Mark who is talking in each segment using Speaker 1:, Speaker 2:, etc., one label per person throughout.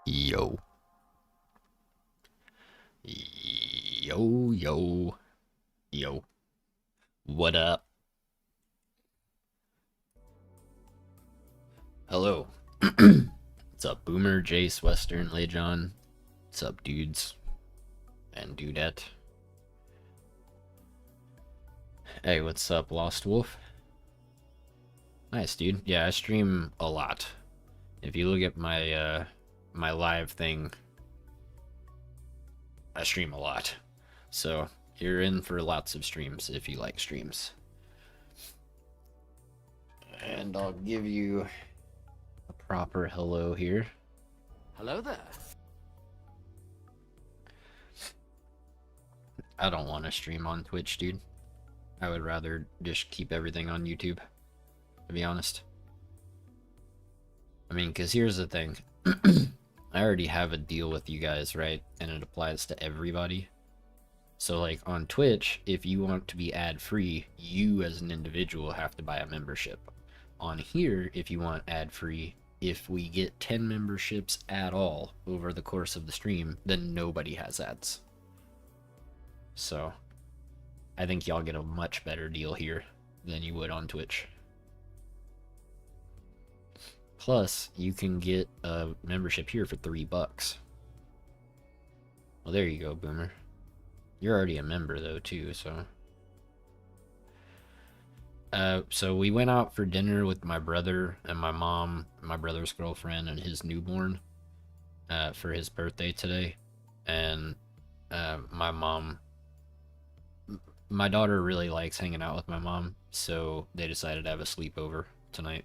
Speaker 1: Yo. Yo, yo, yo. What up? Hello. What's up, Boomer, Jace, Western, Lejon? What's up, dudes? And dudette? Hey, what's up, Lost Wolf? Nice, dude. Yeah, I stream a lot. If you look at my live thing, I stream a lot. So, you're in for lots of streams if you like streams. And I'll give you a proper hello here.
Speaker 2: Hello there.
Speaker 1: I don't want to stream on Twitch, dude. I would rather just keep everything on YouTube, to be honest. I mean, because here's the thing. I already have a deal with you guys, right? And it applies to everybody. So, like, on Twitch, if you want to be ad-free, you as an individual have to buy a membership. On here, if you want ad-free, if we get 10 memberships at all over the course of the stream, then nobody has ads. So, I think y'all get a much better deal here than you would on Twitch. Plus, you can get a membership here for $3. Well, there you go, Boomer. You're already a member, though, too, so... So we went out for dinner with my brother and my mom, my brother's girlfriend, and his newborn, for his birthday today. And, my daughter really likes hanging out with my mom, so they decided to have a sleepover tonight.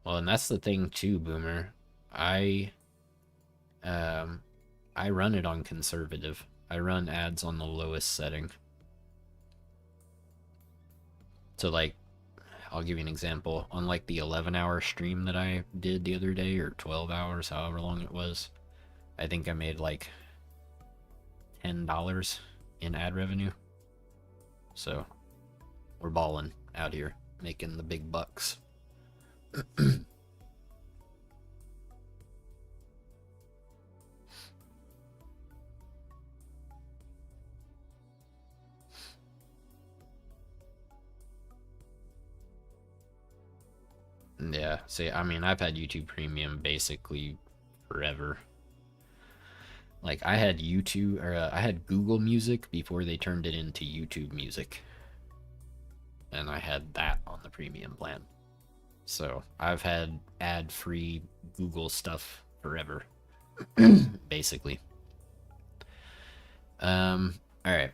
Speaker 1: Well, and that's the thing too, Boomer. I run it on conservative. I run ads on the lowest setting. So, like, I'll give you an example. On, like, the 11-hour stream that I did the other day, or 12 hours, however long it was, I think I made, like, $10 in ad revenue. So, we're balling out here, making the big bucks. Yeah, see, I mean, I've had YouTube Premium basically forever. Like, I had YouTube, or I had Google Music before they turned it into YouTube Music. And I had that on the premium plan. So, I've had ad-free Google stuff forever. Basically. Alright.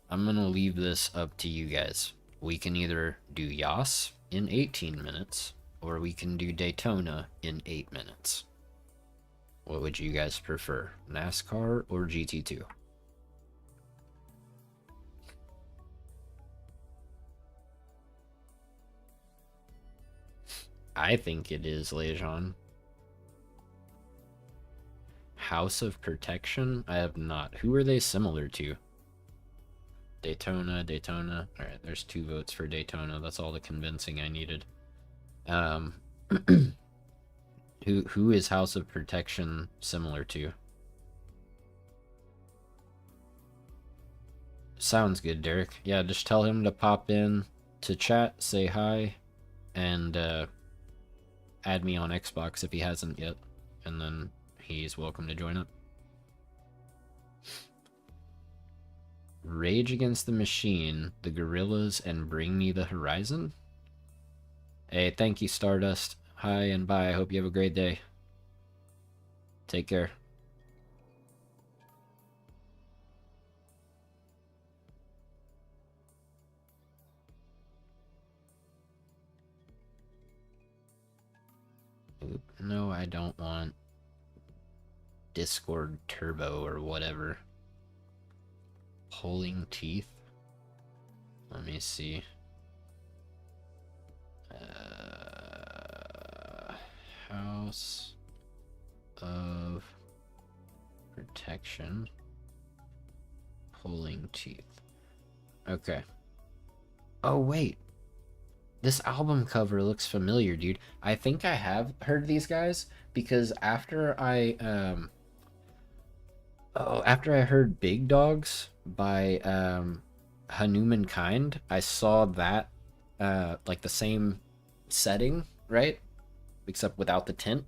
Speaker 1: I'm gonna leave this up to you guys. We can either do Yas in 18 minutes, or we can do Daytona in 8 minutes. What would you guys prefer, NASCAR or GT2? I think it is, Lejon. House of Protection? I have not. Who are they similar to? Daytona. Alright, there's 2 votes for Daytona. That's all the convincing I needed. Who is House of Protection similar to? Sounds good, Derek. Yeah, just tell him to pop in to chat, say hi, and add me on Xbox if he hasn't yet, and then he's welcome to join up. Rage Against the Machine, the Gorillas, and Bring Me the Horizon? Hey, thank you, Stardust. Hi and bye. I hope you have a great day. Take care. Oop, no, I don't want Discord Turbo or whatever. Pulling Teeth? Let me see. House of Protection. Pulling Teeth. Okay. Oh, wait. This album cover looks familiar, dude. I think I have heard these guys because after I heard Big Dogs by Hanuman Kind, I saw that like the same setting, right? Except without the tint.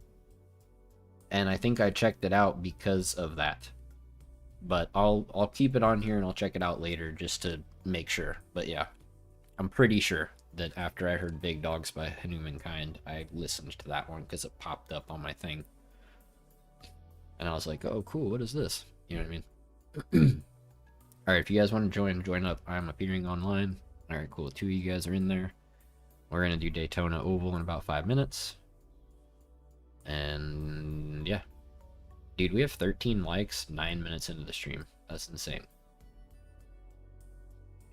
Speaker 1: And I think I checked it out because of that. But I'll keep it on here and I'll check it out later just to make sure. But yeah, I'm pretty sure that after I heard Big Dogs by Hanuman Kind, I listened to that one because it popped up on my thing. And I was like, oh, cool, what is this? You know what I mean? Alright, if you guys want to join up. I'm appearing online. Alright, cool. 2 of you guys are in there. We're going to do Daytona Oval in about 5 minutes. And yeah. Dude, we have 13 likes 9 minutes into the stream. That's insane.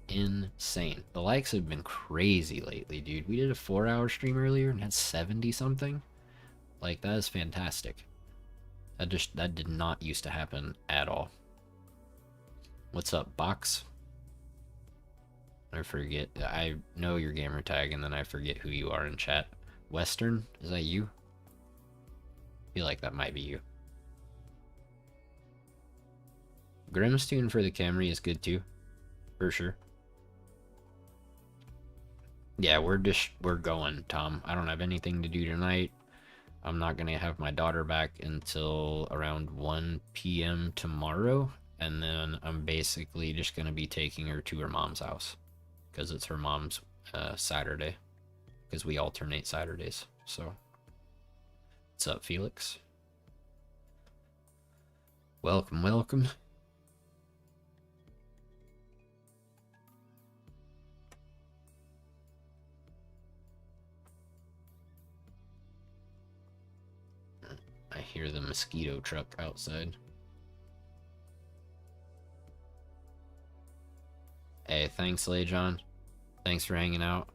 Speaker 1: Insane. The likes have been crazy lately, dude. We did a 4-hour stream earlier and had 70 something. Like, that is fantastic. That did not used to happen at all. What's up, Box? I forget. I know your gamer tag and then I forget who you are in chat. Western? Is that you? I feel like that might be you. Grimstone for the Camry is good too. For sure. Yeah, we're going, Tom. I don't have anything to do tonight. I'm not gonna have my daughter back until around 1 p.m. tomorrow, and then I'm basically just gonna be taking her to her mom's house because it's her mom's Saturday, because we alternate Saturdays. So, what's up, Felix? Welcome, welcome. I hear the mosquito truck outside. Hey, thanks, Lejon. Thanks for hanging out.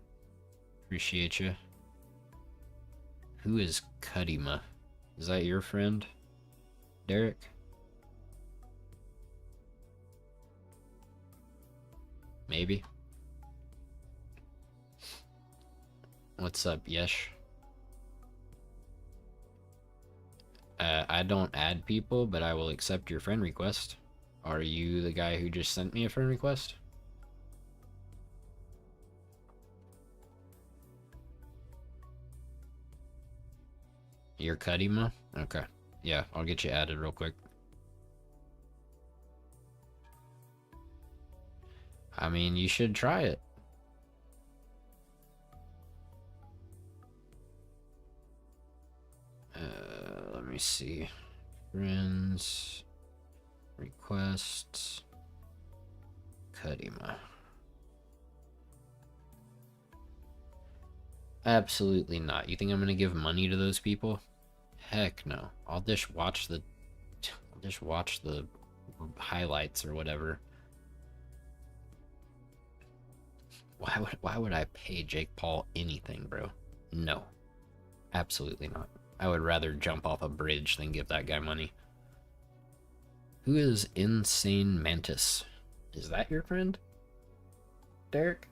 Speaker 1: Appreciate you. Who is Kudima? Is that your friend, Derek? Maybe. What's up, Yesh? I don't add people, but I will accept your friend request. Are you the guy who just sent me a friend request? You're Kudima? Okay. Yeah, I'll get you added real quick. I mean, you should try it. Let me see. Friends. Requests. Kudima. Absolutely not. You think I'm gonna give money to those people? Heck no. I'll just watch the highlights or whatever. Why would I pay Jake Paul anything, bro? No. Absolutely not. I would rather jump off a bridge than give that guy money. Who is Insane Mantis? Is that your friend, Derek?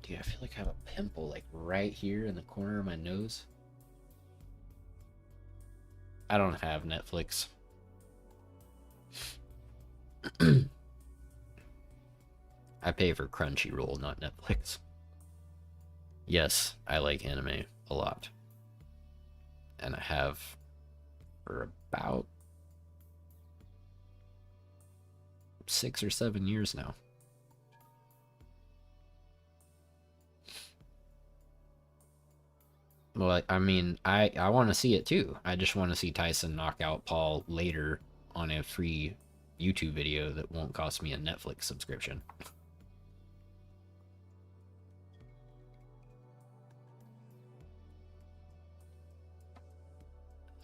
Speaker 1: Dude, I feel like I have a pimple like right here in the corner of my nose. I don't have Netflix. I pay for Crunchyroll, not Netflix. Yes, I like anime a lot. And I have for about 6 or 7 years now. Well, I mean, I want to see it too. I just want to see Tyson knock out Paul later on a free YouTube video that won't cost me a Netflix subscription.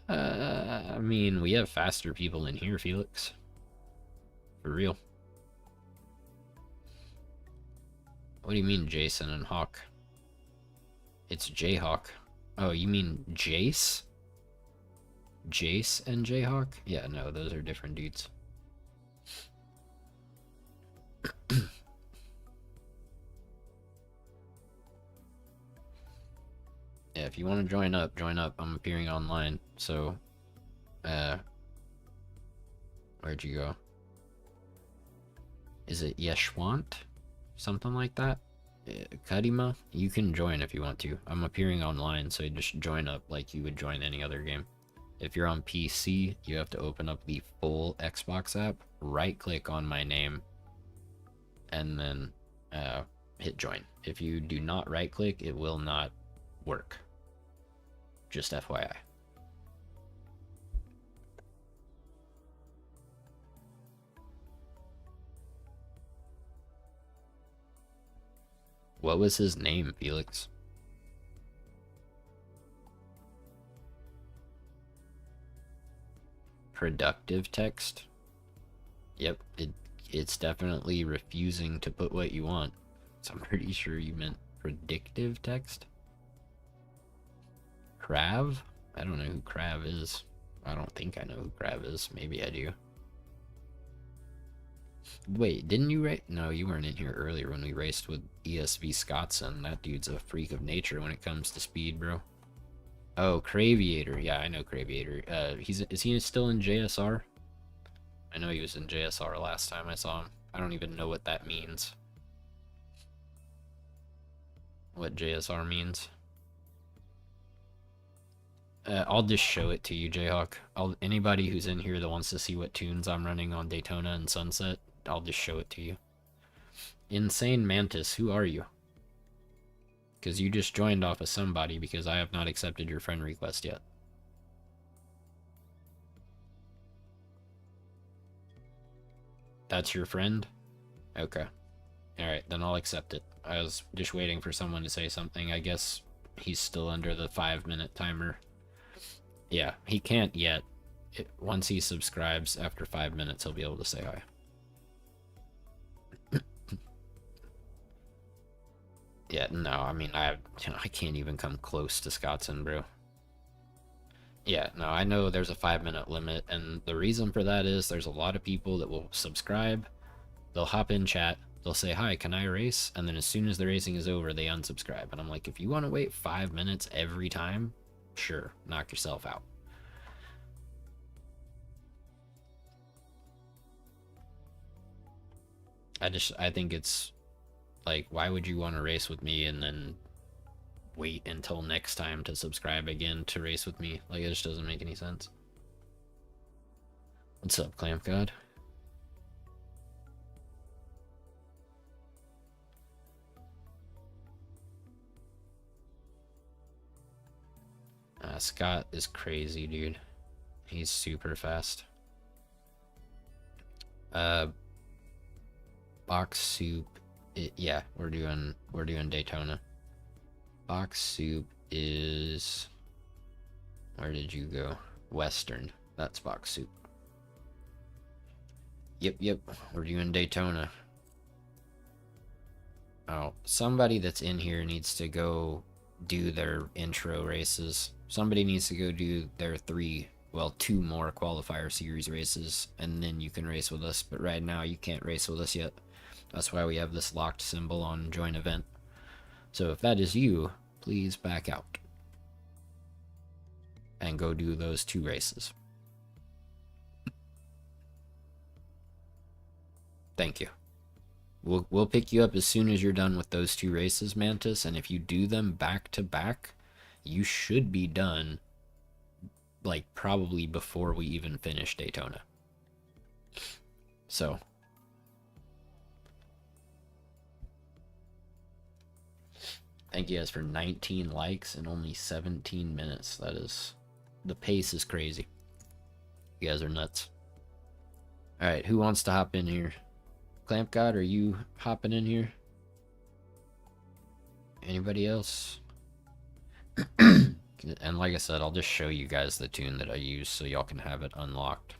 Speaker 1: I mean, we have faster people in here, Felix. For real. What do you mean, Jason and Hawk? It's Jayhawk. Oh, you mean Jace? Jace and Jayhawk? Yeah, no, those are different dudes. Yeah, if you want to join up, join up. I'm appearing online, so, where'd you go? Is it Yeshwant? Something like that? Kadima? You can join if you want to. I'm appearing online, so you just join up like you would join any other game. If you're on PC, you have to open up the full Xbox app, right-click on my name, and then hit join. If you do not right-click, it will not work. Just FYI. What was his name, Felix? Productive text? Yep, it's definitely refusing to put what you want. So I'm pretty sure you meant predictive text? Krav? I don't know who Krav is. I don't think I know who Krav is. Maybe I do. Wait, didn't you race? No, you weren't in here earlier when we raced with ESV Scottson. That dude's a freak of nature when it comes to speed, bro. Oh, Craviator. Yeah, I know Craviator. Is he still in JSR? I know he was in JSR last time I saw him. I don't even know what that means. What JSR means. I'll just show it to you, Jayhawk. Anybody who's in here that wants to see what tunes I'm running on Daytona and Sunset, I'll just show it to you. Insane Mantis, who are you? Because you just joined off of somebody because I have not accepted your friend request yet. That's your friend? Okay. Alright, then I'll accept it. I was just waiting for someone to say something. I guess he's still under the 5-minute timer. Yeah, he can't yet. Once he subscribes, after 5 minutes, he'll be able to say hi. Yeah, no, I mean, I can't even come close to Scottson, bro. Yeah, no, I know there's a 5-minute limit, and the reason for that is there's a lot of people that will subscribe, they'll hop in chat, they'll say, hi, can I race? And then as soon as the racing is over, they unsubscribe. And I'm like, if you want to wait 5 minutes every time, sure, knock yourself out. I think it's like, why would you want to race with me and then wait until next time to subscribe again to race with me? Like, it just doesn't make any sense. What's up, Clamp God? Scott is crazy, dude. He's super fast. Box soup. Yeah, we're doing Daytona. Box soup is, where did you go? Western. That's box soup. Yep. We're doing Daytona. Oh, somebody that's in here needs to go do their intro races. Somebody needs to go do their 2 more qualifier series races, and then you can race with us. But right now, you can't race with us yet. That's why we have this locked symbol on join event. So if that is you, please back out and go do those 2 races. Thank you. We'll pick you up as soon as you're done with those 2 races, Mantis, and if you do them back to back, you should be done, like, probably before we even finish Daytona. So, thank you guys for 19 likes in only 17 minutes. That is, the pace is crazy. You guys are nuts. Alright, who wants to hop in here? Clamp God, are you hopping in here? Anybody else? And like I said, I'll just show you guys the tune that I use so y'all can have it unlocked.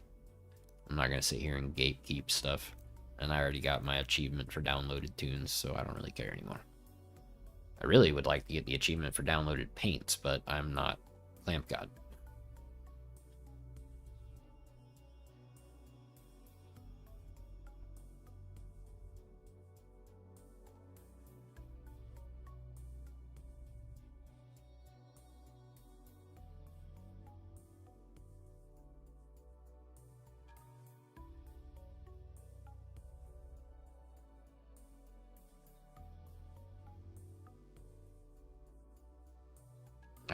Speaker 1: I'm not going to sit here and gatekeep stuff. And I already got my achievement for downloaded tunes, so I don't really care anymore. I really would like to get the achievement for downloaded paints, but I'm not Clamp God.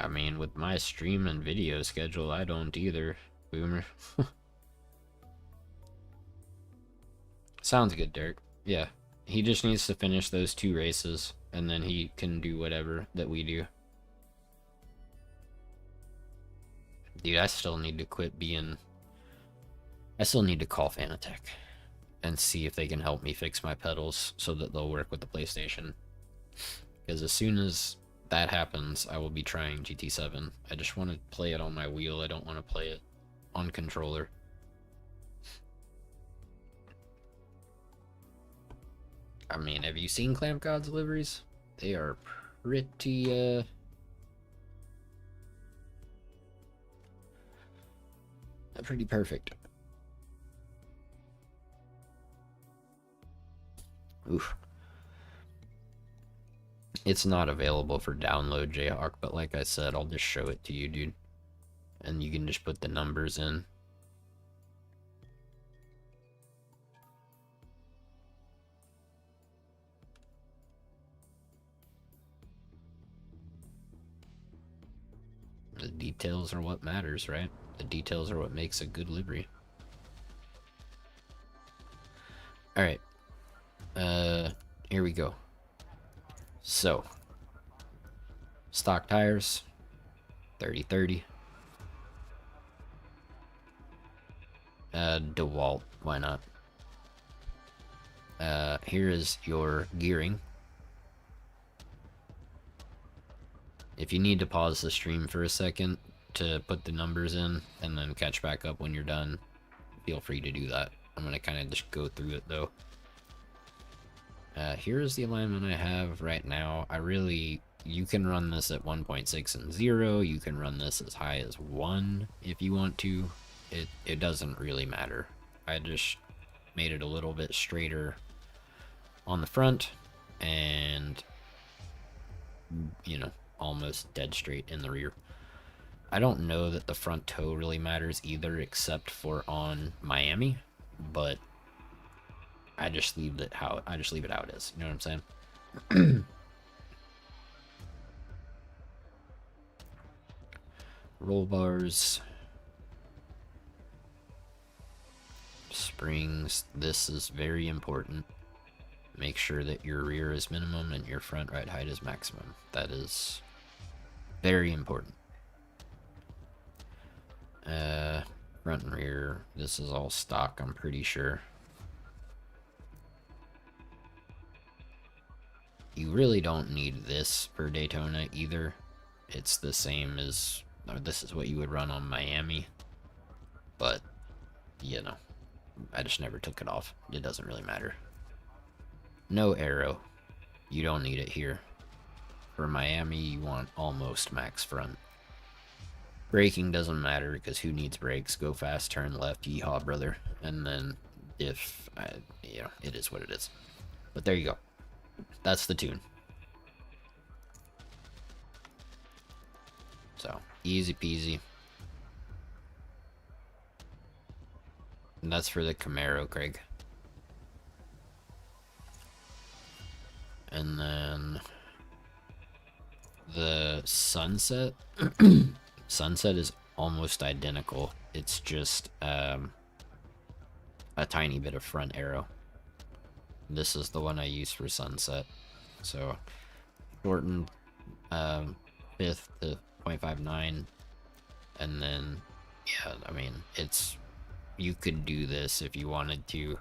Speaker 1: I mean, with my stream and video schedule, I don't either, Boomer. Sounds good, Derek. Yeah, he just needs to finish those 2 races, and then he can do whatever that we do. Dude, I still need to quit being... I still need to call Fanatec and see if they can help me fix my pedals so that they'll work with the PlayStation. Because as soon as that happens, I will be trying GT7. I just want to play it on my wheel. I don't want to play it on controller. I mean, have you seen Clamp God's liveries? They are pretty, pretty perfect. Oof. It's not available for download, Jayhawk, but like I said, I'll just show it to you, dude. And you can just put the numbers in. The details are what matters, right? The details are what makes a good livery. Alright. Here we go. So, stock tires, 30-30. DeWalt, why not? Here is your gearing. If you need to pause the stream for a second to put the numbers in and then catch back up when you're done, feel free to do that. I'm going to kind of just go through it though. Here's the alignment I have right now. You can run this at 1.6 and 0. You can run this as high as 1 if you want to. It doesn't really matter. I just made it a little bit straighter on the front and, you know, almost dead straight in the rear. I don't know that the front toe really matters either, except for on Miami, but I just leave it how it is. You know what I'm saying? Roll bars, springs. This is very important. Make sure that your rear is minimum and your front ride height is maximum. That is very important. Front and rear. This is all stock, I'm pretty sure. You really don't need this for Daytona either. It's the same as, or this is what you would run on Miami. But, you know, I just never took it off. It doesn't really matter. No aero. You don't need it here. For Miami, you want almost max front. Braking doesn't matter because who needs brakes? Go fast, turn left, yeehaw, brother. And then if, you know, it is what it is. But there you go. That's the tune. So, easy peasy. And that's for the Camaro, Craig. And then the Sunset. Sunset is almost identical. It's just a tiny bit of front aero. This is the one I use for Sunset. So shortened 5th to 0.59, and then yeah, I mean, you could do this if you wanted to.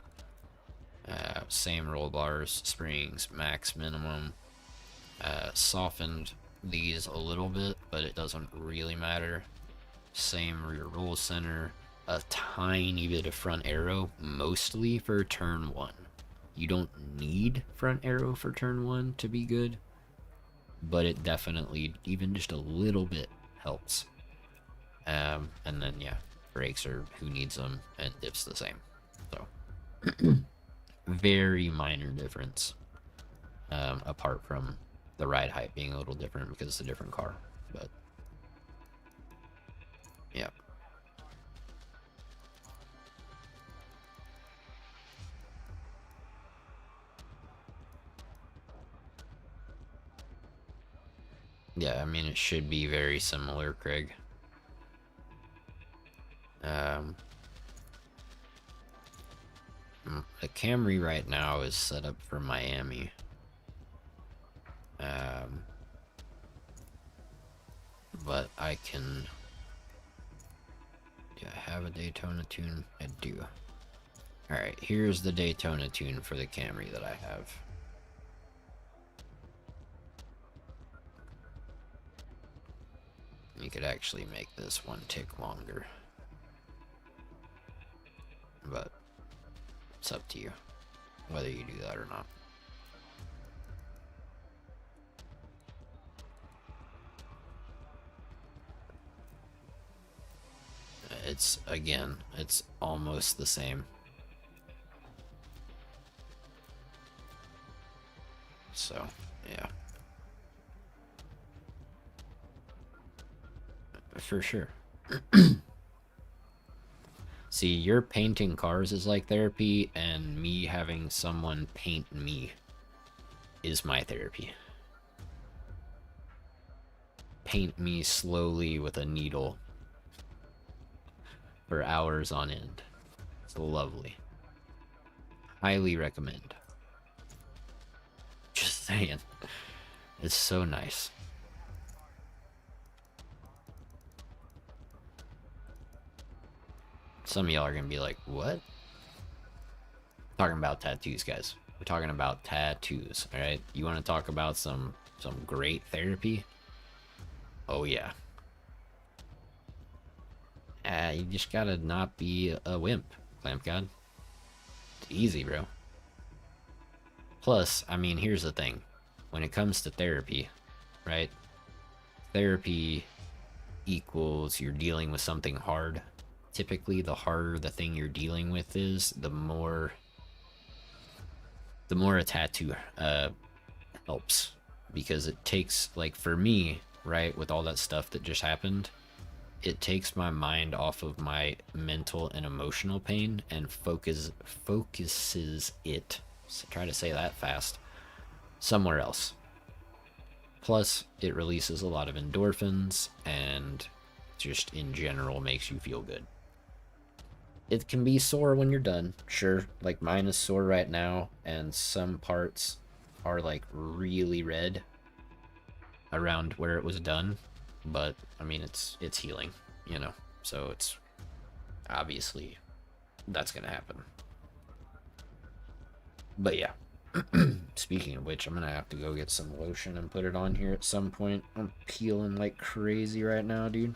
Speaker 1: Same roll bars, springs, max, minimum. Softened these a little bit, but it doesn't really matter. Same rear roll center, a tiny bit of front aero, mostly for turn 1. You don't need front aero for turn 1 to be good, but it definitely, even just a little bit, helps. And then yeah, brakes are who needs them, and it's the same. So very minor difference, apart from the ride height being a little different because it's a different car. But yeah. Yeah, I mean, it should be very similar, Craig. The Camry right now is set up for Miami. But I can... Do I have a Daytona tune? I do. Alright, here's the Daytona tune for the Camry that I have. You could actually make this one tick longer. But it's up to you whether you do that or not. It's, again, it's almost the same. So, yeah. For sure. See, your painting cars is like therapy, and me having someone paint me is my therapy. Paint me slowly with a needle for hours on end. It's lovely. Highly recommend. Just saying. It's so nice. Some of y'all are gonna be like, what? Talking about tattoos, guys. We're talking about tattoos, alright? You wanna talk about some great therapy? Oh yeah. You just gotta not be a wimp, Clamp God. It's easy, bro. Plus, I mean, here's the thing. When it comes to therapy, right? Therapy equals you're dealing with something hard. Typically, the harder the thing you're dealing with is, the more a tattoo helps. Because it takes, like, for me, right, with all that stuff that just happened, it takes my mind off of my mental and emotional pain and focuses it, try to say that fast, somewhere else. Plus, it releases a lot of endorphins and just in general makes you feel good. It can be sore when you're done, sure. Like mine is sore right now, and some parts are like really red around where it was done. But I mean, it's healing, you know. So it's obviously that's gonna happen. But yeah. Speaking of which, I'm gonna have to go get some lotion and put it on here at some point. I'm peeling like crazy right now, dude.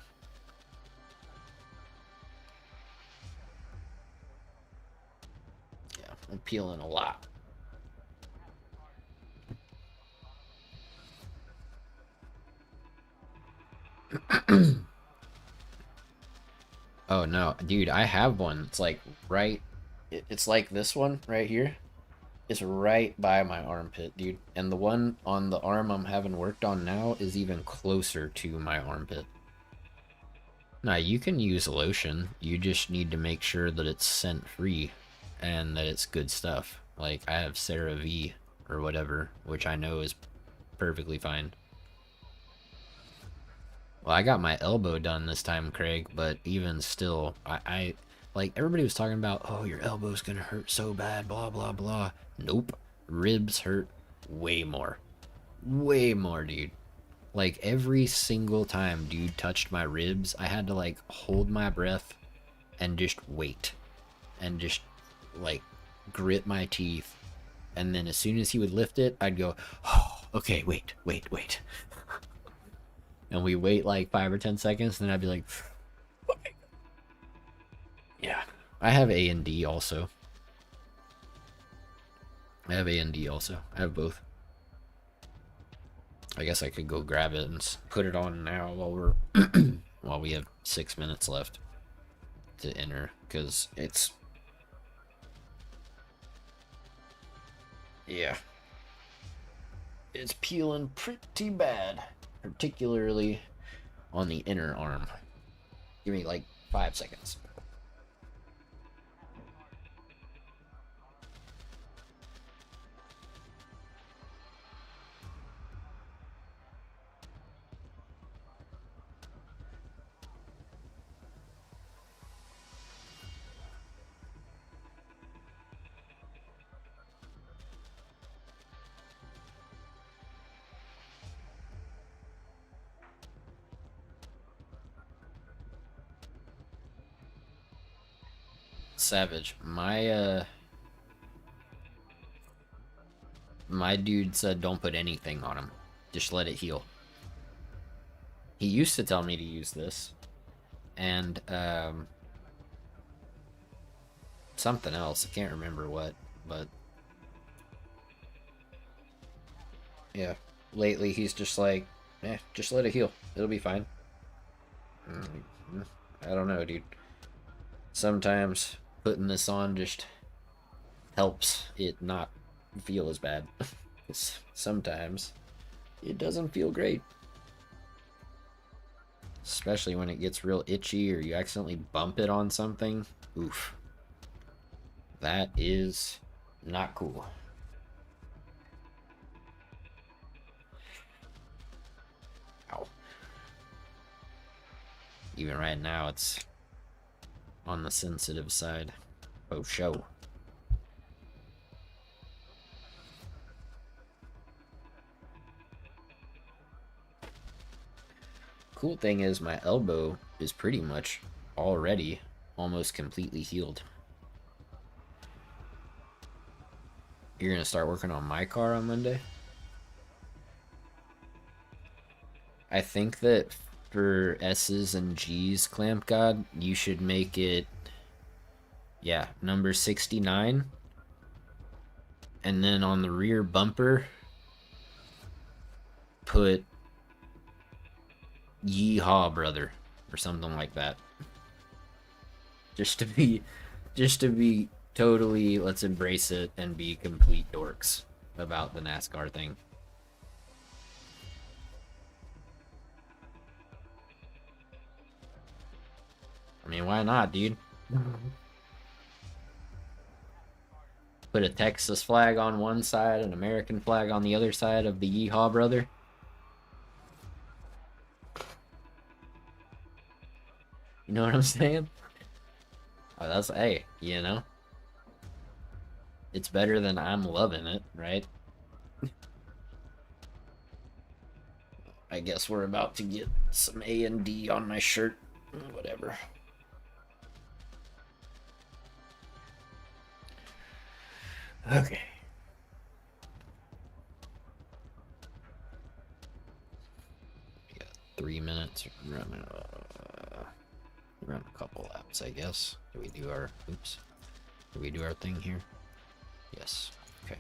Speaker 1: Yeah, I'm peeling a lot. Oh no, dude, I have one. It's like right, it's like this one right here. It's right by my armpit, dude. And the one on the arm I'm having worked on now is even closer to my armpit. Now, you can use lotion. You just need to make sure that it's scent free and that it's good stuff. Like, I have CeraVe or whatever, which I know is perfectly fine. Well, I got my elbow done this time, Craig, but even still, I like, everybody was talking about, oh, your elbow's gonna hurt so bad, blah, blah, blah. Nope. Ribs hurt way more. Way more, dude. Like, every single time dude touched my ribs, I had to, like, hold my breath and just wait. And just, like, grit my teeth. And then as soon as he would lift it, I'd go, oh, okay, wait. And we wait like 5 or 10 seconds, and then I'd be like, okay. Yeah. I have A and D also. I have both. I guess I could go grab it and put it on now while we're while we have 6 minutes left to enter, because it's, yeah, it's peeling pretty bad, particularly on the inner arm. Give me like 5 seconds. savage. My dude said don't put anything on him. Just let it heal. He used to tell me to use this. And, something else. I can't remember what, but... yeah. Lately, he's just like, just let it heal. It'll be fine. I don't know, dude. Sometimes putting this on just helps it not feel as bad. Sometimes it doesn't feel great. Especially when it gets real itchy or you accidentally bump it on something. Oof. That is not cool. Ow. Even right now, it's on the sensitive side. Oh, show. Cool thing is my elbow is pretty much already almost completely healed. You're gonna start working on my car on Monday? I think that for S's and G's, Clamp God, you should make it, yeah, number 69. And then on the rear bumper, put Yeehaw Brother or something like that. Just to be totally, let's embrace it and be complete dorks about the NASCAR thing. I mean, why not, dude? Put a Texas flag on one side, an American flag on the other side of the Yeehaw Brother. You know what I'm saying? Oh, that's, hey, you know? It's better than I'm loving it, right? I guess we're about to get some A and D on my shirt. Whatever. Okay. We got 3 minutes. Run a couple laps, I guess. Do we do our... oops. Do we do our thing here? Yes. Okay.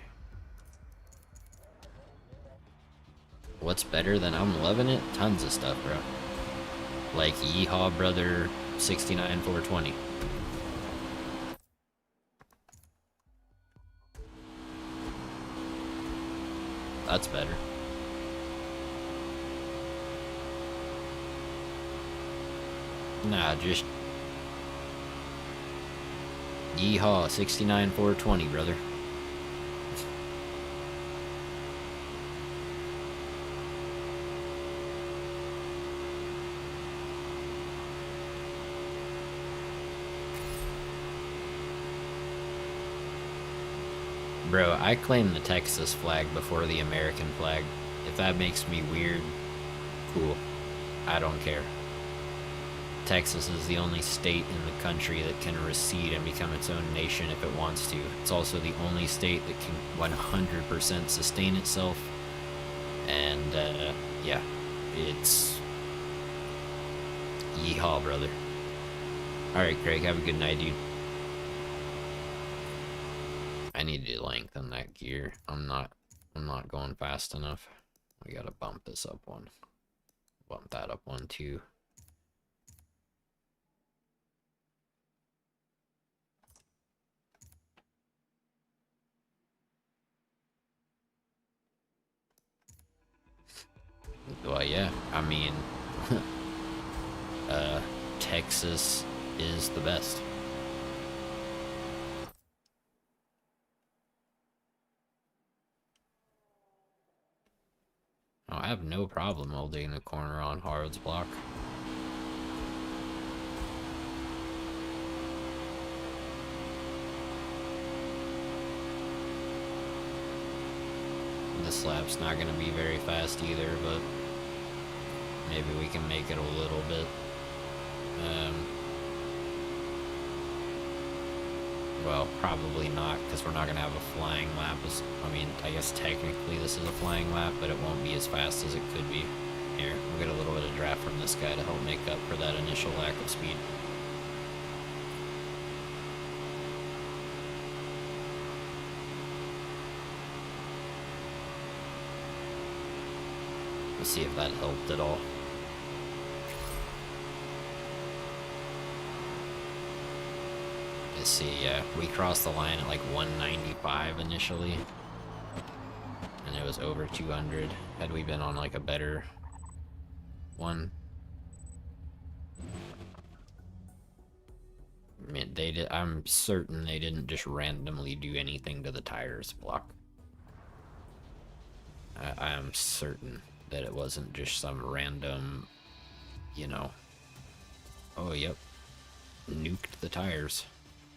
Speaker 1: What's better than I'm loving it? Tons of stuff, bro. Like Yeehaw Brother 69 420. That's better. Nah, just Yeehaw 69 420, brother. Bro, I claim the Texas flag before the American flag. If that makes me weird, cool. I don't care. Texas is the only state in the country that can recede and become its own nation if it wants to. It's also the only state that can 100% sustain itself. And, yeah, it's... Yeehaw, brother. Alright, Craig, have a good night, dude. I need to lengthen that gear. I'm not going fast enough. We gotta bump this up one. Bump that up one, too. Well, yeah, I mean, Texas is the best. Oh, I have no problem holding the corner on Harrod's block. This lap's not going to be very fast either, but maybe we can make it a little bit. probably not, because we're not going to have a flying lap. I mean, I guess technically this is a flying lap, but it won't be as fast as it could be. Here, we'll get a little bit of draft from this guy to help make up for that initial lack of speed. We'll see if that helped at all. Let's see, yeah, we crossed the line at like 195 initially, and it was over 200. Had we been on like a better one, I mean, they did. I'm certain they didn't just randomly do anything to the tires block. I am certain that it wasn't just some random, you know, oh yep, nuked the tires.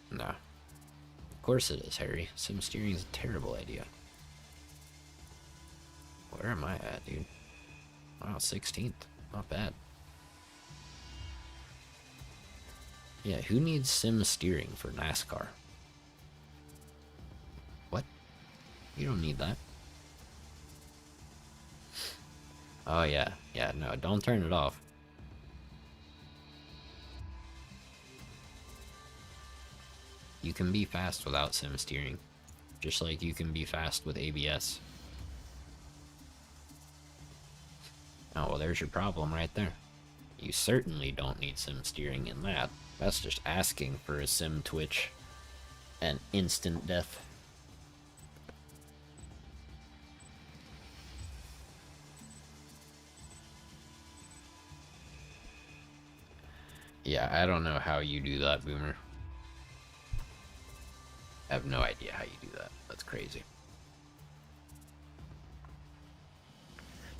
Speaker 1: Nah. Of course it is, Harry. Sim steering is a terrible idea. Where am I at, dude? Wow, 16th. Not bad. Yeah, who needs sim steering for NASCAR? What? You don't need that. Oh yeah, yeah, no, don't turn it off. You can be fast without sim steering, just like you can be fast with ABS. Oh, well, there's your problem right there. You certainly don't need sim steering in that. That's just asking for a sim twitch and instant death. Yeah, I don't know how you do that, Boomer. I have no idea how you do that. That's crazy.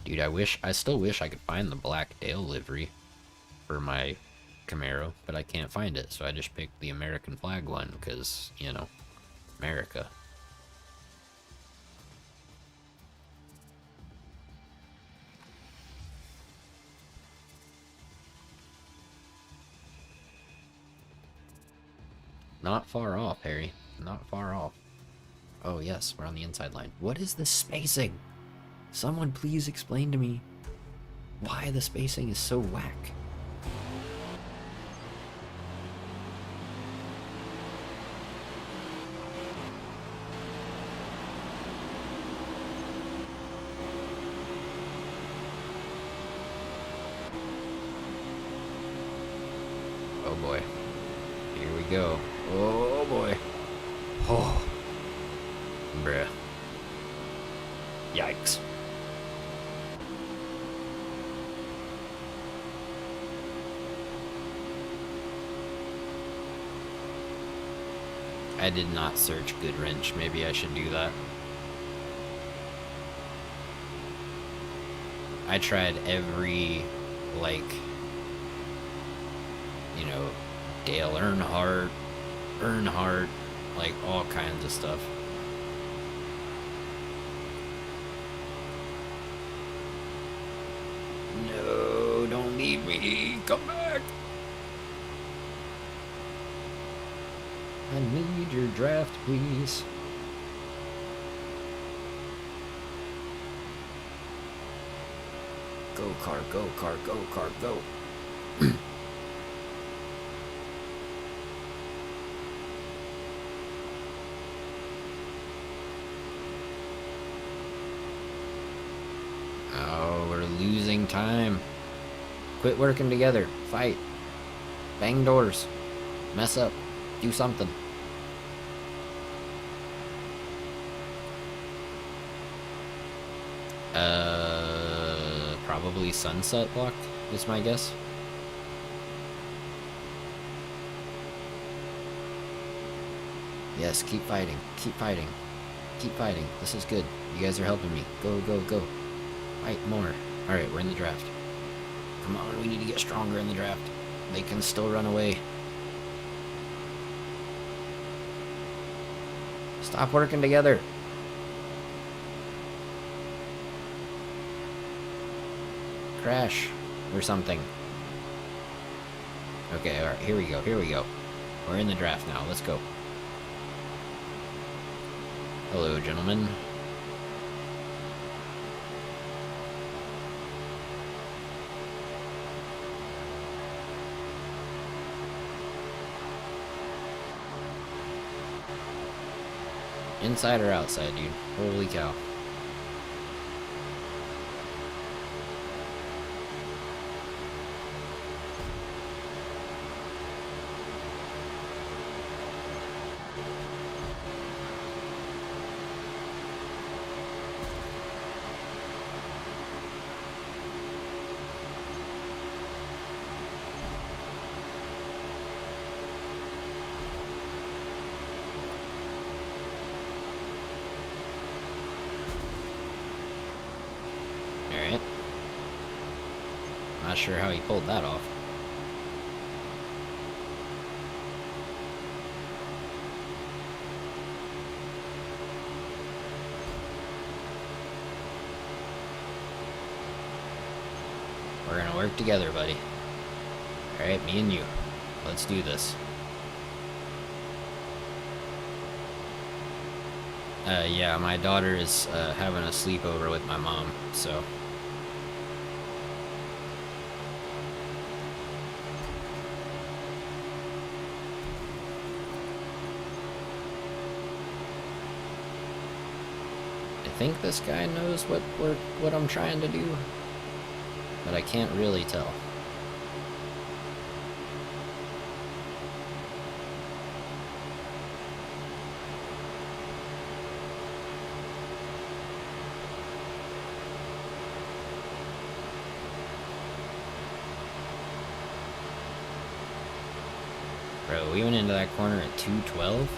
Speaker 1: Dude, I still wish I could find the Black Dale livery for my Camaro, but I can't find it, so I just picked the American flag one, because, you know, America. Not far off, Harry. Not far off. Oh yes, we're on the inside line. What is this spacing? Someone please explain to me why the spacing is so whack. Oh boy. Here we go. Oh boy. Oh. Bruh. Yikes. I did not search Good Wrench. Maybe I should do that. I tried every, like, you know, Dale Earnhardt, like all kinds of stuff. No, don't leave me. Come back. I need your draft, please. Go, car, go, car, go, car, go. Oh, we're losing time. Quit working together. Fight. Bang doors. Mess up. Do something. Probably sunset block is my guess. Yes, keep fighting. Keep fighting. Keep fighting. This is good. You guys are helping me. Go, go, go. Fight more. Alright, we're in the draft. Come on, we need to get stronger in the draft. They can still run away. Stop working together. Crash or something. Okay, alright, here we go, here we go. We're in the draft now, let's go. Hello, gentlemen. Inside or outside, dude? Holy cow. Alright. Not sure how he pulled that off. We're gonna work together, buddy. Alright, me and you. Let's do this. Yeah, my daughter is having a sleepover with my mom, so... I think this guy knows what I'm trying to do, but I can't really tell. Bro, we went into that corner at 212?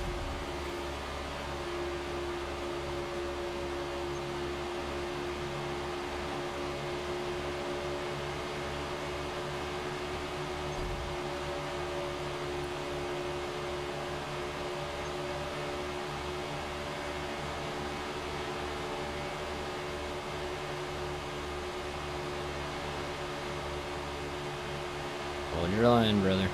Speaker 1: Hold your line, brother.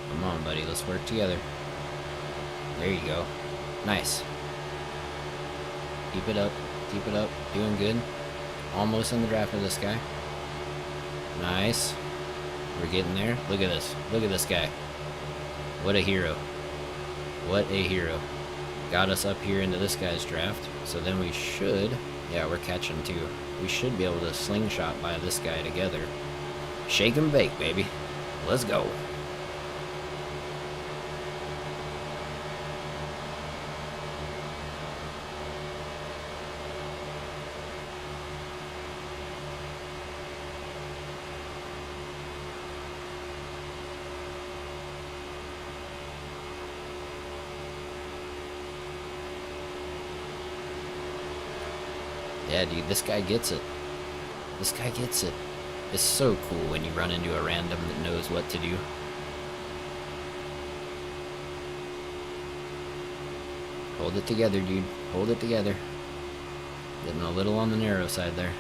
Speaker 1: Come on, buddy, let's work together. There you go. Nice. Keep it up. Keep it up. Doing good. Almost in the draft of this guy. Nice. We're getting there. Look at this. Look at this guy. What a hero. What a hero. Got us up here into this guy's draft. So then we should... Yeah, we're catching too. We should be able to slingshot by this guy together. Shake and bake, baby. Let's go. Yeah, dude, this guy gets it. This guy gets it. It's so cool when you run into a random that knows what to do. Hold it together, dude. Hold it together. Getting a little on the narrow side there.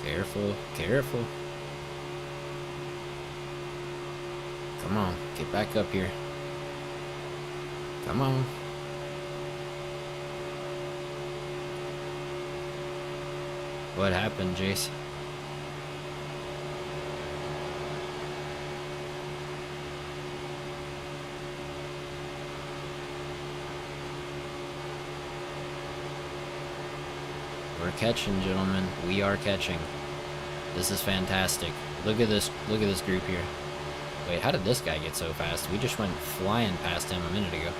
Speaker 1: Careful, careful. Come on, get back up here. Come on. What happened, Jace? We're catching, gentlemen. We are catching. This is fantastic. Look at this group here. Wait, how did this guy get so fast? We just went flying past him a minute ago.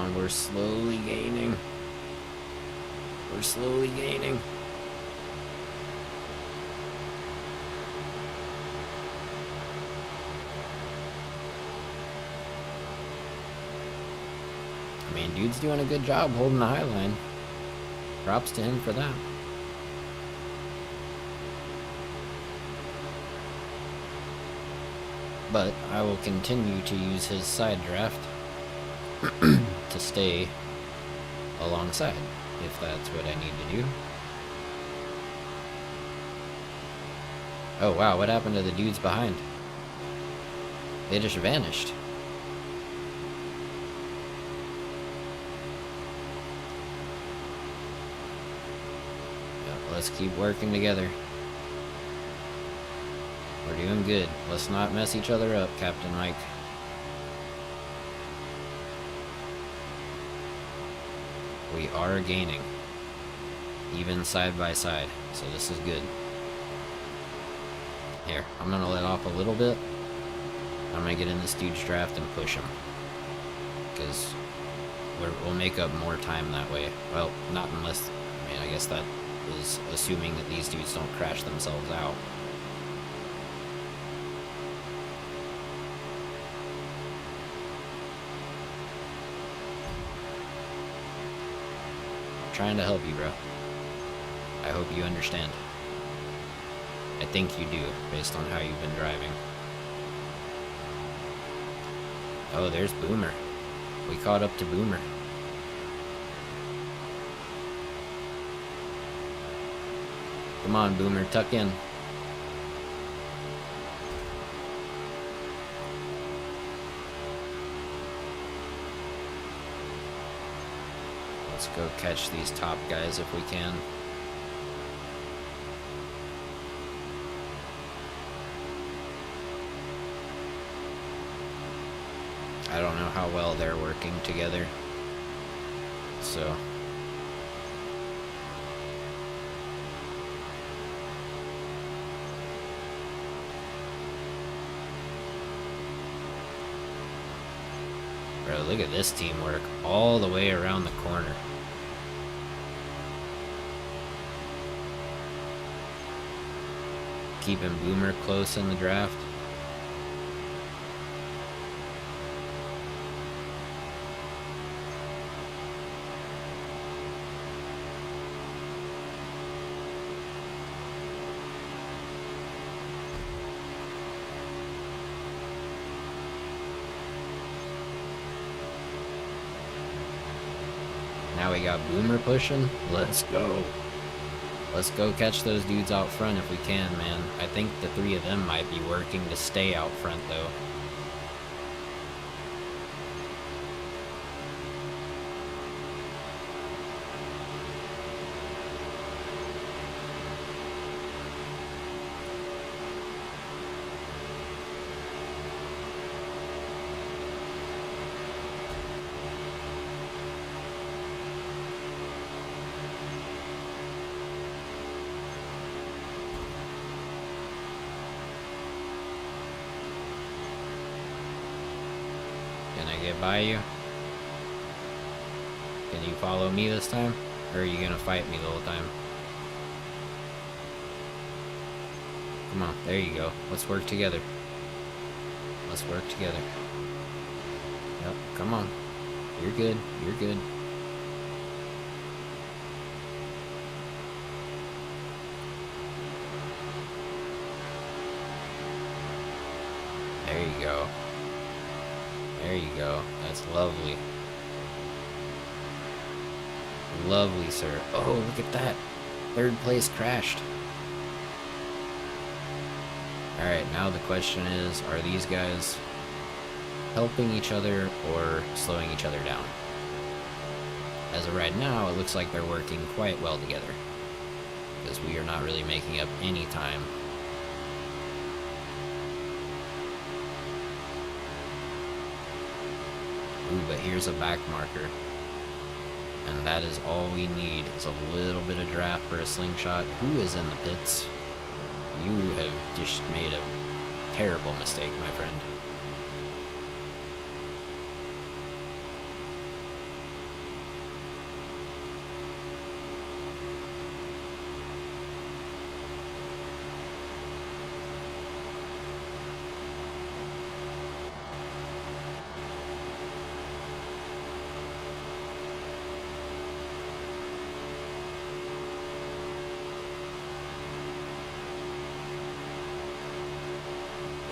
Speaker 1: on, we're slowly gaining. We're slowly gaining. I mean, dude's doing a good job holding the high line. Props to him for that. But I will continue to use his side draft to stay alongside, if that's what I need to do. Oh wow, what happened to the dudes behind? They just vanished. Let's keep working together. We're doing good. Let's not mess each other up, Captain Mike. We are gaining. Even side by side. So this is good. Here, I'm gonna let off a little bit. I'm gonna get in this dude's draft and push him. Because we'll make up more time that way. Well, not unless... I mean, I guess that is assuming that these dudes don't crash themselves out. I'm trying to help you, bro. I hope you understand. I think you do, based on how you've been driving. Oh, there's Boomer. We caught up to Boomer. Come on, Boomer, tuck in. Let's go catch these top guys if we can. I don't know how well they're working together, so... Bro, look at this teamwork all the way around the corner. Keeping Boomer close in the draft. Now we got Boomer pushing. Let's go. Let's go catch those dudes out front if we can, man. I think the three of them might be working to stay out front, though. Can I get by you? Can you follow me this time? Or are you gonna fight me the whole time? Come on, there you go. Let's work together. Let's work together. Yep, come on. You're good, you're good. There you go. There you go. That's lovely. Lovely, sir. Oh, look at that. Third place crashed. Alright, now the question is, are these guys helping each other or slowing each other down? As of right now, it looks like they're working quite well together, because we are not really making up any time. Ooh, but here's a back marker. And that is all we need, is a little bit of draft for a slingshot. Who is in the pits? You have just made a terrible mistake, my friend.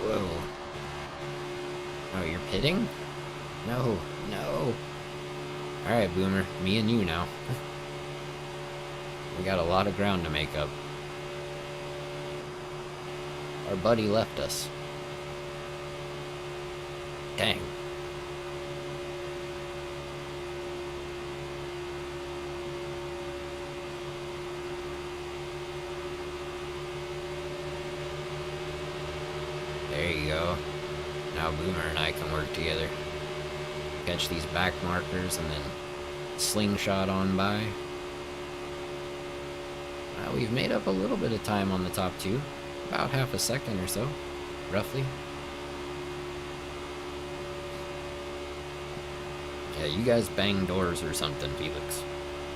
Speaker 1: Whoa. Oh, you're pitting? No, no. Alright, Boomer. Me and you now. We got a lot of ground to make up. Our buddy left us. Dang. There you go. Now Boomer and I can work together. Catch these back markers and then slingshot on by. We've made up a little bit of time on the top two. About half a second or so, roughly. Yeah, you guys bang doors or something, Felix.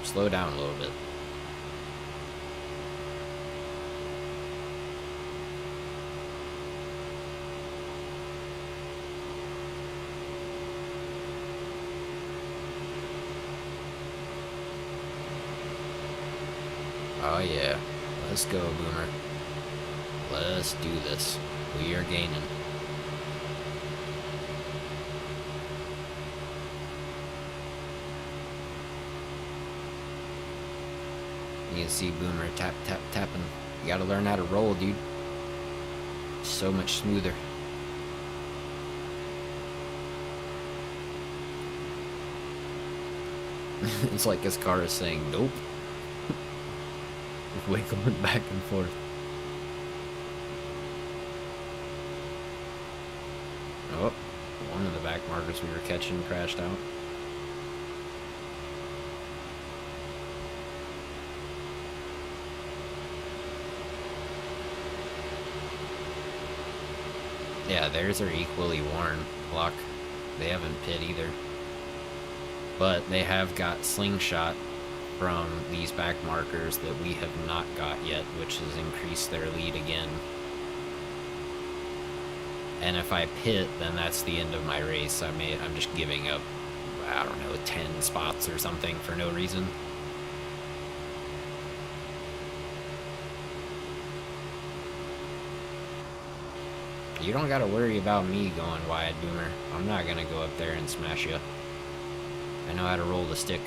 Speaker 1: Slow down a little bit. Oh yeah, let's go, Boomer. Let's do this. We are gaining. You can see Boomer tap, tap, tapping. You gotta learn how to roll, dude. So much smoother. It's like his car is saying, nope. Wiggling back and forth. Oh, one of the back markers we were catching crashed out. Yeah, theirs are equally worn. Block. They haven't pit either. But they have got slingshot from these back markers that we have not got yet, which has increased their lead again. And if I pit, then that's the end of my race. I'm just giving up, I don't know, 10 spots or something for no reason. You don't gotta worry about me going wide, Boomer. I'm not gonna go up there and smash you. I know how to roll the stick.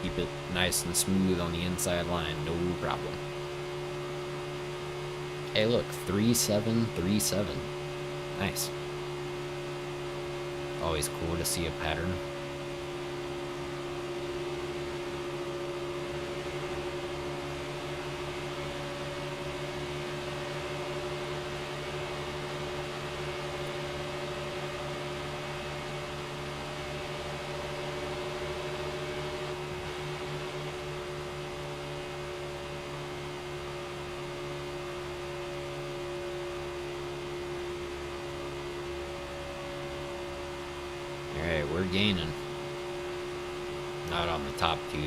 Speaker 1: Keep it nice and smooth on the inside line, no problem. Hey look, 3-7-3-7. Nice. Always cool to see a pattern. We're gaining. Not on the top two.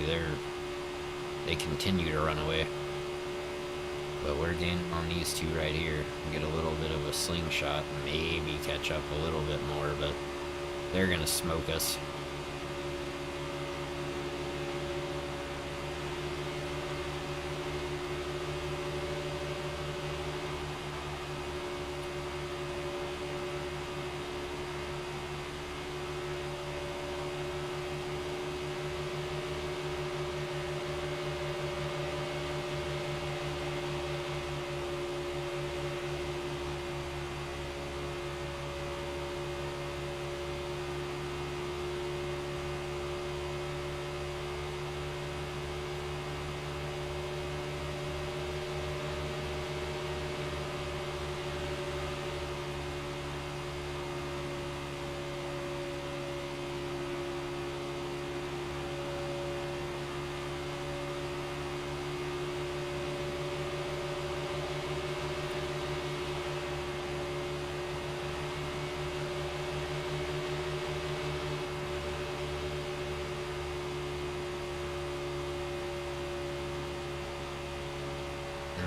Speaker 1: They continue to run away. But we're gaining on these two right here. Get a little bit of a slingshot. Maybe catch up a little bit more, but they're gonna smoke us.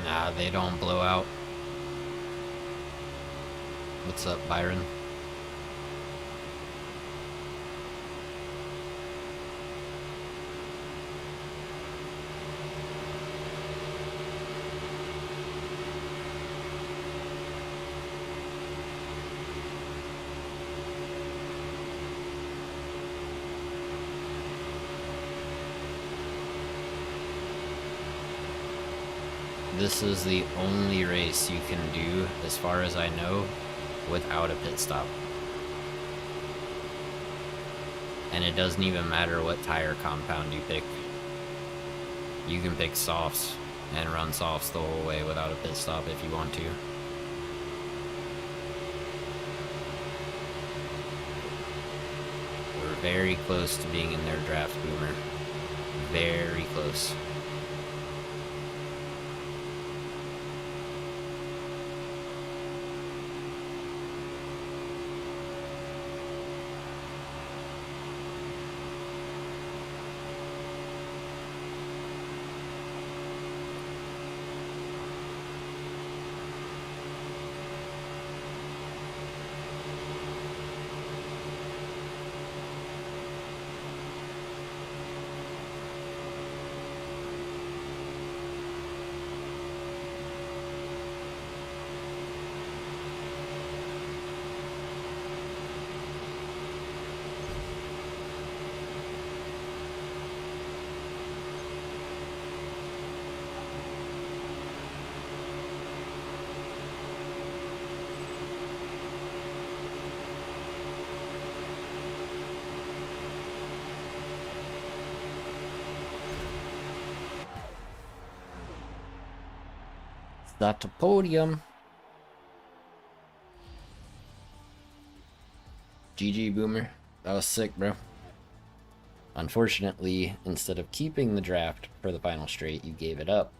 Speaker 1: Nah, they don't blow out. What's up, Byron? this is the only race you can do, as far as I know, without a pit stop. And it doesn't even matter what tire compound you pick. You can pick softs and run softs the whole way without a pit stop if you want to. We're very close to being in their draft, Boomer. Very close. That's a podium. GG, Boomer. That was sick, bro. Unfortunately, instead of keeping the draft for the final straight, you gave it up.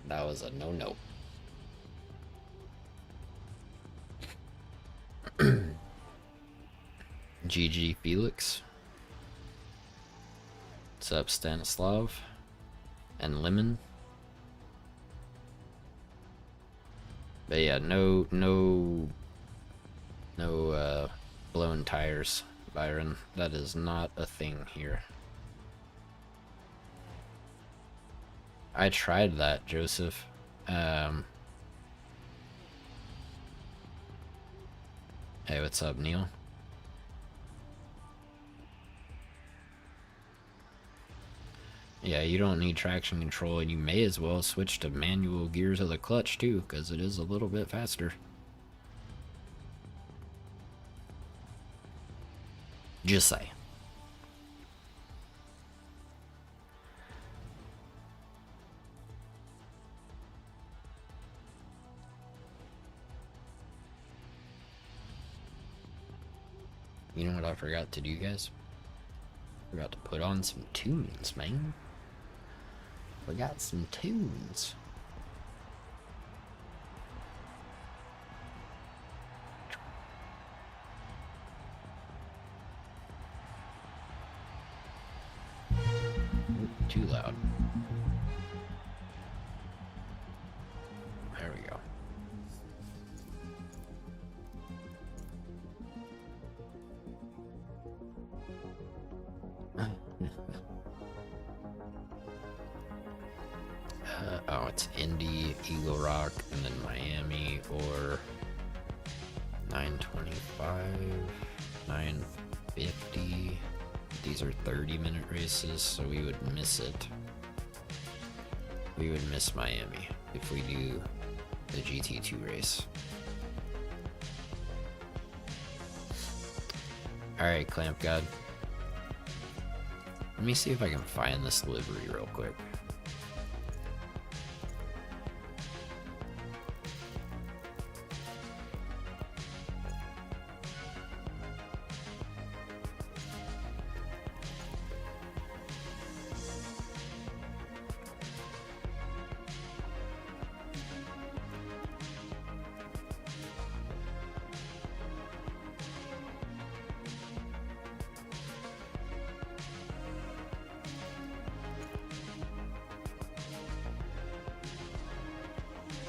Speaker 1: That was a no-no. GG, Felix. What's up, Stanislav? And Lemon. But yeah, no blown tires, Byron. That is not a thing here. I tried that, Joseph. Hey, what's up, Neil? Yeah, you don't need traction control, and you may as well switch to manual gears of the clutch too, because it is a little bit faster. Just say. You know what I forgot to do, guys? Forgot to put on some tunes, man. Forgot some tunes. Ooh, too loud. There we go. Oh, it's Indy, Eagle Rock, and then Miami, or 925, 950. These are 30-minute races, so we would miss it. We would miss Miami if we do the GT2 race. Alright, Clamp God. Let me see if I can find this livery real quick.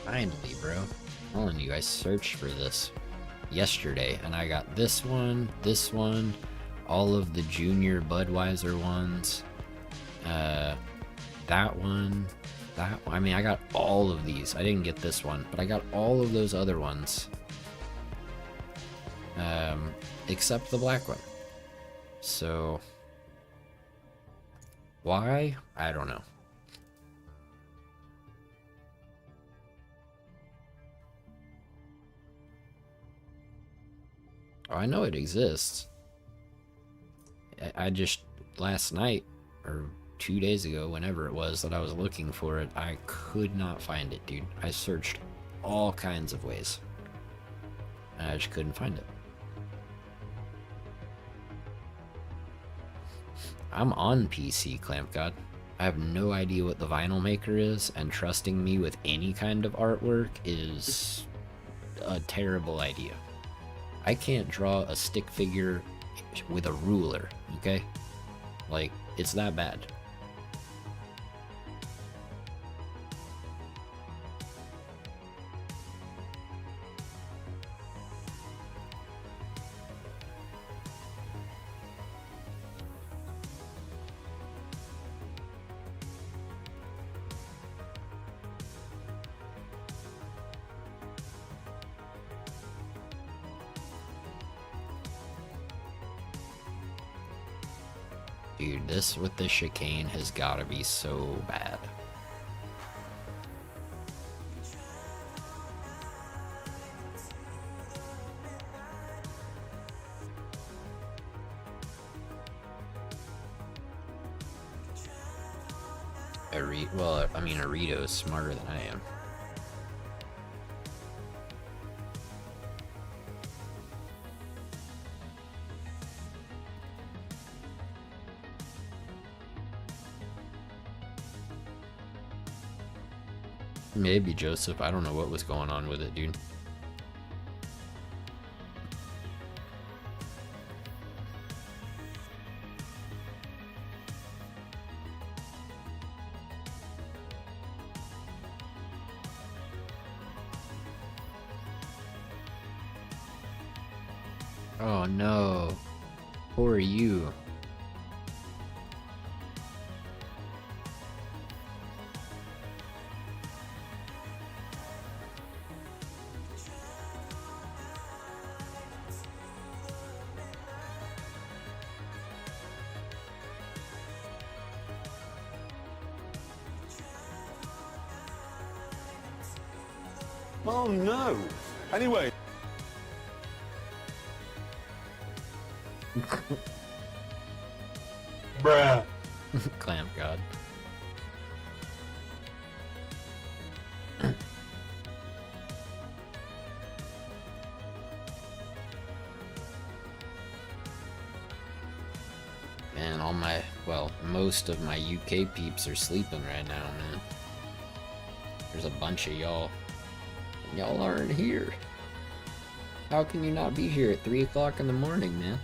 Speaker 1: Finally, bro. I'm telling you, I searched for this yesterday, and I got this one, all of the junior Budweiser ones, that one, I mean, I got all of these. I didn't get this one, but I got all of those other ones, except the black one. So, why? I don't know. Oh, I know it exists. I just, last night, or 2 days ago, whenever it was that I was looking for it, I could not find it, dude. I searched all kinds of ways, and I just couldn't find it. I'm on PC, Clamp God. I have no idea what the vinyl maker is, and trusting me with any kind of artwork is a terrible idea. I can't draw a stick figure with a ruler, okay? Like, it's that bad. Dude, this with the chicane has gotta be so bad. Well, I mean, Arito is smarter than I am. Maybe Joseph. I don't know what was going on with it, dude. Oh no. Poor you.
Speaker 2: Oh no. Anyway. Bruh.
Speaker 1: Clamp God. Man, all my, well, most of my UK peeps are sleeping right now, man. There's a bunch of y'all. And y'all aren't here. How can you not be here at 3 o'clock in the morning, man?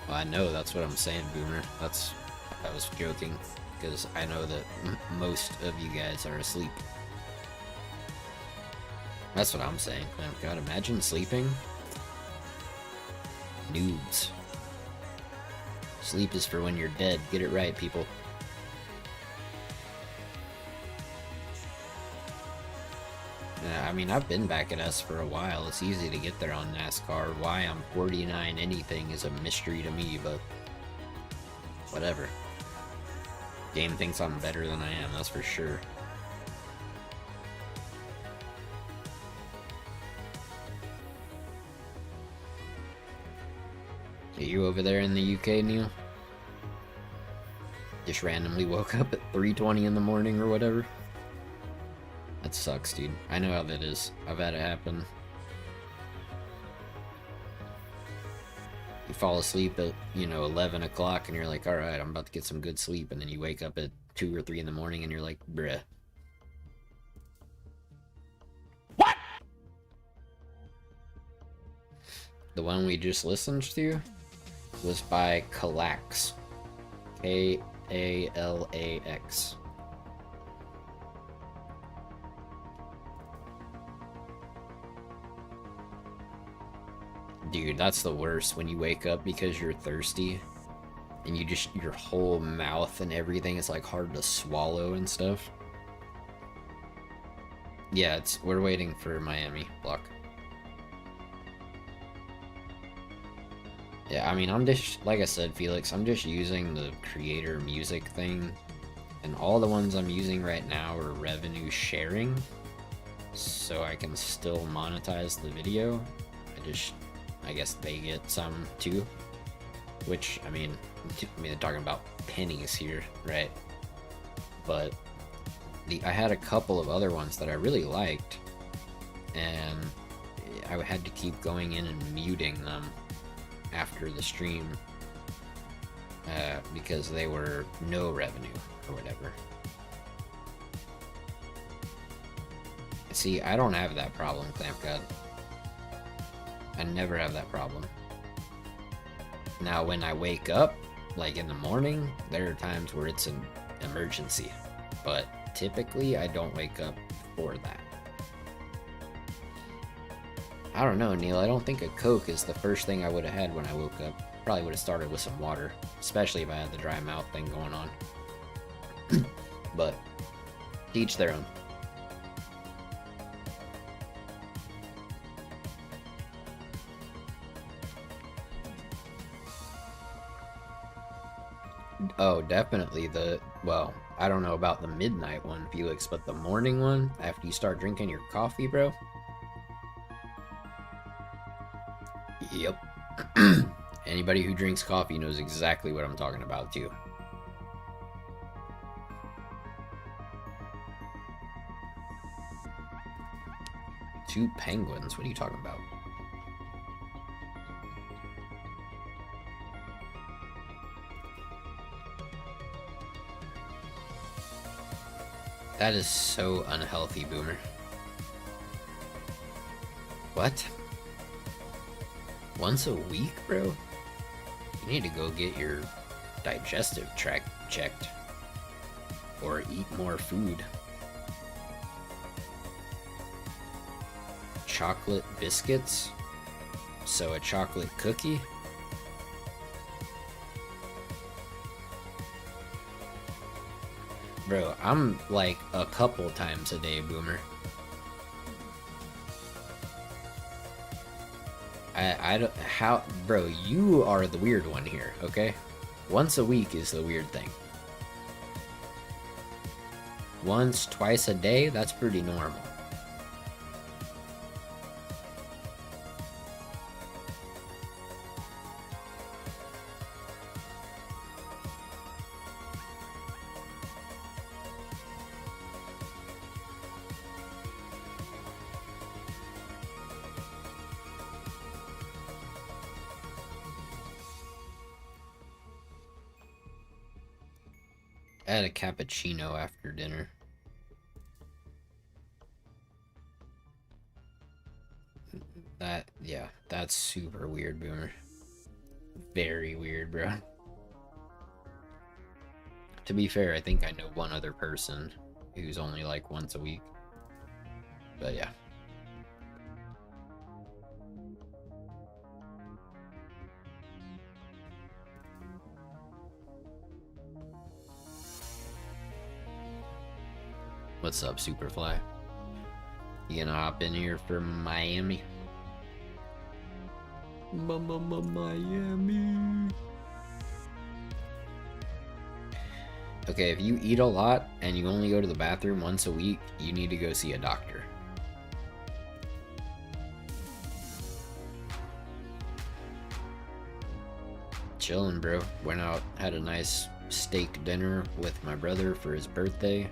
Speaker 1: Well, I know, that's what I'm saying, Boomer. I was joking, because I know that most of you guys are asleep. That's what I'm saying. God, imagine sleeping. Noobs. Sleep is for when you're dead. Get it right, people. I mean, I've been back at us for a while. It's easy to get there on NASCAR. Why I'm 49 anything is a mystery to me, but whatever. Game thinks I'm better than I am, that's for sure. Are you over there in the UK, Neil? Just randomly woke up at 3:20 in the morning or whatever? That sucks, dude. I know how that is. I've had it happen. You fall asleep at, 11 o'clock and you're like, alright, I'm about to get some good sleep, and then you wake up at 2 or 3 in the morning and you're like, bruh.
Speaker 2: What?
Speaker 1: The one we just listened to was by Kalax. K-A-L-A-X. Dude, that's the worst, when you wake up because you're thirsty and your whole mouth and everything is like hard to swallow and stuff. Yeah, we're waiting for Miami block. Yeah, I mean, I'm just, like I said, Felix, I'm just using the creator music thing, and all the ones I'm using right now are revenue sharing, so I can still monetize the video. I guess they get some too, which, I mean, they're talking about pennies here, right? But I had a couple of other ones that I really liked, and I had to keep going in and muting them after the stream because they were no revenue or whatever. See, I don't have that problem, ClampGod. I never have that problem. Now, when I wake up, like in the morning, there are times where it's an emergency, but typically I don't wake up for that. I don't know, Neil. I don't think a Coke is the first thing I would have had when I woke up. Probably would have started with some water, especially if I had the dry mouth thing going on. But to each their own. Oh, definitely well, I don't know about the midnight one, Felix, but the morning one, after you start drinking your coffee, bro. Yep. Anybody who drinks coffee knows exactly what I'm talking about, too. Two penguins? What are you talking about? That is so unhealthy, Boomer. What? Once a week, bro? You need to go get your digestive tract checked. Or eat more food. Chocolate biscuits? So a chocolate cookie? Bro, I'm like a couple times a day, Boomer. I don't, how, bro, you are the weird one here, okay? Once a week is the weird thing. Once, twice a day, that's pretty normal. I had a cappuccino after dinner. Yeah, that's super weird, Boomer. Very weird, bro. To be fair, I think I know one other person who's only like once a week. But yeah. What's up, Superfly? You gonna hop in here for Miami? Miami. Okay, if you eat a lot and you only go to the bathroom once a week, you need to go see a doctor. Chilling, bro. Went out, had a nice steak dinner with my brother for his birthday.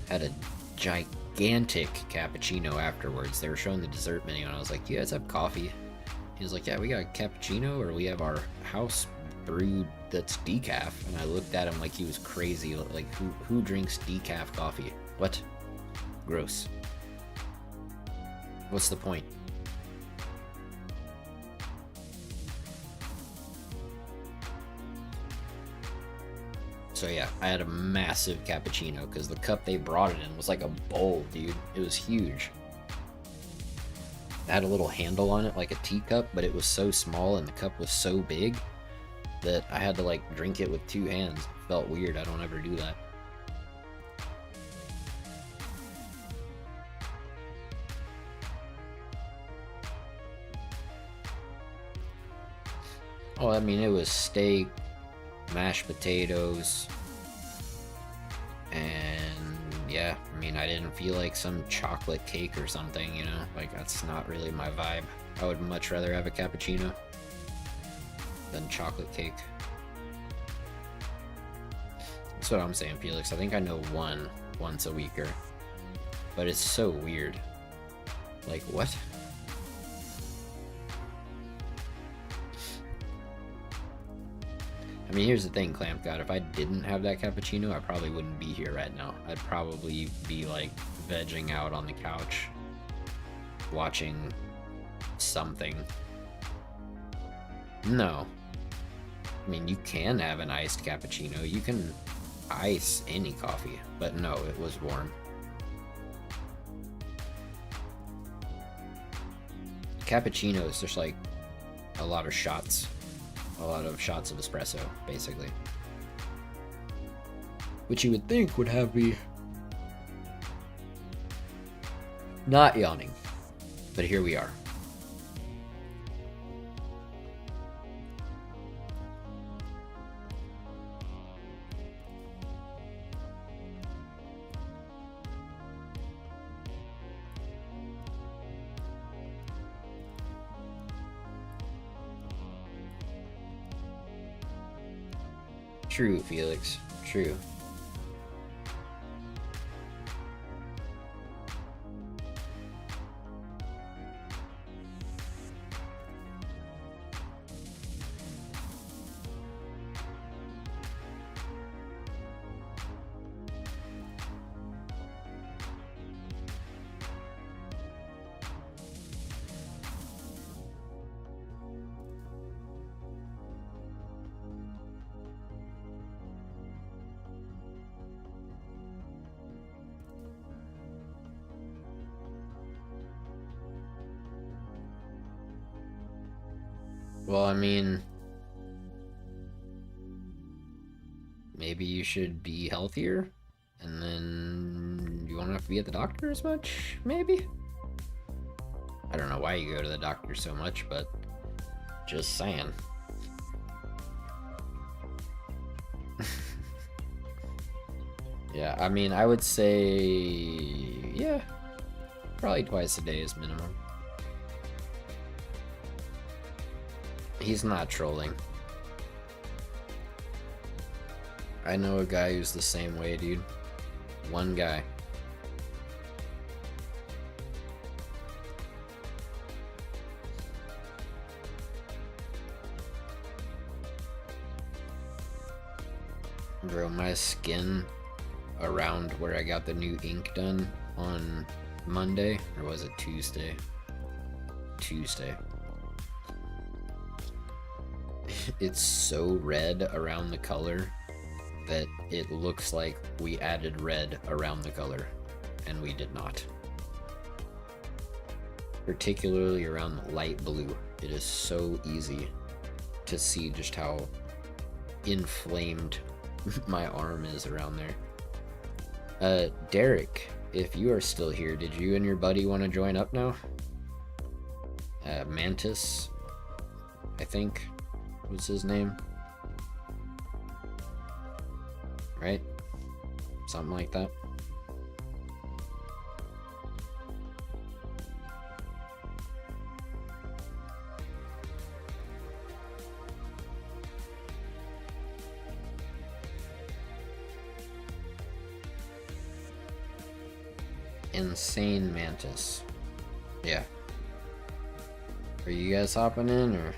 Speaker 1: Had a gigantic cappuccino afterwards. They were showing the dessert menu and I was like, you guys have coffee? He was like, yeah, we got a cappuccino, or we have our house brewed that's decaf. And I looked at him like he was crazy. Like, who drinks decaf coffee? What? Gross. What's the point? So yeah, I had a massive cappuccino because the cup they brought it in was like a bowl, dude. It was huge. It had a little handle on it like a teacup, but it was so small and the cup was so big that I had to like drink it with two hands. It felt weird. I don't ever do that. Oh, I mean, it was steak, mashed potatoes, and yeah, I mean, I didn't feel like some chocolate cake or something, you know? Like, that's not really my vibe. I would much rather have a cappuccino than chocolate cake. That's what I'm saying, Felix. I think I know one once a weeker, but it's so weird. Like, what? I mean, here's the thing, Clamp God. If I didn't have that cappuccino, I probably wouldn't be here right now. I'd probably be, like, vegging out on the couch, watching something. No. I mean, you can have an iced cappuccino. You can ice any coffee, but no, it was warm. Cappuccino is just like a lot of shots of espresso, basically, which you would think would have me not yawning, but here we are. True, Felix. True. Well, I mean, maybe you should be healthier, and then you won't have to be at the doctor as much, maybe? I don't know why you go to the doctor so much, but just saying. Yeah, I mean, I would say, yeah, probably twice a day is minimum. He's not trolling. I know a guy who's the same way, dude. One guy. Bro, my skin around where I got the new ink done on Monday, or was it Tuesday? Tuesday. It's so red around the color that it looks like we added red around the color, and we did not. Particularly around the light blue. It is so easy to see just how inflamed my arm is around there. Derek, if you are still here, did you and your buddy want to join up now? Mantis, I think was his name. Right? Something like that. Insane Mantis. Yeah. Are you guys hopping in, or?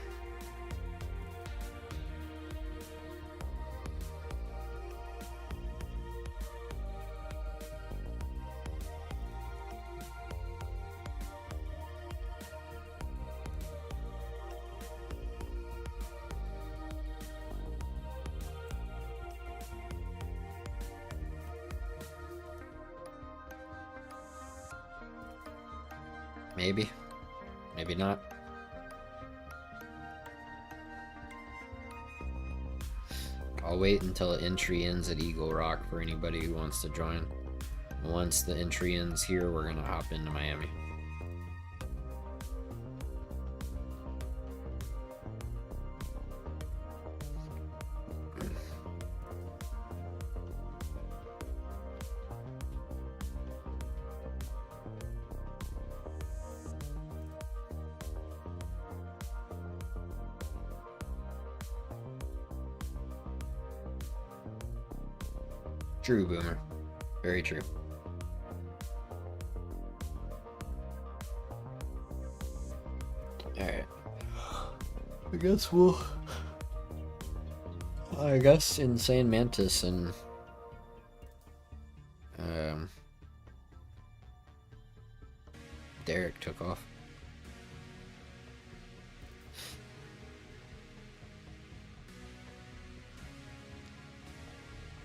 Speaker 1: Maybe. Maybe not. I'll wait until the entry ends at Eagle Rock for anybody who wants to join. Once the entry ends here, we're gonna hop into Miami. True, Boomer. Very true. Alright. I guess Insane Mantis and Derek took off.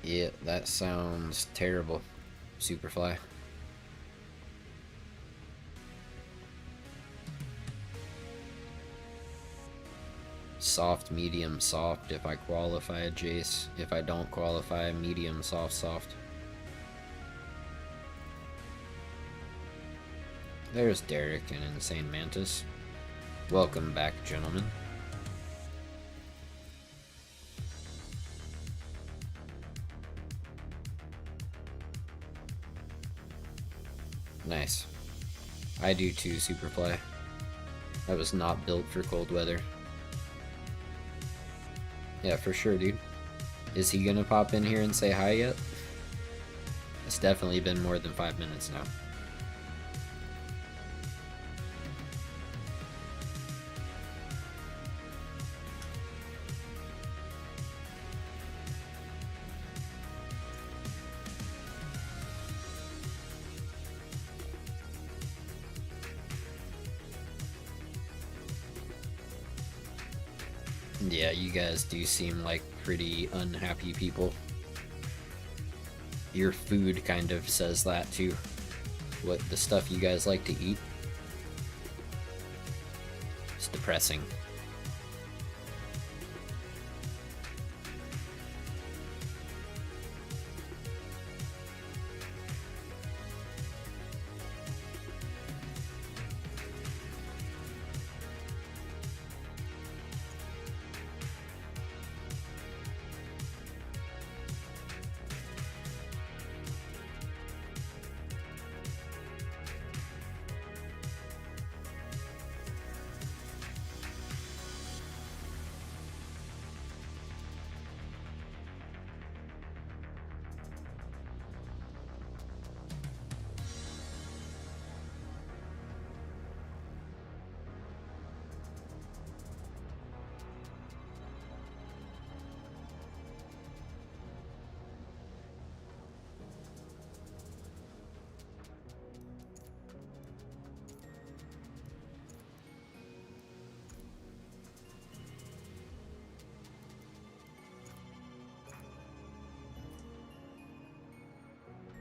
Speaker 1: Yeah, that sounds terrible. Superfly. Soft, medium, soft if I qualify a Jace. If I don't qualify, medium, soft, soft. There's Derek and Insane Mantis. Welcome back, gentlemen. Nice. I do too, Superfly. I was not built for cold weather. Yeah, for sure, dude. Is he gonna pop in here and say hi yet? It's definitely been more than 5 minutes now. Yeah, you guys do seem like pretty unhappy people. Your food kind of says that too. What the stuff you guys like to eat. It's depressing.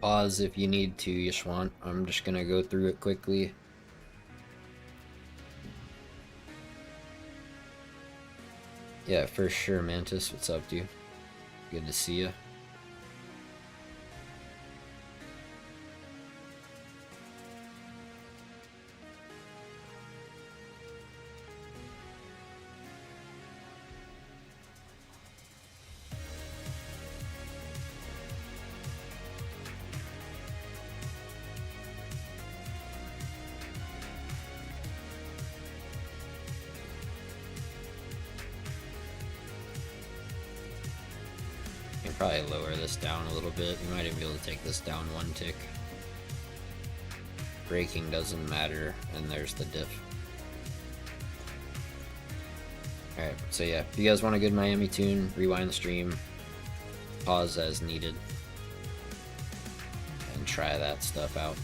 Speaker 1: Pause if you need to, Yashwant. I'm just gonna go through it quickly. Yeah, for sure, Mantis. What's up, dude? Good to see you. Probably lower this down a little bit. You might even be able to take this down one tick. Braking doesn't matter, and there's the diff. Alright, so yeah, if you guys want a good Miami tune, rewind the stream, pause as needed, and try that stuff out.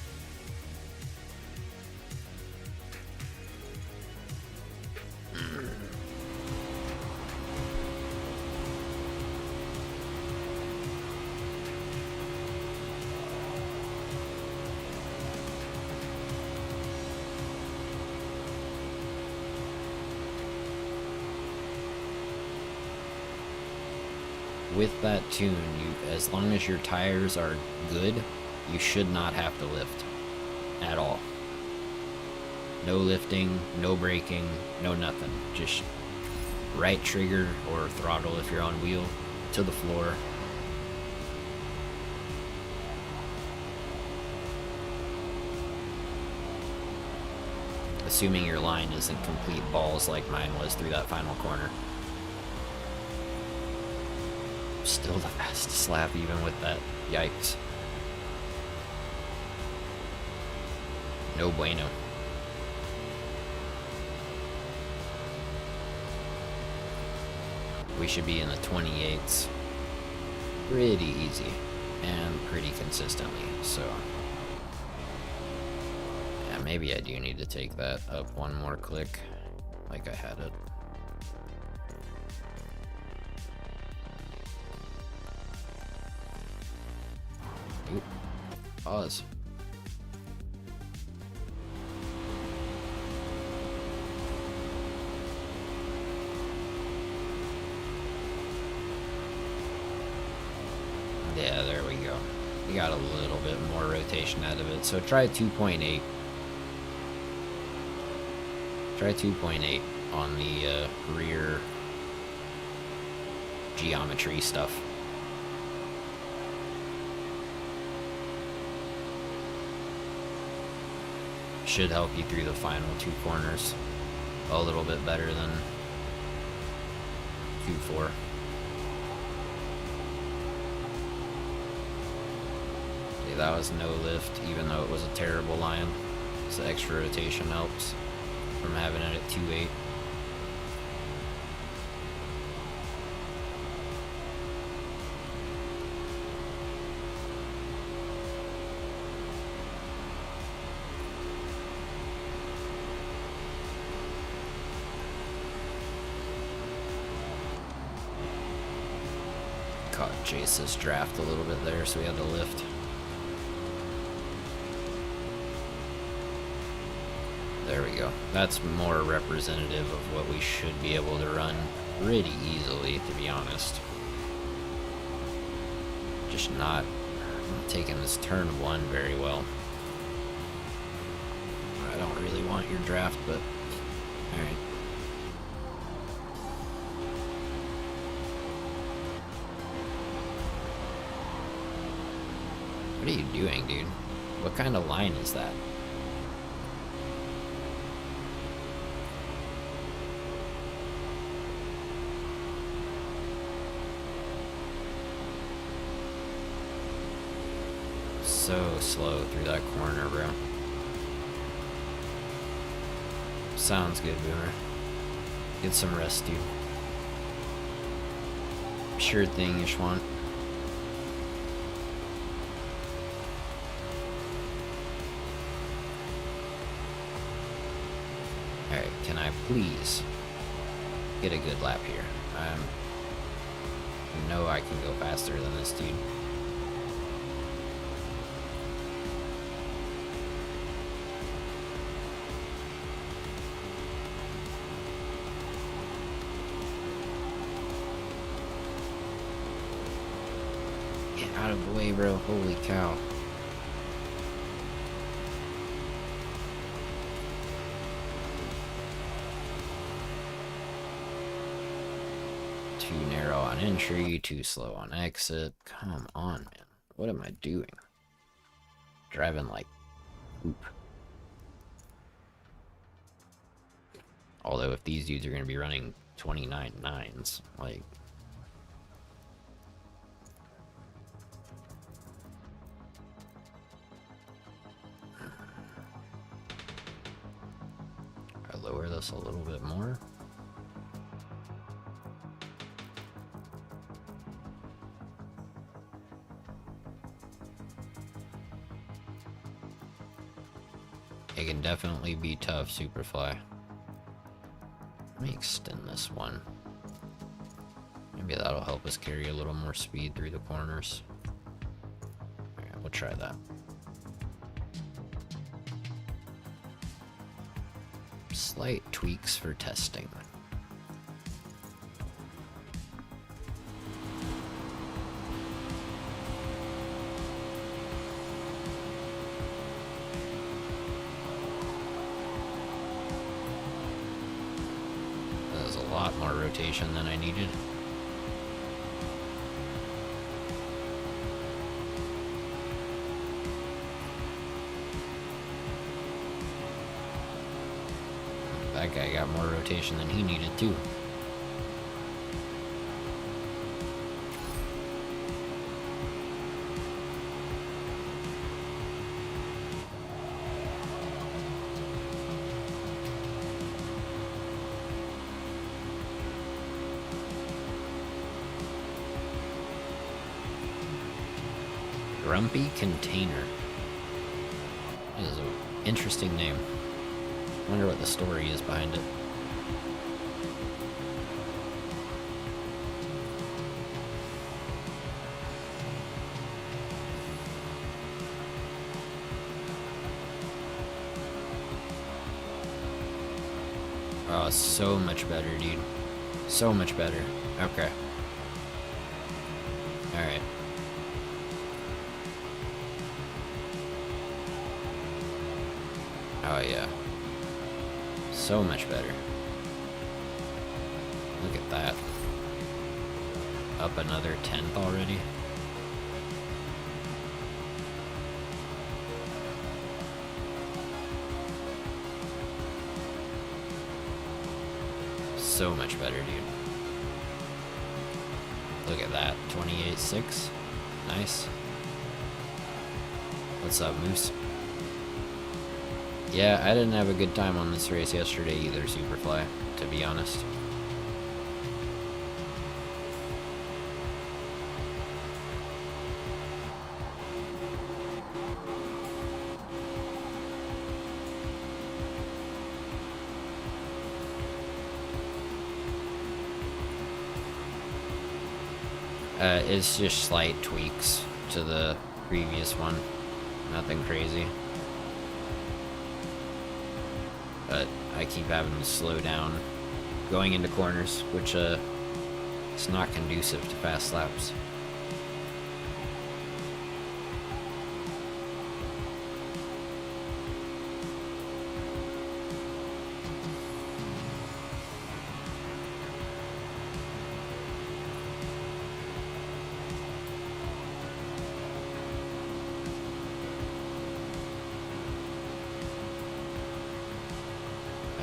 Speaker 1: With that tune, as long as your tires are good, you should not have to lift at all. No lifting, no braking, no nothing. Just right trigger or throttle if you're on wheel to the floor. Assuming your line isn't complete balls like mine was through that final corner. Still the fastest lap even with that. Yikes. No bueno. We should be in the 28s pretty easy and pretty consistently, so yeah, maybe I do need to take that up one more click like I had it. Oop. Pause. Yeah, there we go. We got a little bit more rotation out of it. So try 2.8. Try 2.8 on the rear geometry stuff. Should help you through the final 2 corners a little bit better than 2.4. That was no lift, even though it was a terrible line. So extra rotation helps from having it at 2.8. Caught Chase's draft a little bit there, so we had to lift. There we go. That's more representative of what we should be able to run pretty easily, to be honest. Just not taking this turn 1 very well. I don't really want your draft, but alright. What are you doing, dude? What kind of line is that? So slow through that corner, bro. Sounds good, Boomer. Get some rest, dude. Sure thing, Ishwan. Alright, can I please get a good lap here? I know I can go faster than this dude. Out of the way, bro. Holy cow. Too narrow on entry, too slow on exit. Come on, man. What am I doing? Driving like poop. Although if these dudes are going to be running 29.9s, like... lower this a little bit more. It can definitely be tough, Superfly. Let me extend this one. Maybe that'll help us carry a little more speed through the corners. Alright, we'll try that. Slight tweaks for testing. That was a lot more rotation than I needed. That guy got more rotation than he needed too. Grumpy Container. That is an interesting name. I wonder what the story is behind it. Oh, so much better, dude. So much better. Okay. Alright. Oh, yeah. So much better. Look at that. Up another 10th already. So much better, dude. Look at that. 28.6. Nice. What's up, Moose? Yeah, I didn't have a good time on this race yesterday either, Superfly, to be honest. It's just slight tweaks to the previous one. Nothing crazy. But I keep having to slow down going into corners, which it's not conducive to fast laps.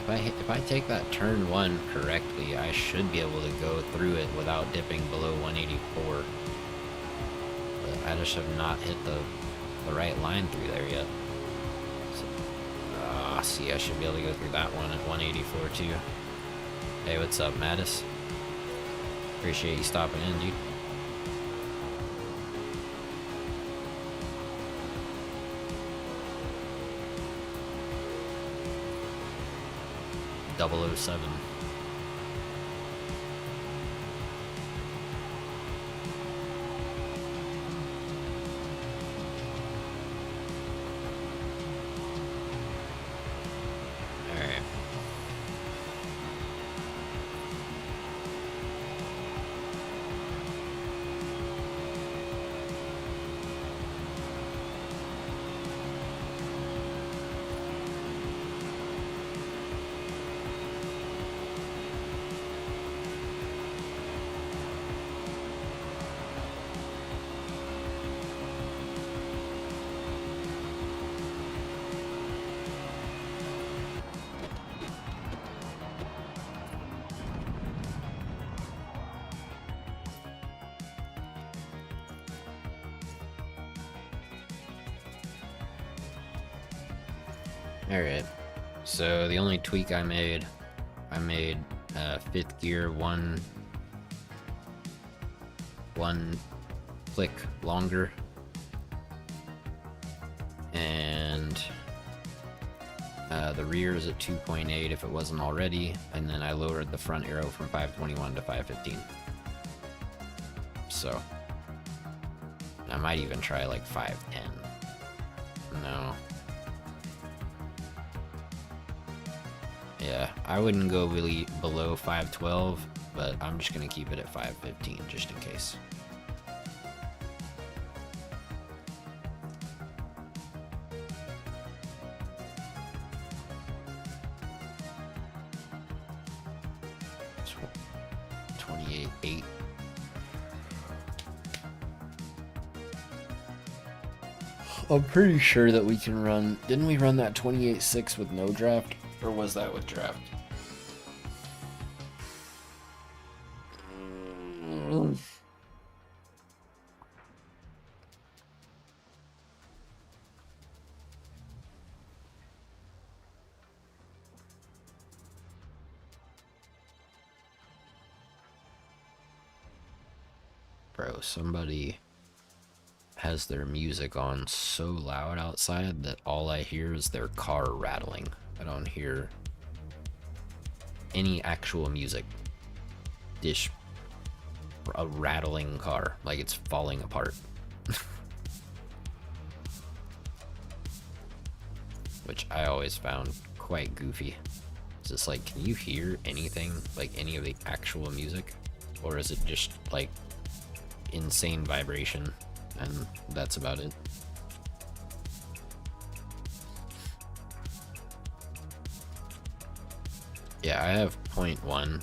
Speaker 1: If I take that turn 1 correctly, I should be able to go through it without dipping below 184. But I just have not hit the right line through there yet. So, see, I should be able to go through that one at 184 too. Hey, what's up, Mattis? Appreciate you stopping in, dude. .007. Alright. Alright, so the only tweak I made fifth gear one click longer, and the rear is at 2.8 if it wasn't already, and then I lowered the front arrow from 521 to 515. So I might even try like 510. No. Yeah, I wouldn't go really below 512, but I'm just gonna keep it at 515 just in case. Tw 28.8. I'm pretty sure that we can run. Didn't we run that 28.6 with no draft? Or was that with draft? Bro, somebody has their music on so loud outside that all I hear is their car rattling. I don't hear any actual music. Just a rattling car, like it's falling apart. Which I always found quite goofy. It's just like, can you hear anything, like any of the actual music? Or is it just like insane vibration and that's about it? Yeah, I have 0.1.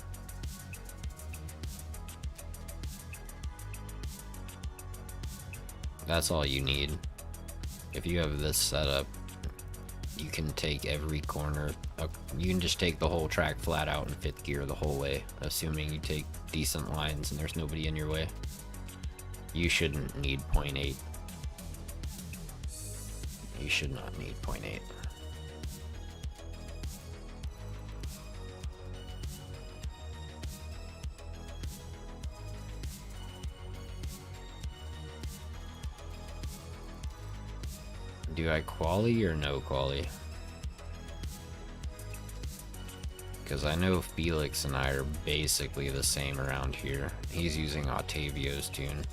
Speaker 1: That's all you need. If you have this setup, you can take every corner. You can just take the whole track flat out in 5th gear the whole way, assuming you take decent lines and there's nobody in your way. You shouldn't need 0.8. You should not need 0.8. Do I quali or no quali? Because I know Felix and I are basically the same around here. He's using Octavio's tune.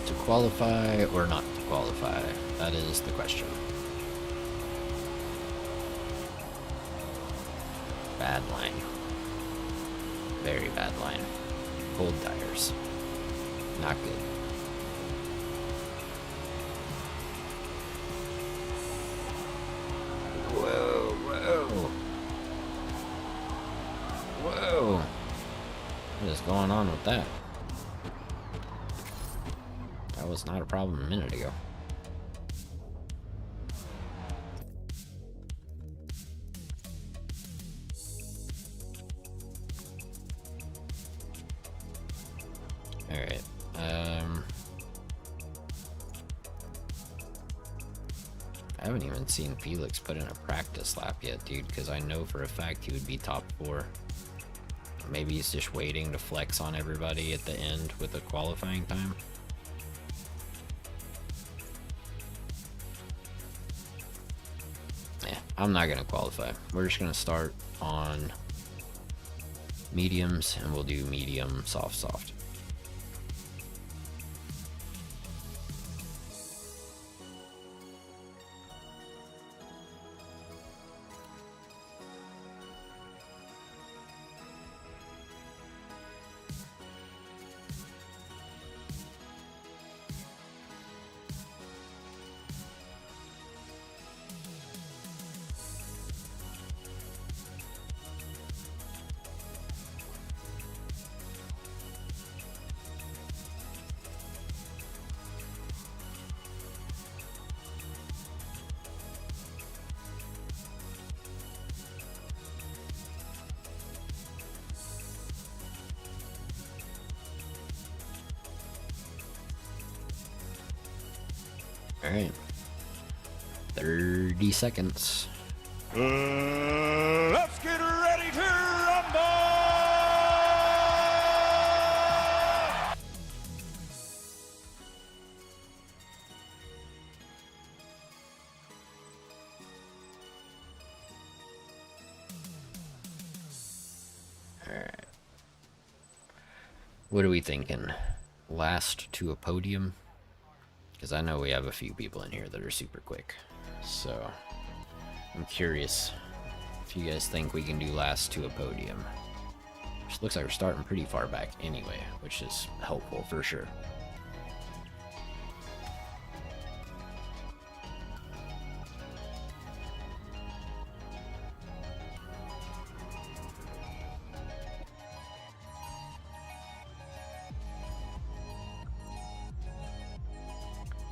Speaker 1: To qualify or not to qualify? That is the question. Bad line. Very bad line. Cold tires. Not good. Whoa, whoa. Whoa. What is going on with that? That was not a problem a minute ago. Alright, I haven't even seen Felix put in a practice lap yet, dude, because I know for a fact he would be top 4. Maybe he's just waiting to flex on everybody at the end with the qualifying time. I'm not gonna qualify. We're just gonna start on mediums and we'll do medium, soft, soft. Alright. 30 seconds.
Speaker 2: Let's get ready to rumble!
Speaker 1: Alright. What are we thinking? Last to a podium? Because I know we have a few people in here that are super quick. So, I'm curious if you guys think we can do last to a podium. Which looks like we're starting pretty far back anyway, which is helpful for sure.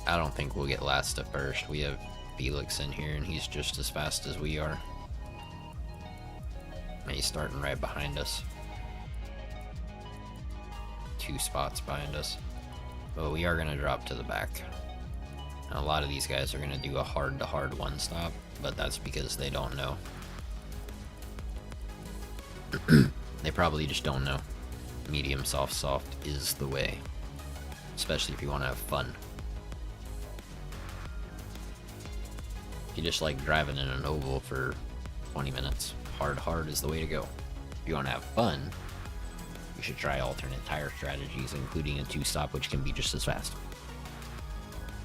Speaker 1: I don't think we'll get last to first. We have Felix in here and he's just as fast as we are. And he's starting right behind us. 2 spots behind us. But we are going to drop to the back. A lot of these guys are going to do a hard-to-hard one-stop, but that's because they don't know. They probably just don't know. Medium, soft, soft is the way. Especially if you want to have fun. If you just like driving in an oval for 20 minutes, hard is the way to go. If you want to have fun, you should try alternate tire strategies, including a two-stop, which can be just as fast.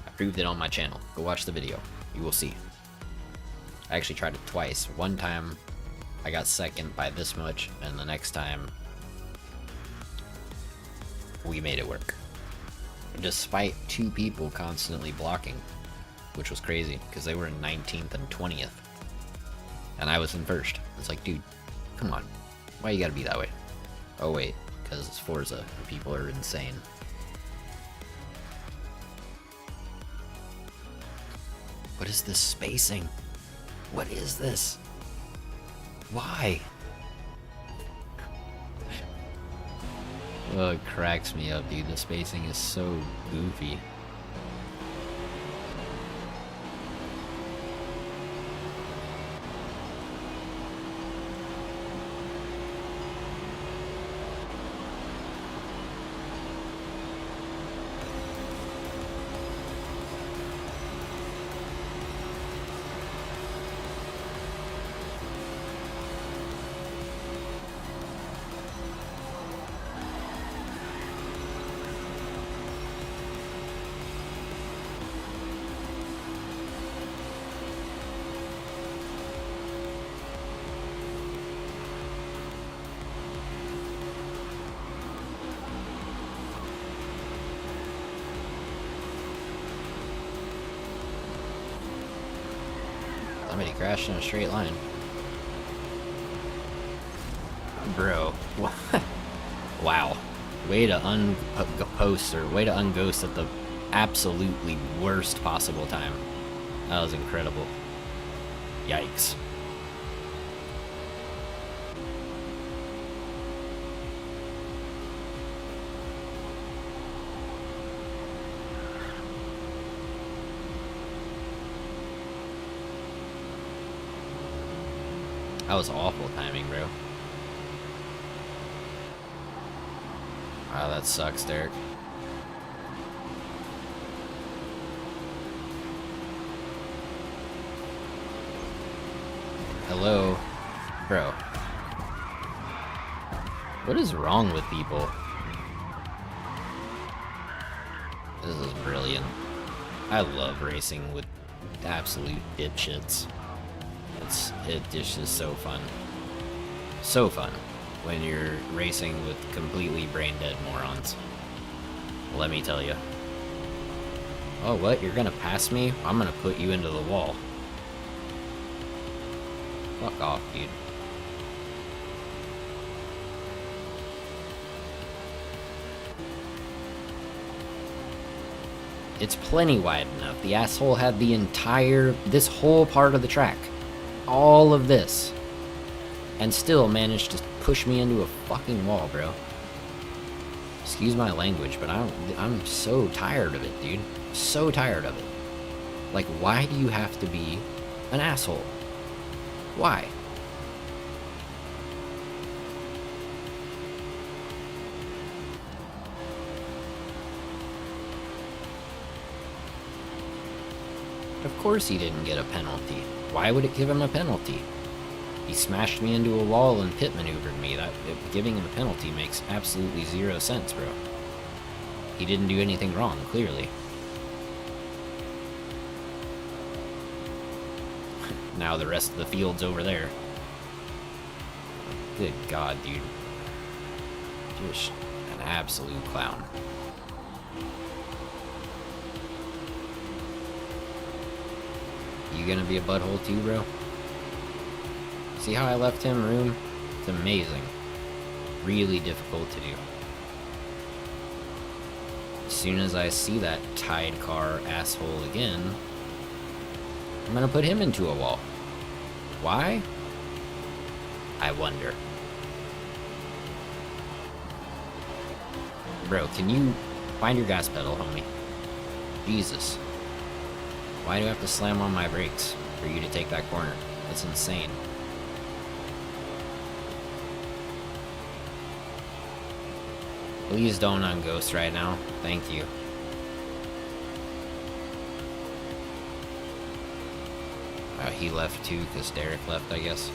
Speaker 1: I proved it on my channel. Go watch the video. You will see. I actually tried it twice. One time, I got second by this much, and the next time, we made it work. Despite two people constantly blocking, which was crazy, because they were in 19th and 20th. And I was in first. It's like, dude, come on. Why you gotta be that way? Oh wait, because it's Forza, and people are insane. What is this spacing? What is this? Why? Oh, it cracks me up, dude. The spacing is so goofy. Somebody crashed in a straight line. Bro, what? Wow. Way to unpost, or way to unghost at the absolutely worst possible time. That was incredible. Yikes. That was awful timing, bro. Wow, that sucks, Derek. Hello? Bro. What is wrong with people? This is brilliant. I love racing with absolute dipshits. It's just so fun. So fun when you're racing with completely brain dead morons. Let me tell you. Oh, what? You're gonna pass me? I'm gonna put you into the wall. Fuck off, dude. It's plenty wide enough. The asshole had the this whole part of the track. All of this. And still managed to push me into a fucking wall, bro. Excuse my language, but I'm so tired of it, dude. So tired of it. Like, why do you have to be an asshole? Why? Of course he didn't get a penalty. Why would it give him a penalty? He smashed me into a wall and pit maneuvered me. Giving him a penalty makes absolutely zero sense, bro. He didn't do anything wrong, clearly. Now the rest of the field's over there. Good God, dude. Just an absolute clown. You gonna be a butthole too, bro? See how I left him room? It's amazing. Really difficult to do. As soon as I see that tied car asshole again, I'm gonna put him into a wall. Why? I wonder. Bro, can you find your gas pedal, homie? Jesus. Why do I have to slam on my brakes for you to take that corner? That's insane. Please don't unghost right now. Thank you. He left too because Derek left, I guess.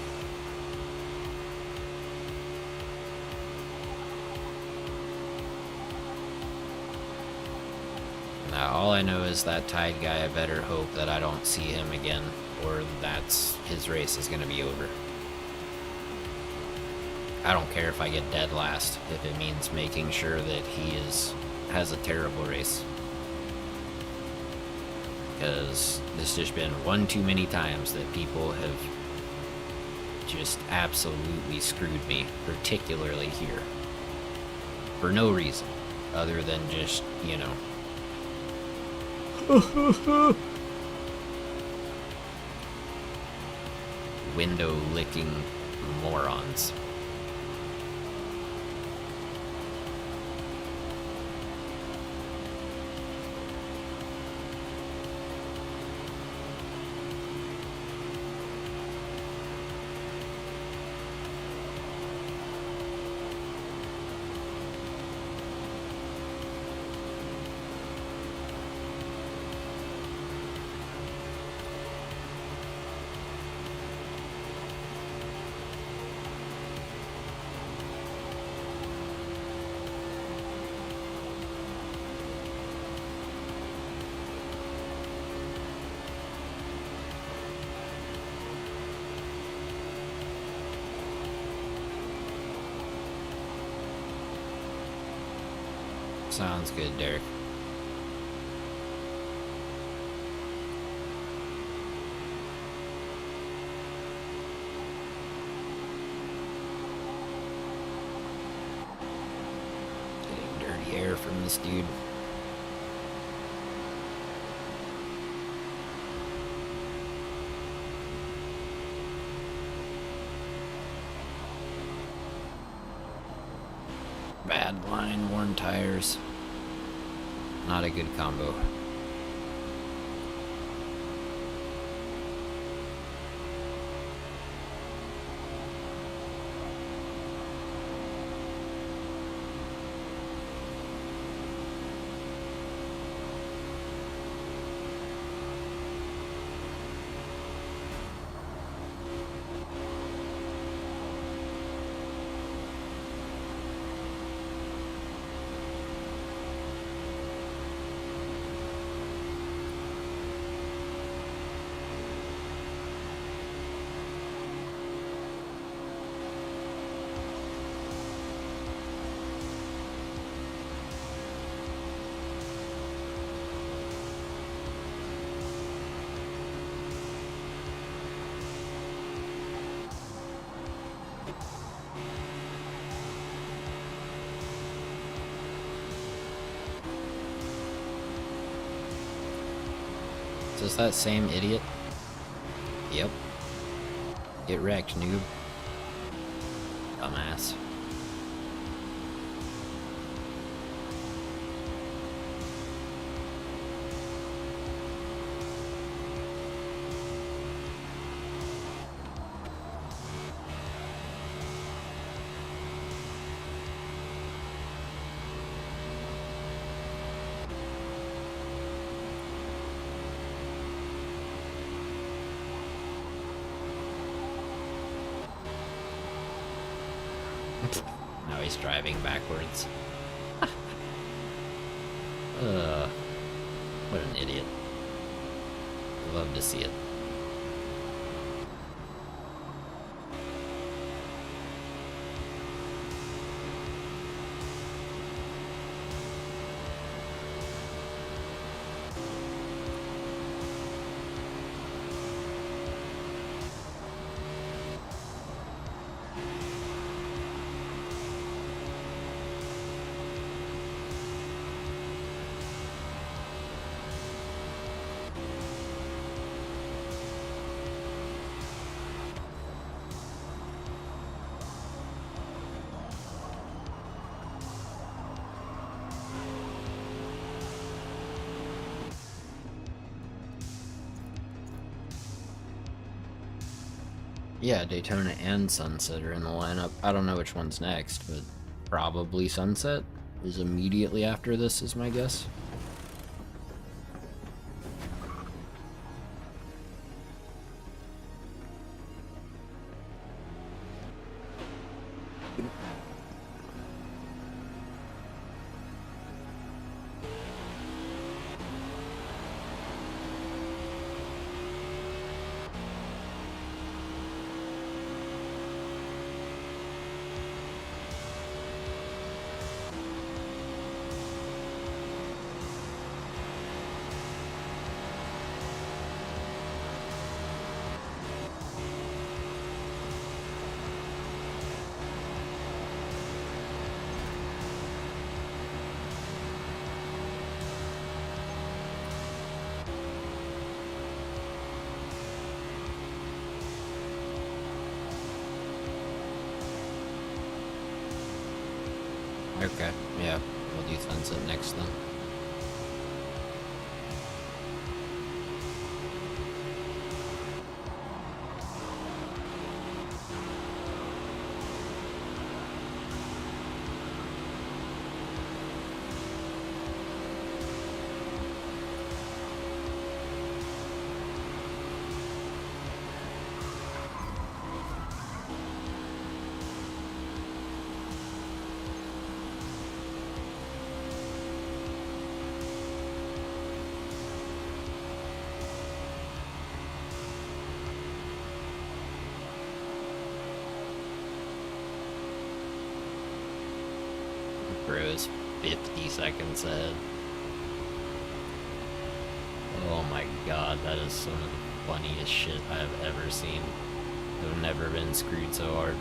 Speaker 1: Now, all I know is that Tide guy, I better hope that I don't see him again, or that's his race is going to be over. I don't care if I get dead last, if it means making sure that he has a terrible race. Because there's just been one too many times that people have just absolutely screwed me, particularly here. For no reason, other than just, you know. Window licking morons. Sounds good, Derek. Getting dirty air from this dude. Bad line, worn tires. Not a good combo. Is that same idiot? Yep. Get wrecked, noob. Dumbass. Now he's driving backwards. What an idiot. Love to see it. Yeah, Daytona and Sunset are in the lineup. I don't know which one's next, but probably Sunset is immediately after this, is my guess. Okay, yeah, we'll do Sunset next then. Bro's 50 seconds ahead. Oh my god, that is some of the funniest shit I have ever seen. I've never been screwed so hard.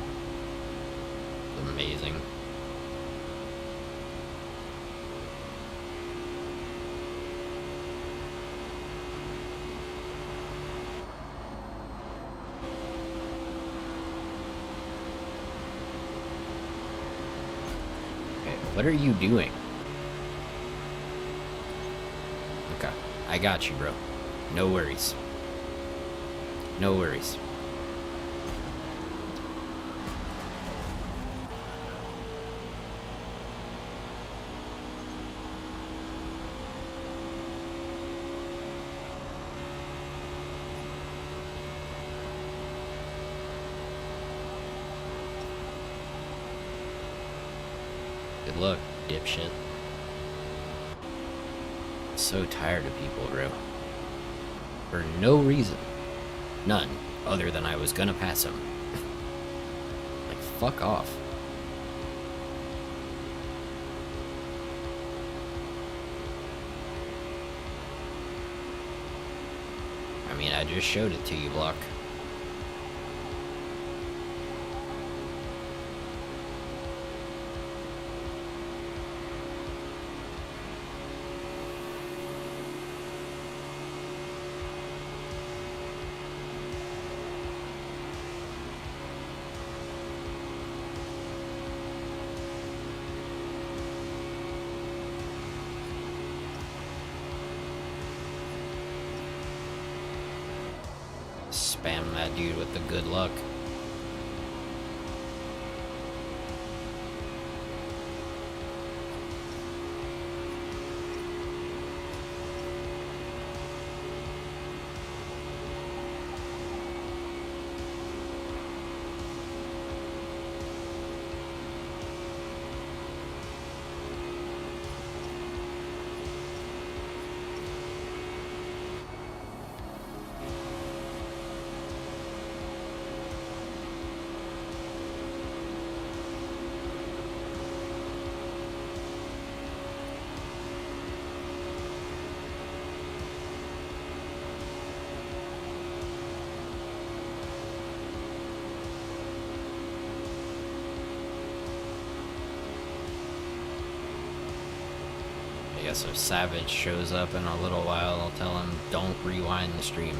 Speaker 1: It's amazing. What are you doing? Okay, I got you, bro. No worries. No worries. Good luck, dipshit. So tired of people, bro. For no reason. None. Other than I was gonna pass him. Like, fuck off. I mean, I just showed it to you, Block. Spam that dude with the good luck. Yeah, so Savage shows up in a little while. I'll tell him, don't rewind the stream.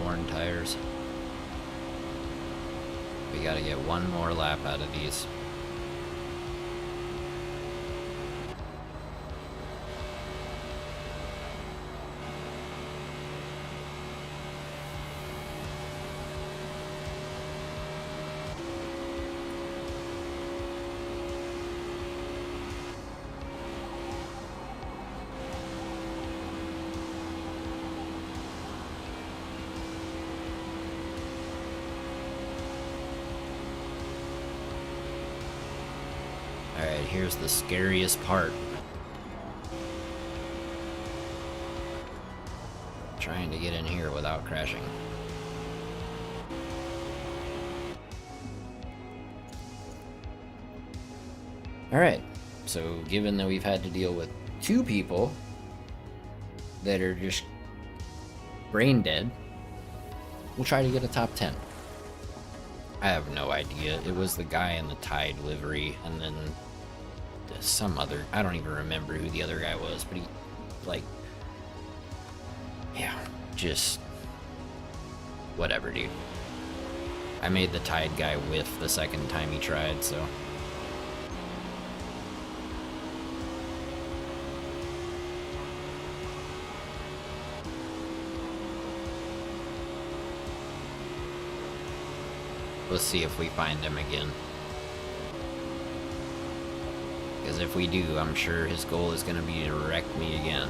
Speaker 1: worn tires. We gotta get one more lap out of these. Alright, here's the scariest part. Trying to get in here without crashing. Alright, so given that we've had to deal with two people that are just brain dead, we'll try to get a top 10. I have no idea. It was the guy in the Tide livery, and then some other, I don't even remember who the other guy was, but he, like, yeah, just whatever, dude. I made the Tide guy whiff the second time he tried, so let's see if we find him again. Because if we do, I'm sure his goal is going to be to wreck me again.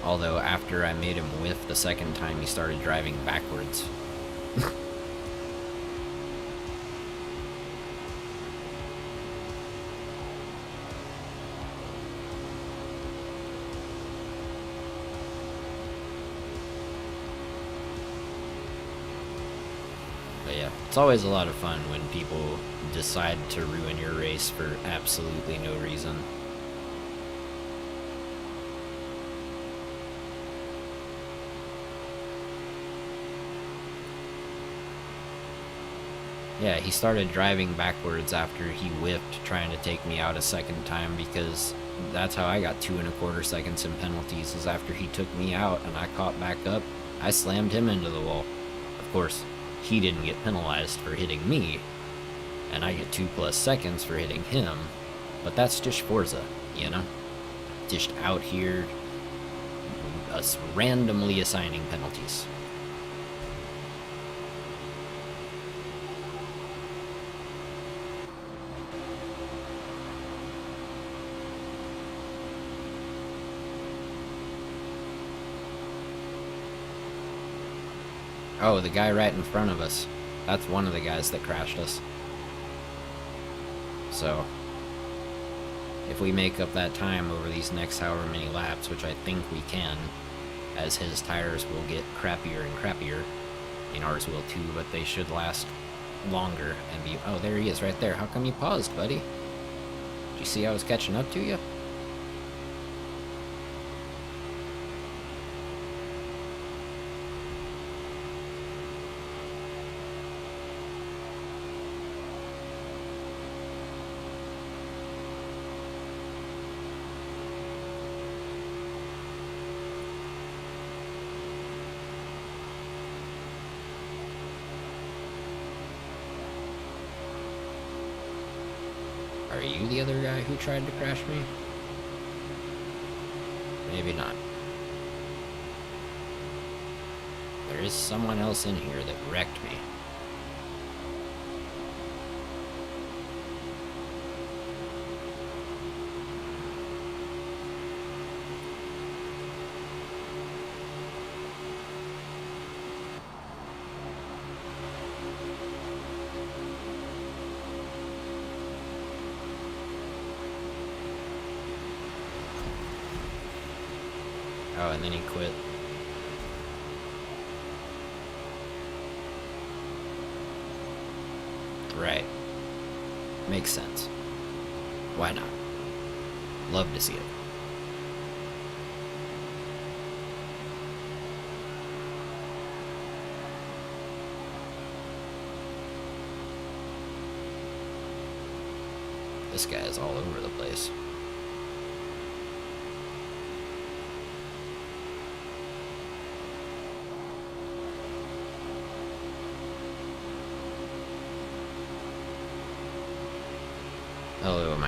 Speaker 1: Although after I made him whiff the second time, he started driving backwards. But yeah, it's always a lot of fun when people decide to ruin your race for absolutely no reason. Yeah, he started driving backwards after he whipped, trying to take me out a second time, because that's how I got 2.25 seconds in penalties, is after he took me out and I caught back up, I slammed him into the wall. Of course, he didn't get penalized for hitting me, and I get 2+ seconds for hitting him, but that's just Forza, you know? Just out here, us randomly assigning penalties. Oh, the guy right in front of us. That's one of the guys that crashed us. So, if we make up that time over these next however many laps, which I think we can, as his tires will get crappier and crappier. I mean, ours will too, but they should last longer and be... Oh, there he is right there. How come you paused, buddy? Did you see I was catching up to you? Are you the other guy who tried to crash me? Maybe not. There is someone else in here that wrecked me. Oh, and then he quit. Right. Makes sense. Why not? Love to see it. This guy is all over the place.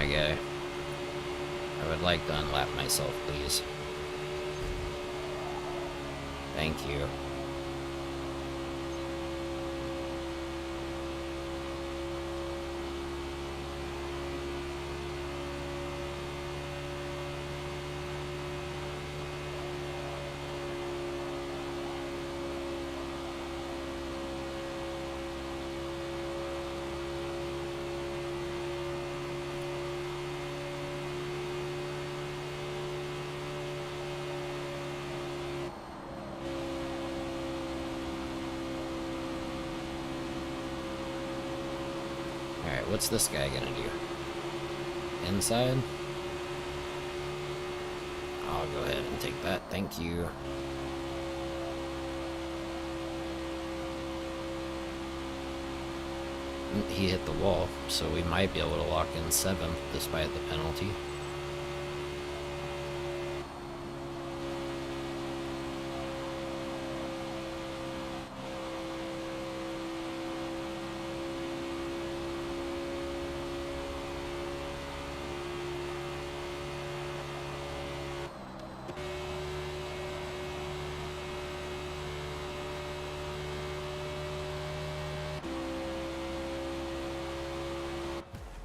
Speaker 1: my guy. I would like to unlap myself, please. Thank you. Alright, what's this guy gonna do? Inside? I'll go ahead and take that, thank you. He hit the wall, so we might be able to lock in 7th despite the penalty.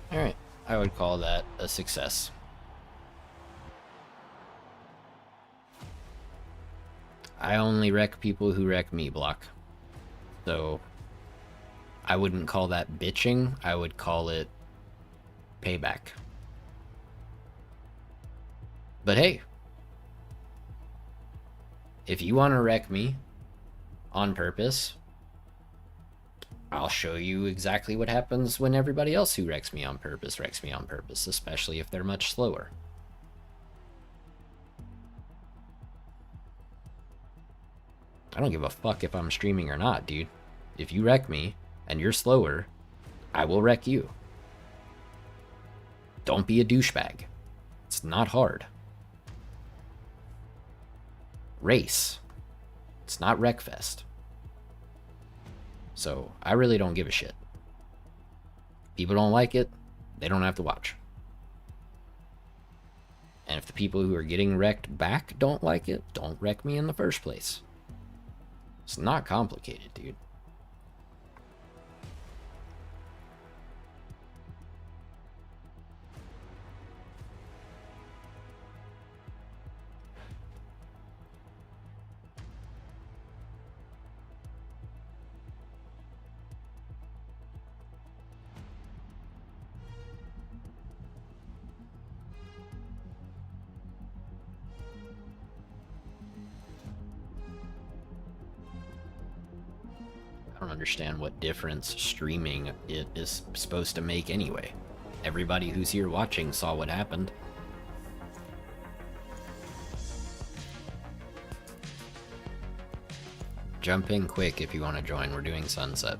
Speaker 1: Alright, I would call that a success. I only wreck people who wreck me, Block. So, I wouldn't call that bitching, I would call it payback. But hey, if you want to wreck me on purpose, I'll show you exactly what happens when everybody else who wrecks me on purpose, especially if they're much slower. I don't give a fuck if I'm streaming or not, dude. If you wreck me and you're slower, I will wreck you. Don't be a douchebag. It's not hard. Race. It's not Wreckfest. So, I really don't give a shit. People don't like it, they don't have to watch. And if the people who are getting wrecked back don't like it, don't wreck me in the first place. It's not complicated, dude. I don't understand what difference streaming it is supposed to make anyway. Everybody who's here watching saw what happened. Jump in quick if you want to join. We're doing Sunset.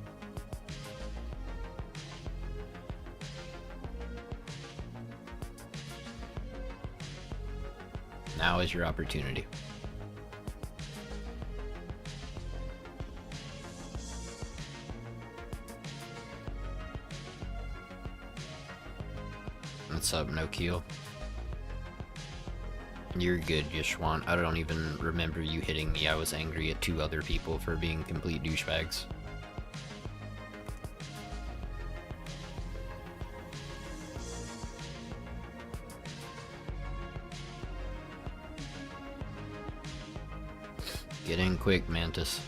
Speaker 1: Now is your opportunity. What's up, No Keel? You're good, Yashwan. I don't even remember you hitting me. I was angry at 2 other people for being complete douchebags. Get in quick, Mantis.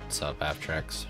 Speaker 1: What's up, Aftrax?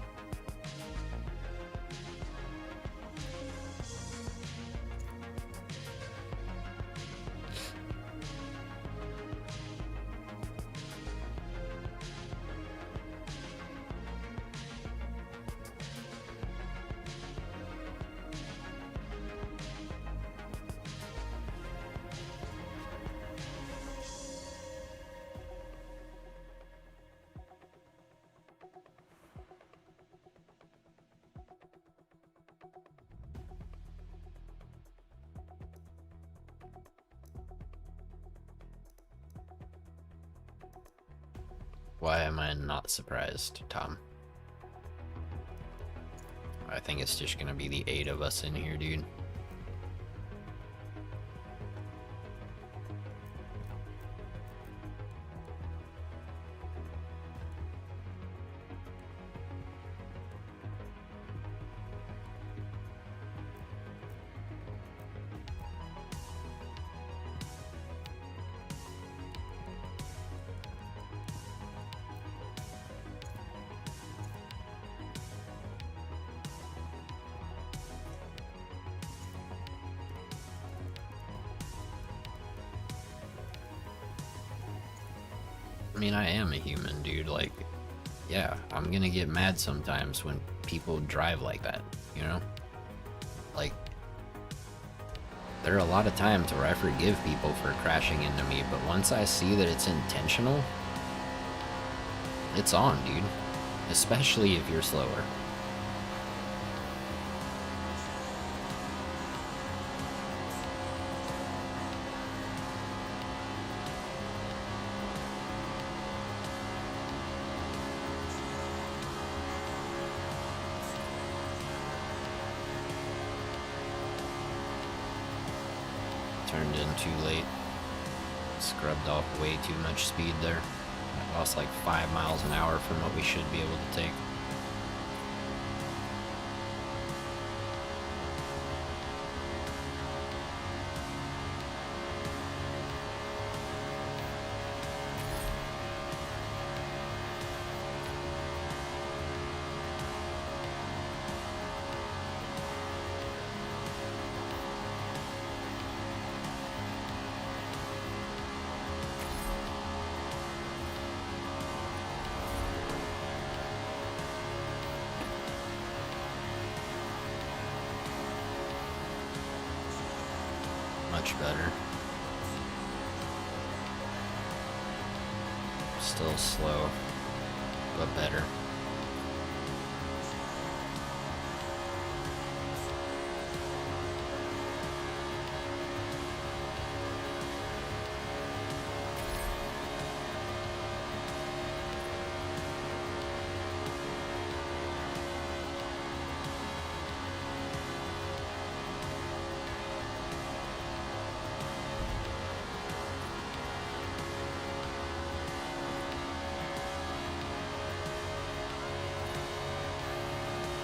Speaker 1: Why am I not surprised, Tom? I think it's just gonna be the 8 of us in here, dude. I mean, I am a human, dude. Like, yeah, I'm gonna get mad sometimes when people drive like that, you know? Like, there are a lot of times where I forgive people for crashing into me, but once I see that it's intentional, it's on, dude. Especially if you're slower. Turned in too late. Scrubbed off way too much speed there. I lost like 5 miles an hour from what we should be able to take. Much better. Still slow, but better.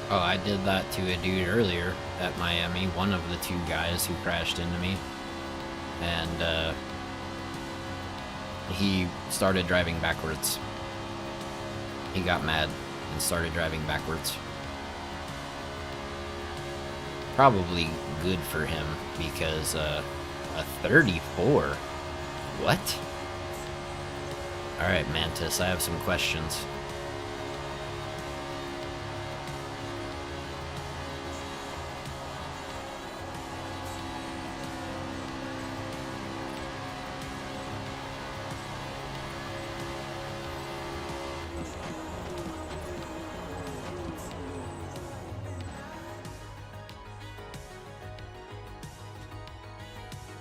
Speaker 1: Oh, I did that to a dude earlier at Miami, one of the 2 guys who crashed into me. And, he started driving backwards. He got mad and started driving backwards. Probably good for him, because, a 34? What? Alright, Mantis, I have some questions.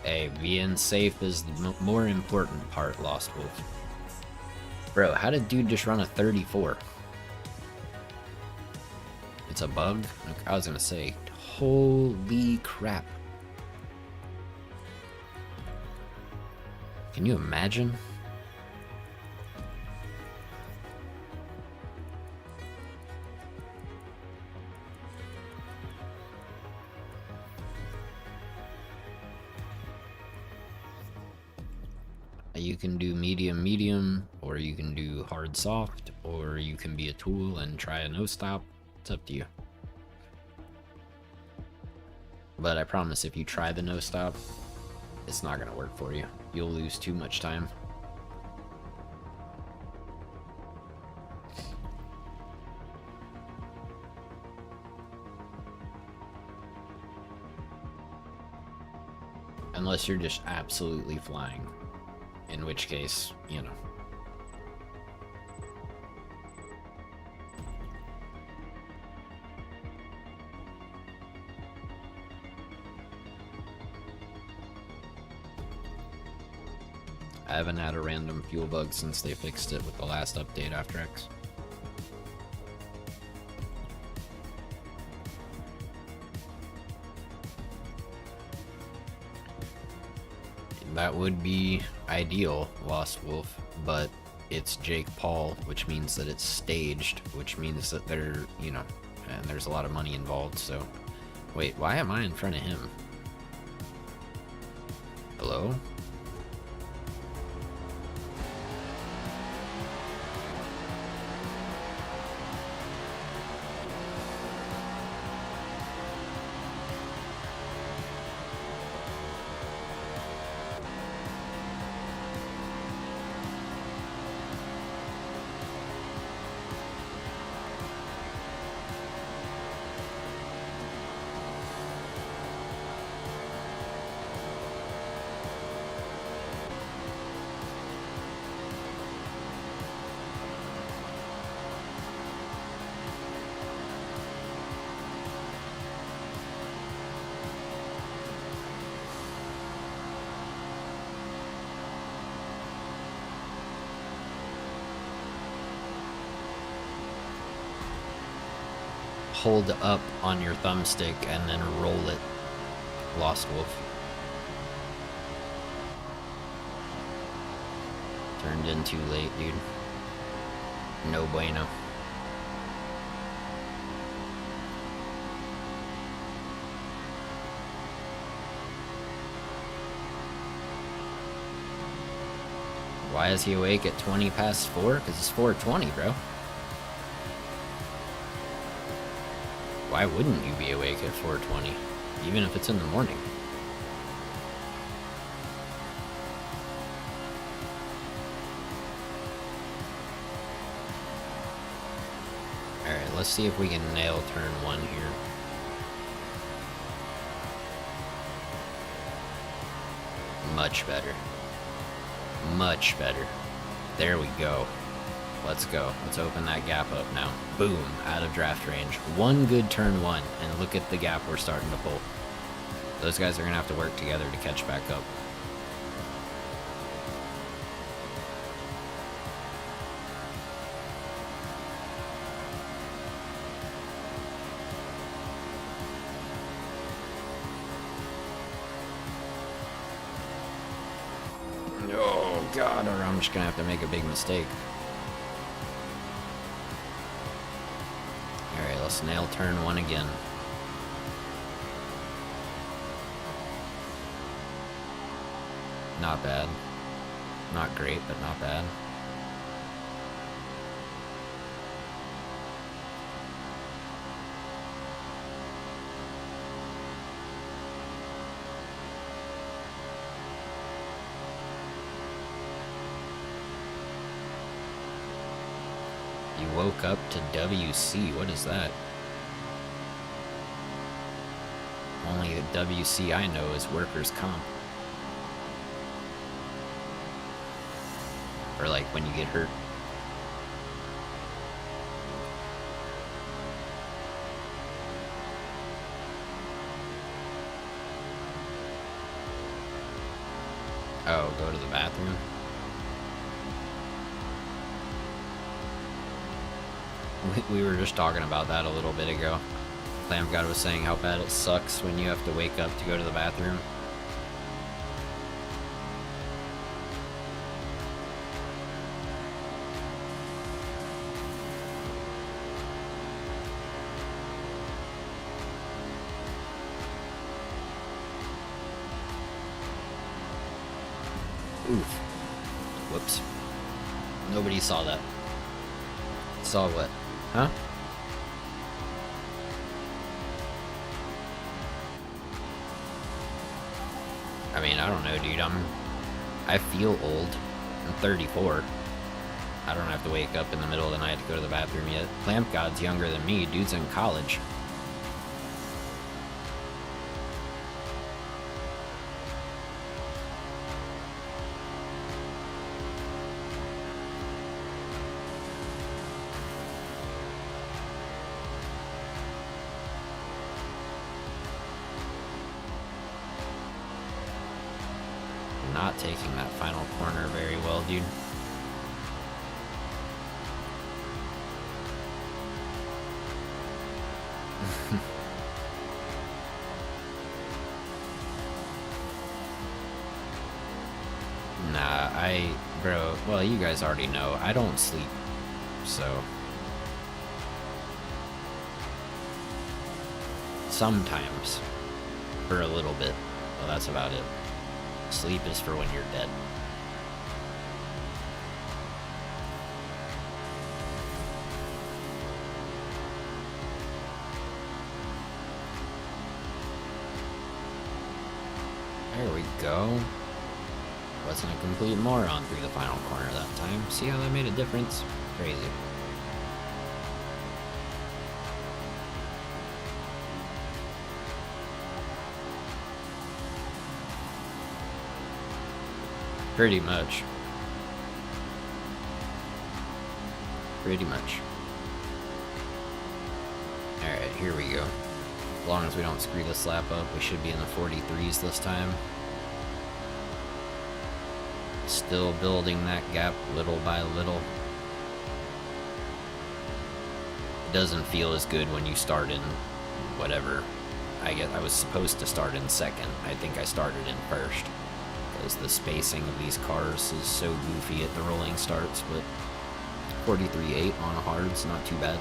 Speaker 1: Hey, being safe is the more important part, Lost Wolf. Bro, how did dude just run a 34? It's a bug? I was gonna say, holy crap. Can you imagine? You can do medium, or you can do hard soft, or you can be a tool and try a no stop. It's up to you. But I promise if you try the no stop, it's not gonna work for you. You'll lose too much time. Unless you're just absolutely flying. In which case, you know. I haven't had a random fuel bug since they fixed it with the last update after X. That would be ideal, Lost Wolf, but it's Jake Paul, which means that it's staged, which means that they're, you know, and there's a lot of money involved, so... Wait, why am I in front of him? Hello? Hold up on your thumbstick and then roll it, Lost Wolf. Turned in too late, dude. No bueno. Why is he awake at 20 past 4? Because it's 4:20, bro. Why wouldn't you be awake at 4:20, even if it's in the morning? Alright, let's see if we can nail turn 1 here. Much better. Much better. There we go. Let's go. Let's open that gap up now. Boom. Out of draft range. One good turn 1, and look at the gap we're starting to pull. Those guys are going to have to work together to catch back up. Oh, God. Or I'm just going to have to make a big mistake. Let's nail turn 1 again. Not bad. Not great, but not bad. You woke up to WC. What is that? Only the WC I know is workers' comp. Or like when you get hurt. Oh, go to the bathroom? We were just talking about that a little bit ago. Lamb God was saying how bad it sucks when you have to wake up to go to the bathroom. Oof. Whoops. Nobody saw that. Saw what? Huh? I mean, I don't know, dude. I feel old. I'm 34. I don't have to wake up in the middle of the night to go to the bathroom yet. Lamp God's younger than me. Dude's in college. Not taking that final corner very well, dude. Bro, well, you guys already know, I don't sleep, so. Sometimes. For a little bit. Well, that's about it. Sleep is for when you're dead. There we go. Wasn't a complete moron through the final corner that time. See how that made a difference? Crazy. Pretty much. Pretty much. Alright, here we go. As long as we don't screw this lap up, we should be in the 43s this time. Still building that gap little by little. It doesn't feel as good when you start in whatever. I guess I was supposed to start in second. I think I started in first. Because the spacing of these cars is so goofy at the rolling starts, but 43.8 on a hard's not too bad.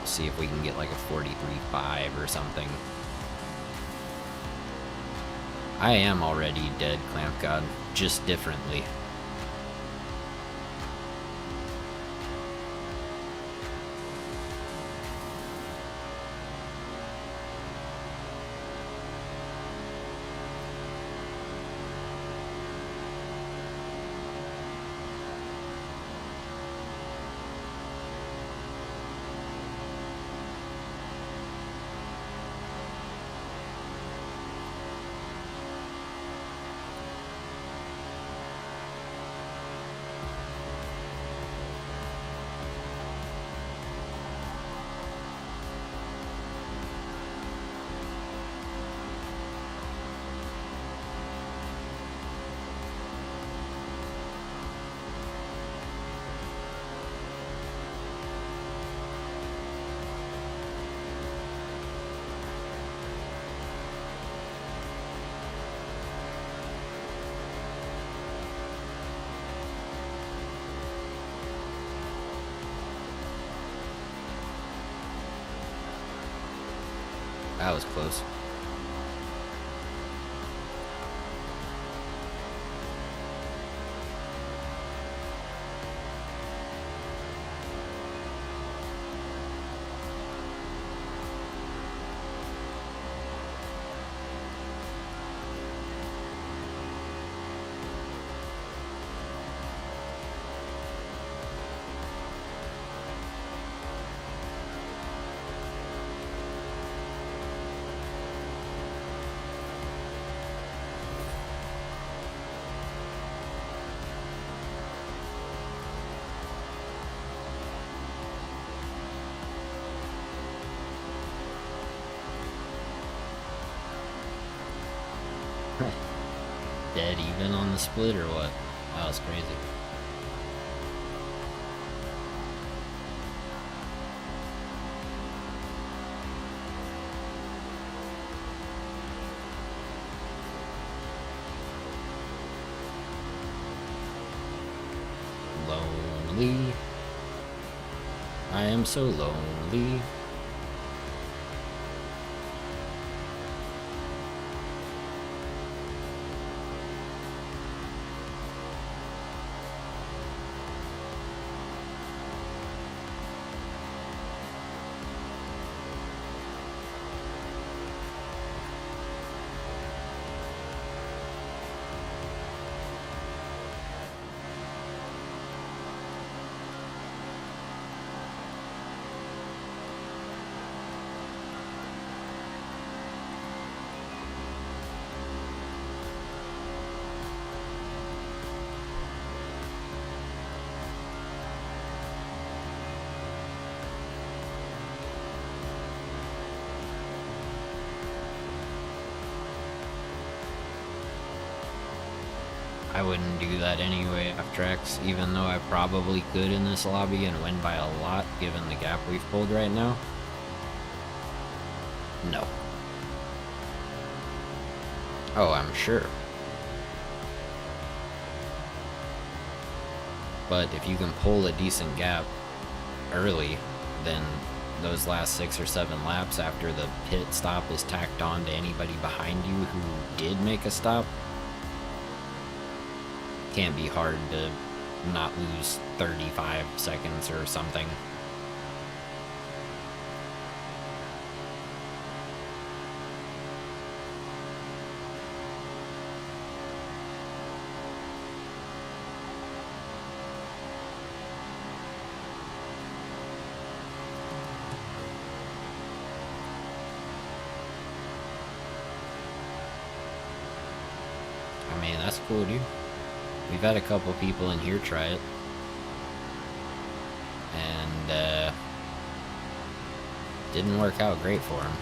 Speaker 1: See if we can get like a 43.5 or something. I am already dead, Clamp God, just differently. That was close. Dead even on the split or what? That was crazy. Lonely. I am so lonely. I wouldn't do that anyway off tracks, even though I probably could in this lobby and win by a lot given the gap we've pulled right now. No. Oh, I'm sure. But if you can pull a decent gap early, then those last 6 or 7 laps after the pit stop is tacked on to anybody behind you who did make a stop, can't be hard to not lose 35 seconds or something. I mean, that's cool, dude. We've had a couple people in here try it. And, didn't work out great for them.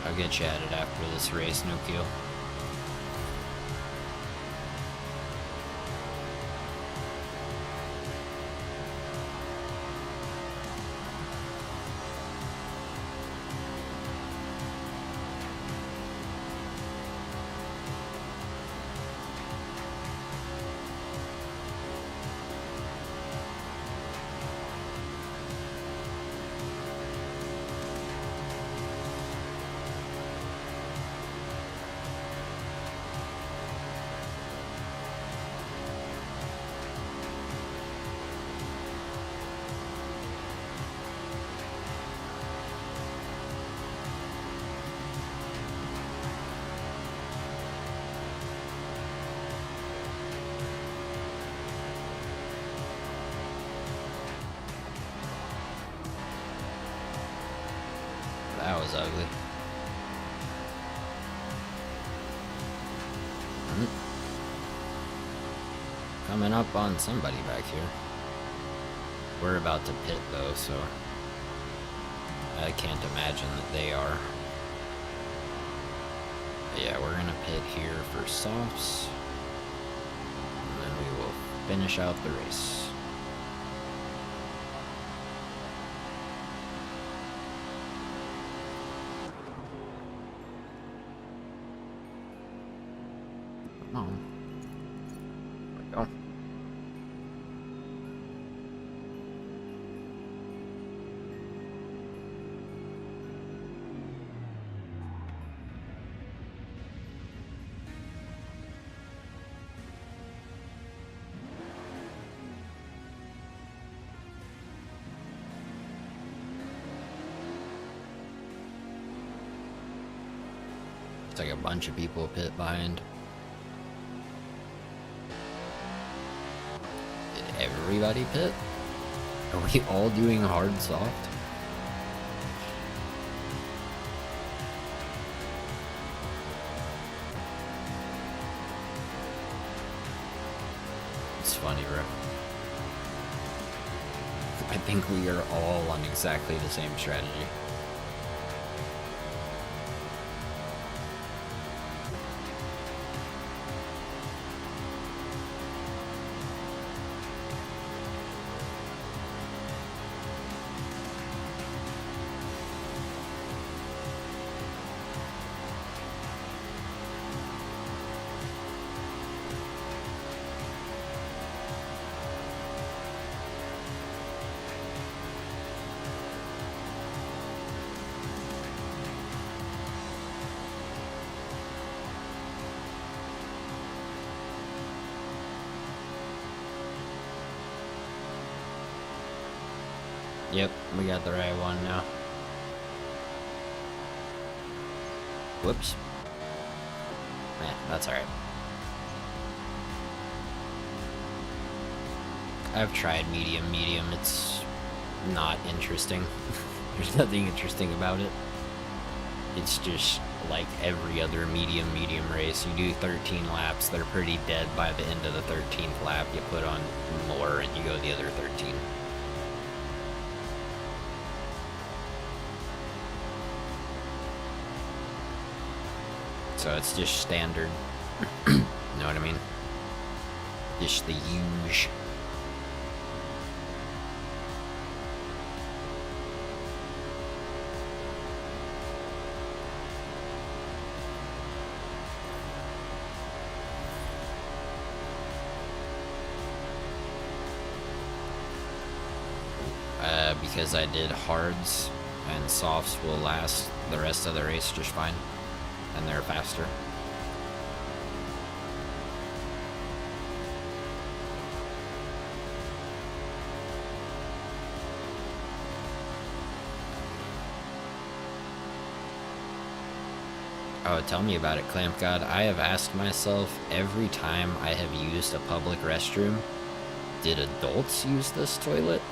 Speaker 1: I'll get you at it after this race, no kill. That was ugly. Coming up on somebody back here. We're about to pit though, so I can't imagine that they are. But yeah, we're gonna pit here for softs, and then we will finish out the race. Come on. There we go. It's like a bunch of people pit behind. Did everybody pit? Are we all doing hard soft? It's funny, bro. I think we are all on exactly the same strategy. Yep, we got the right one now. Whoops. Eh, that's alright. I've tried medium, it's not interesting. There's nothing interesting about it. It's just like every other medium race. You do 13 laps, they're pretty dead by the end of the 13th lap. You put on more and you go the other 13. So it's just standard. You know what I mean? Just the huge. Because I did hards and softs will last the rest of the race just fine, and they're faster. Oh, tell me about it, Clamp God. I have asked myself every time I have used a public restroom, did adults use this toilet?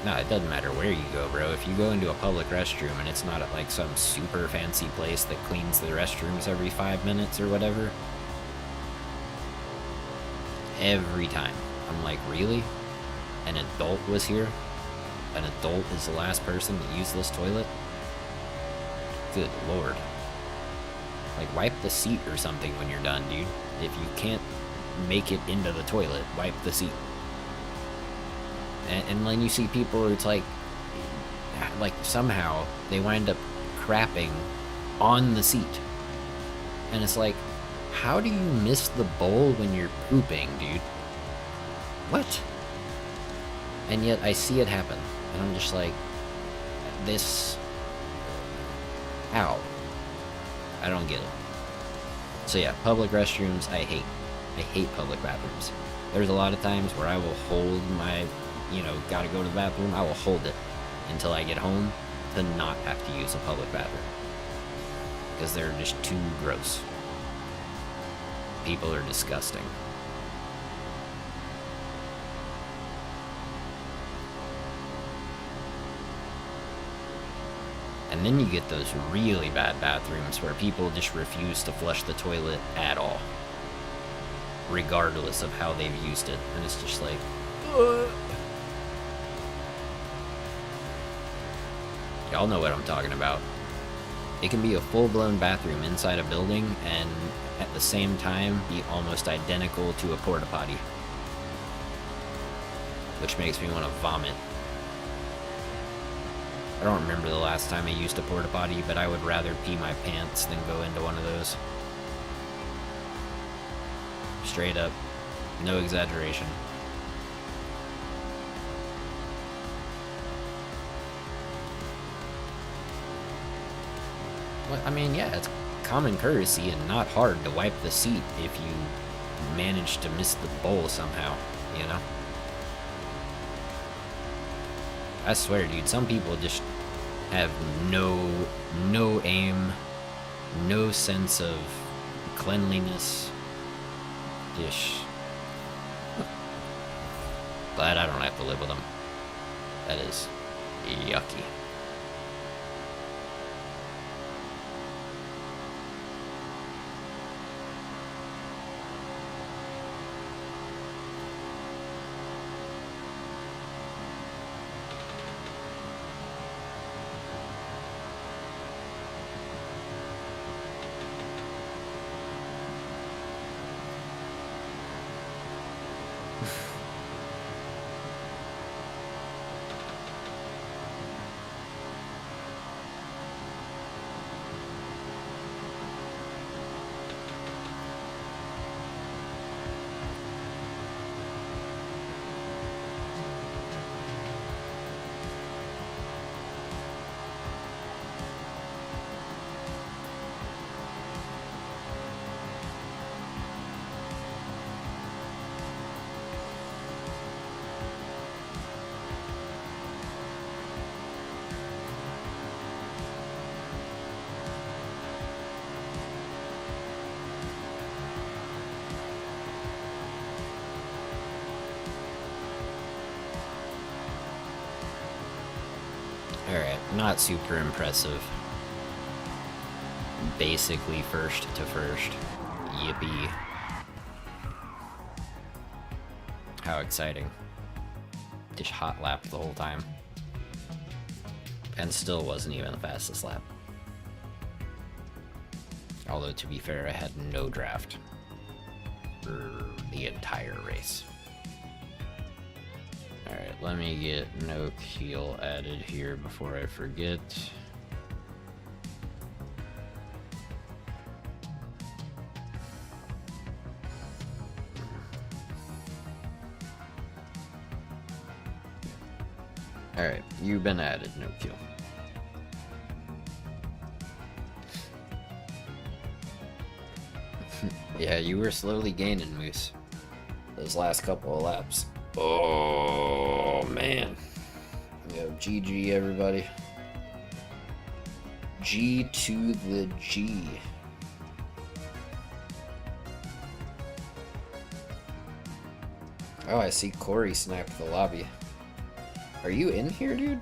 Speaker 1: No, it doesn't matter where you go, bro. If you go into a public restroom and it's not at like some super fancy place that cleans the restrooms every 5 minutes or whatever, every time I'm like, really? An adult was here? An adult is the last person to use this toilet? Good lord. Like, wipe the seat or something when you're done, dude. If you can't make it into the toilet, wipe the seat. And then you see people where it's like somehow they wind up crapping on the seat. And it's like, how do you miss the bowl when you're pooping, dude? What? And yet I see it happen. And I'm just like, this... How? I don't get it. So yeah, public restrooms, I hate. I hate public bathrooms. There's a lot of times where I will hold my... gotta go to the bathroom, I will hold it until I get home to not have to use a public bathroom. Because they're just too gross. People are disgusting. And then you get those really bad bathrooms where people just refuse to flush the toilet at all, regardless of how they've used it. And it's just like, y'all know what I'm talking about. It can be a full-blown bathroom inside a building and at the same time be almost identical to a porta potty, which makes me want to vomit. I don't remember the last time I used a porta potty, but I would rather pee my pants than go into one of those. Straight up. No exaggeration. Well, I mean, yeah, it's common courtesy and not hard to wipe the seat if you manage to miss the bowl somehow, you know? I swear, dude, some people just have no aim, no sense of cleanliness. Dish. Glad I don't have to live with them. That is yucky. Alright, not super impressive. Basically first to first. Yippee. How exciting. Just hot lapped the whole time. And still wasn't even the fastest lap. Although, to be fair, I had no draft for the entire race. Alright, let me get no keel added here before I forget. Alright, you've been added, no keel. Yeah, you were slowly gaining, Moose. Those last couple of laps. Oh, man. Yo, GG, everybody. G to the G. Oh, I see Corey snapped the lobby. Are you in here, dude?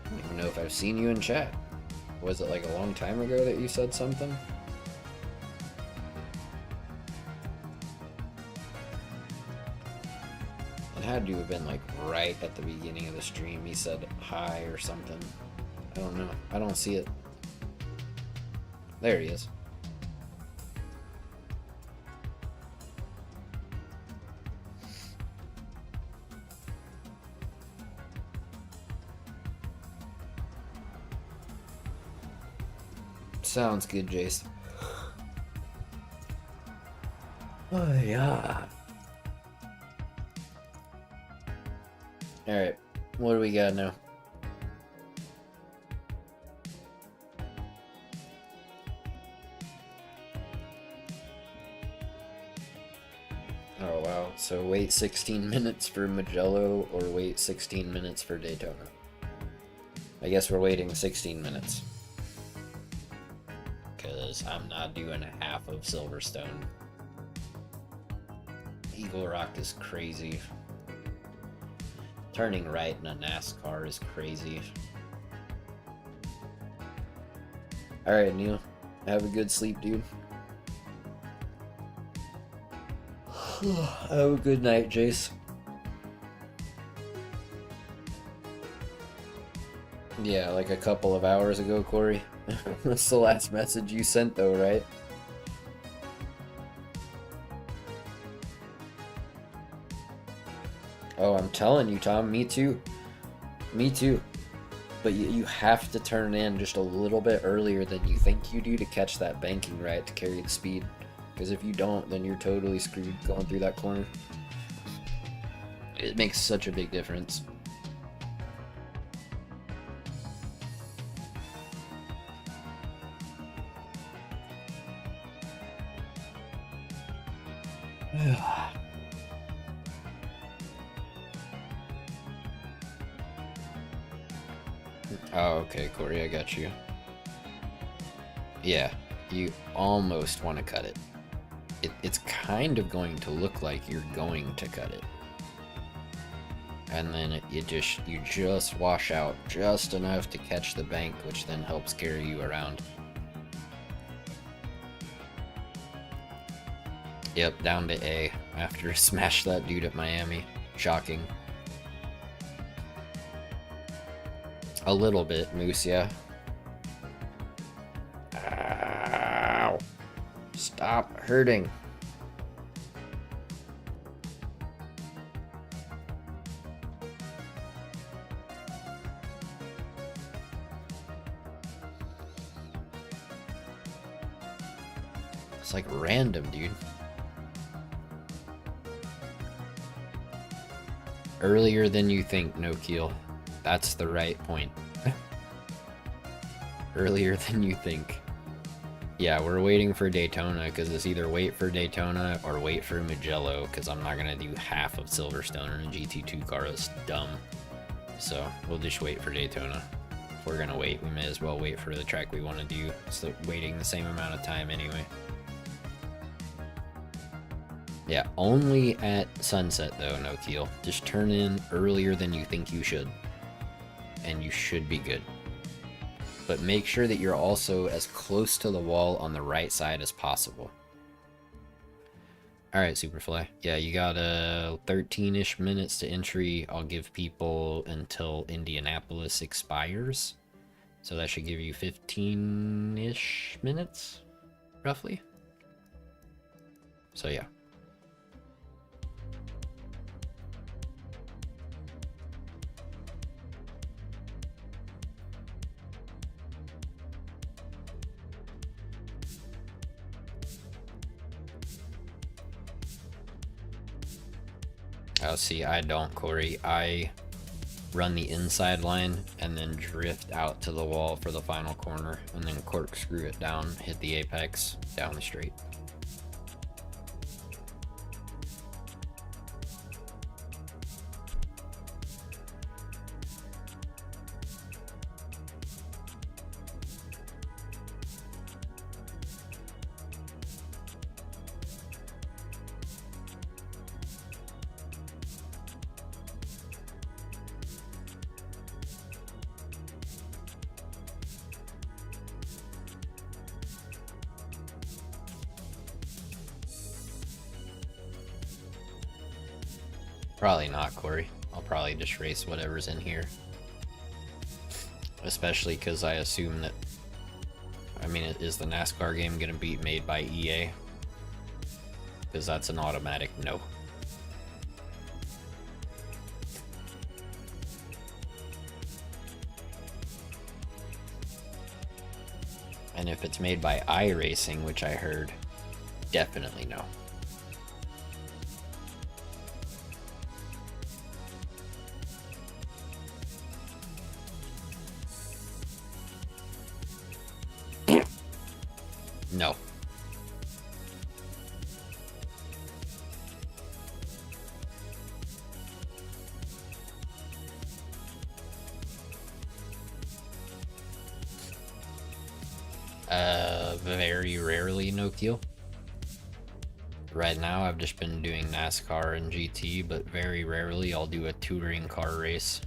Speaker 1: I don't even know if I've seen you in chat. Was it like a long time ago that you said something? It had to have been like right at the beginning of the stream. He said hi or something. I don't know. I don't see it. There he is. Sounds good, Jace. Oh, yeah. Alright, what do we got now? Oh, wow. So wait 16 minutes for Mugello or wait 16 minutes for Daytona? I guess we're waiting 16 minutes. Because I'm not doing half of Silverstone. Eagle Rock is crazy. Turning right in a NASCAR is crazy. Alright, Neil. Have a good sleep, dude. Have a good night, Jace. Yeah, like a couple of hours ago, Corey. That's the last message you sent, though, right? Oh, I'm telling you, Tom. Me too. Me too. But you have to turn in just a little bit earlier than you think you do to catch that banking right to carry the speed. Because if you don't, then you're totally screwed going through that corner. It makes such a big difference. Oh, okay, Corey, I got you. Yeah, you almost want to cut it. It's kind of going to look like you're going to cut it. And then you just wash out just enough to catch the bank, which then helps carry you around. Yep, down to A after I smashed that dude at Miami. Shocking. A little bit, Moose, yeah. Ow. Stop hurting. It's like random, dude. Earlier than you think, no keel. That's the right point. Earlier than you think. Yeah, we're waiting for Daytona because it's either wait for Daytona or wait for Mugello because I'm not going to do half of Silverstone in a GT2 car. That's dumb. So we'll just wait for Daytona. If we're going to wait, we may as well wait for the track we want to do. So waiting the same amount of time anyway. Yeah, only at sunset though, no keel. Just turn in earlier than you think you should. And you should be good. But make sure that you're also as close to the wall on the right side as possible. Alright, Superfly. Yeah, you got 13-ish minutes to entry. I'll give people until Indianapolis expires. So that should give you 15-ish minutes, roughly. So yeah. Oh, see, I don't, Corey. I run the inside line and then drift out to the wall for the final corner and then corkscrew it down, hit the apex, down the straight. Probably not, Corey. I'll probably just race whatever's in here. Especially because I assume that... I mean, is the NASCAR game going to be made by EA? Because that's an automatic no. And if it's made by iRacing, which I heard, definitely no. No. Very rarely no kill. Right now I've just been doing NASCAR and GT, but very rarely I'll do a touring car race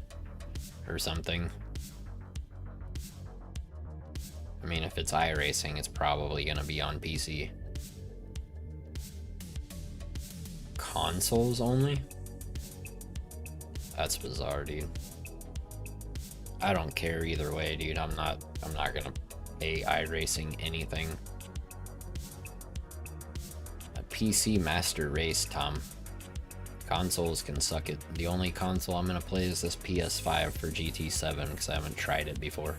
Speaker 1: or something. I mean, if it's iRacing, it's probably gonna be on PC. Consoles only? That's bizarre, dude. I don't care either way, dude. I'm not gonna pay iRacing anything. A PC master race, Tom. Consoles can suck it. The only console I'm gonna play is this PS5 for GT7 because I haven't tried it before.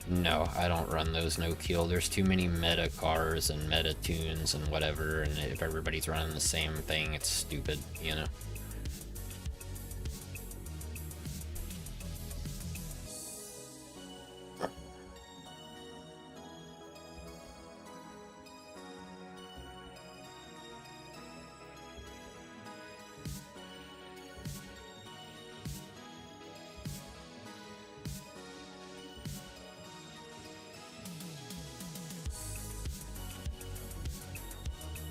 Speaker 1: No, I don't run those no kill. There's too many meta cars and meta tunes and whatever, and if everybody's running the same thing, it's stupid, you know?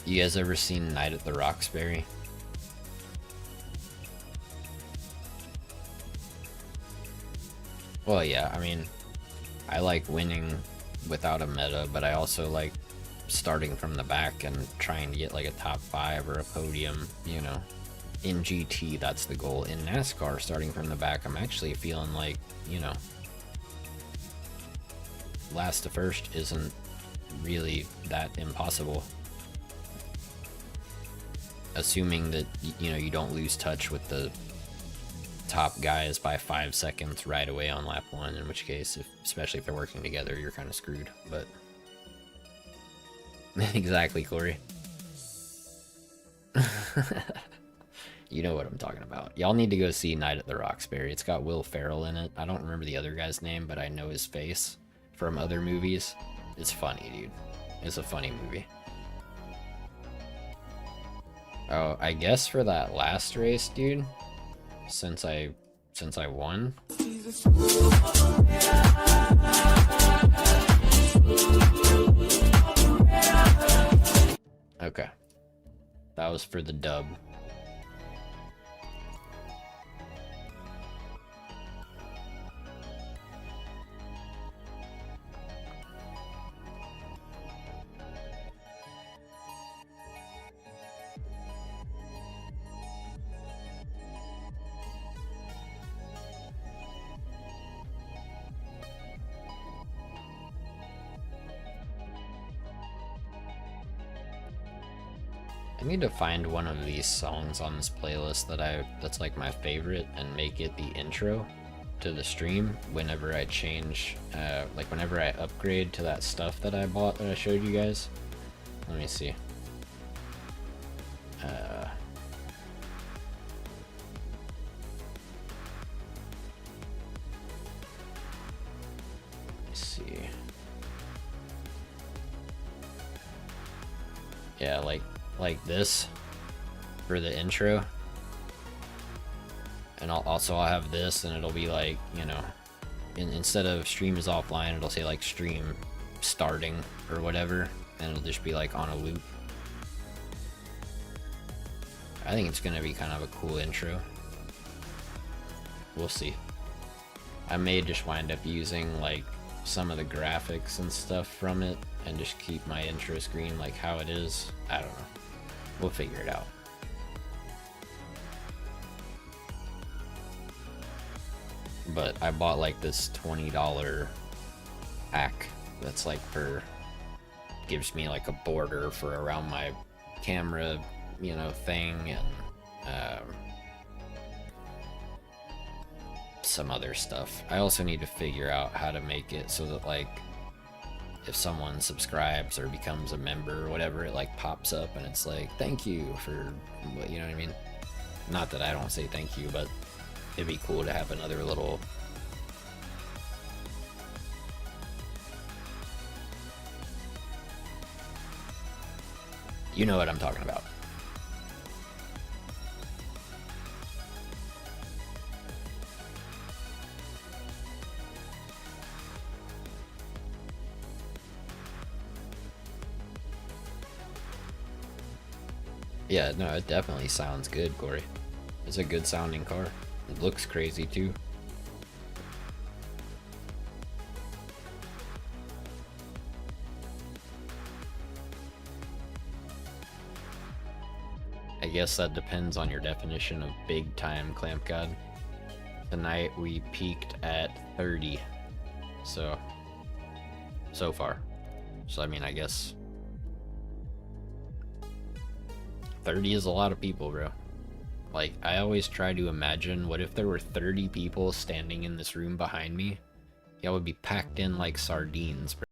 Speaker 1: You guys ever seen Night at the Roxbury? Well, yeah, I mean, I like winning without a meta, but I also like starting from the back and trying to get like a top 5 or a podium, you know. In GT, that's the goal. In NASCAR, starting from the back, I'm actually feeling like, you know, last to first isn't really that impossible. Assuming that, you know, you don't lose touch with the top guys by 5 seconds right away on lap 1, in which case, especially if they're working together, you're kind of screwed, but... Exactly, Corey. You know what I'm talking about. Y'all need to go see Night at the Roxbury. It's got Will Ferrell in it. I don't remember the other guy's name, but I know his face from other movies. It's funny, dude. It's a funny movie. Oh, I guess for that last race, dude, since I won. Okay. That was for the dub. I need to find one of these songs on this playlist that's like my favorite and make it the intro to the stream whenever I change, like whenever I upgrade to that stuff that I bought that I showed you guys. Let me see. Let's see. Yeah, like this for the intro. And I'll have this, and it'll be like, you know, instead of stream is offline, it'll say like stream starting or whatever, and it'll just be like on a loop. I think it's gonna be kind of a cool intro. We'll see. I may just wind up using like some of the graphics and stuff from it and just keep my intro screen like how it is. I don't know. We'll figure it out. But I bought like this $20 pack that's like for, gives me like a border for around my camera, you know, thing, and some other stuff. I also need to figure out how to make it so that like if someone subscribes or becomes a member or whatever, it like pops up and it's like, thank you for, you know what I mean? Not that I don't say thank you, but it'd be cool to have another little, you know what I'm talking about. Yeah, no, it definitely sounds good, Corey. It's a good sounding car. It looks crazy too. I guess that depends on your definition of big time, Clamp God. Tonight we peaked at 30. So far. So I mean, I guess 30 is a lot of people, bro. Like, I always try to imagine, what if there were 30 people standing in this room behind me? Y'all would be packed in like sardines, bro.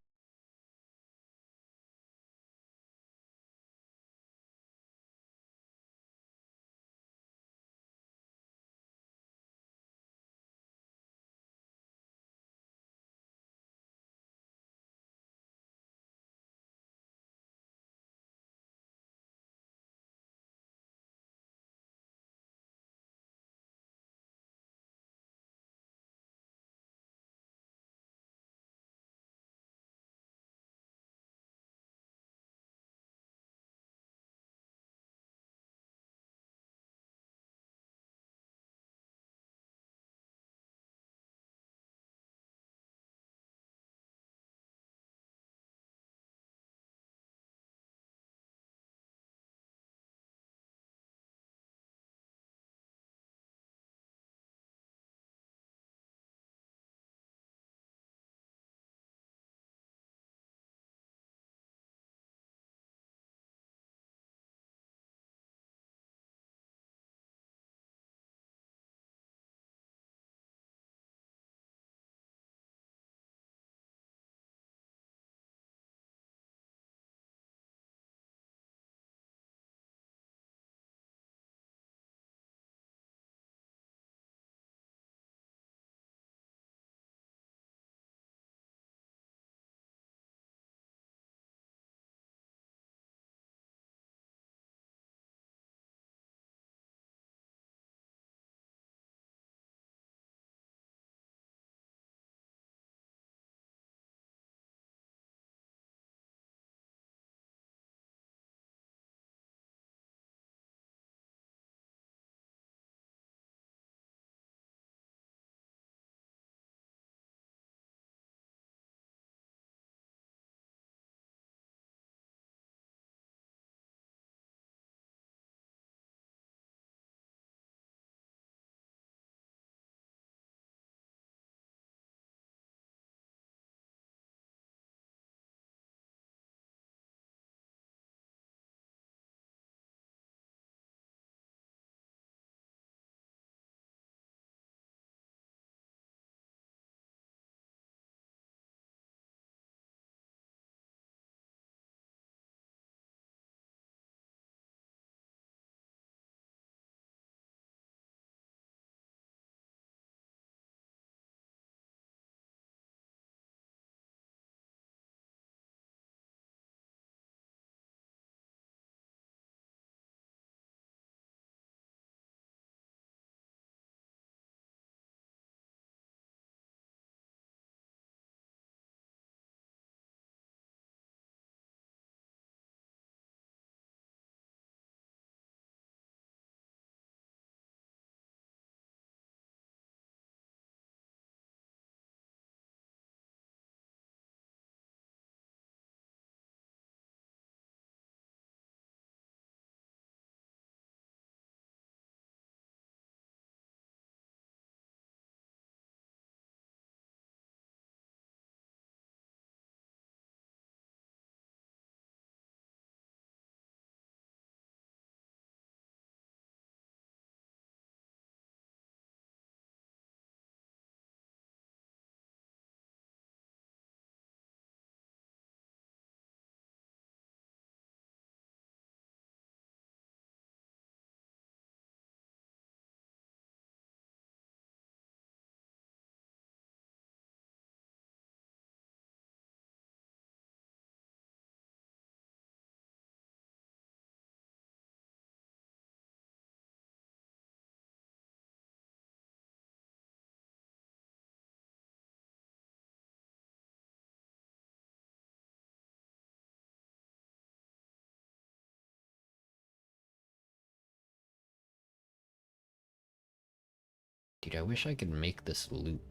Speaker 1: Dude, I wish I could make this loop.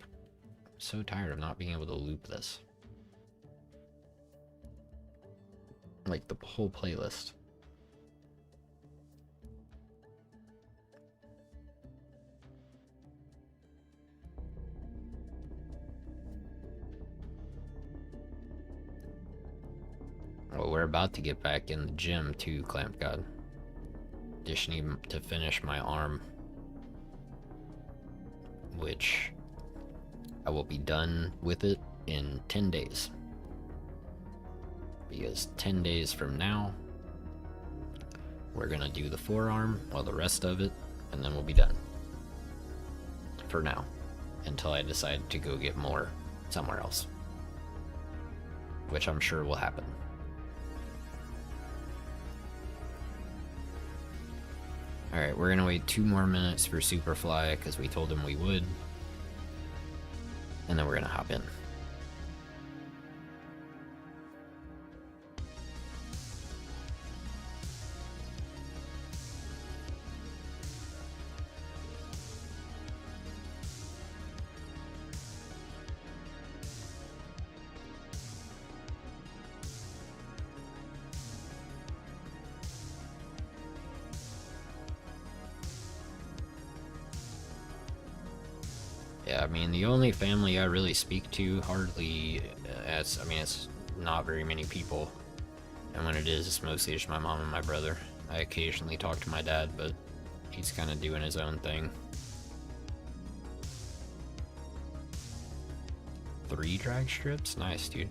Speaker 1: I'm so tired of not being able to loop this. Like the whole playlist. Well, we're about to get back in the gym too, Clamp God. Just need to finish my arm, which I will be done with it in 10 days. Because 10 days from now, we're gonna do the forearm, well, the rest of it, and then we'll be done. For now. Until I decide to go get more somewhere else. Which I'm sure will happen. Alright, we're gonna wait 2 more minutes for Superfly, because we told him we would. And then we're gonna hop in. Yeah, I mean, the only family I really speak to hardly, I mean, it's not very many people. And when it is, it's mostly just my mom and my brother. I occasionally talk to my dad, but he's kind of doing his own thing. 3 drag strips? Nice, dude.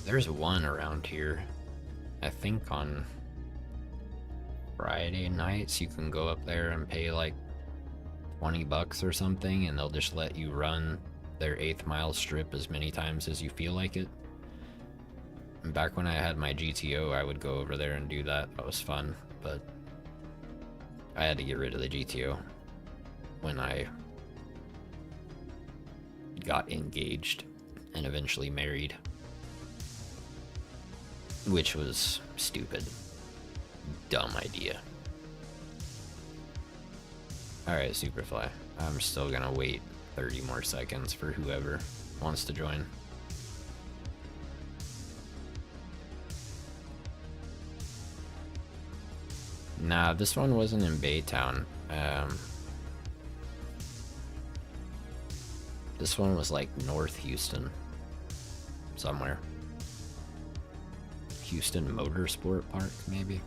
Speaker 1: There's one around here. I think on Friday nights you can go up there and pay like 20 bucks or something, and they'll just let you run their 8th mile strip as many times as you feel like it. And back when I had my GTO, I would go over there and do that. That was fun, but I had to get rid of the GTO when I got engaged and eventually married, which was stupid. Dumb idea. Alright, Superfly. I'm still gonna wait 30 more seconds for whoever wants to join. Nah, this one wasn't in Baytown. This one was like North Houston. Somewhere. Houston Motorsport Park, maybe?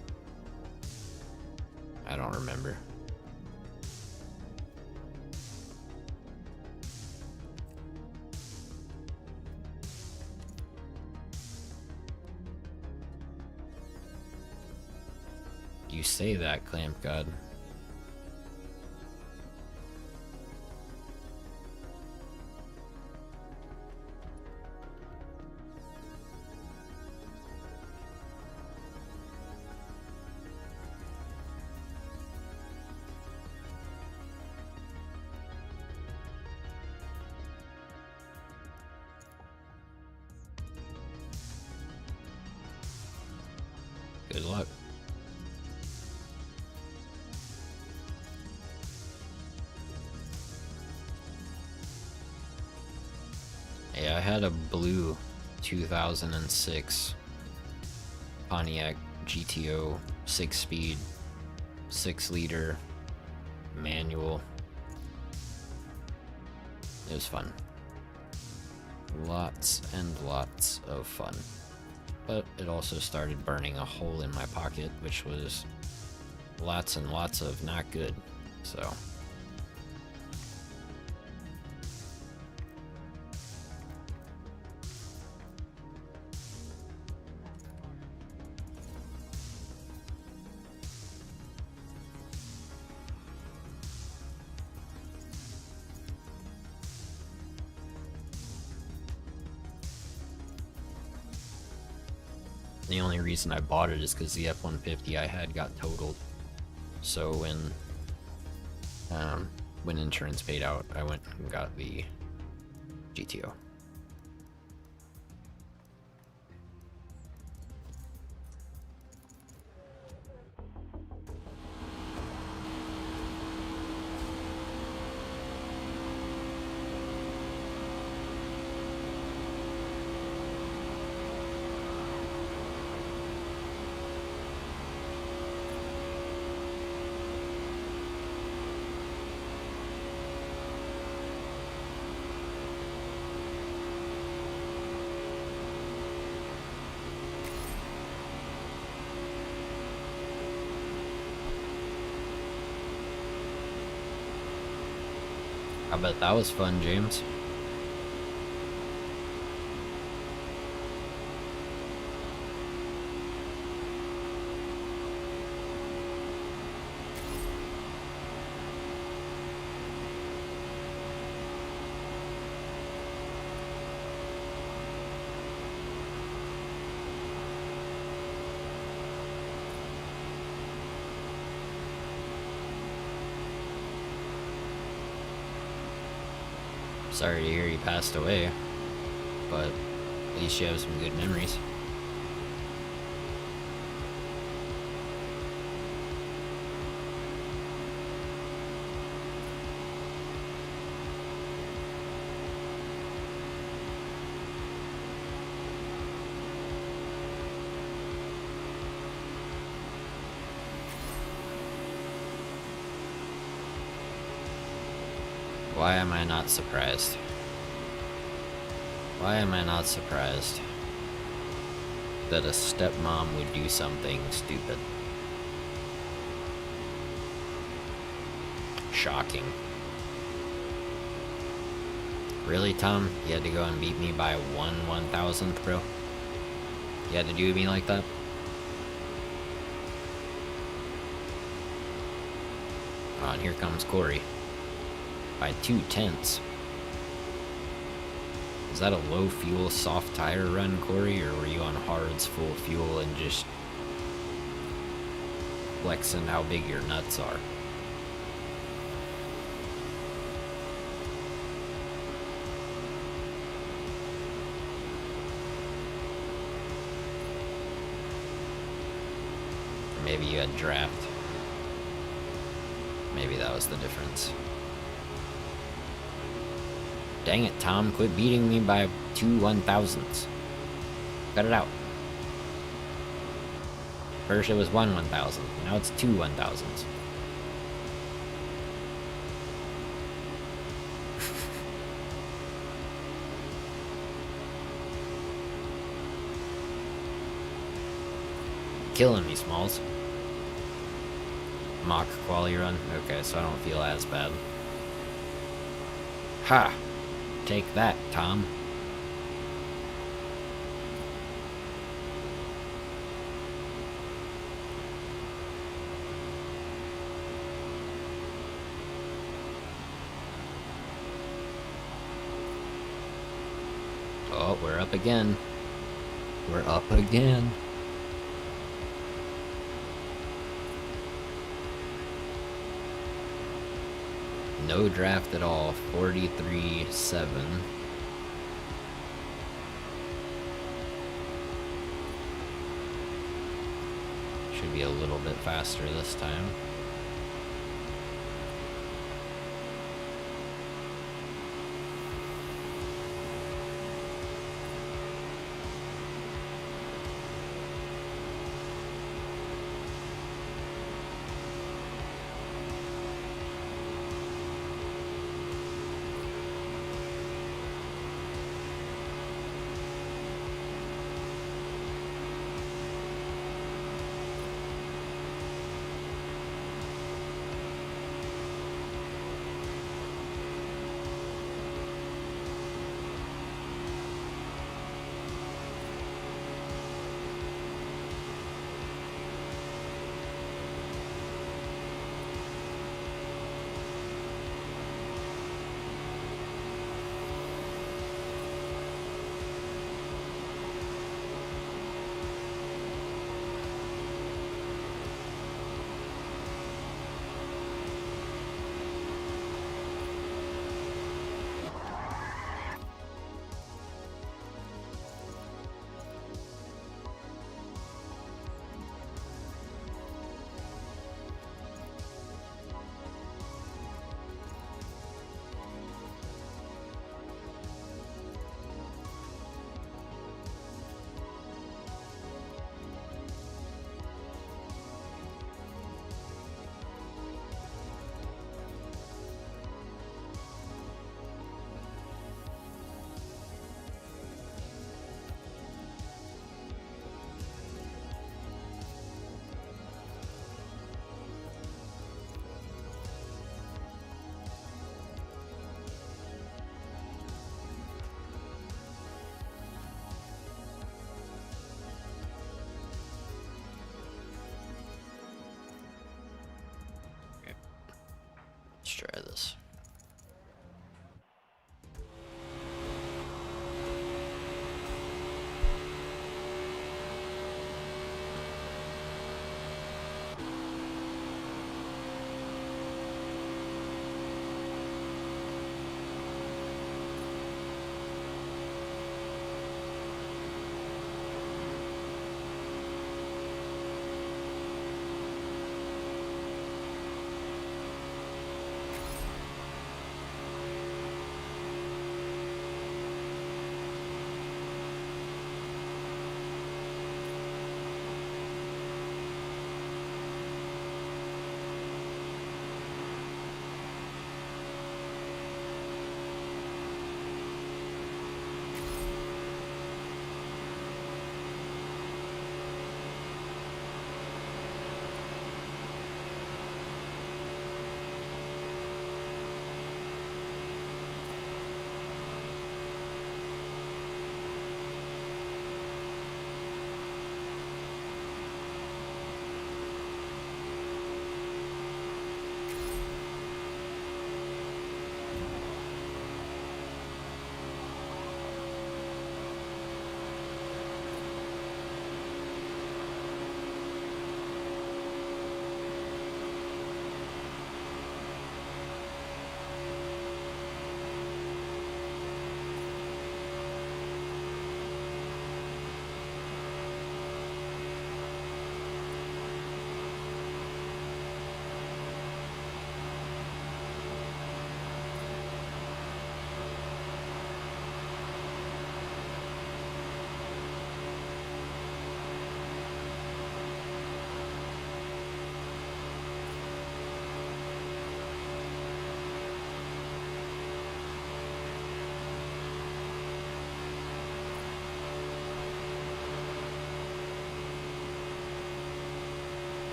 Speaker 1: I don't remember. You say that, Clamp God. Good luck. Yeah, I had a blue 2006 Pontiac GTO 6-speed, 6-liter manual. It was fun. Lots and lots of fun. But it also started burning a hole in my pocket, which was lots and lots of not good, so... The only reason I bought it is because the F-150 I had got totaled. So when insurance paid out, I went and got the GTO. I bet that was fun, James. Sorry to hear he passed away, but at least you have some good memories. Why am I not surprised? Why am I not surprised that a stepmom would do something stupid? Shocking. Really, Tom? You had to go and beat me by 1/1000th, bro? You had to do me like that? Oh, and here comes Corey. By 2/10. Is that a low fuel, soft tire run, Corey, or were you on hards full fuel and just flexing how big your nuts are? Or maybe you had draft. Maybe that was the difference. Dang it, Tom, quit beating me by 2/1000ths. Cut it out. First it was 1/1000th, now it's 2/1000ths. Killing me, Smalls. Mock quali run? Okay, so I don't feel as bad. Ha! Take that, Tom. Oh, we're up again. We're up again. No draft at all, 43.7. Should be a little bit faster this time.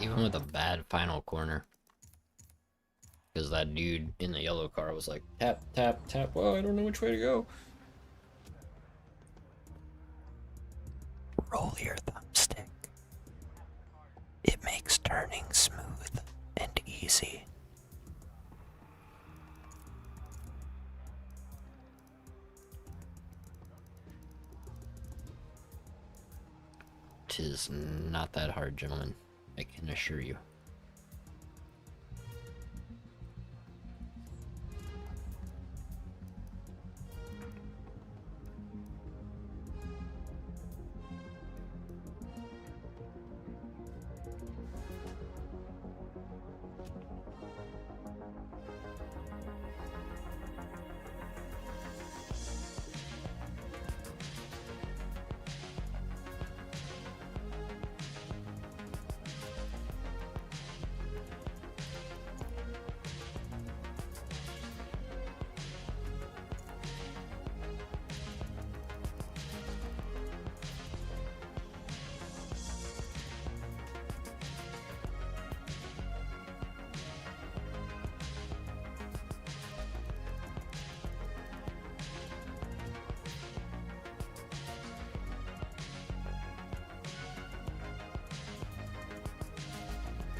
Speaker 1: Even with a bad final corner. Because that dude in the yellow car was like, tap, tap, tap, well, I don't know which way to go.
Speaker 3: Roll your thumbstick. It makes turning smooth and easy.
Speaker 1: Tis not that hard, gentlemen. I can assure you.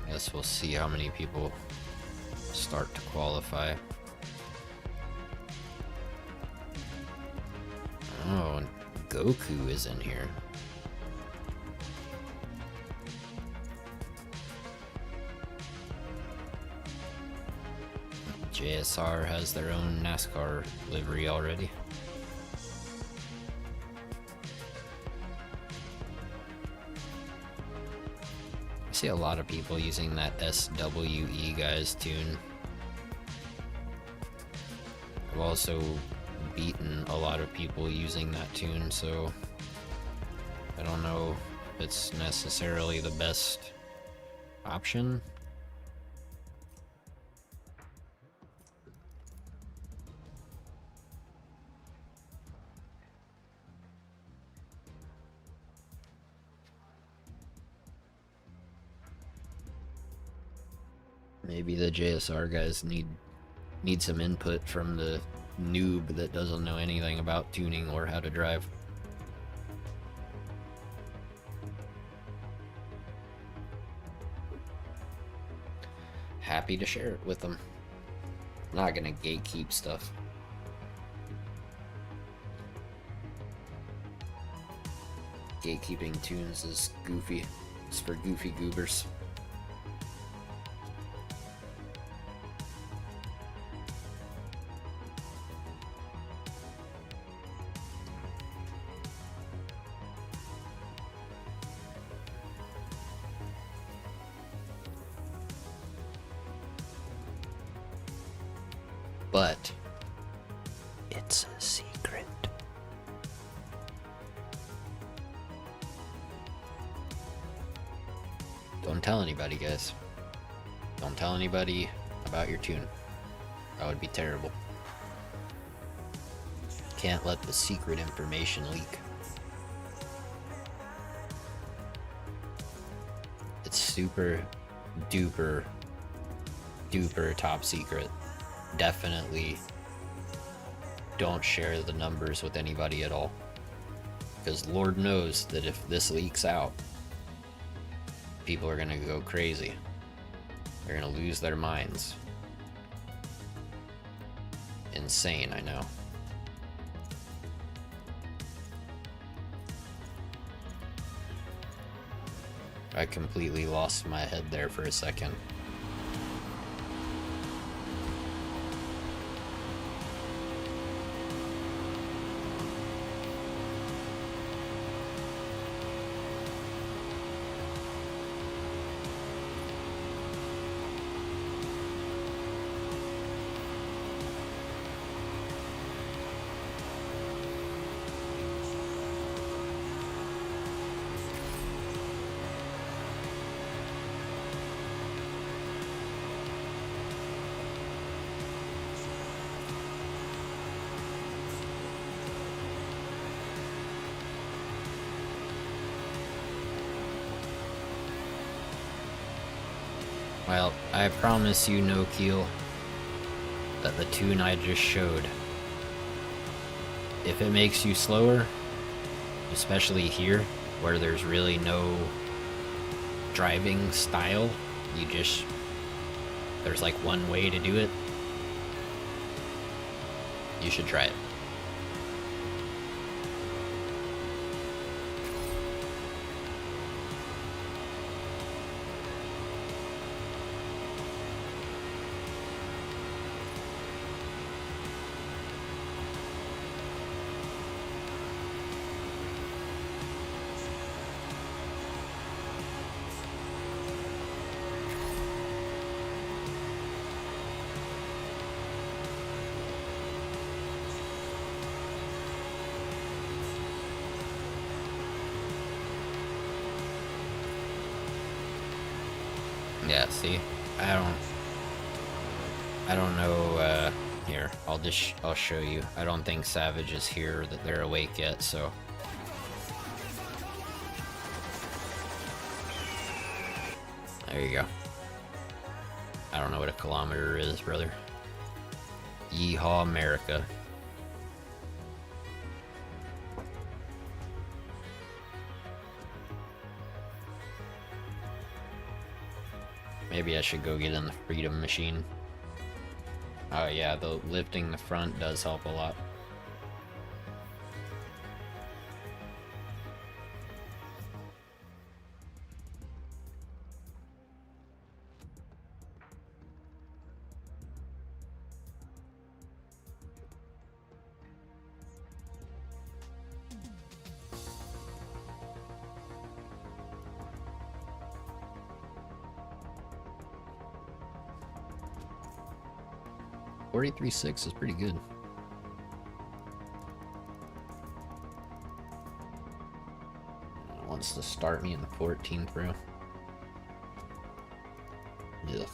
Speaker 1: Guess we'll see how many people start to qualify. Oh, Goku is in here. JSR has their own NASCAR livery already. I see a lot of people using that SWE guys tune. I've also beaten a lot of people using that tune, so I don't know if it's necessarily the best option. Maybe the JSR guys need some input from the noob that doesn't know anything about tuning or how to drive. Happy to share it with them. Not gonna gatekeep stuff. Gatekeeping tunes is goofy. It's for goofy goobers. But
Speaker 3: it's a secret.
Speaker 1: Don't tell anybody, guys. Don't tell anybody about your tune. That would be terrible. Can't let the secret information leak. It's super duper top secret. Definitely don't share the numbers with anybody at all, because Lord knows that if this leaks out, people are gonna go crazy. They're gonna lose their minds. Insane, I know. I completely lost my head there for a second. Well, I promise you, no Keel, that the tune I just showed, if it makes you slower, especially here, where there's really no driving style, there's like one way to do it, you should try it. Yeah, see, I don't know, here, I'll show you. I don't think Savage is here, that they're awake yet, so. There you go. I don't know what a kilometer is, brother. Yeehaw, America. Maybe I should go get in the Freedom Machine. Oh yeah, the lifting the front does help a lot. .43.6 is pretty good. It wants to start me in the 14 Pro. Ugh.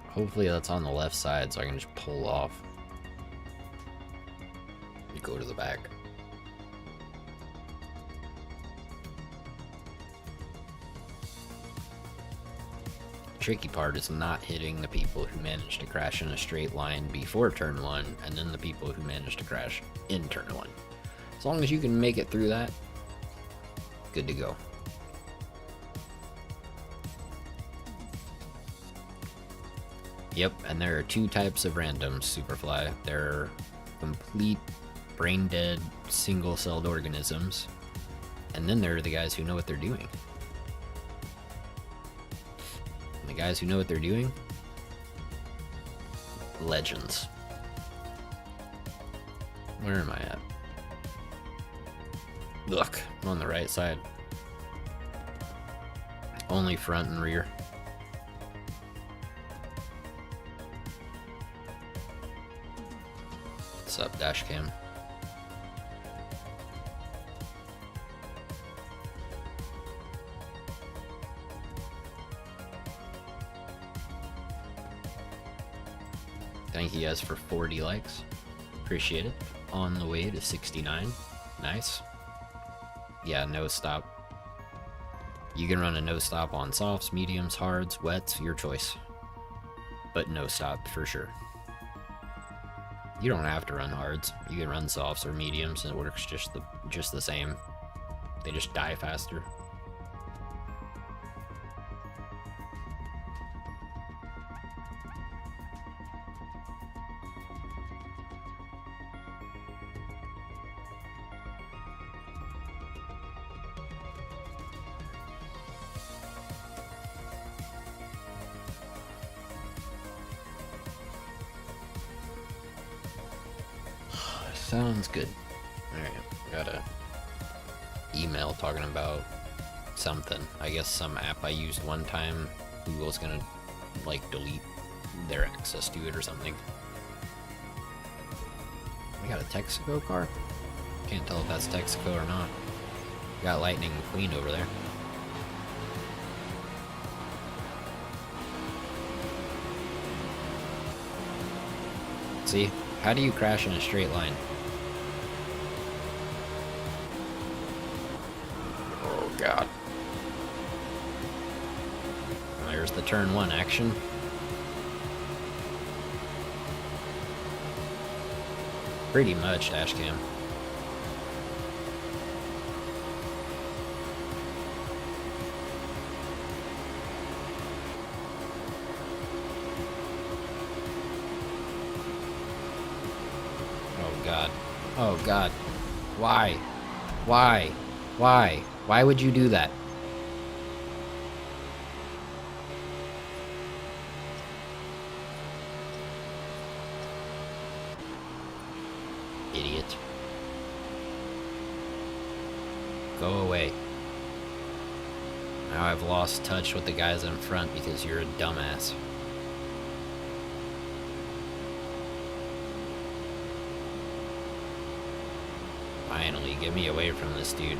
Speaker 1: Hopefully that's on the left side so I can just pull off. Go to the back. Tricky part is not hitting the people who manage to crash in a straight line before turn 1 and then the people who manage to crash in turn 1. As long as you can make it through that, good to go. Yep, and there are two types of randoms, Superfly. There are complete brain-dead single-celled organisms, and then there are the guys who know what they're doing. The guys who know what they're doing, legends. Where am I at? Look, I'm on the right side. Only front and rear. What's up, dashcam? Thank you guys for 40 likes. Appreciate it. On the way to 69. Nice. Yeah, no stop. You can run a no stop on softs, mediums, hards, wets, your choice. But no stop for sure. You don't have to run hards. You can run softs or mediums and it works just the same. They just die faster. Sounds good. Alright, got a email talking about something. I guess some app I used one time, Google's gonna like delete their access to it or something. We got a Texaco car? Can't tell if that's Texaco or not. We got Lightning McQueen over there. See? How do you crash in a straight line? Oh god. There's the turn 1 action. Pretty much, dashcam. Oh god. Oh god. Why? Why? Why? Why would you do that? Idiot. Go away. Now I've lost touch with the guys in front because you're a dumbass. Finally, get me away from this dude.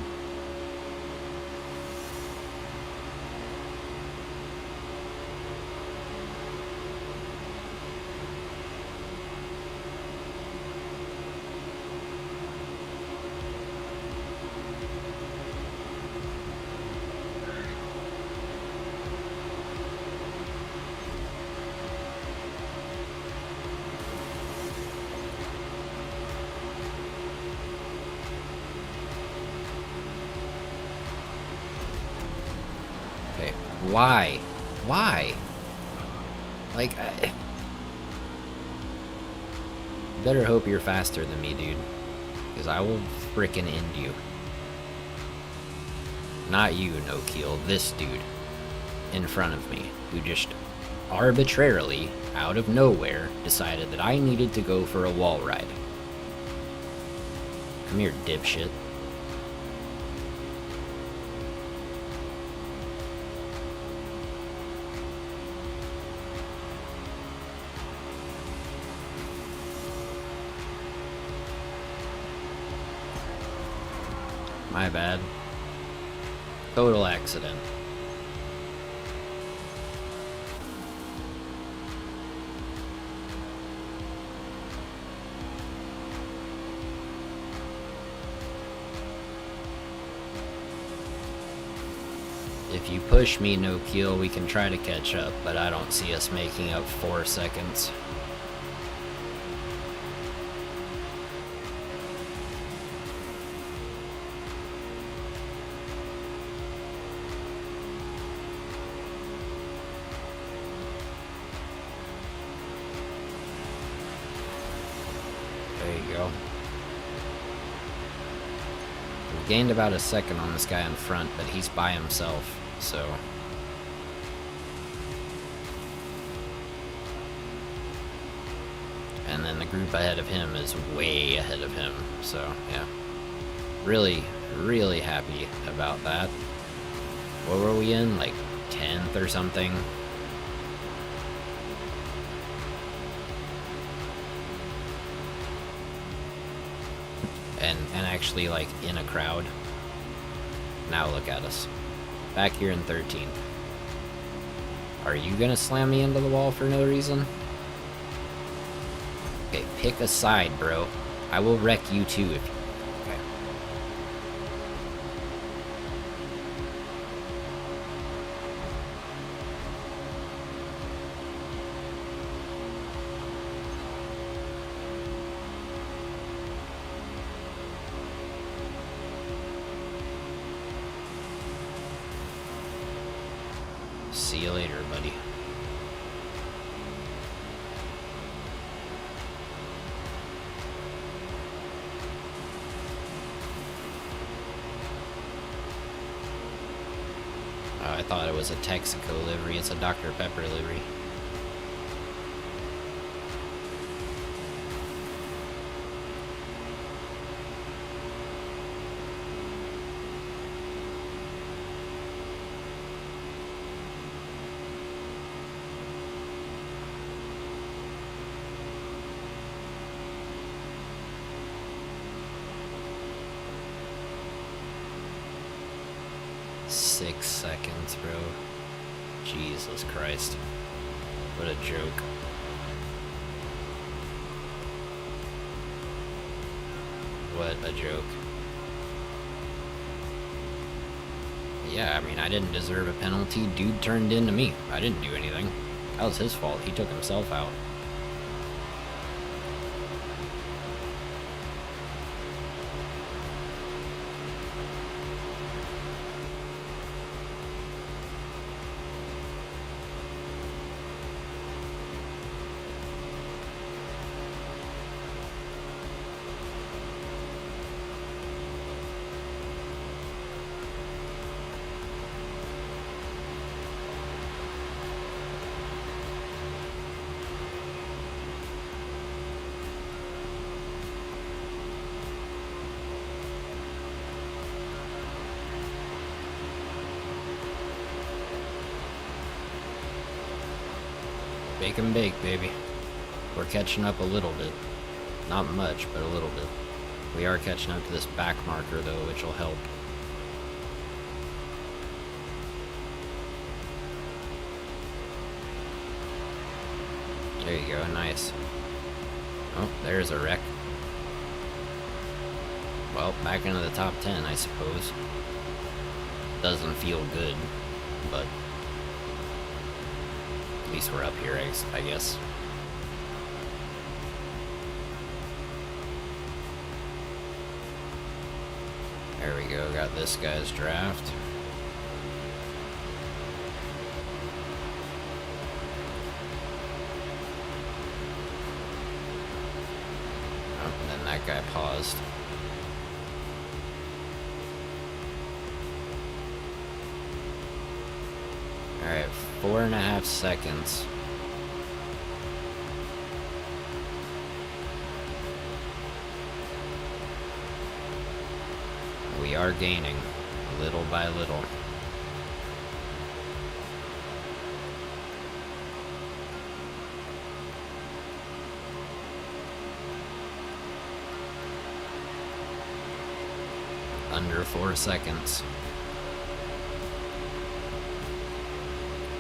Speaker 1: Why? Why? Like, better hope you're faster than me, dude. Because I will frickin' end you. Not you, no keel. This dude in front of me who just arbitrarily, out of nowhere, decided that I needed to go for a wall ride. Come here, dipshit. My bad. Total accident. If you push me, no keel, we can try to catch up, but I don't see us making up 4 seconds. There you go. We gained about a second on this guy in front, but he's by himself, so... And then the group ahead of him is way ahead of him, so yeah. Really, really happy about that. What were we in? Like 10th or something? And actually like in a crowd. Now look at us. Back here in 13th. Are you gonna slam me into the wall for no reason? Okay, pick a side, bro. I will wreck you too if... Okay. See you later, buddy. I thought it was a Texaco livery. It's a Dr. Pepper livery. Six seconds, bro. Jesus Christ. What a joke. What a joke. Yeah, I mean, I didn't deserve a penalty. Dude turned into me. I didn't do anything. That was his fault. He took himself out. Bake and bake, baby. We're catching up a little bit. Not much, but a little bit. We are catching up to this back marker, though, which will help. There you go, nice. Oh, there's a wreck. Well, back into the top 10, I suppose. Doesn't feel good, but at least we're up here, I guess. There we go, got this guy's draft. Oh, and then that guy paused. Alright, 4.5 seconds. We are gaining, little by little. Under 4 seconds.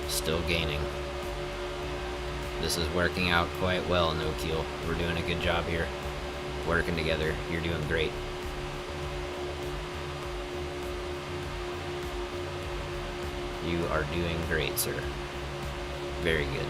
Speaker 1: Still gaining. This is working out quite well, No Keel. We're doing a good job here. Working together. You're doing great. You are doing great, sir. Very good.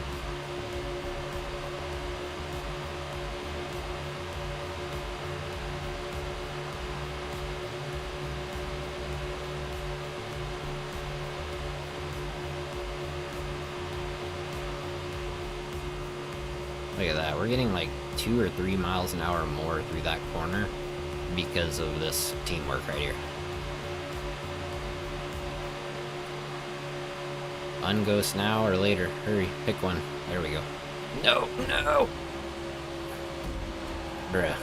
Speaker 1: Look at that. We're getting like 2 or 3 miles an hour more through that corner because of this teamwork right here. Unghost now or later. Hurry, pick one. There we go. No, no! Bruh.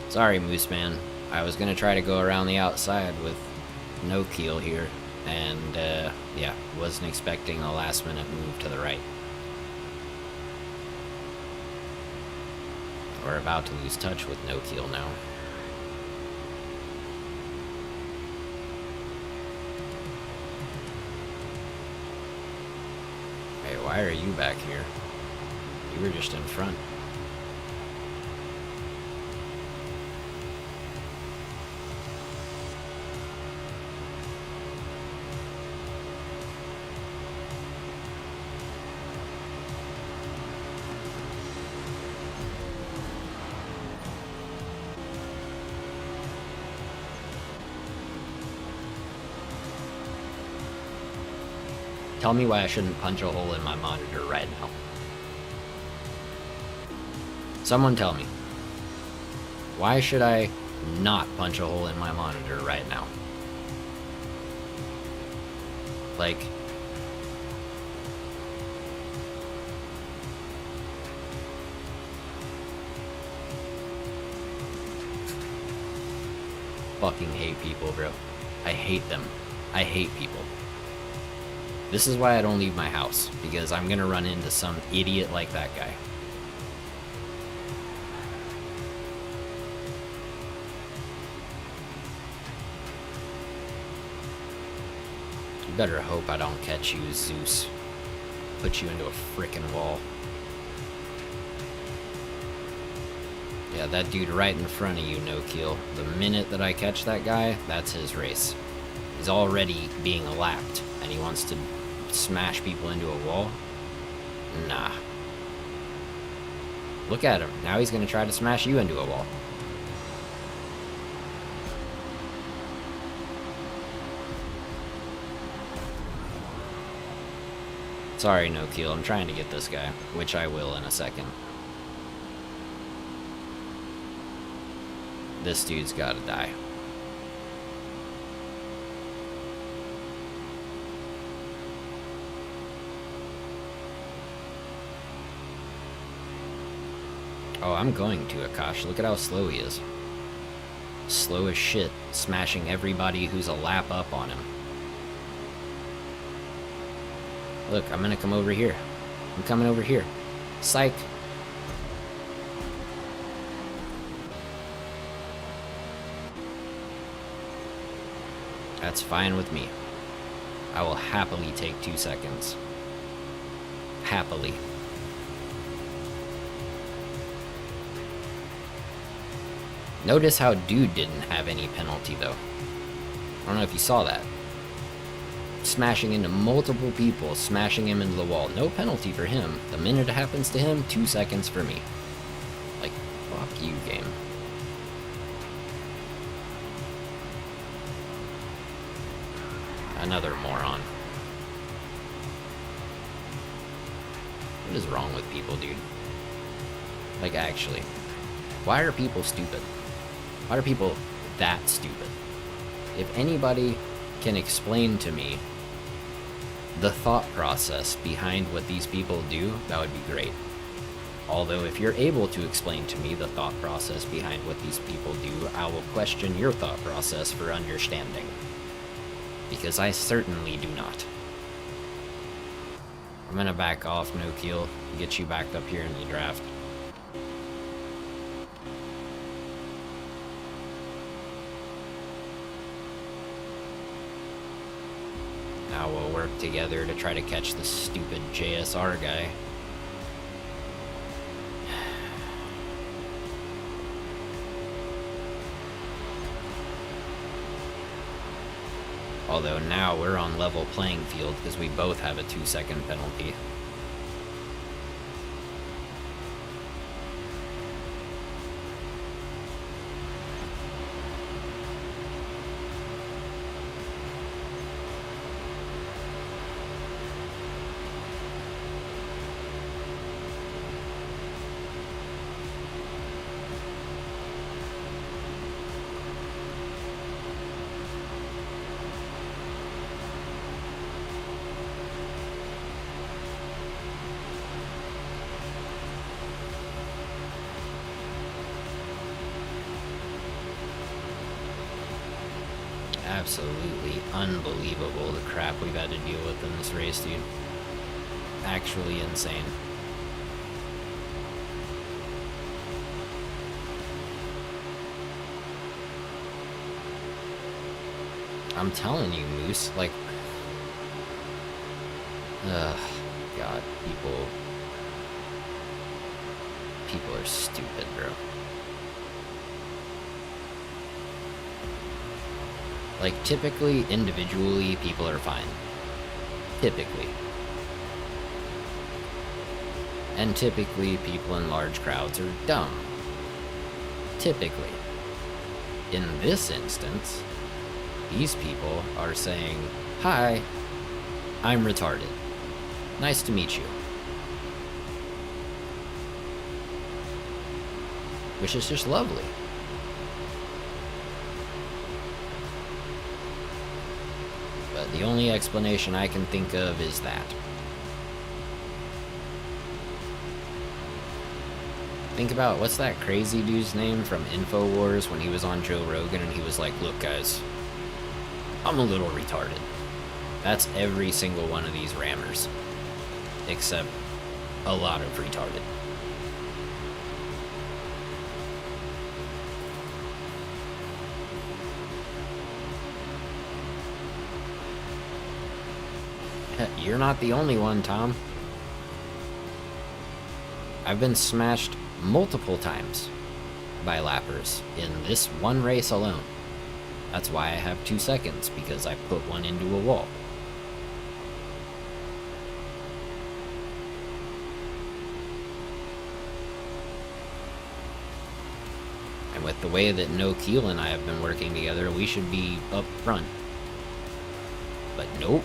Speaker 1: Sorry, Moose Man. I was gonna try to go around the outside with No Keel here, and yeah, wasn't expecting a last minute move to the right. We're about to lose touch with No Keel now. Hey, why are you back here? You were just in front. Tell me why I shouldn't punch a hole in my monitor right now. Someone tell me. Why should I not punch a hole in my monitor right now? Like, fucking hate people, bro. I hate them. I hate people. This is why I don't leave my house, because I'm gonna run into some idiot like that guy. You better hope I don't catch you, Zeus. Put you into a frickin' wall. Yeah, that dude right in front of you, no kill. The minute that I catch that guy, that's his race. He's already being lapped, and he wants to smash people into a wall? Nah. Look at him. Now he's going to try to smash you into a wall. Sorry, no kill. I'm trying to get this guy, which I will in a second. This dude's gotta die. Oh, I'm going to Akash. Look at how slow he is. Slow as shit, smashing everybody who's a lap up on him. Look, I'm gonna come over here. I'm coming over here. Psych. That's fine with me. I will happily take 2 seconds. Happily. Notice how dude didn't have any penalty though. I don't know if you saw that. Smashing into multiple people, smashing him into the wall. No penalty for him. The minute it happens to him, 2 seconds for me. Like, fuck you, game. Another moron. What is wrong with people, dude? Like, actually. Why are people stupid? Why are people that stupid? If anybody can explain to me the thought process behind what these people do, that would be great. Although if you're able to explain to me the thought process behind what these people do, I will question your thought process for understanding. Because I certainly do not. I'm gonna back off, no kill, get you back up here in the draft. Now we'll work together to try to catch the stupid JSR guy. Although now we're on level playing field because we both have a 2-second penalty. Absolutely unbelievable the crap we've had to deal with in this race, dude. Actually insane. I'm telling you, Moose, like... Ugh, God, people are stupid, bro. Like, typically, individually, people are fine. Typically. And typically, people in large crowds are dumb. Typically. In this instance, these people are saying, "Hi, I'm retarded. Nice to meet you." Which is just lovely. But the only explanation I can think of is that. Think about, what's that crazy dude's name from InfoWars when he was on Joe Rogan and he was like, "Look guys, I'm a little retarded." That's every single one of these rammers. Except a lot of retarded. You're not the only one, Tom. I've been smashed multiple times by lappers in this one race alone. That's why I have 2 seconds, because I put one into a wall. And with the way that No Keel and I have been working together, we should be up front. But nope.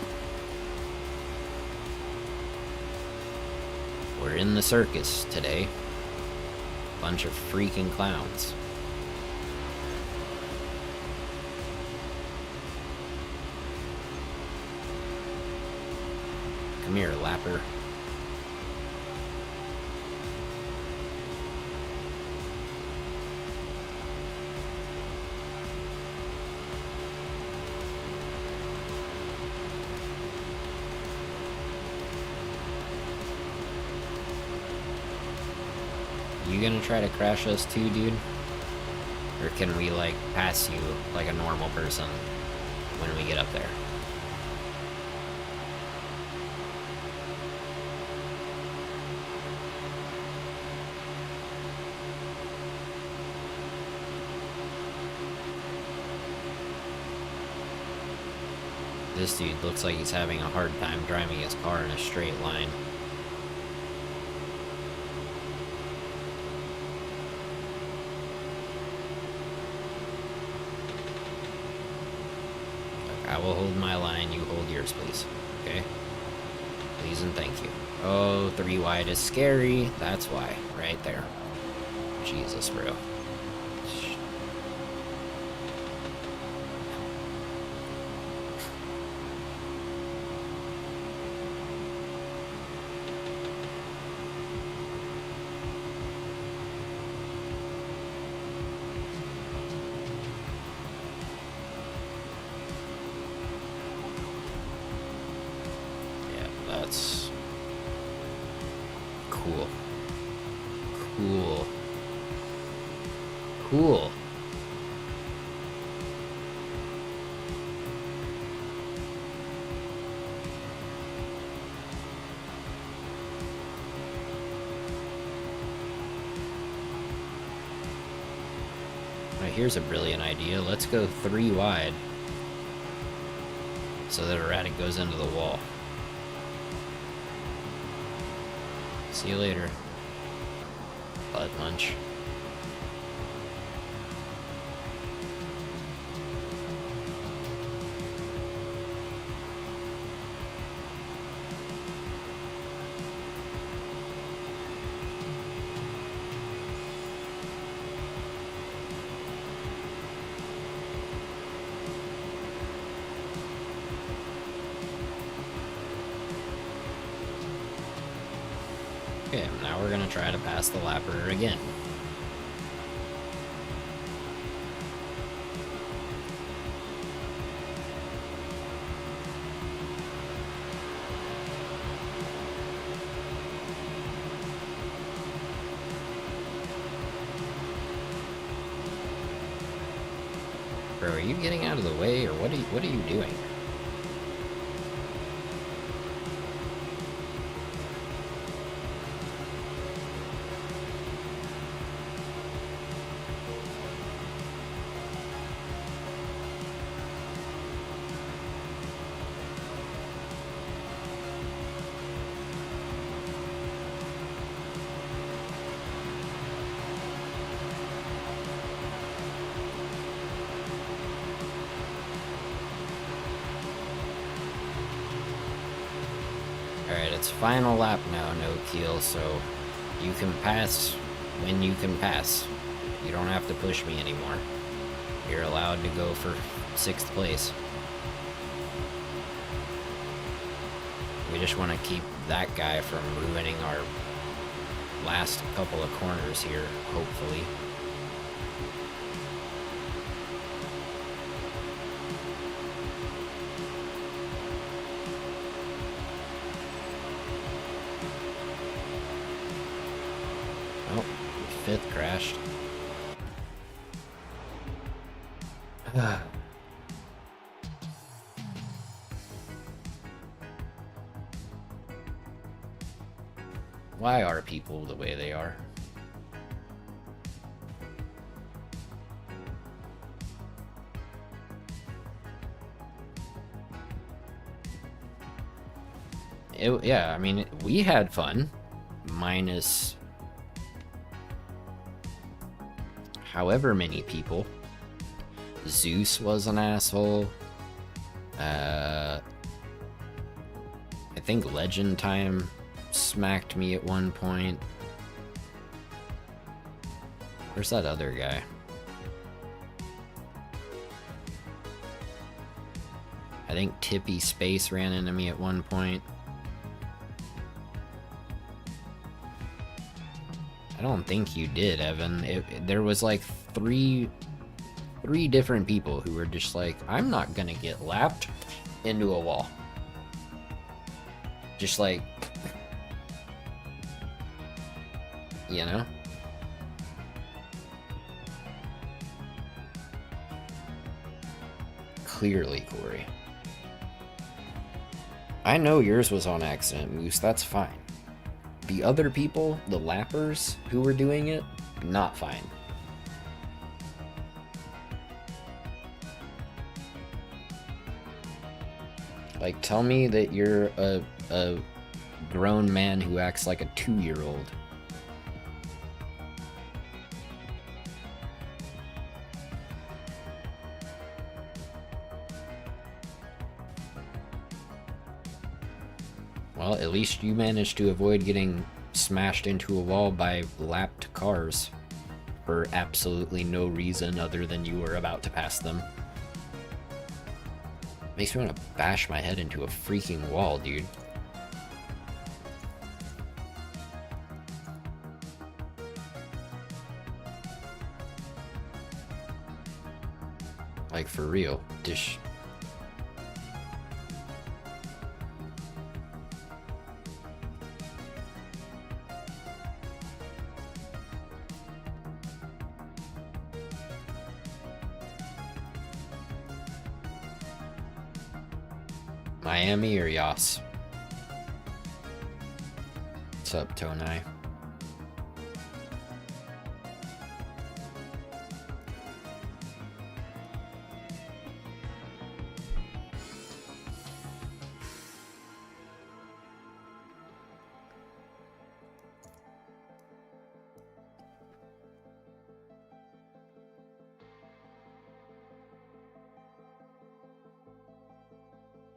Speaker 1: We're in the circus today. Bunch of freaking clowns. Come here, lapper. You gonna try to crash us too, dude? Or can we, like, pass you like a normal person when we get up there? This dude looks like he's having a hard time driving his car in a straight line. I will hold my line, you hold yours, please. Okay? Please and thank you. Oh, 3 wide is scary. That's why. Right there. Jesus, bro. That's cool. Cool. Cool. Right, here's a brilliant idea. Let's go 3 wide so that Erratic goes into the wall. See you later, butt munch. Okay, now we're gonna try to pass the lapper again. Bro, are you getting out of the way, or what are you doing? Alright, it's final lap now, No Keel, so you can pass when you can pass. You don't have to push me anymore. You're allowed to go for 6th place. We just want to keep that guy from ruining our last couple of corners here, hopefully. Oh, 5th crashed. Why are people the way they are? yeah, I mean, we had fun, minus however many people. Zeus was an asshole. I think Legend Time smacked me at one point. Where's that other guy? I think Tippy Space ran into me at one point. I don't think you did, Evan. There was like three different people who were just like, I'm not gonna get lapped into a wall. Just like, you know? Clearly, Corey. I know yours was on accident, Moose, that's fine. The other people, the lappers who were doing it, not fine. Like, tell me that you're a grown man who acts like a 2-year-old. Well, at least you managed to avoid getting smashed into a wall by lapped cars for absolutely no reason other than you were about to pass them. Makes me want to bash my head into a freaking wall, dude. Like, for real. Dish. Miami or Yas? What's up, Tonai?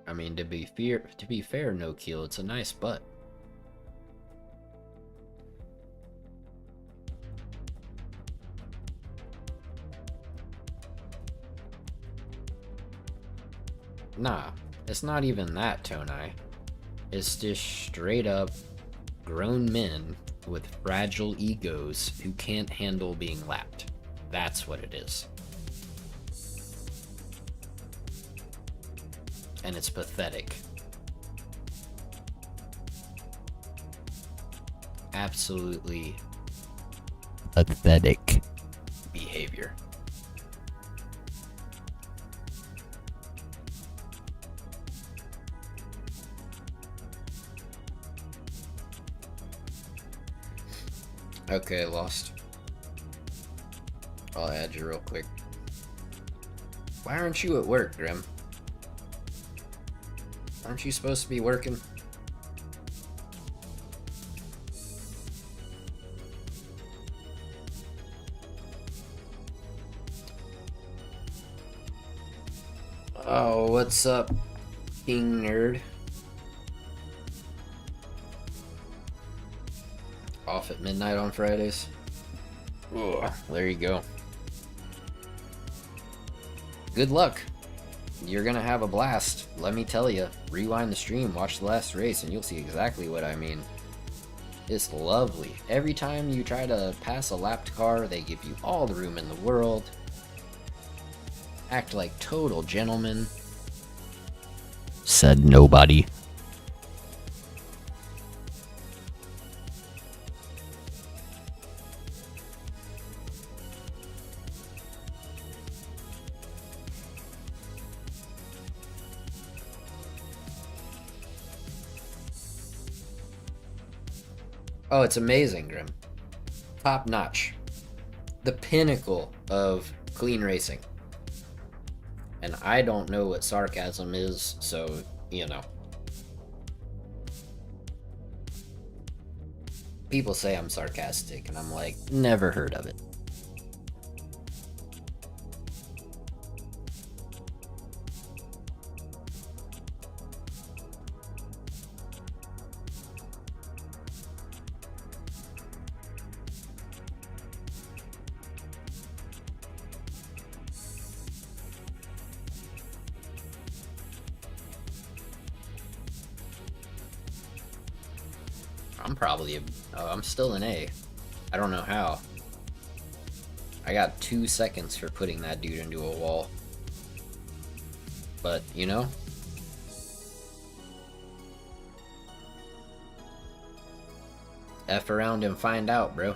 Speaker 1: I mean, to be fair, no keel, it's a nice butt. Nah, it's not even that, Tonai. It's just straight up grown men with fragile egos who can't handle being lapped. That's what it is. And it's pathetic. Absolutely
Speaker 3: Pathetic.
Speaker 1: behavior. Okay, lost. I'll add you real quick. Why aren't you at work, Grim? Aren't you supposed to be working? Oh, what's up, King Nerd? Off at midnight on Fridays? Ugh, there you go. Good luck. You're gonna have a blast. Let me tell you. Rewind the stream, watch the last race, and you'll see exactly what I mean. It's lovely. Every time you try to pass a lapped car, they give you all the room in the world. Act like total gentlemen.
Speaker 3: Said nobody.
Speaker 1: Oh, it's amazing, Grim. Top notch. The pinnacle of clean racing. And I don't know what sarcasm is, so, you know. People say I'm sarcastic, and I'm like, never heard of it. I'm probably I'm still an A. I don't know how. I got 2 seconds for putting that dude into a wall. But, you know? F around and find out, bro.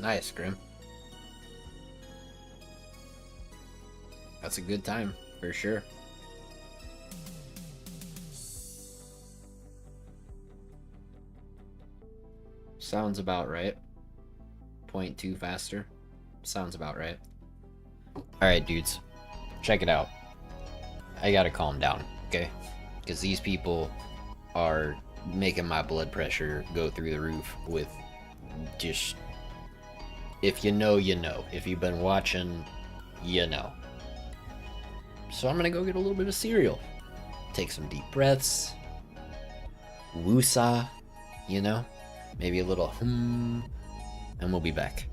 Speaker 1: Nice, Grim. That's a good time, for sure. Sounds about right. 0.2 faster. Sounds about right. Alright, dudes. Check it out. I gotta calm down, okay? Because these people are making my blood pressure go through the roof with just... If you know, you know. If you've been watching, you know. So I'm gonna go get a little bit of cereal. Take some deep breaths. Woosah, you know? Maybe a little and we'll be back.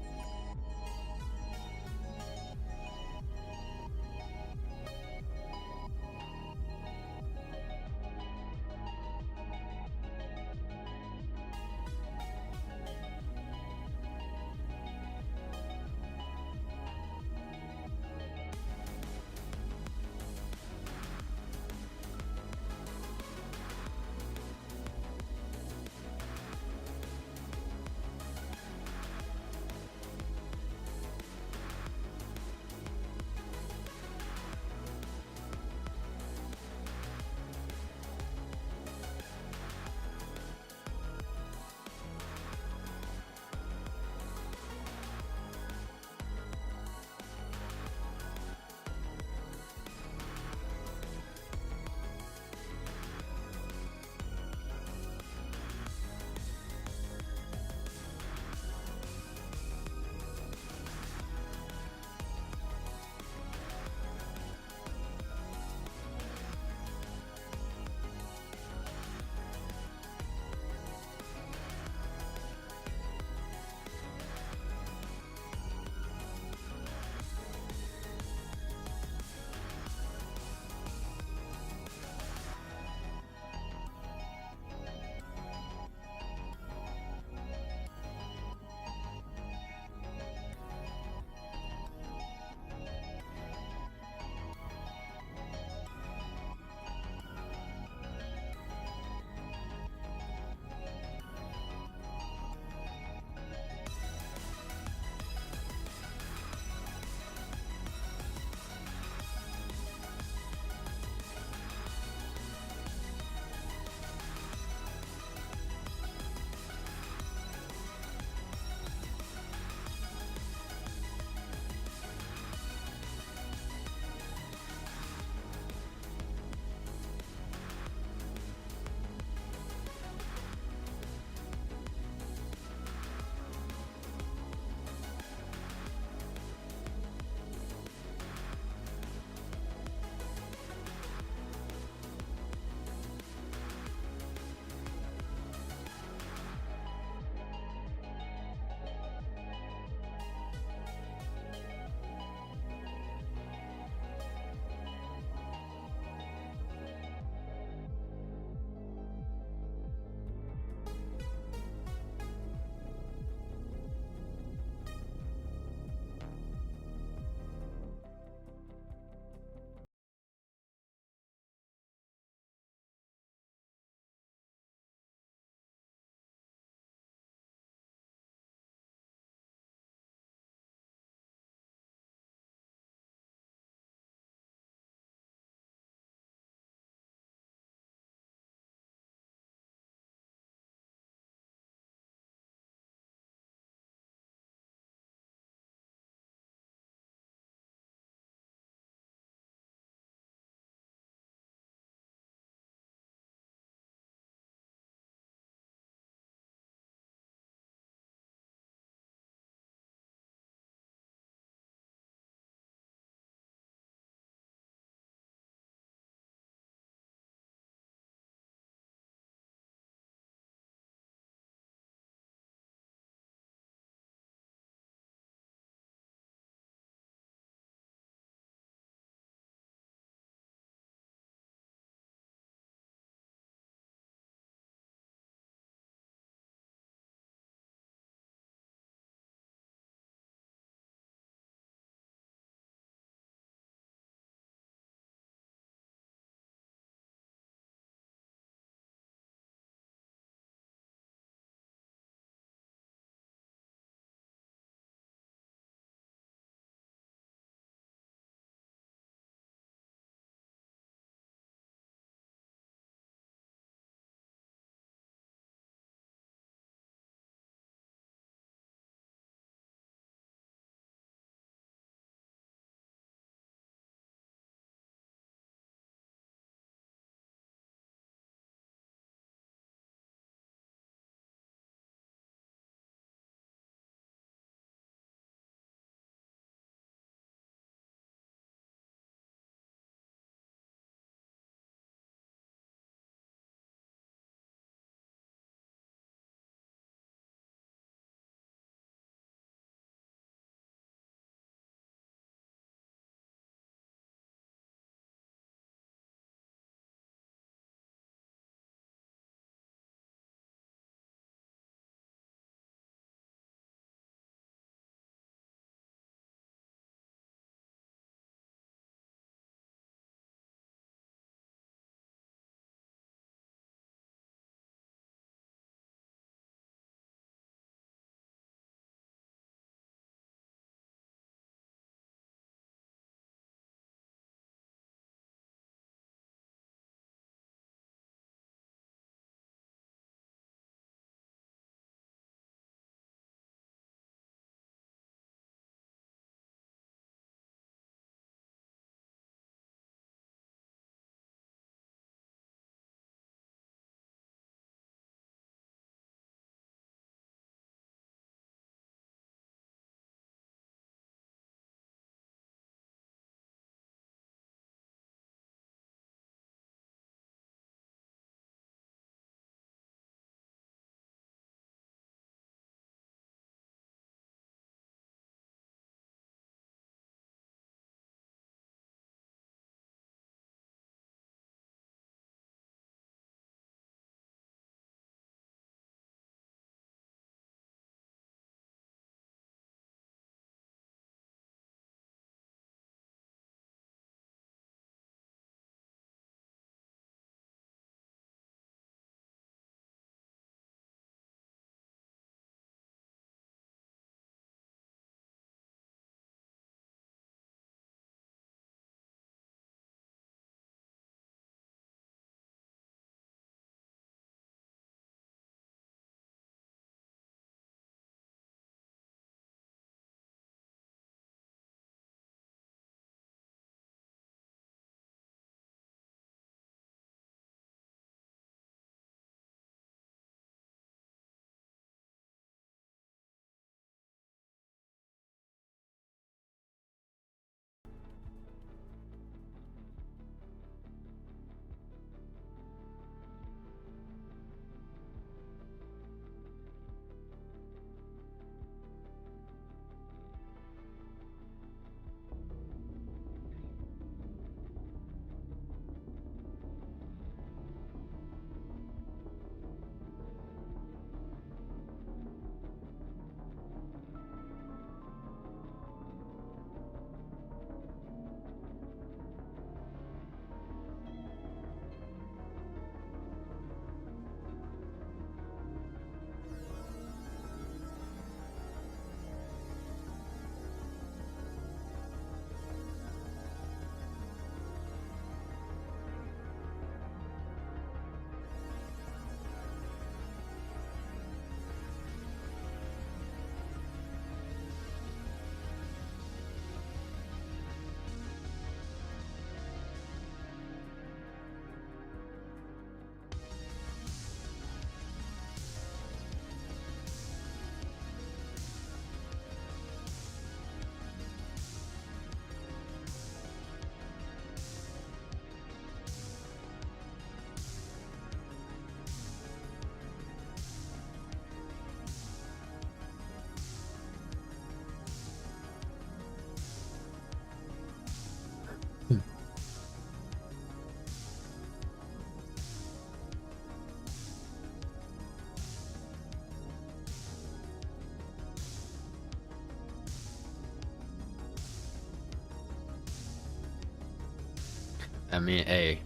Speaker 1: I mean, hey,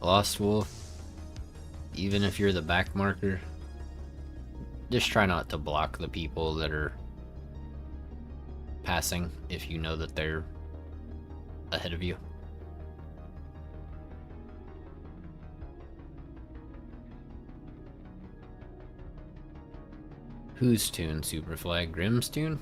Speaker 1: Lost Wolf, even if you're the back marker, just try not to block the people that are passing if you know that they're ahead of you. Whose tune, Superflag? Grimm's tune?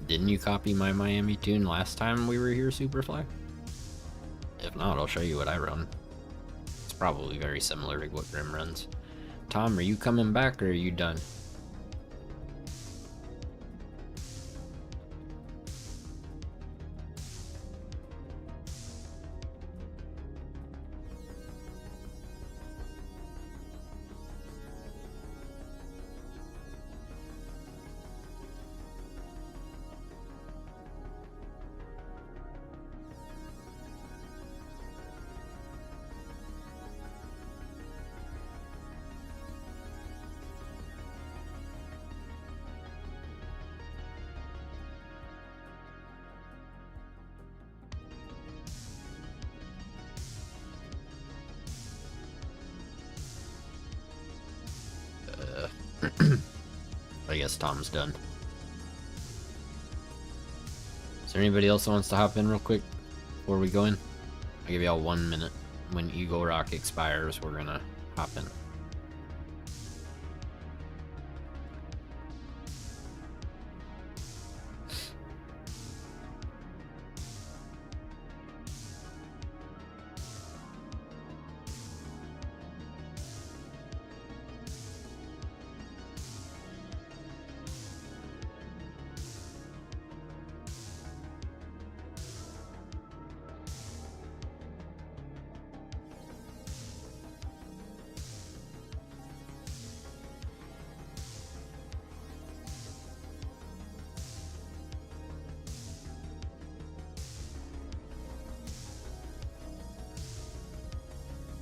Speaker 1: Didn't you copy my Miami tune last time we were here, Superfly? If not, I'll show you what I run. It's probably very similar to what Grim runs. Tom, are you coming back or are you done? I guess Tom's done. Is there anybody else that wants to hop in real quick before we go in? I'll give y'all 1 minute. When Eagle Rock expires, we're gonna hop in.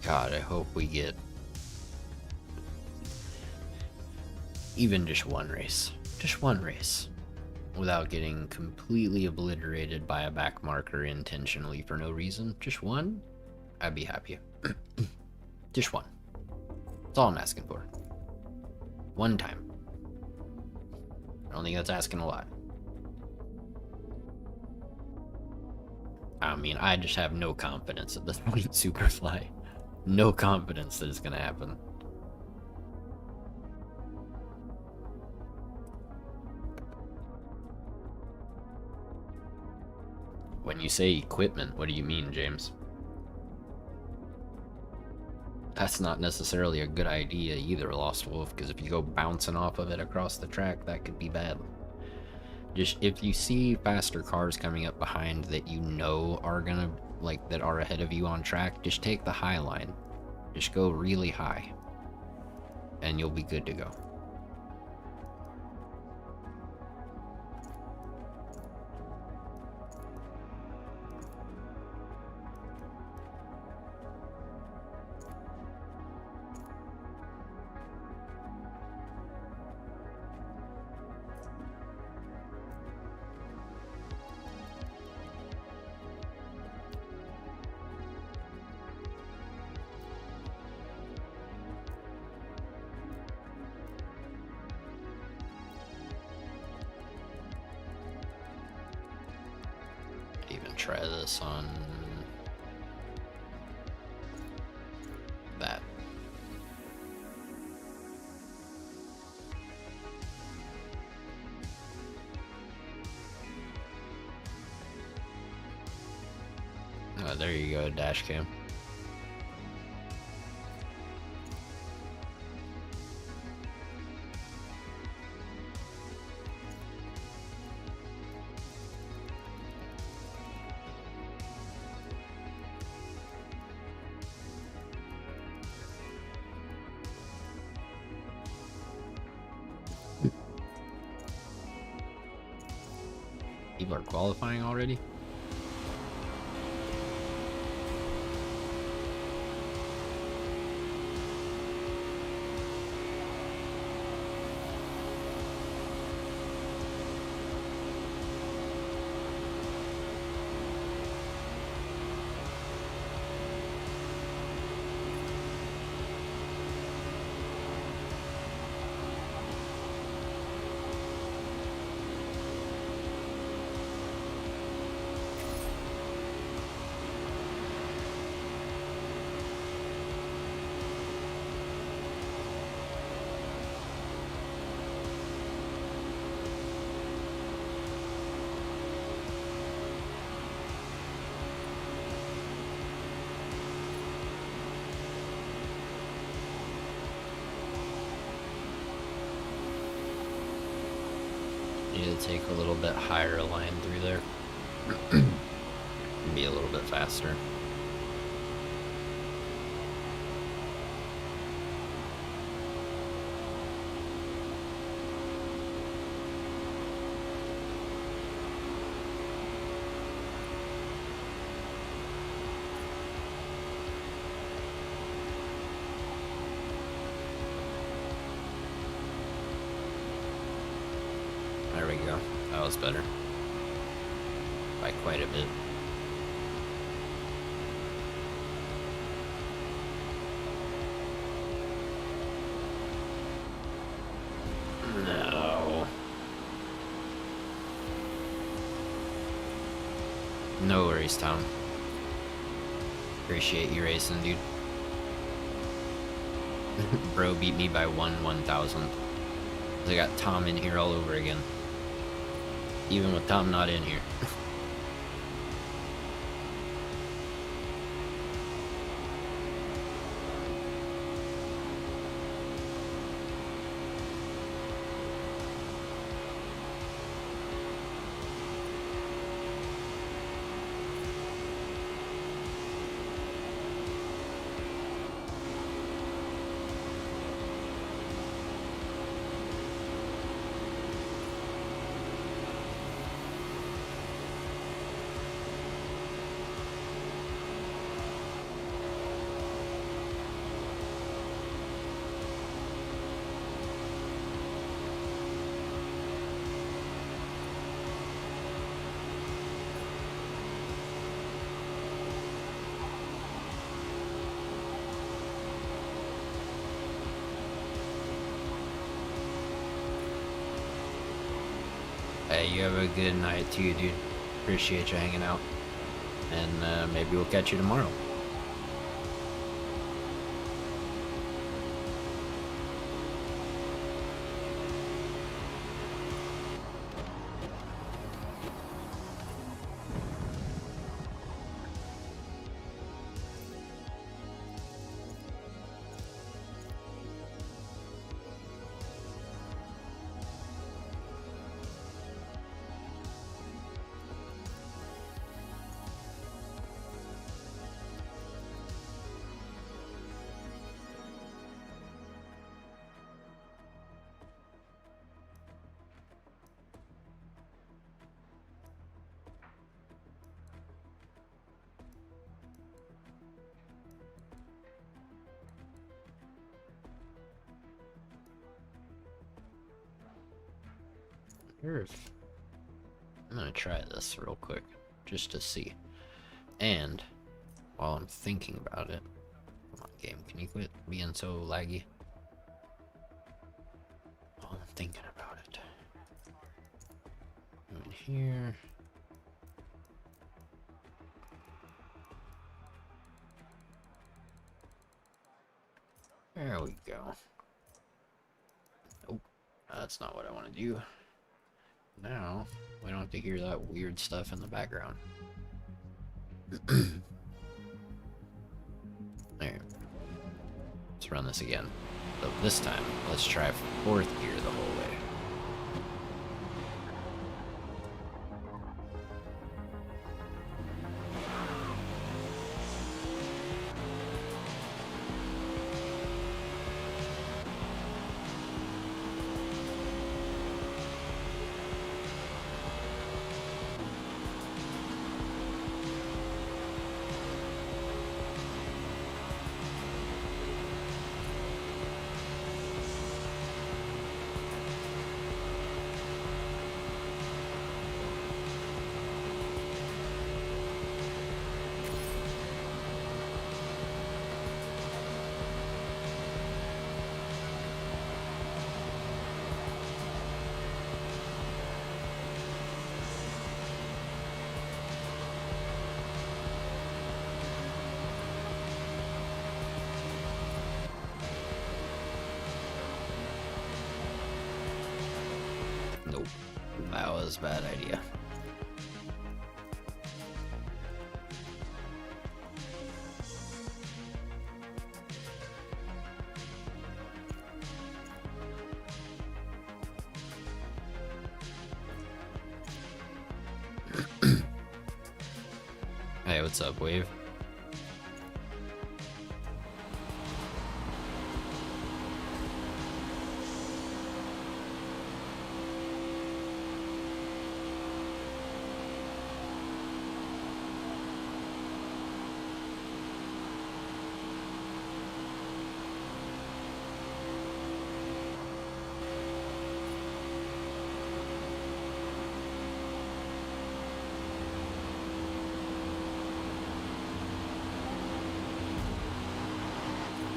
Speaker 1: God, I hope we get even just one race. Just one race. Without getting completely obliterated by a back marker intentionally for no reason. Just one, I'd be happy. Just one. That's all I'm asking for. One time. I don't think that's asking a lot. I mean, I just have no confidence at this point, Superfly. No confidence that it's gonna happen. When you say equipment, what do you mean, James? That's not necessarily a good idea either, Lost Wolf, because if you go bouncing off of it across the track, that could be bad. Just if you see faster cars coming up behind that you know are gonna, like, that are ahead of you on track, just take the high line. Just go really high. And you'll be good to go. Even try this on that. Oh, there you go, dash cam. qualifying already? Need to take a little bit higher line through there. Be a little bit faster. There we go. That was better. By quite a bit. No. No worries, Tom. Appreciate you racing, dude. Bro beat me by 1/1000th. I got Tom in here all over again. Even with Tom not in here. Hey, you have a good night too, dude. Appreciate you hanging out. And maybe we'll catch you tomorrow. I'm gonna try this real quick, just to see. And while I'm thinking about it, come on, game, can you quit being so laggy? While I'm thinking about it, go in here. There we go. Oh, that's not what I want to do. Now, we don't have to hear that weird stuff in the background. There. Let's run this again. So this time, let's try fourth gear the whole way. That was a bad idea. Hey, what's up, Wave?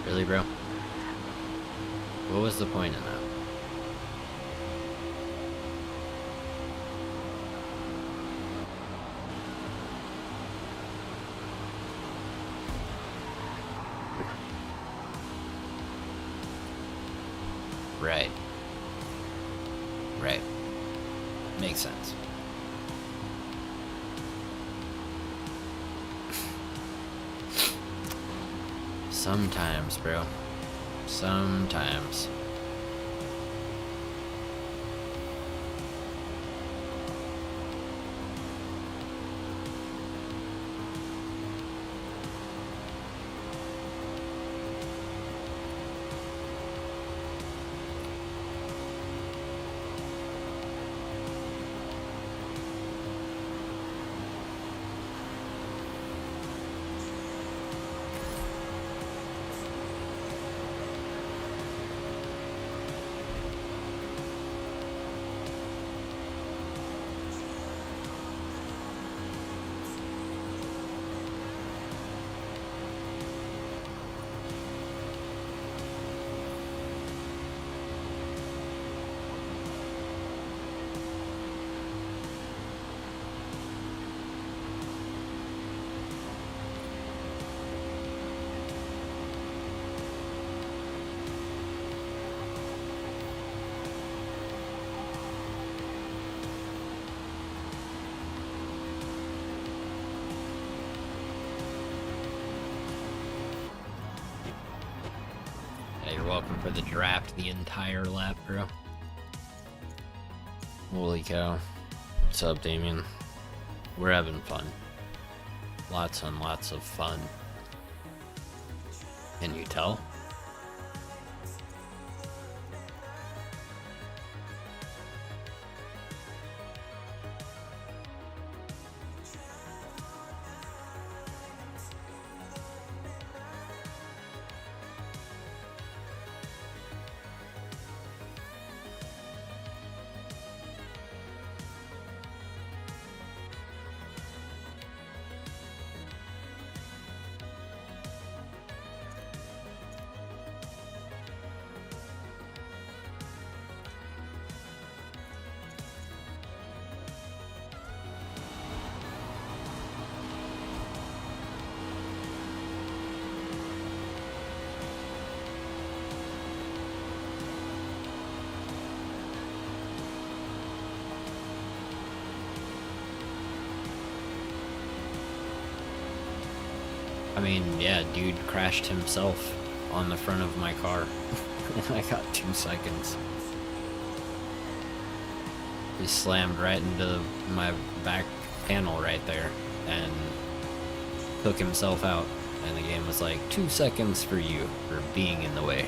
Speaker 1: Really, bro? What was the point in that? Right. Right. Makes sense. Sometimes, bro. Sometimes. Yeah, you're welcome for the draft the entire lap, bro. Holy cow. What's up, Damien? We're having fun. Lots and lots of fun. Can you tell? I mean, yeah, dude crashed himself on the front of my car. I got 2 seconds. He slammed right into my back panel right there and took himself out. And the game was like, 2 seconds for you for being in the way.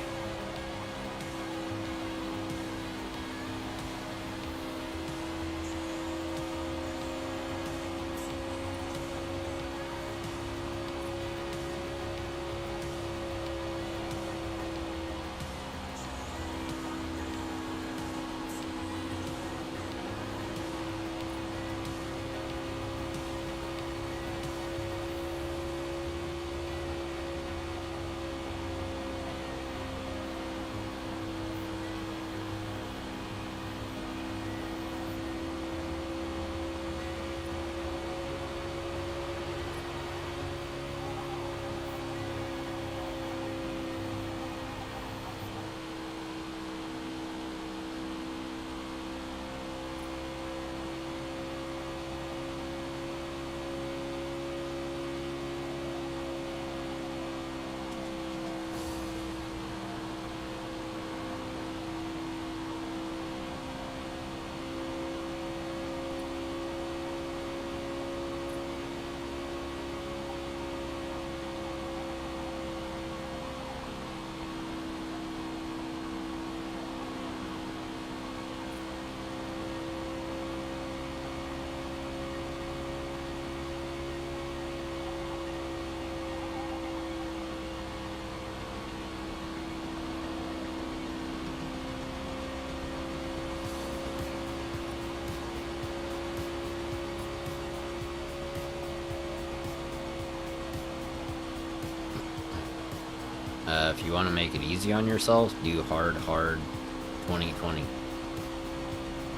Speaker 1: If you want to make it easy on yourself, do hard 2020.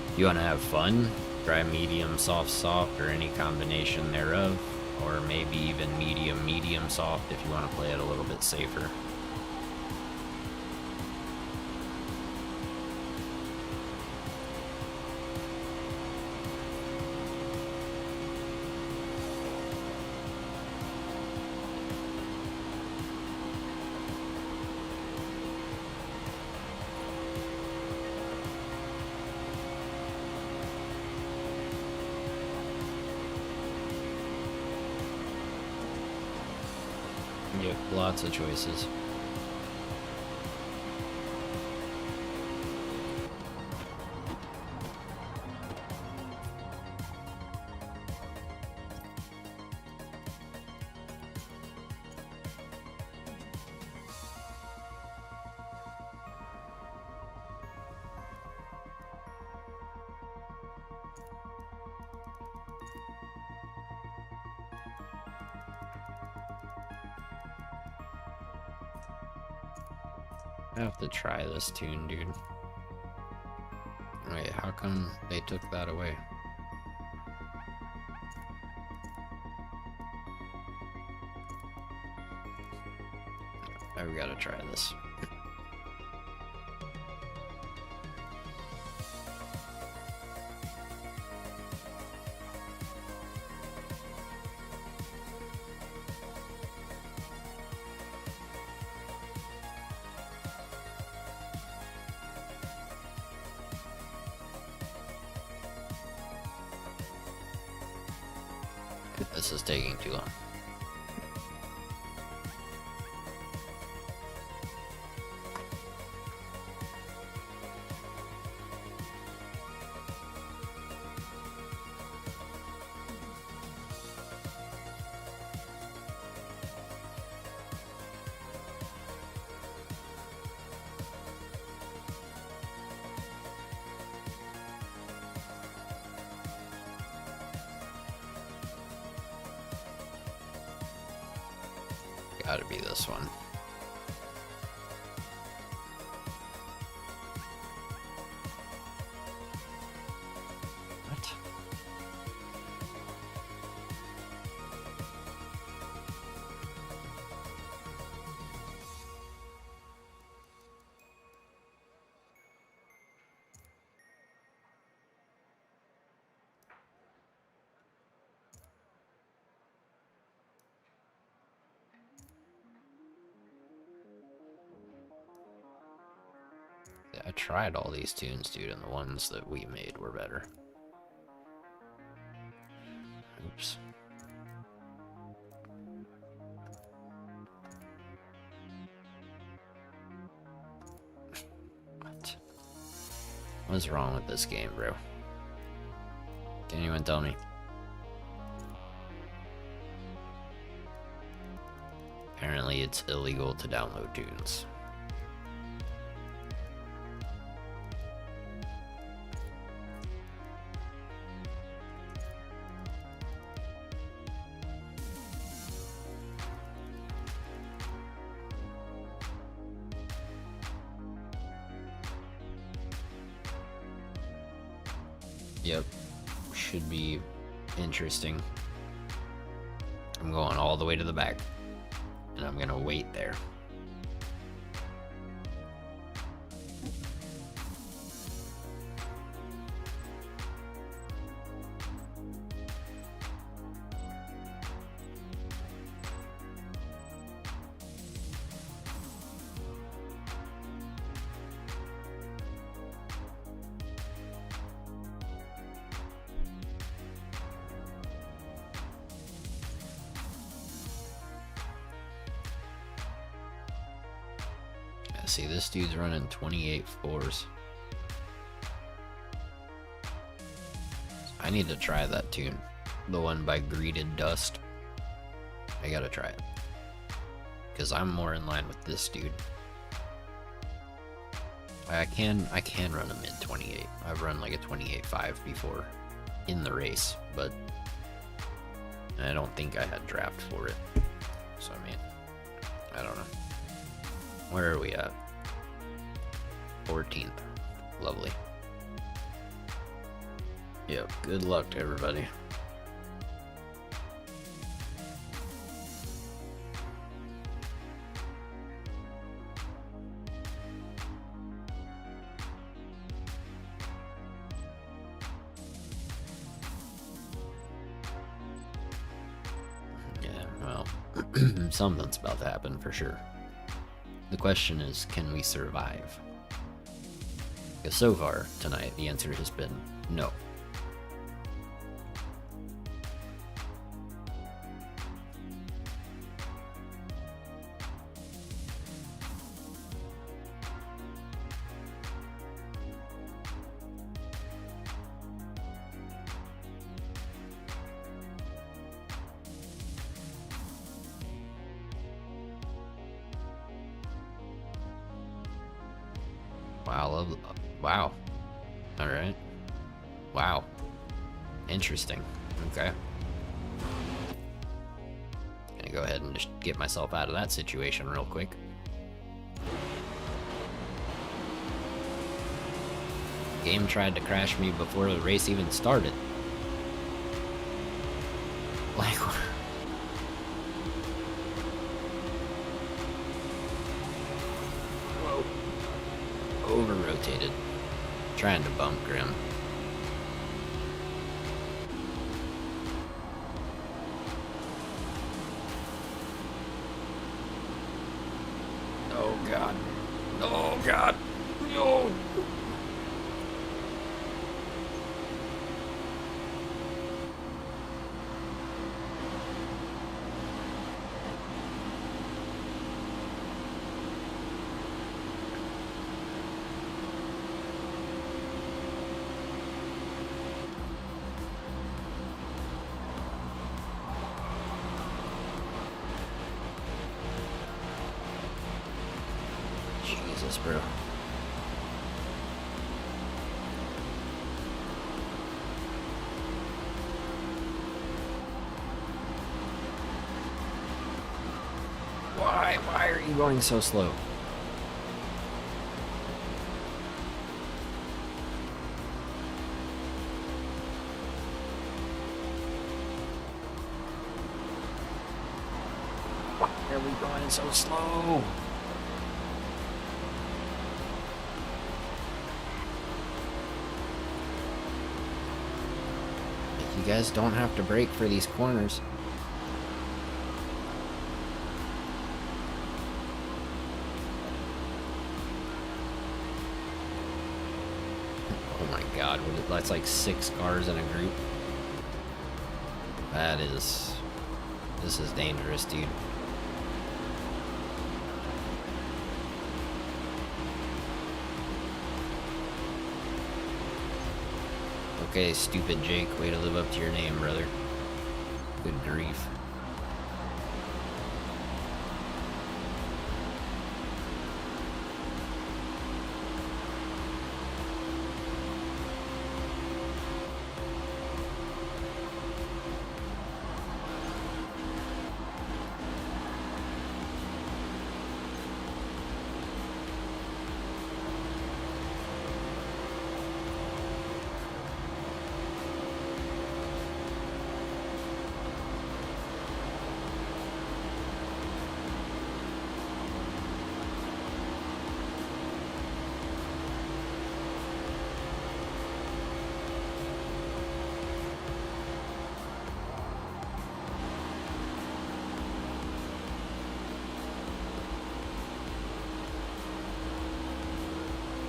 Speaker 1: If you want to have fun, try medium, soft, or any combination thereof. Or maybe even medium, soft if you want to play it a little bit safer. Yep, lots of choices. I have to try this tune, dude. Wait, how come they took that away? I've got to try this. This is taking too long. Gotta be this one. What? I tried all these tunes, dude, and the ones that we made were better. Oops. What? What's wrong with this game, bro? Can anyone tell me? Apparently it's illegal to download tunes. Yep, should be interesting. I'm going all the way to the back, and I'm gonna wait there. See, this dude's running 28 fours. I need to try that tune. The one by Greeted Dust. I gotta try it. Because I'm more in line with this dude. I can run a mid 28. I've run like a 28.5 before in the race, but I don't think I had draft for it. So I mean, I don't know. Where are we at? 14th. Lovely. Yep, good luck to everybody. Yeah, well, something's about to happen for sure. The question is, can we survive? Because so far tonight, the answer has been no. Wow, wow. Alright. Wow. Interesting. Okay. Gonna go ahead and just get myself out of that situation real quick. Game tried to crash me before the race even started. Like, whoa. Over-rotated. Trying to bump Grim. Oh god. Oh god. No. Jesus, bro. Why are you going so slow? Why are we going so slow? You guys don't have to brake for these corners. Oh my god, that's like 6 cars in a group. This is dangerous, dude. Okay, stupid Jake, way to live up to your name, brother. Good grief.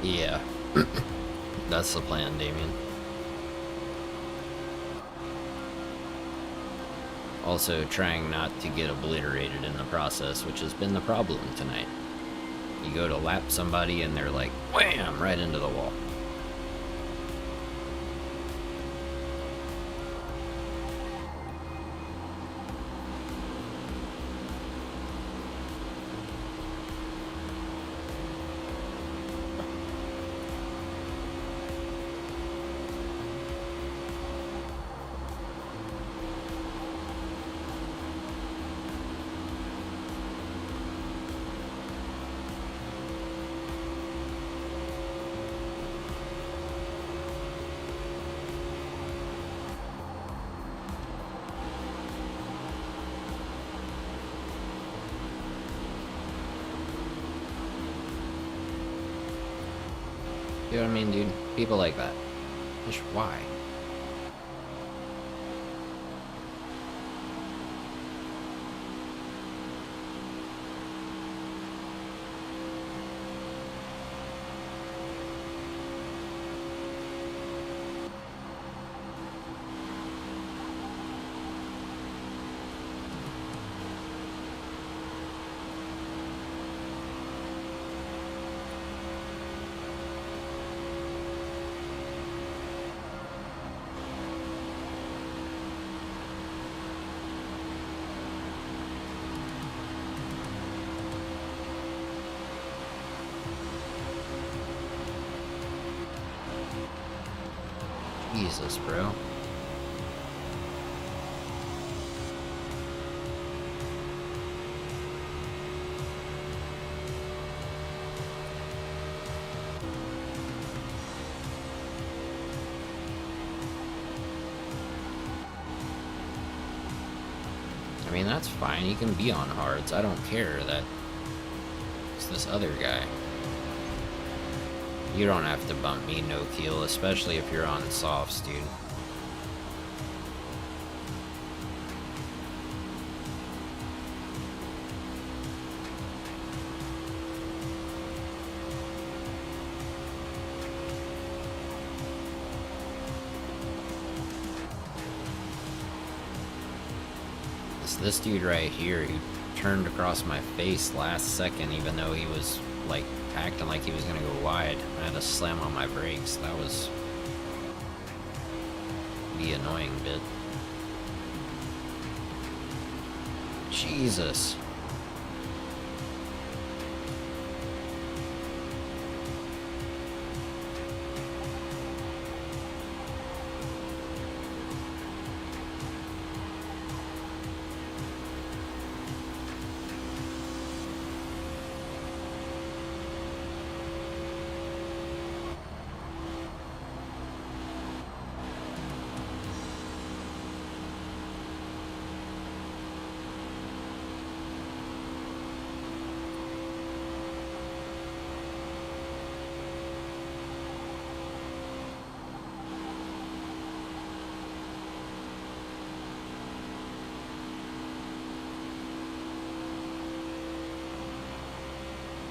Speaker 1: Yeah, that's the plan, Damien. Also trying not to get obliterated in the process, which has been the problem tonight. You go to lap somebody and they're like, wham, right into the wall. You know what I mean, dude? People like that. Just why? Jesus, bro. I mean, that's fine. He can be on hards. I don't care that it's this other guy. You don't have to bump me, no keel, especially if you're on softs, dude. It's this dude right here who turned across my face last second, even though he was, like, acting like he was gonna go wide. I had to slam on my brakes. That was the annoying bit. Jesus.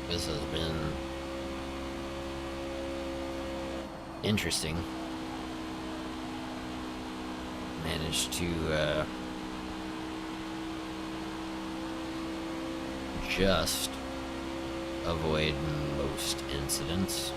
Speaker 1: This has been interesting. Managed to just avoid most incidents.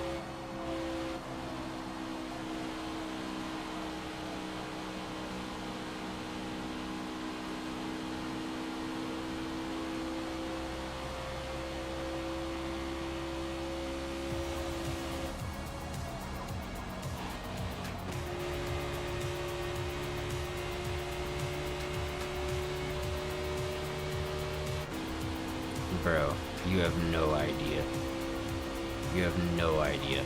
Speaker 1: Bro, you have no idea. You have no idea.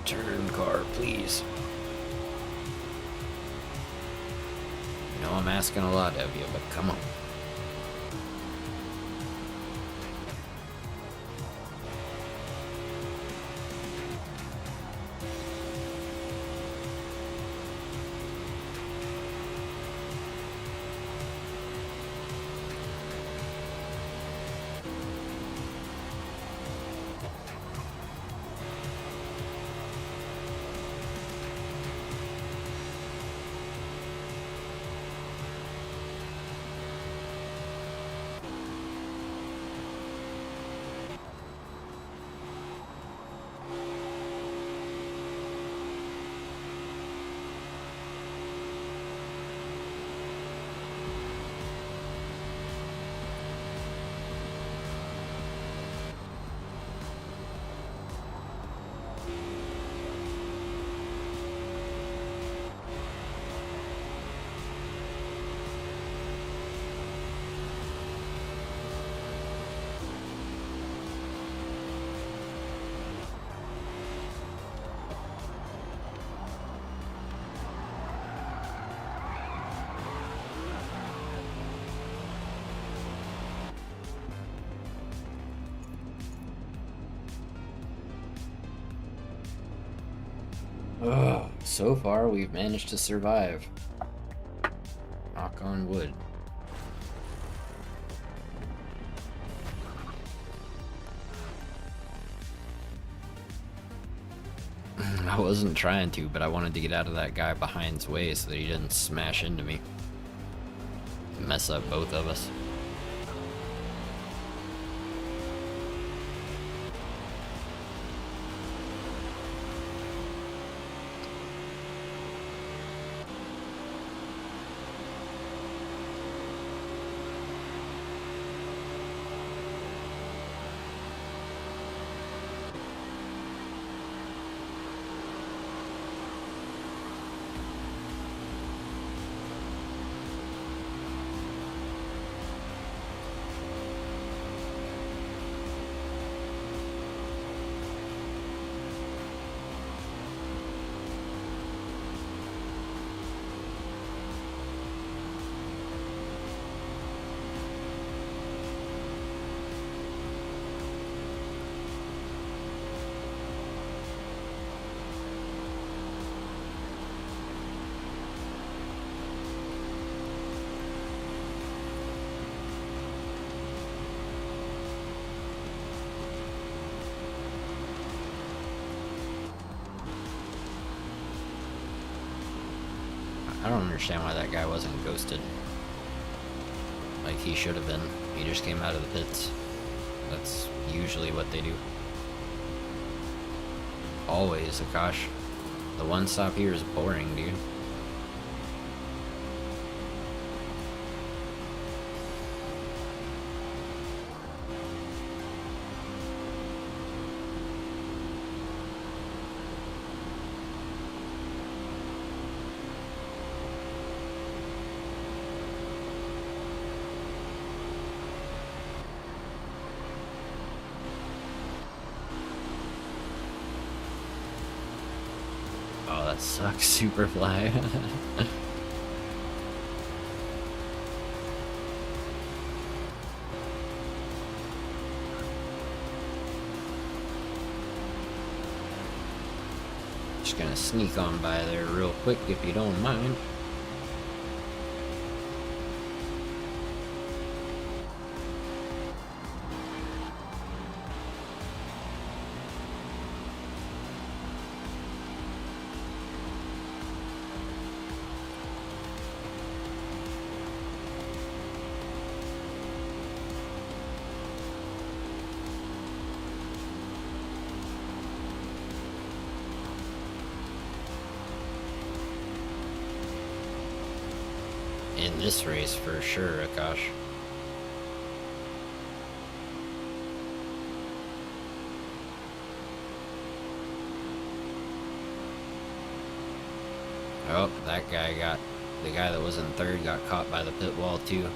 Speaker 1: Turn, car, please. You know I'm asking a lot of you, but come on. Oh, so far we've managed to survive. Knock on wood. I wasn't trying to, but I wanted to get out of that guy behind's way so that he didn't smash into me. Mess up both of us. I don't understand why that guy wasn't ghosted. Like he should have been. He just came out of the pits. That's usually what they do. Always, Akash. The one stop here is boring, dude. Oh, that sucks, Superfly. Just gonna sneak on by there real quick if you don't mind. In this race for sure, Akash. Oh, that guy got, the guy that was in third got caught by the pit wall too.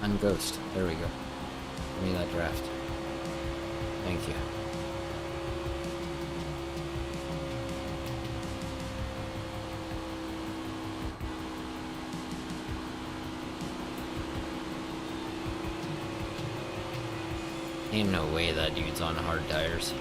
Speaker 1: Unghost. There we go. Give me that draft. Thank you. Ain't no way that dude's on hard tires.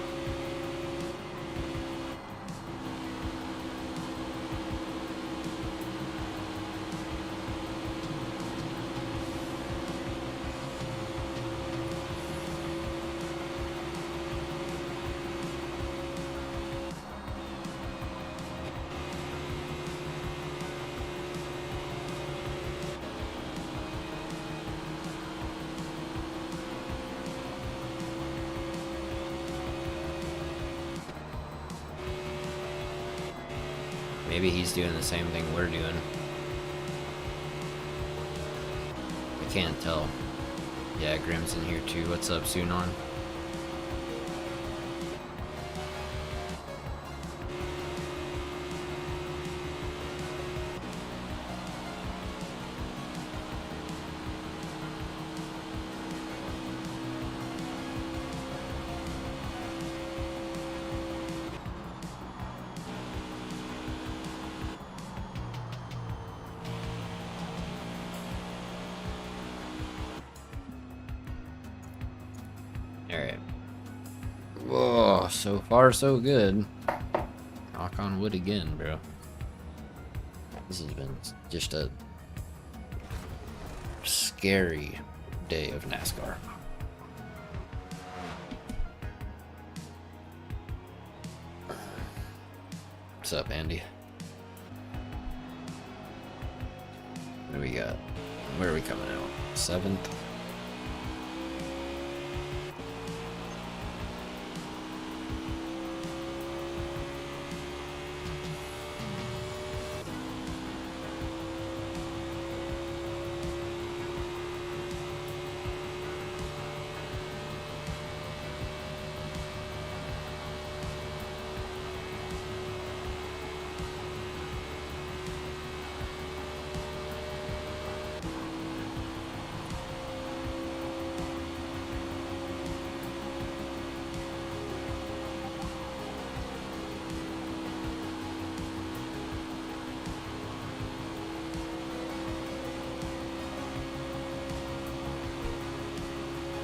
Speaker 1: Maybe he's doing the same thing we're doing. I can't tell. Yeah, Grim's in here too. What's up, Sunon? Alright. Whoa, so far so good. Knock on wood again, bro. This has been just a scary day of NASCAR. What's up, Andy? What do we got? Where are we coming out? 7th?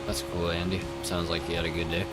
Speaker 1: That's cool, Andy. Sounds like you had a good day.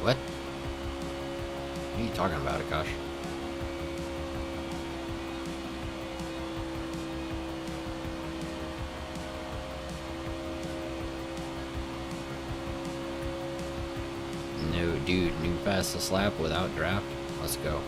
Speaker 1: What? What are you talking about, Akash? No, dude, new fastest lap without draft. Let's go.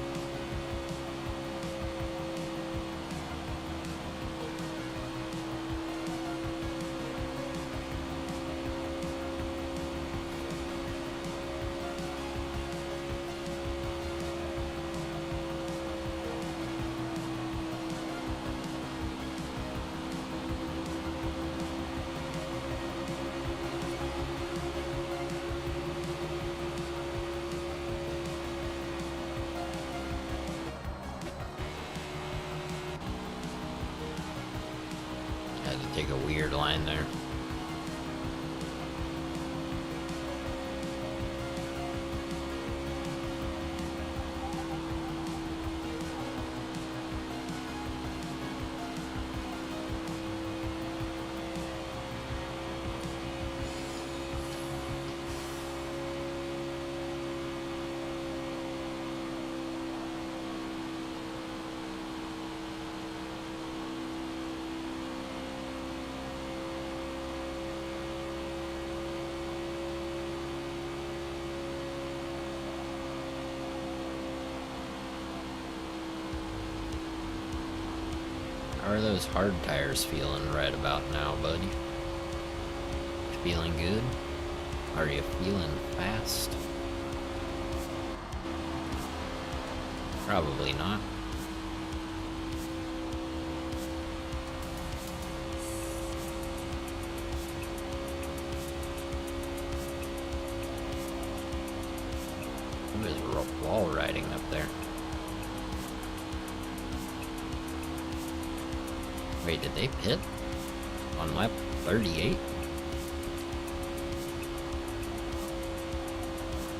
Speaker 1: Had to take a weird line there. How are those hard tires feeling right about now, buddy? Feeling good? Are you feeling fast? Probably not. Who is wall riding up there? Wait, did they pit on lap 38?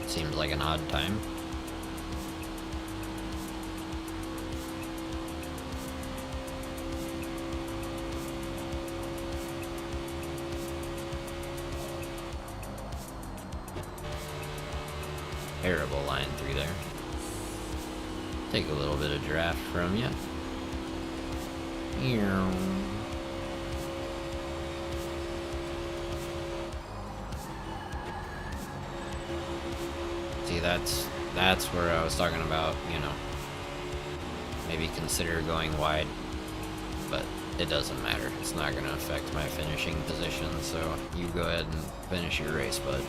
Speaker 1: Seems like an odd time. Terrible line through there. Take a little bit of draft from you. See, that's where I was talking about, you know, maybe consider going wide, but it doesn't matter. It's not going to affect my finishing position, so you go ahead and finish your race, bud.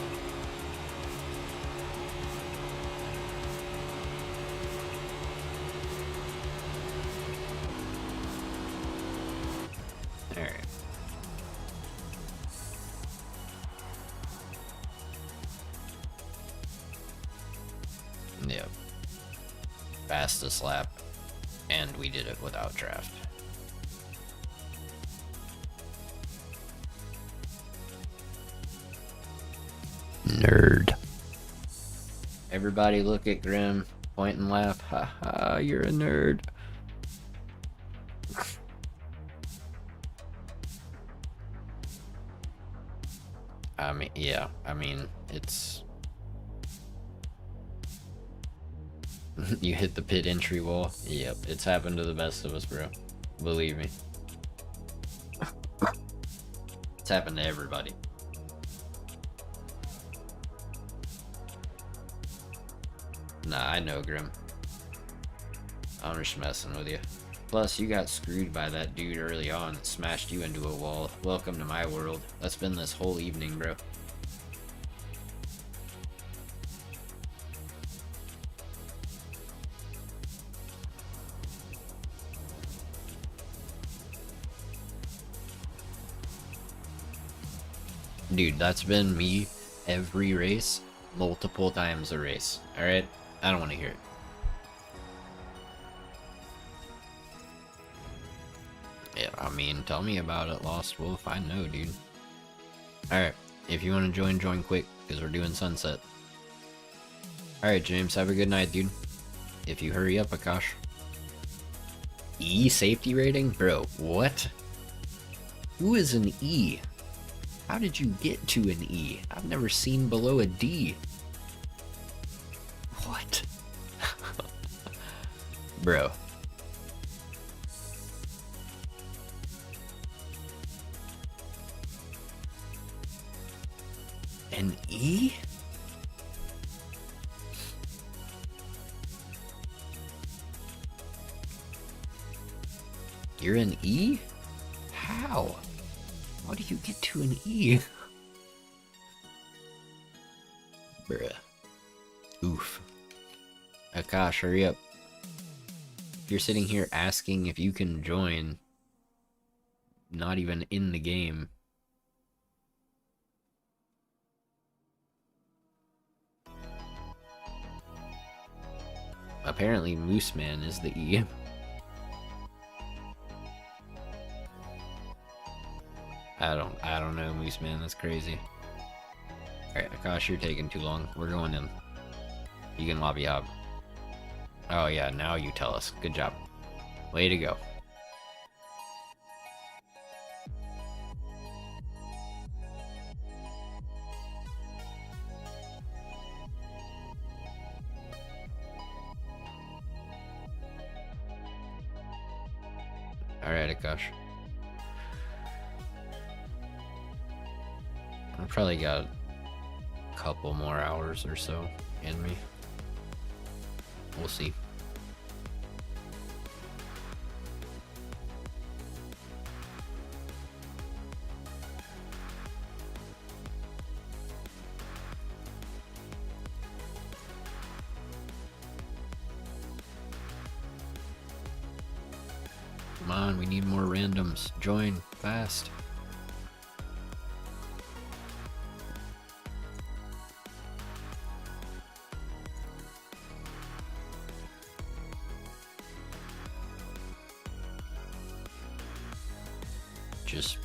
Speaker 1: Alright. Yep. Fastest lap, and we did it without draft.
Speaker 3: Nerd.
Speaker 1: Everybody look at Grim, point and laugh. Haha, you're a nerd. I mean, yeah, I mean, it's... You hit the pit entry wall. Yep, it's happened to the best of us, bro. Believe me. It's happened to everybody. Nah, I know, Grim. I'm just messing with you. Plus, you got screwed by that dude early on that smashed you into a wall. Welcome to my world. That's been this whole evening, bro. Dude, that's been me every race, multiple times a race. Alright? I don't want to hear it. Yeah, I mean, tell me about it, Lost Wolf. I know, dude. Alright, if you want to join quick, because we're doing sunset. Alright, James, have a good night, dude. If you hurry up, Akash. E safety rating? Bro, what? Who is an E? How did you get to an E? I've never seen below a D. What? Bro. An E? You're an E? How? How do you get to an E? Bruh. Oof. Akash, hurry up. You're sitting here asking if you can join. Not even in the game. Apparently Moose Man is the E. I don't know, Moose Man, that's crazy. Alright, Akash, you're taking too long. We're going in. You can lobby hop. Oh yeah, now you tell us. Good job. Way to go. Alright, Akash. I probably got a couple more hours or so in me. We'll see. Come on, we need more randoms. Join fast. Just,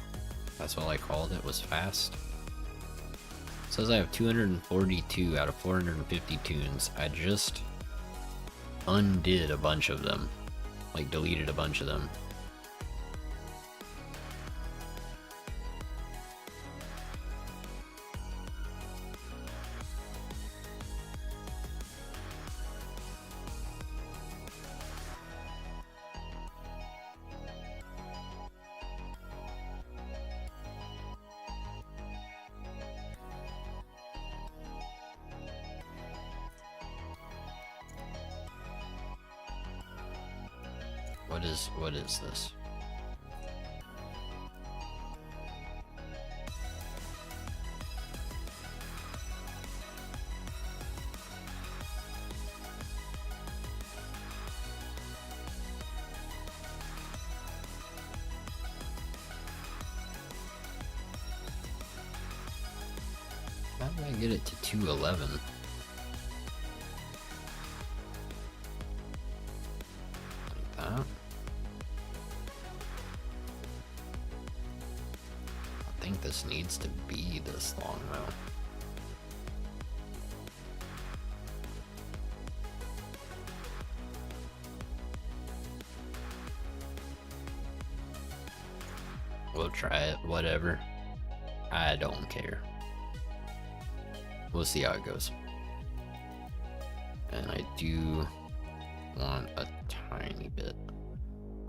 Speaker 1: that's all I called it, was fast. says I have 242 out of 450 tunes. I just undid a bunch of them. Like, deleted a bunch of them. What is this? How did I get it to 211? Like that? I think this needs to be this long though. We'll try it, whatever. I don't care. We'll see how it goes. And I do want a tiny bit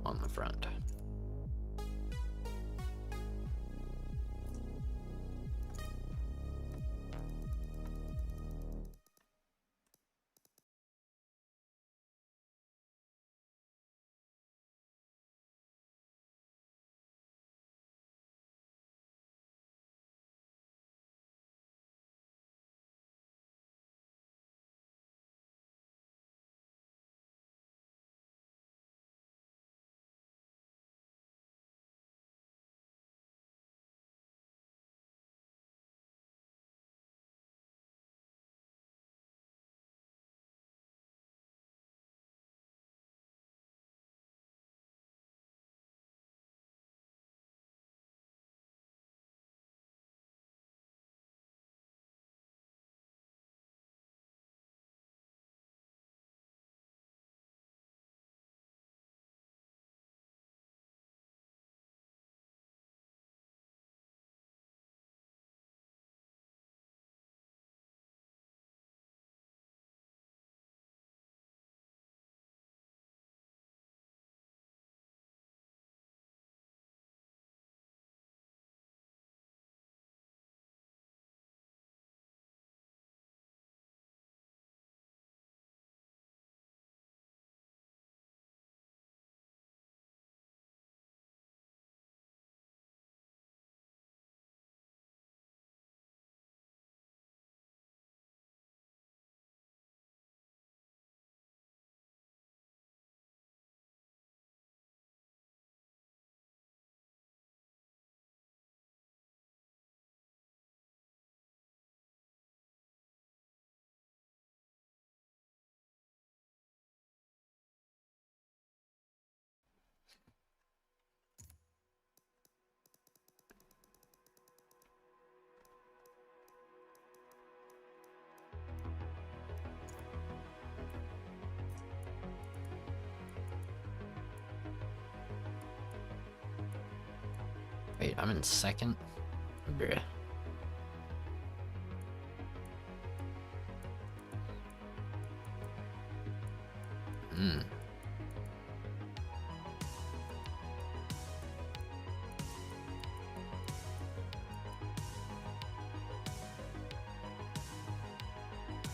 Speaker 1: on the front. Wait, I'm in second? Bruh.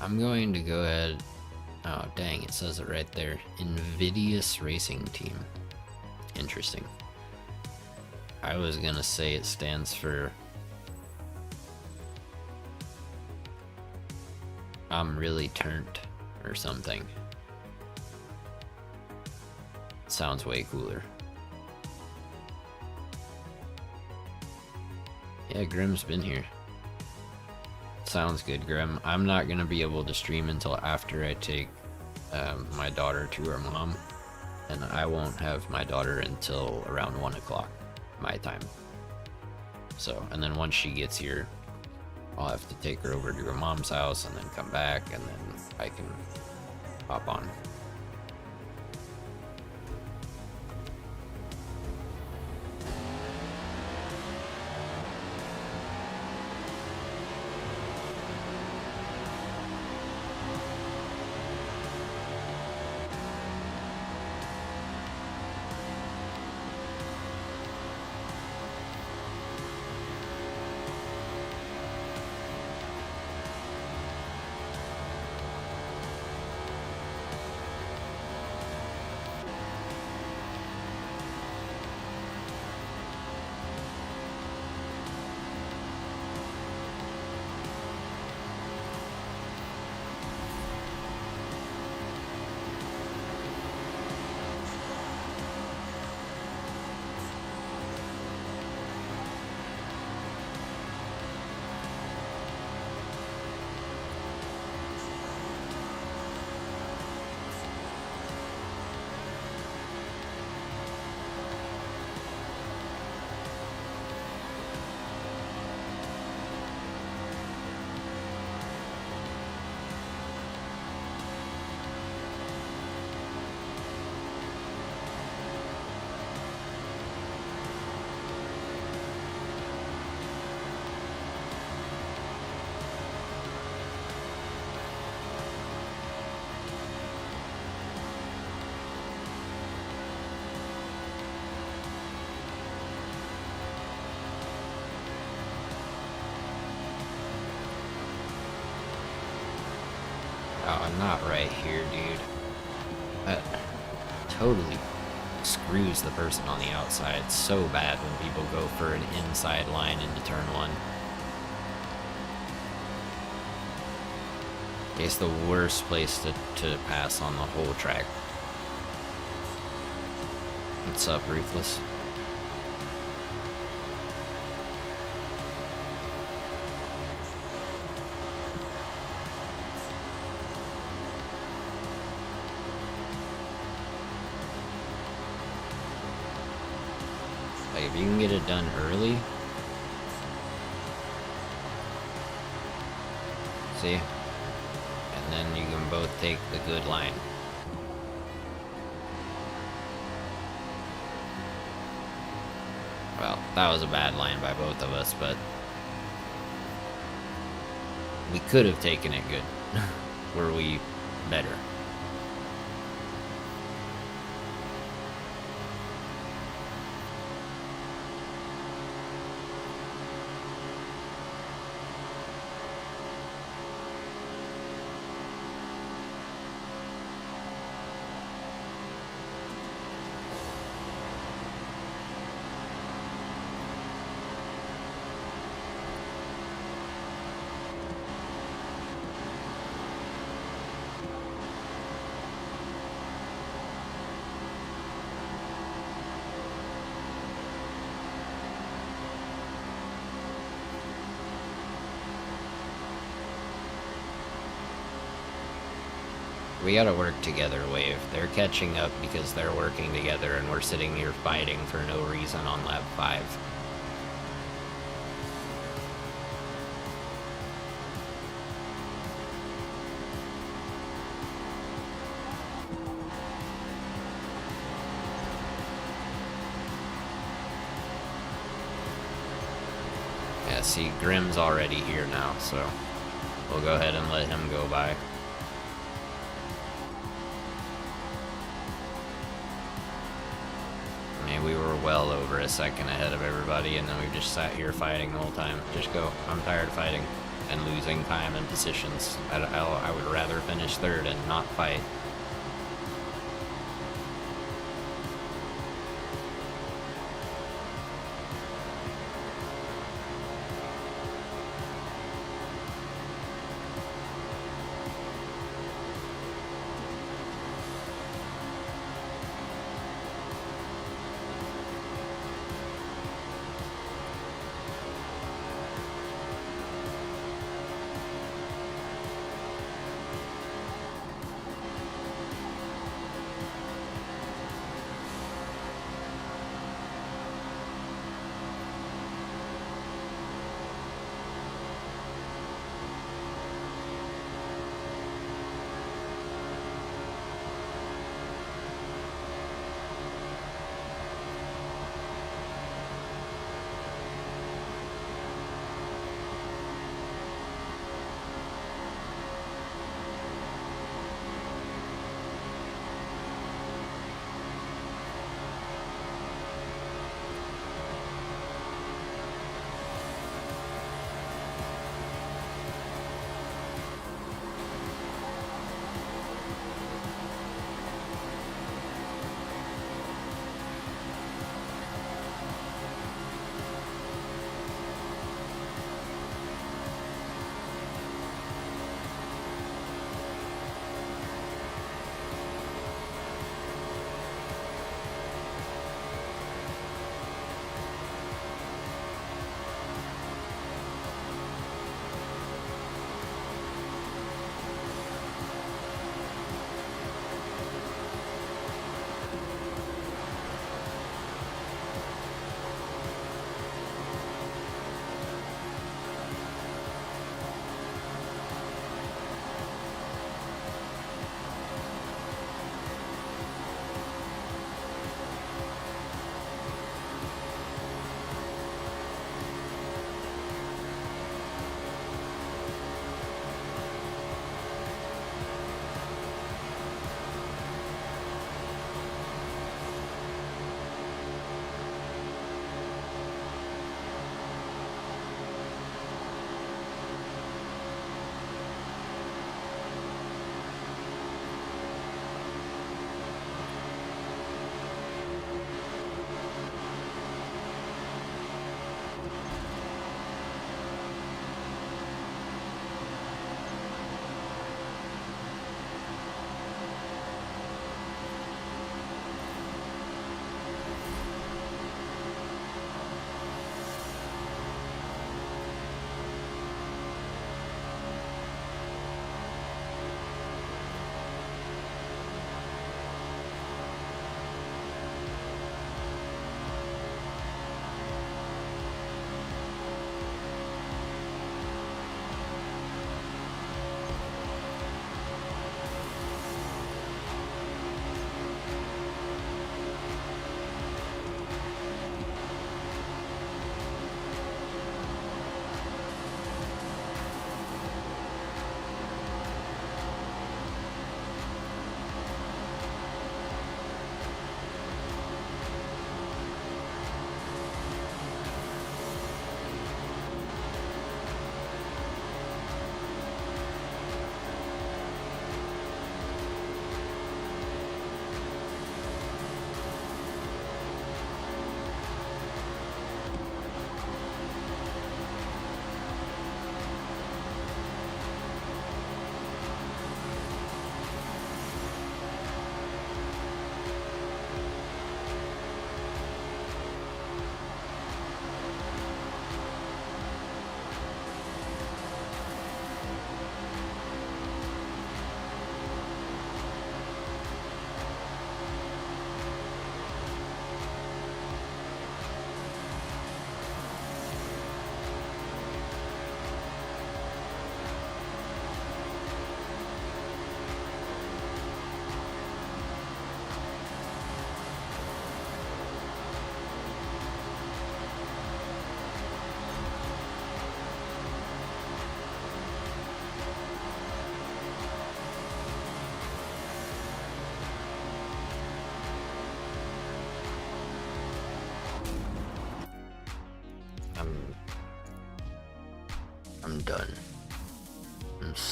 Speaker 1: I'm going to go ahead. Oh, dang, it says it right there. Invidious Racing Team. Interesting. I was gonna say it stands for I'm really turned or something. Sounds way cooler. Yeah, Grim's been here. Sounds good, Grim. I'm not gonna be able to stream until after I take my daughter to her mom, and I won't have my daughter until around 1 o'clock my time. So, and then once she gets here, I'll have to take her over to her mom's house and then come back, and then I can hop on. Oh, not right here, dude. That totally screws the person on the outside so bad when people go for an inside line into turn one. It's the worst place to pass on the whole track. What's up, Ruthless? Like, if you can get it done early. See? And then you can both take the good line. Well, that was a bad line by both of us, but we could have taken it good. Were we better? We gotta work together, Wave. They're catching up because they're working together, and we're sitting here fighting for no reason on lap 5. Yeah, see, Grimm's already here now, so we'll go ahead and let him go by. We were well over a second ahead of everybody, and then we just sat here fighting the whole time. Just go. I'm tired of fighting and losing time and positions. I would rather finish third and not fight.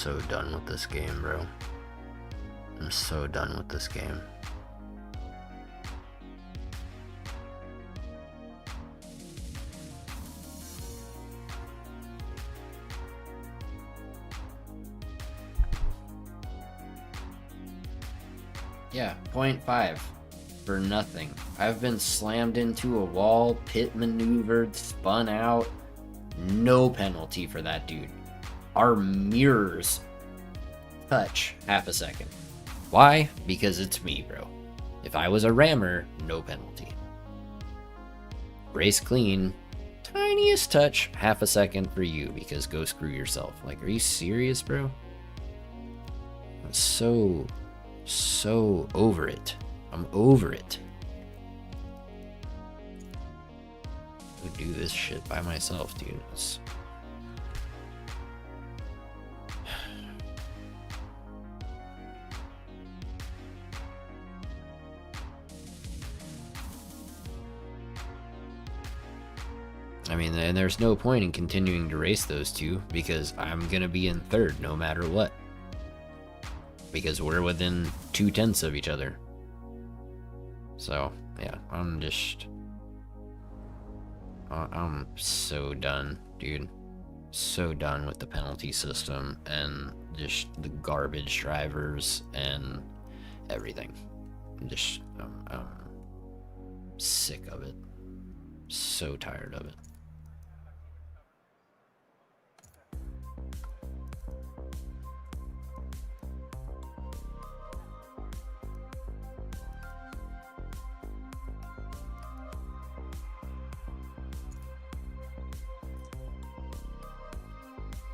Speaker 1: so done with this game, bro. I'm so done with this game. Yeah, 0.5 for nothing. I've been slammed into a wall, pit maneuvered, spun out. No penalty for that dude. Our mirrors touch half a second. Why? Because it's me, bro. If I was a rammer, no penalty. Race clean, tiniest touch, half a second for you, because go screw yourself. Like, are you serious, bro? I'm so over it. I'm over it. I do this shit by myself, dude. I mean, and there's no point in continuing to race those two because I'm gonna be in third no matter what. Because we're within 0.2 of each other. So, yeah, I'm so done, dude. So done with the penalty system and just the garbage drivers and everything. I'm sick of it. So tired of it.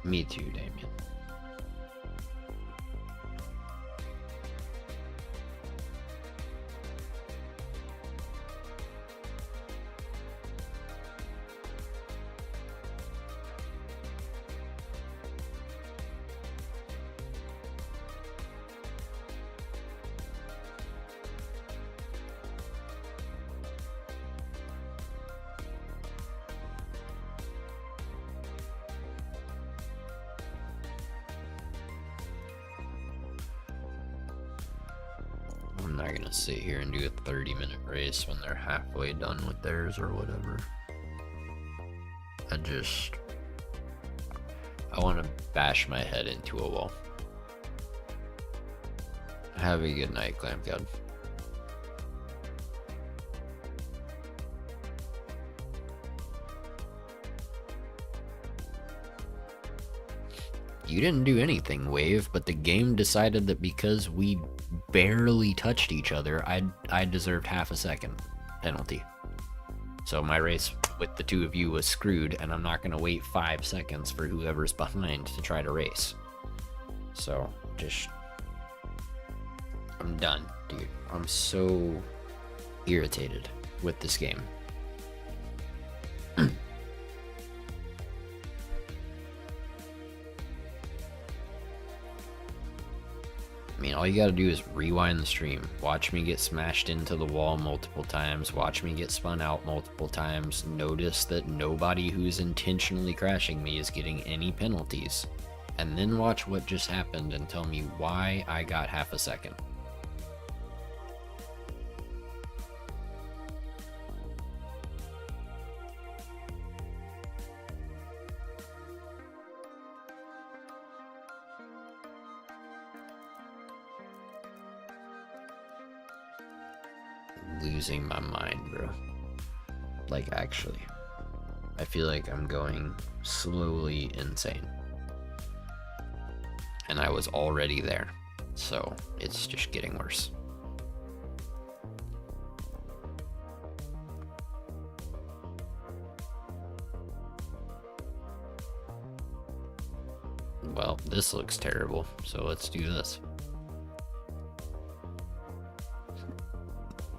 Speaker 1: Me too, Damien. I'm not gonna sit here and do a 30-minute race when they're halfway done with theirs or whatever. I want to bash my head into a wall. Have a good night, Clamp God. You didn't do anything, Wave, but the game decided that because we barely touched each other, I deserved half a second penalty. So my race with the two of you was screwed, and I'm not going to wait 5 seconds for whoever's behind to try to race. So, I'm done, dude. I'm so irritated with this game. I mean, all you gotta do is rewind the stream. Watch me get smashed into the wall multiple times. Watch me get spun out multiple times. Notice that nobody who's intentionally crashing me is getting any penalties. And then watch what just happened and tell me why I got half a second. Losing my mind, bro. Like, actually. I feel like I'm going slowly insane. And I was already there. So, it's just getting worse. Well, this looks terrible, so let's do this.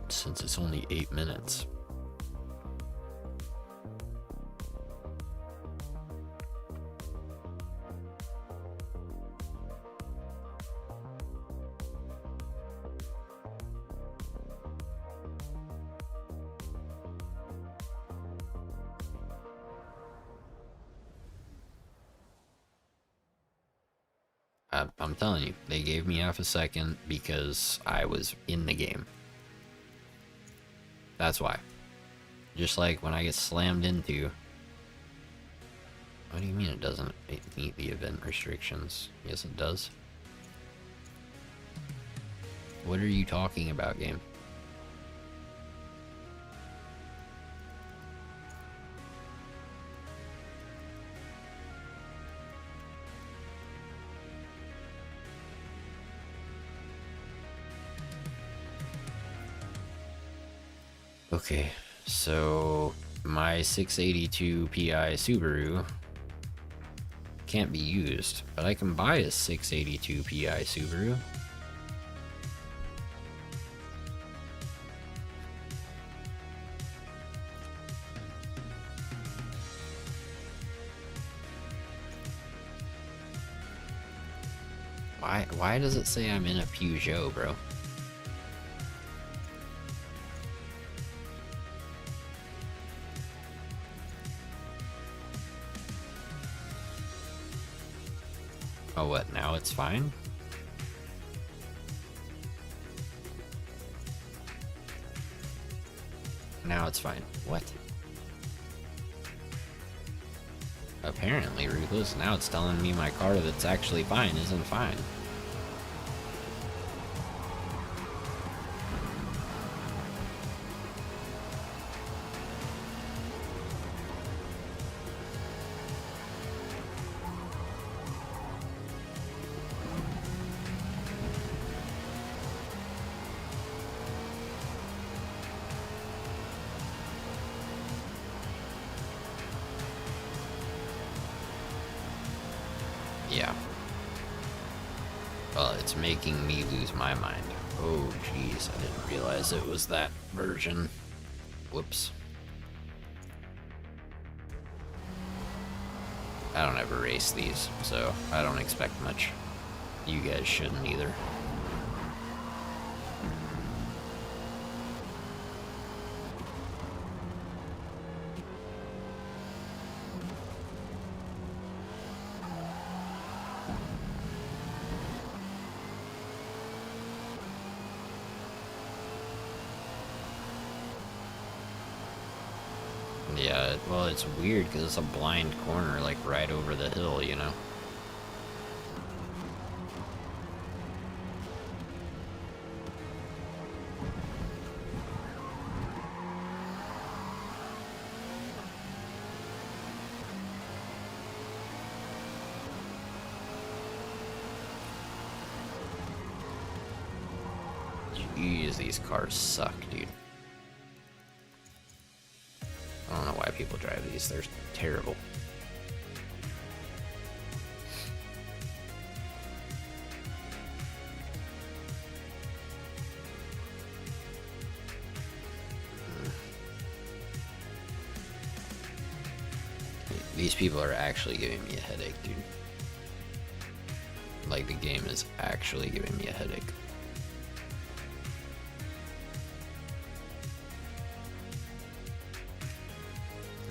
Speaker 1: Since it's only 8 minutes. I'm telling you, they gave me half a second because I was in the game. That's why. Just like when I get slammed into... What do you mean it doesn't meet the event restrictions? Yes, it does. What are you talking about, game? Okay, so my 682 Pi Subaru can't be used, but I can buy a 682 Pi Subaru. Why does it say I'm in a Peugeot, bro? Oh, what? Now it's fine? Now it's fine. What? Apparently, Ruthless. Now it's telling me my car that's actually fine isn't fine. Yeah. Well, it's making me lose my mind. Oh, jeez, I didn't realize it was that version. Whoops. I don't ever race these, so I don't expect much. You guys shouldn't either. Yeah, well, it's weird because it's a blind corner, like, right over the hill, you know? Jeez, these cars suck, dude. I don't know why people drive these. They're terrible. These people are actually giving me a headache, dude. Like, the game is actually giving me a headache.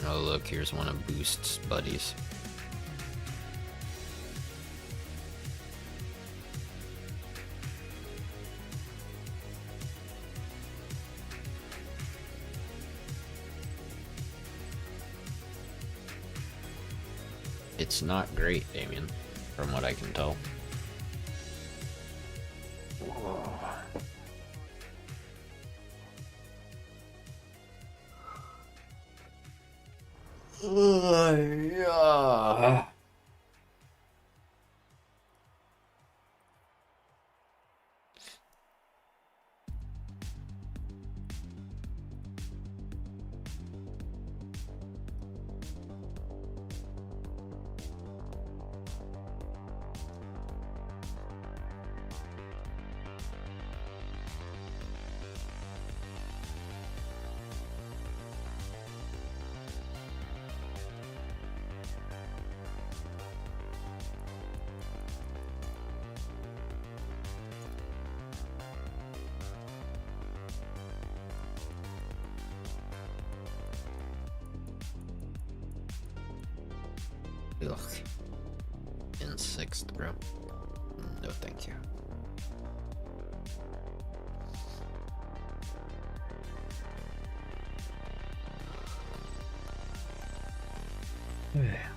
Speaker 1: Oh, look, here's one of Boost's buddies. It's not great, Damien, from what I can tell. Yeah. Ugh. In 6th, bro. but thank you. Yeah.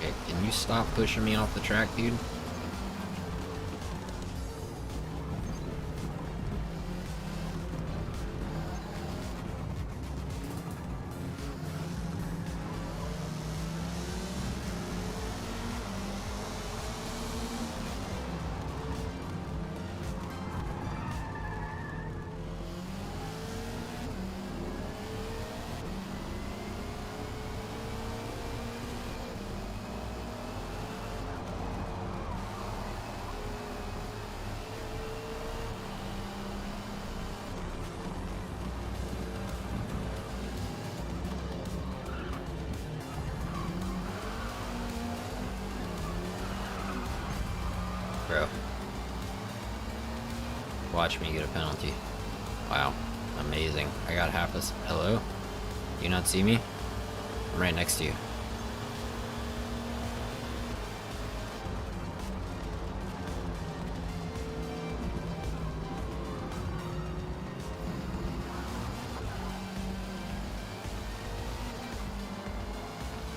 Speaker 1: Okay, can you stop pushing me off the track, dude? Bro. Watch me get a penalty. Wow. Amazing. I got half a... Hello? Do you not see me? I'm right next to you.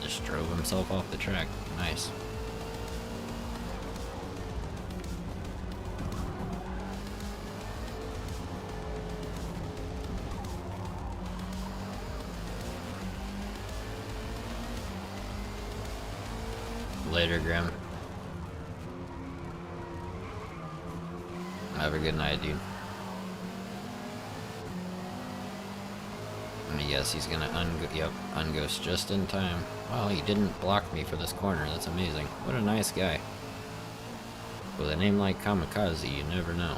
Speaker 1: Just drove himself off the track. Nice. Later, Grim. Have a good night, dude. I mean, yes, he's gonna unghost just in time. Wow, he didn't block me for this corner. That's amazing. What a nice guy. With a name like Kamikaze, you never know.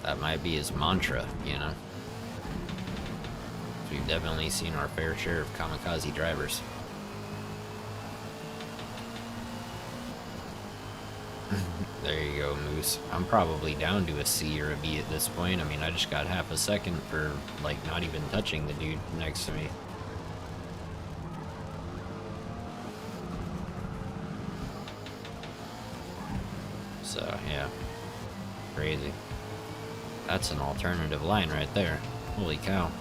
Speaker 1: That might be his mantra, you know? We've definitely seen our fair share of kamikaze drivers. There you go, Moose. I'm probably down to a C or a B at this point. I mean, I just got half a second for, like, not even touching the dude next to me. So, yeah. Crazy. That's an alternative line right there. Holy cow.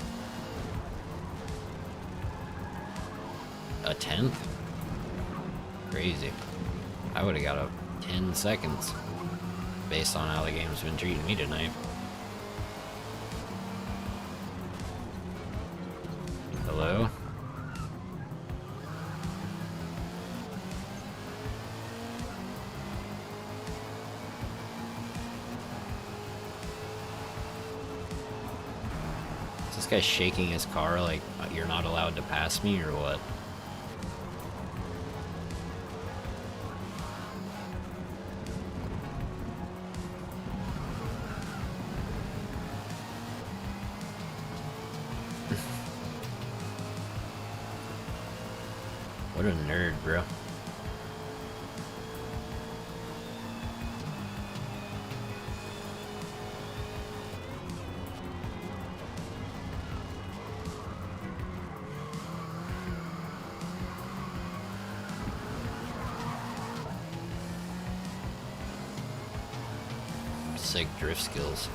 Speaker 1: A 10th? Crazy. I would have got a 10 seconds based on how the game's been treating me tonight. Hello? Is this guy shaking his car like you're not allowed to pass me or what? What a nerd, bro. sick drift skills.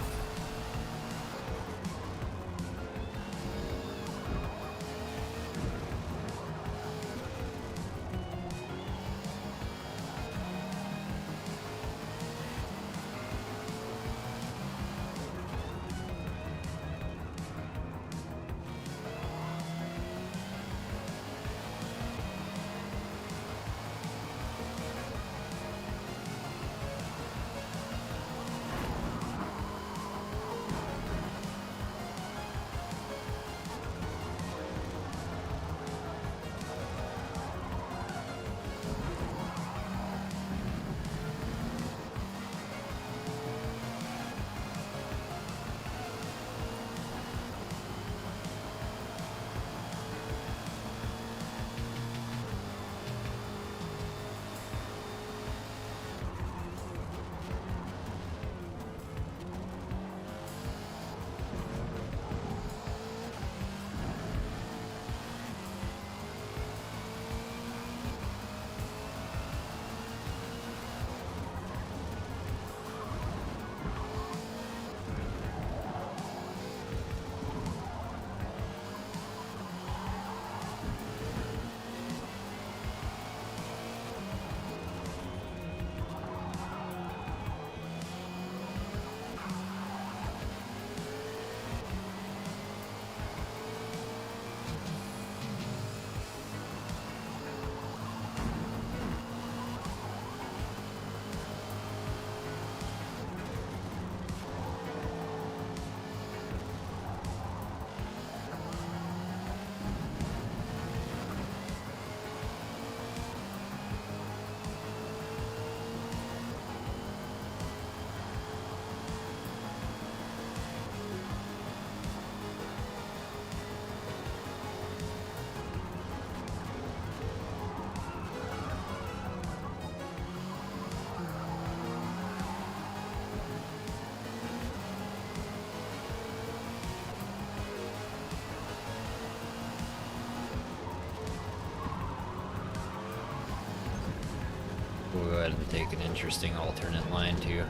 Speaker 1: We'll go ahead and take an interesting alternate line too.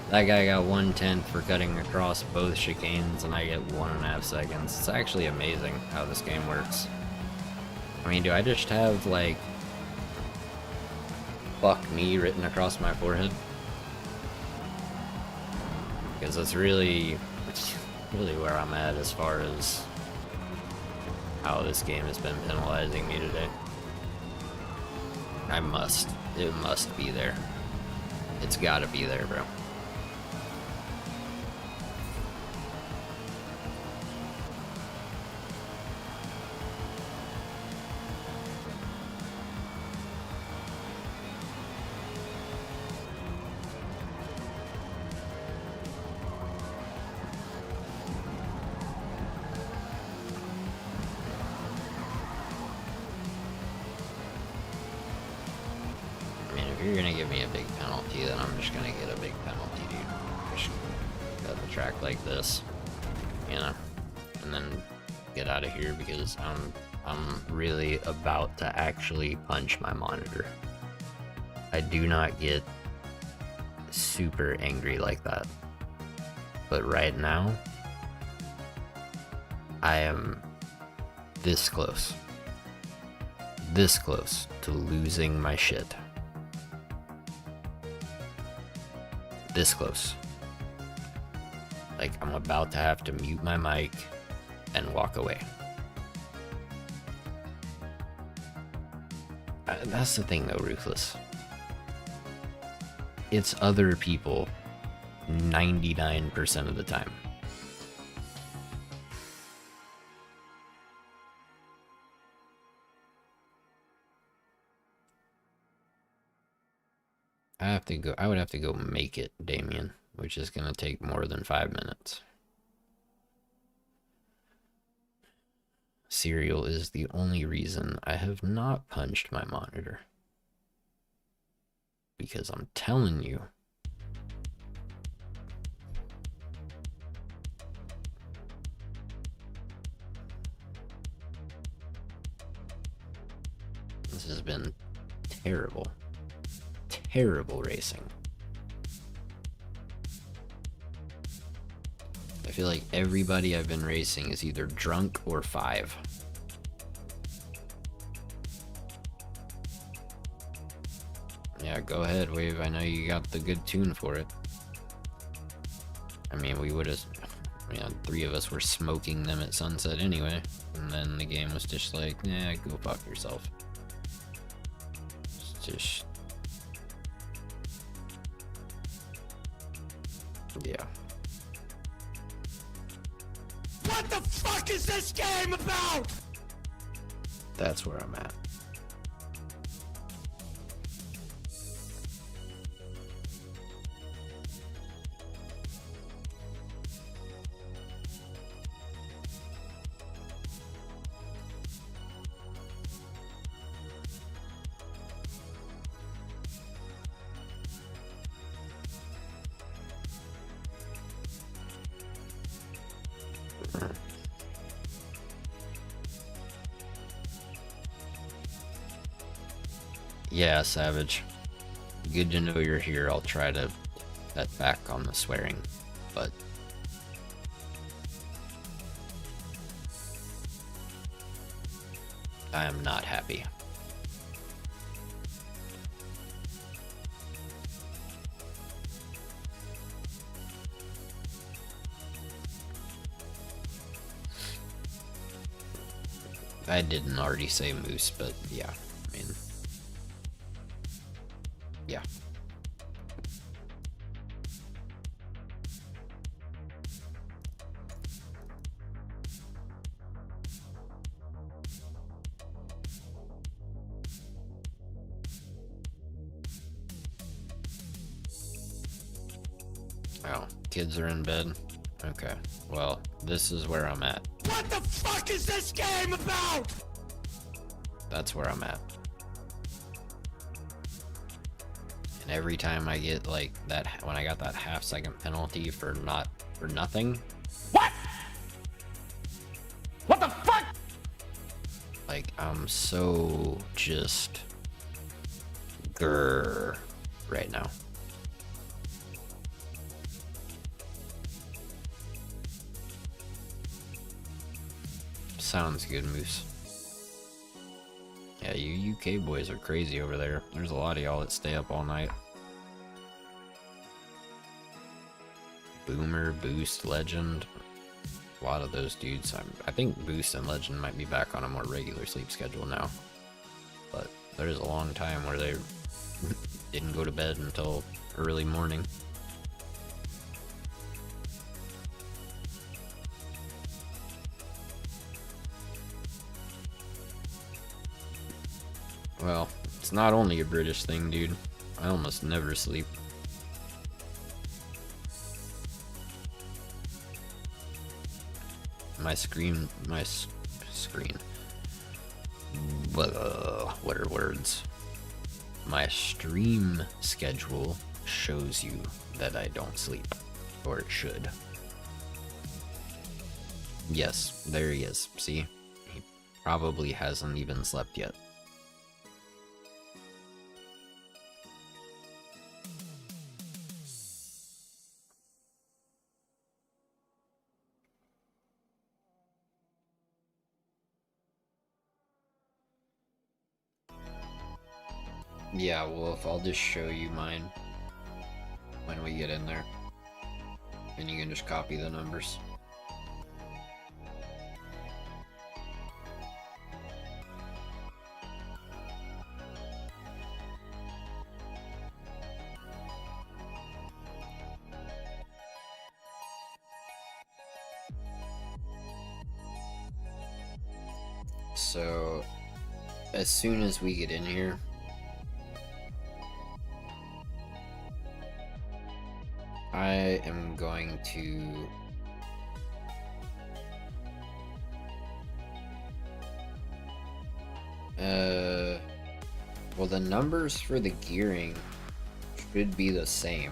Speaker 1: That guy got 1/10 for cutting across both chicanes, and I get 1.5 seconds. It's actually amazing how this game works. I mean, do I just have, like, fuck me written across my forehead? Because it's really where I'm at as far as how this game has been penalizing me today. It must be there. It's gotta be there, bro. If you're gonna give me a big penalty, then I'm just gonna get a big penalty, dude. Just cut the track like this, you know, and then get out of here because I'm really about to actually punch my monitor. I do not get super angry like that, but right now I am this close to losing my shit. This close. Like, I'm about to have to mute my mic and walk away. That's the thing though, Ruthless. It's other people 99% of the time. I would have to go make it, Damien, which is gonna take more than 5 minutes. Cereal is the only reason I have not punched my monitor. Because I'm telling you, this has been terrible. terrible racing. I feel like everybody I've been racing is either drunk or 5. Yeah, go ahead, Wave. I know you got the good tune for it. I mean, we would have... You know, 3 of us were smoking them at sunset anyway. And then the game was just like, nah, go fuck yourself. It's just... Yeah.
Speaker 2: What the fuck is this game about?
Speaker 1: That's where I'm at. Yeah, Savage. Good to know you're here. I'll try to cut back on the swearing, but I am not happy. I didn't already say moose, but yeah, I mean, yeah. Oh, kids are in bed? Okay, well, this is where I'm at.
Speaker 2: What the fuck is this game about?
Speaker 1: That's where I'm at. And every time I get like that, when I got that half-second penalty for nothing.
Speaker 2: What? What the fuck?
Speaker 1: Like, I'm so just grrr right now. Sounds good, Moose. Yeah, you UK boys are crazy over there. There's a lot of y'all that stay up all night. Boomer, Boost, Legend. A lot of those dudes. I think Boost and Legend might be back on a more regular sleep schedule now. But there's a long time where they didn't go to bed until early morning. Well, it's not only a British thing, dude. I almost never sleep. My screen. What are words? My stream schedule shows you that I don't sleep. Or it should. Yes, there he is. See? He probably hasn't even slept yet. Yeah, Wolf, I'll just show you mine when we get in there. And you can just copy the numbers. So, as soon as we get in here, I am going to well, the numbers for the gearing should be the same.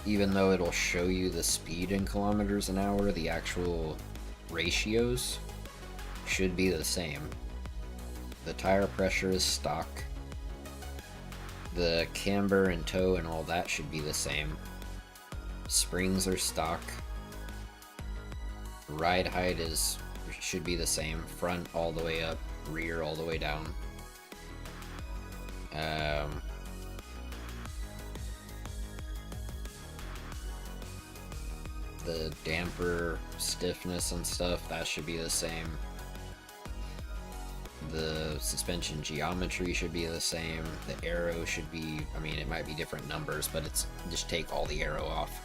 Speaker 1: Even though it'll show you the speed in kilometers an hour, the actual ratios should be the same. The tire pressure is stock. The camber and toe and all that should be the same. Springs are stock. Ride height should be the same. Front all the way up, rear all the way down. The damper stiffness and stuff, that should be the same. The suspension geometry should be the same. The arrow should be, I mean, it might be different numbers, but it's just take all the arrow off.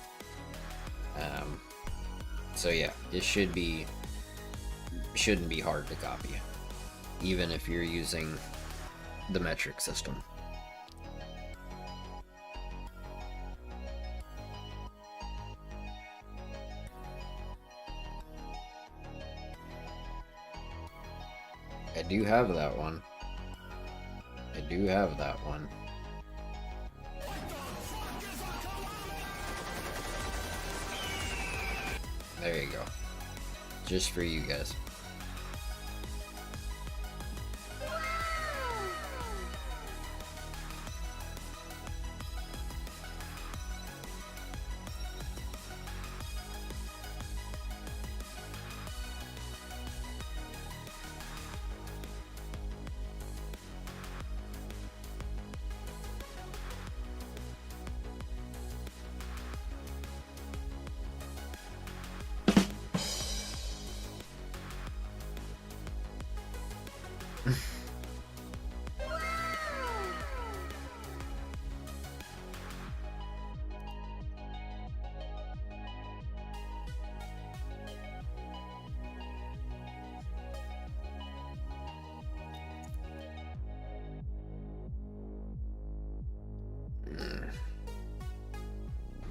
Speaker 1: So yeah, it shouldn't be hard to copy, even if you're using the metric system. I do have that one. I do have that one. There you go. Just for you guys.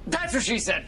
Speaker 2: That's what she said.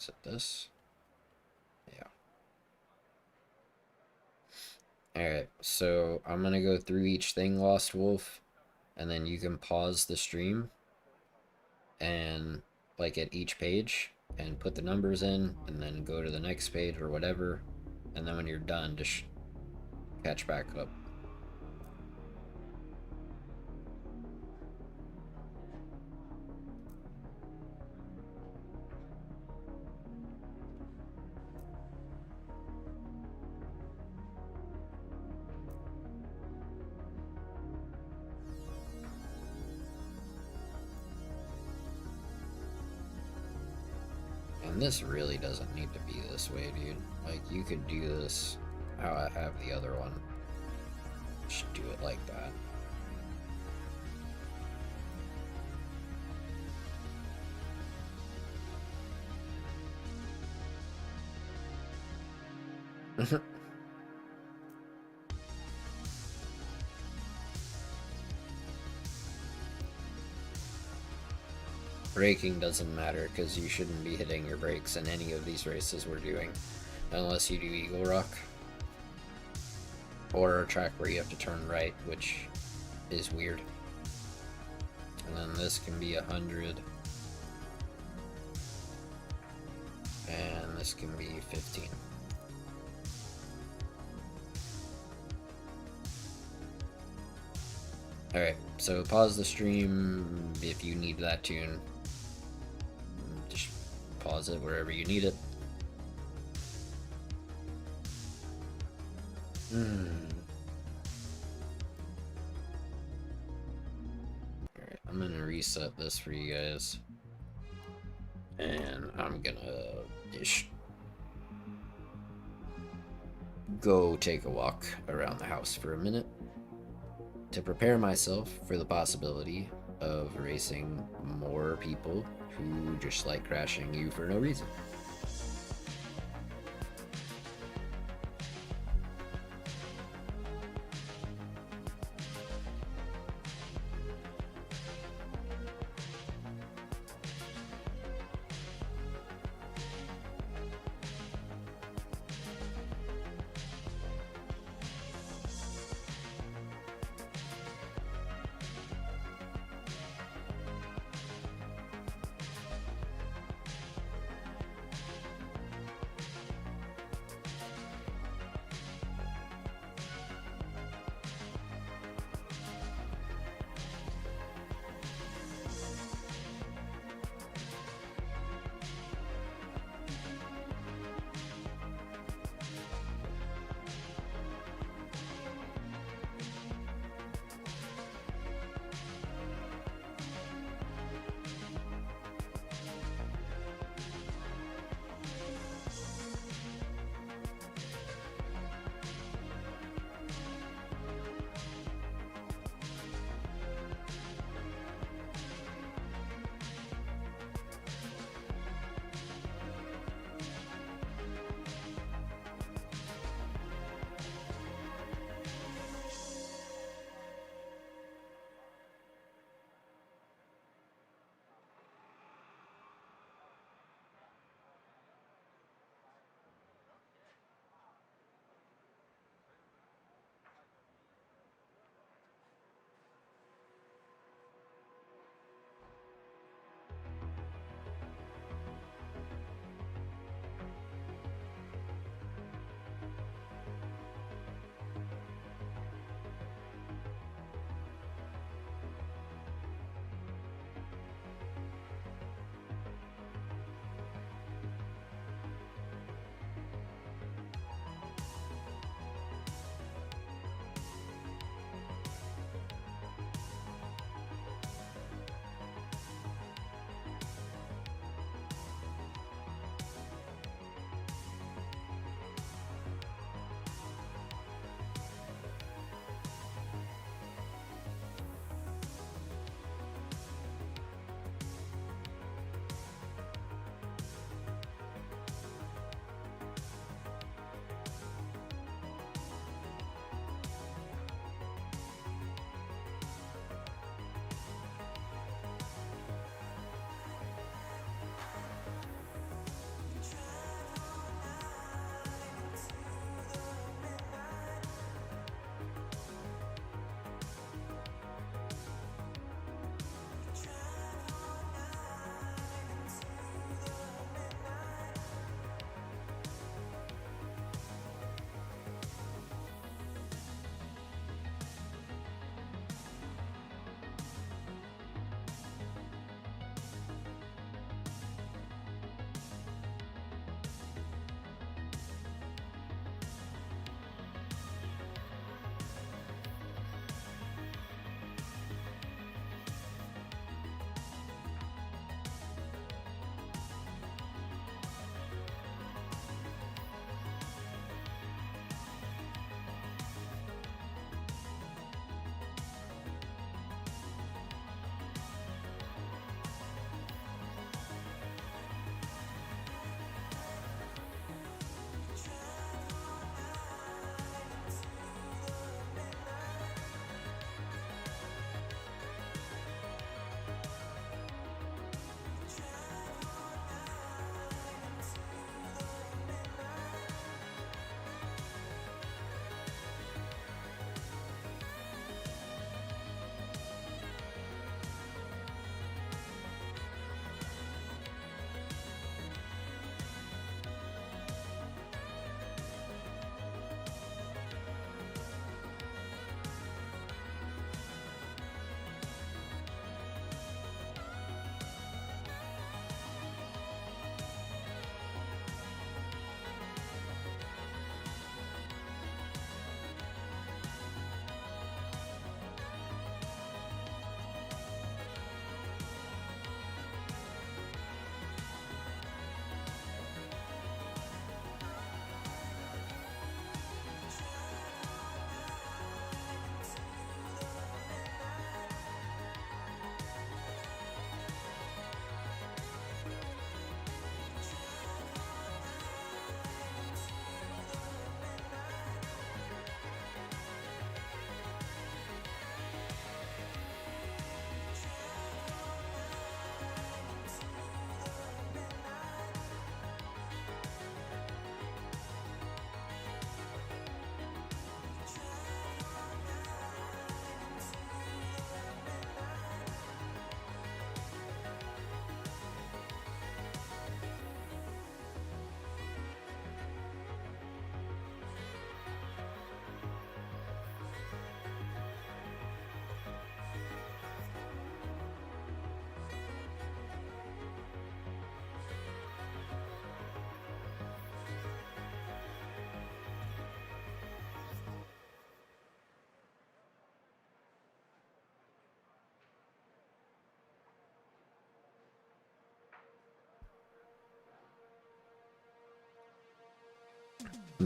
Speaker 1: Is it this? Yeah. Alright, so I'm gonna go through each thing, Lost Wolf, and then you can pause the stream and like at each page and put the numbers in and then go to the next page or whatever, and then when you're done, just catch back up. And this really doesn't need to be this way, dude. Like, you could do this how I have the other one. Just do it like that. Braking doesn't matter because you shouldn't be hitting your brakes in any of these races we're doing, unless you do Eagle Rock or a track where you have to turn right, which is weird. And then this can be 100, and this can be 15. Alright, so pause the stream if you need that tune. Just pause it wherever you need it. Alright, I'm gonna reset this for you guys. And I'm gonna just go take a walk around the house for a minute to prepare myself for the possibility of racing more people who just like crashing you for no reason.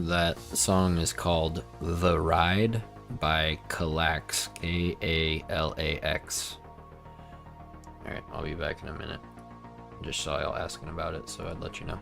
Speaker 1: That song is called The Ride by Kalax, K-A-L-A-X. Alright, I'll be back in a minute. Just saw y'all asking about it, so I'd let you know.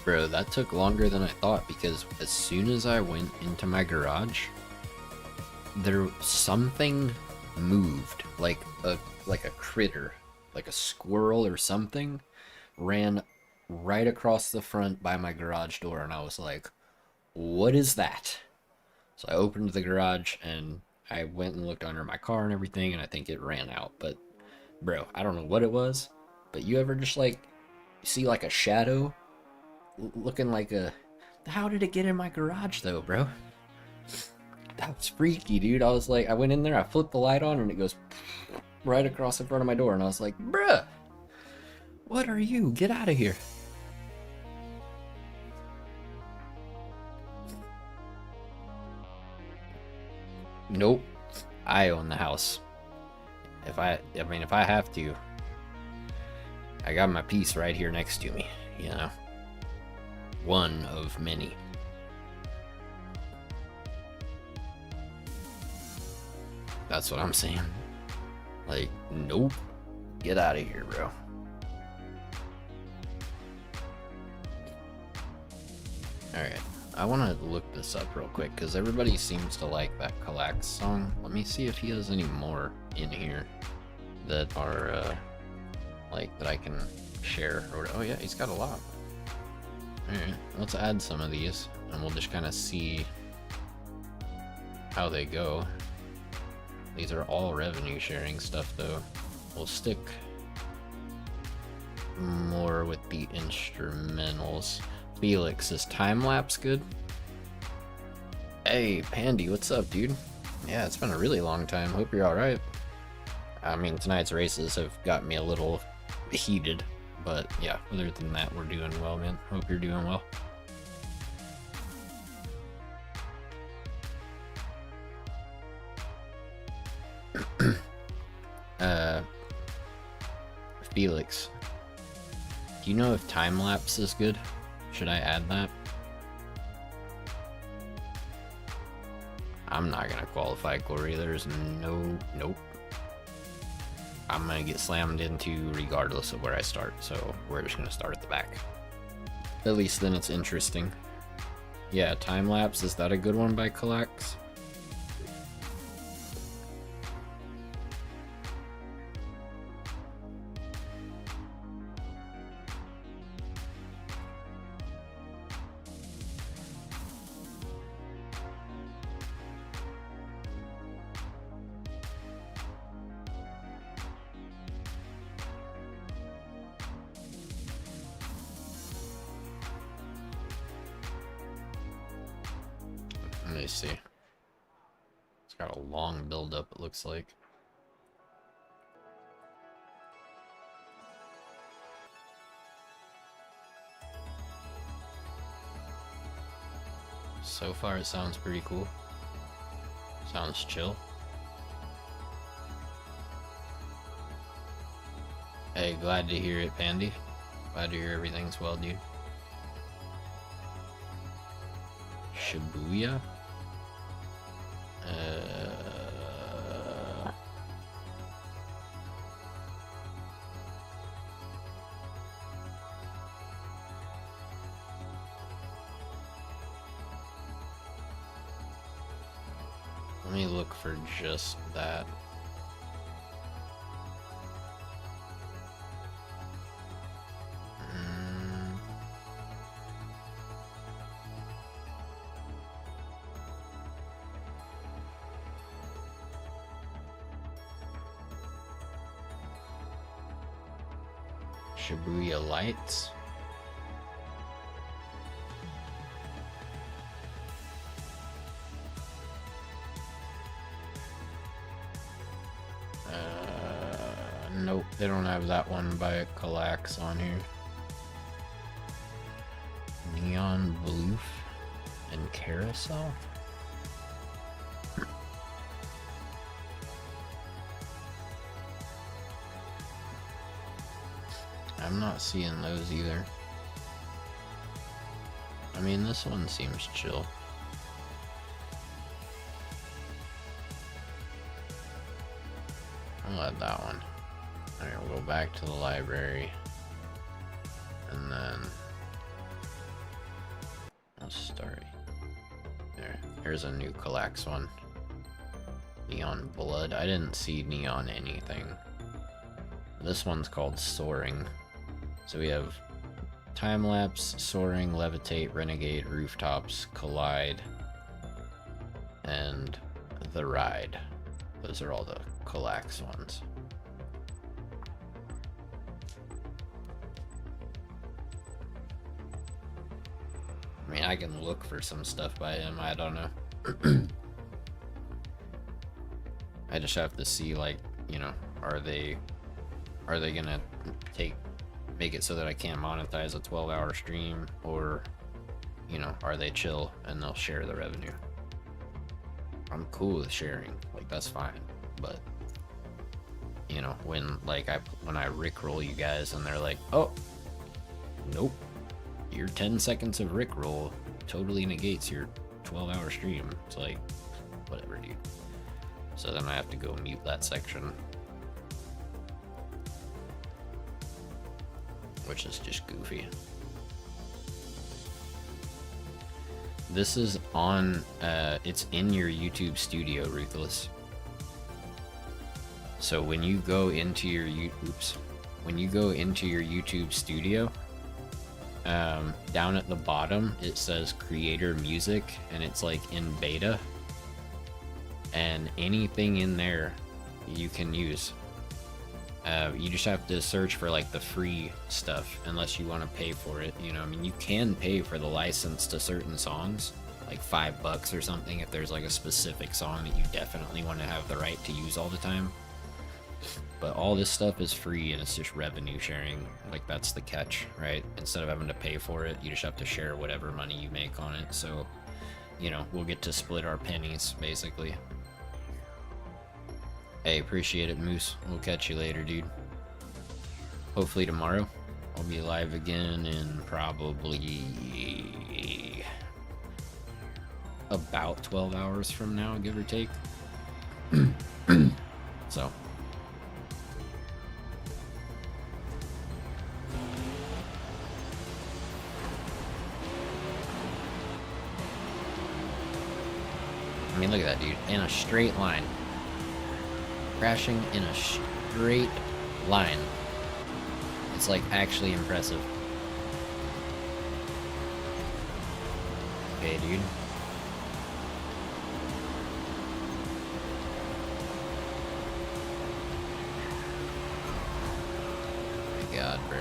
Speaker 1: Bro, that took longer than I thought because as soon as I went into my garage, something moved, like a critter, like a squirrel or something, ran right across the front by my garage door, and I was like, what is that? So I opened the garage and I went and looked under my car and everything, and I think it ran out. But bro, I don't know what it was, but you ever just like see like a shadow looking like a... How did it get in my garage though, bro? That was freaky, dude. I was like, I went in there, I flipped the light on, and it goes right across the front of my door, and I was like, bruh, what are you? Get out of here. Nope. I own the house. If I have to, I got my piece right here next to me, you know? One of many. That's what I'm saying. Like, nope. Get out of here, bro. Alright. I want to look this up real quick because everybody seems to like that Kalax song. Let me see if he has any more in here that are, like, that I can share. Oh yeah, he's got a lot. Alright, let's add some of these, and we'll just kind of see how they go. These are all revenue sharing stuff, though. we'll stick more with the instrumentals. Felix, is time lapse good? Hey, Pandy, what's up, dude? Yeah, it's been a really long time. Hope you're alright. I mean, tonight's races have got me a little heated, but yeah, other than that, we're doing well, man. Hope you're doing well. Felix, do you know if time lapse is good? Should I add that? I'm not gonna qualify, Corey. There's nope. I'm gonna get slammed into regardless of where I start, so we're just gonna start at the back. At least then it's interesting. Yeah, time lapse, is that a good one by Collax? Let me see. It's got a long build up, it looks like. So far it sounds pretty cool. Sounds chill. Hey, glad to hear it, Pandy. Glad to hear everything's well, dude. Shibuya? Let me look for just that. Shibuya Lights. Nope, they don't have that one by Collax on here. Neon Bloof and Carousel. I'm not seeing those either. I mean, this one seems chill. I'll add that one. Alright, we'll go back to the library. And then I'll start. Here's a new Collax one. Neon Blood. I didn't see neon anything. This one's called Soaring. So we have Time Lapse, Soaring, Levitate, Renegade, Rooftops, Collide, and The Ride. Those are all the Collax ones. I mean, I can look for some stuff by him, I don't know. I just have to see, like, you know, are they gonna make it so that I can't monetize a 12-hour stream, or, you know, are they chill and they'll share the revenue? I'm cool with sharing, like, that's fine, but, you know, when I rickroll you guys and they're like, oh, nope, your 10 seconds of rickroll totally negates your 12-hour stream, it's like, whatever, dude. So then I have to go mute that section, which is just goofy. This is on, it's in your YouTube studio, Ruthless. So when you go into your YouTube studio, down at the bottom, it says Creator Music, and it's like in beta. And anything in there you can use. You just have to search for like the free stuff unless you want to pay for it. You know, I mean, you can pay for the license to certain songs, like $5 or something, if there's like a specific song that you definitely want to have the right to use all the time. But all this stuff is free and it's just revenue sharing. Like, that's the catch, right? Instead of having to pay for it, you just have to share whatever money you make on it. So, you know, we'll get to split our pennies, basically. Hey, appreciate it, Moose. We'll catch you later, dude. Hopefully tomorrow. I'll be live again in probably about 12 hours from now, give or take. So. I mean, look at that, dude. In a straight line. Crashing in a straight line. It's like actually impressive. Okay, dude. Oh my God, bro.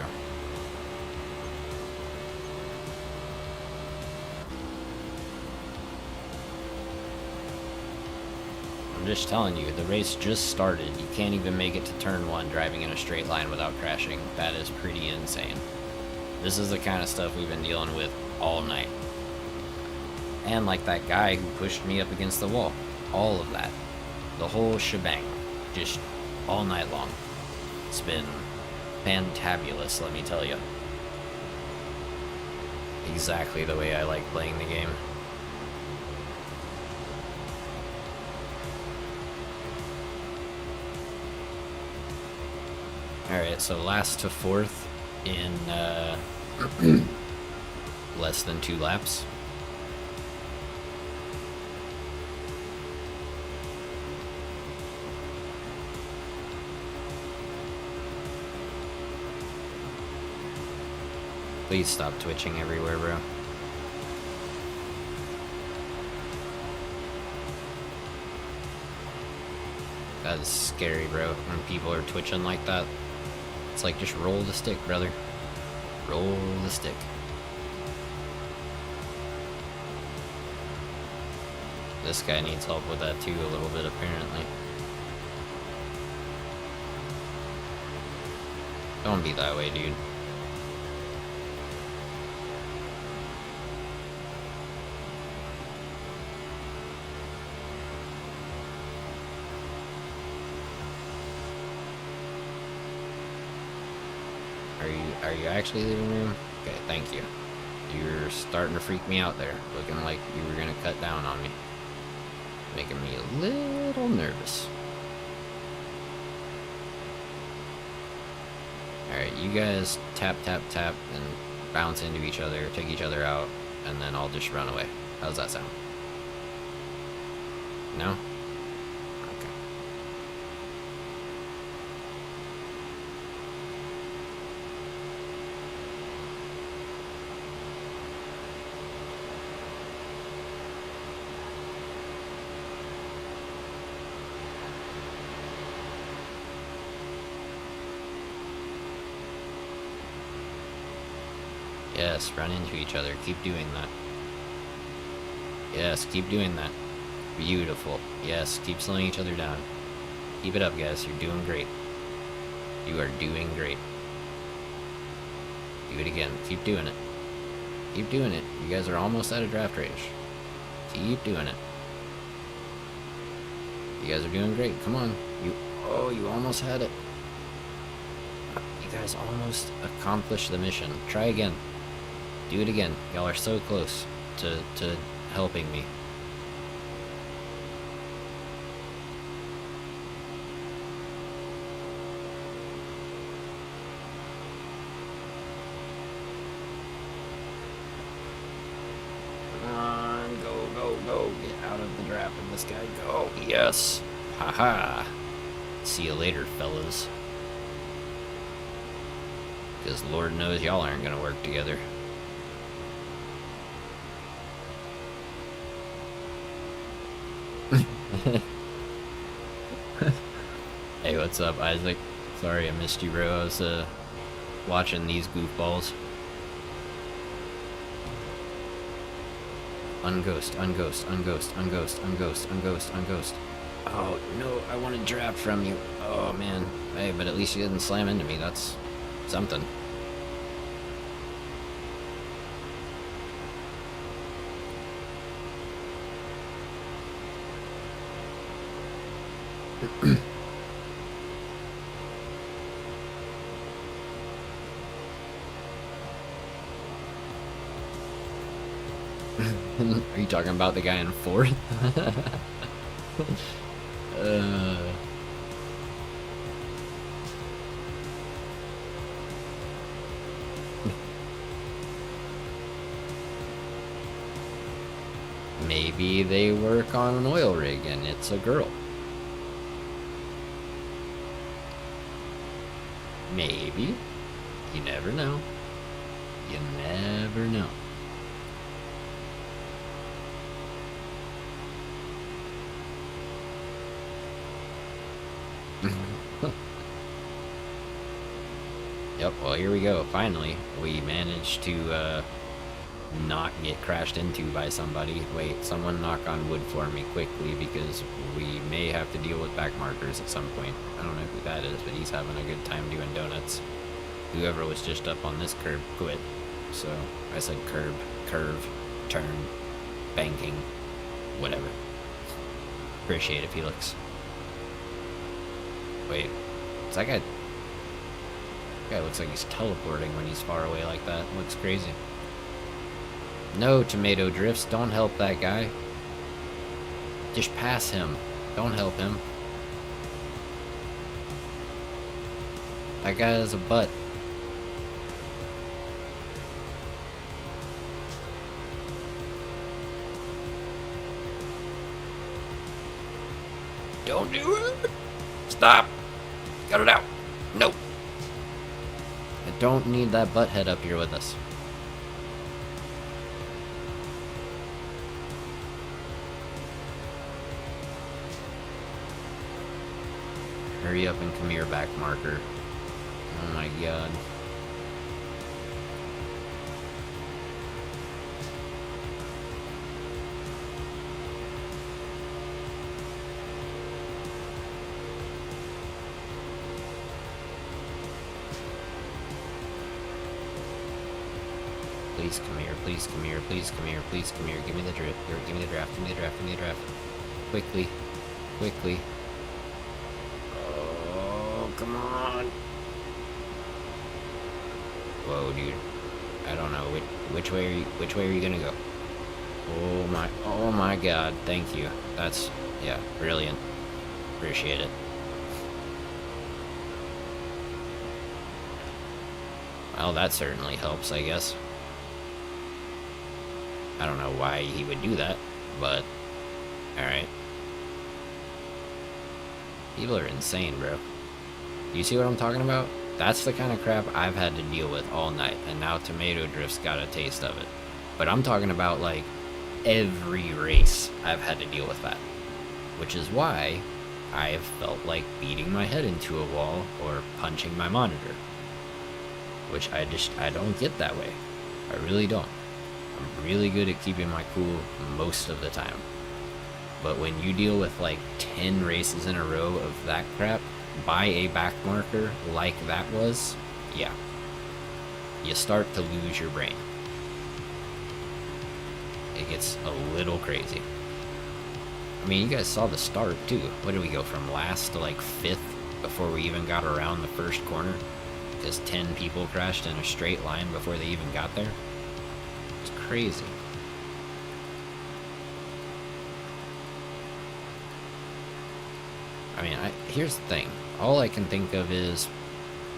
Speaker 1: I'm just telling you, the race just started. You can't even make it to turn 1 driving in a straight line without crashing. That is pretty insane. This is the kind of stuff we've been dealing with all night. And like that guy who pushed me up against the wall. All of that. The whole shebang. Just all night long. It's been fantabulous, let me tell you. Exactly the way I like playing the game. Alright, so last to 4th in less than 2 laps. Please stop twitching everywhere, bro. That is scary, bro, when people are twitching like that. It's like, just roll the stick, brother. Roll the stick. This guy needs help with that too, a little bit, apparently. Don't be that way, dude. Are you actually leaving room? Okay, thank you. You're starting to freak me out there. Looking like you were gonna cut down on me. Making me a little nervous. Alright, you guys tap, tap, tap, and bounce into each other, take each other out, and then I'll just run away. How's that sound? No? Yes, run into each other. Keep doing that. Yes, keep doing that. Beautiful. Yes, keep slowing each other down. Keep it up, guys. You're doing great. You are doing great. Do it again. Keep doing it. Keep doing it. You guys are almost out of draft range. Keep doing it. You guys are doing great. Come on. You almost had it. You guys almost accomplished the mission. Try again. Do it again. Y'all are so close to helping me. Come on, go, go, go. Get out of the draft and this guy go. Yes. Haha. See you later, fellas. Because Lord knows y'all aren't gonna work together. Hey, what's up, Isaac? Sorry I missed you, bro. I was watching these goofballs. Unghost, unghost, unghost, unghost, unghost, unghost, unghost. Oh no, I want to draft from you. Oh man. Hey, but at least you didn't slam into me. That's something. Are you talking about the guy in fourth? Maybe they work on an oil rig and it's a girl. Maybe. You never know. You never know. Yep, well here we go. Finally, we managed to not get crashed into by somebody. Wait, someone knock on wood for me quickly because we may have to deal with back markers at some point. I don't know who that is, but he's having a good time doing donuts. Whoever was just up on this curb quit. So I said curb, curve, turn, banking, whatever. Appreciate it, Felix. Wait, is that guy? That guy looks like he's teleporting when he's far away like that. Looks crazy. No, tomato drifts. Don't help that guy. Just pass him. Don't help him. That guy has a butt. Don't do it. Stop. Cut it out. Nope. I don't need that butthead up here with us. Hurry up and come here, back marker. Oh my god. Please come here, please come here, please come here, please come here. Give me the drift, give me the draft, give me the draft, give me the draft. Quickly, quickly. Oh, come on. Whoa, dude. I don't know which way are you gonna go? Oh my god, thank you. That's, yeah, brilliant. Appreciate it. Well, that certainly helps, I guess. I don't know why he would do that, but alright. People are insane, bro. You see what I'm talking about? That's the kind of crap I've had to deal with all night, and now Tomato Drift's got a taste of it. But I'm talking about, like, every race I've had to deal with that. Which is why I've felt like beating my head into a wall or punching my monitor. Which I don't get that way. I really don't. I'm really good at keeping my cool most of the time. But when you deal with like 10 races in a row of that crap by a back marker like that was, yeah. You start to lose your brain. It gets a little crazy. I mean, you guys saw the start too. What did we go from last to like 5th before we even got around the first corner? Because 10 people crashed in a straight line before they even got there? It's crazy. I mean, here's the thing. All I can think of is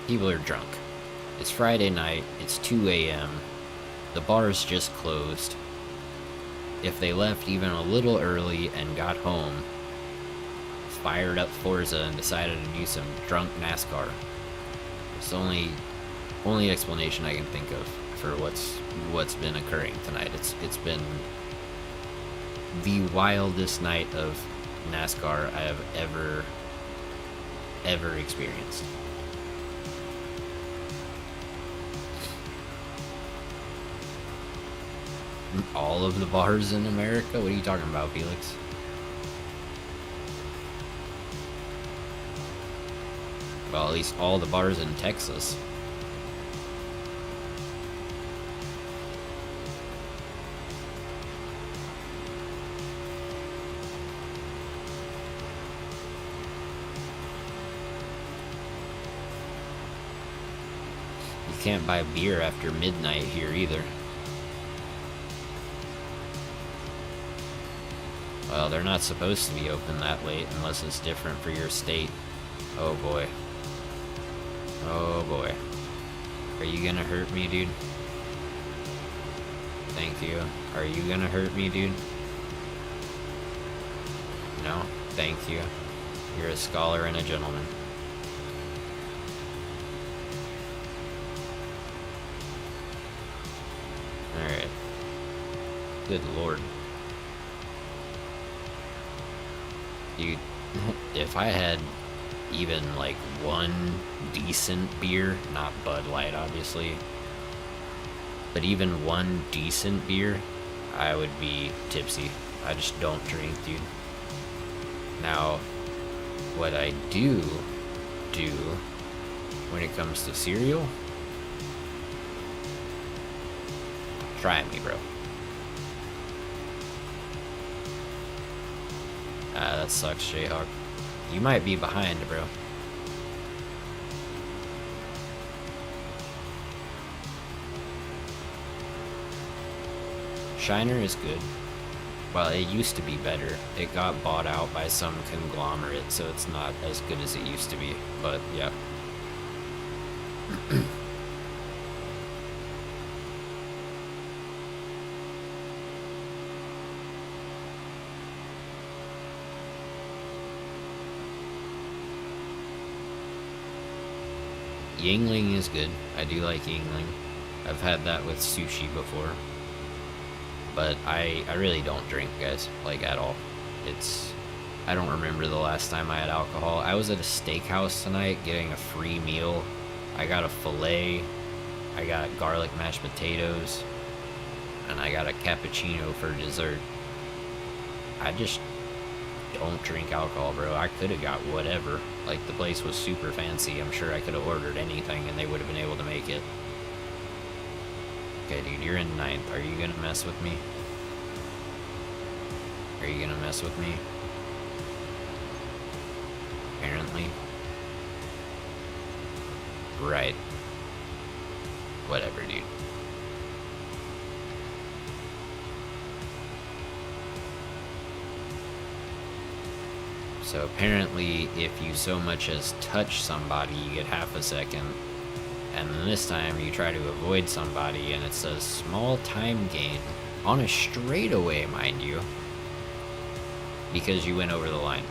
Speaker 1: people are drunk. It's Friday night. It's 2 a.m. The bar's just closed. If they left even a little early and got home, fired up Forza and decided to do some drunk NASCAR. It's the only explanation I can think of for what's been occurring tonight. It's been the wildest night of NASCAR I have ever experienced. All of the bars in America? What are you talking about, Felix? Well, at least all the bars in Texas. You can't buy beer after midnight here either. Well, they're not supposed to be open that late unless it's different for your state. Oh boy. Oh boy. Are you gonna hurt me, dude? Thank you. Are you gonna hurt me, dude? No? Thank you. You're a scholar and a gentleman. Alright. Good lord. Dude, if I had even like one decent beer, not Bud Light obviously, but even one decent beer, I would be tipsy. I just don't drink, dude. Now, what I do when it comes to cereal, try me, bro. That sucks, Jayhawk. You might be behind, bro. Shiner is good. Well, it used to be better. It got bought out by some conglomerate, so it's not as good as it used to be. But, yeah. Yingling is good. I do like Yingling. I've had that with sushi before. But I really don't drink, guys, like at all. I don't remember the last time I had alcohol. I was at a steakhouse tonight getting a free meal. I got a filet, I got garlic mashed potatoes, and I got a cappuccino for dessert. I just don't drink alcohol, bro. I could have got whatever. Like, the place was super fancy. I'm sure I could have ordered anything and they would have been able to make it. Okay, dude, you're in 9th. Are you gonna mess with me? Are you gonna mess with me? Apparently. Right. Whatever, dude. So apparently, if you so much as touch somebody, you get half a second. And then this time, you try to avoid somebody, and it says small time gain. On a straightaway, mind you. Because you went over the line.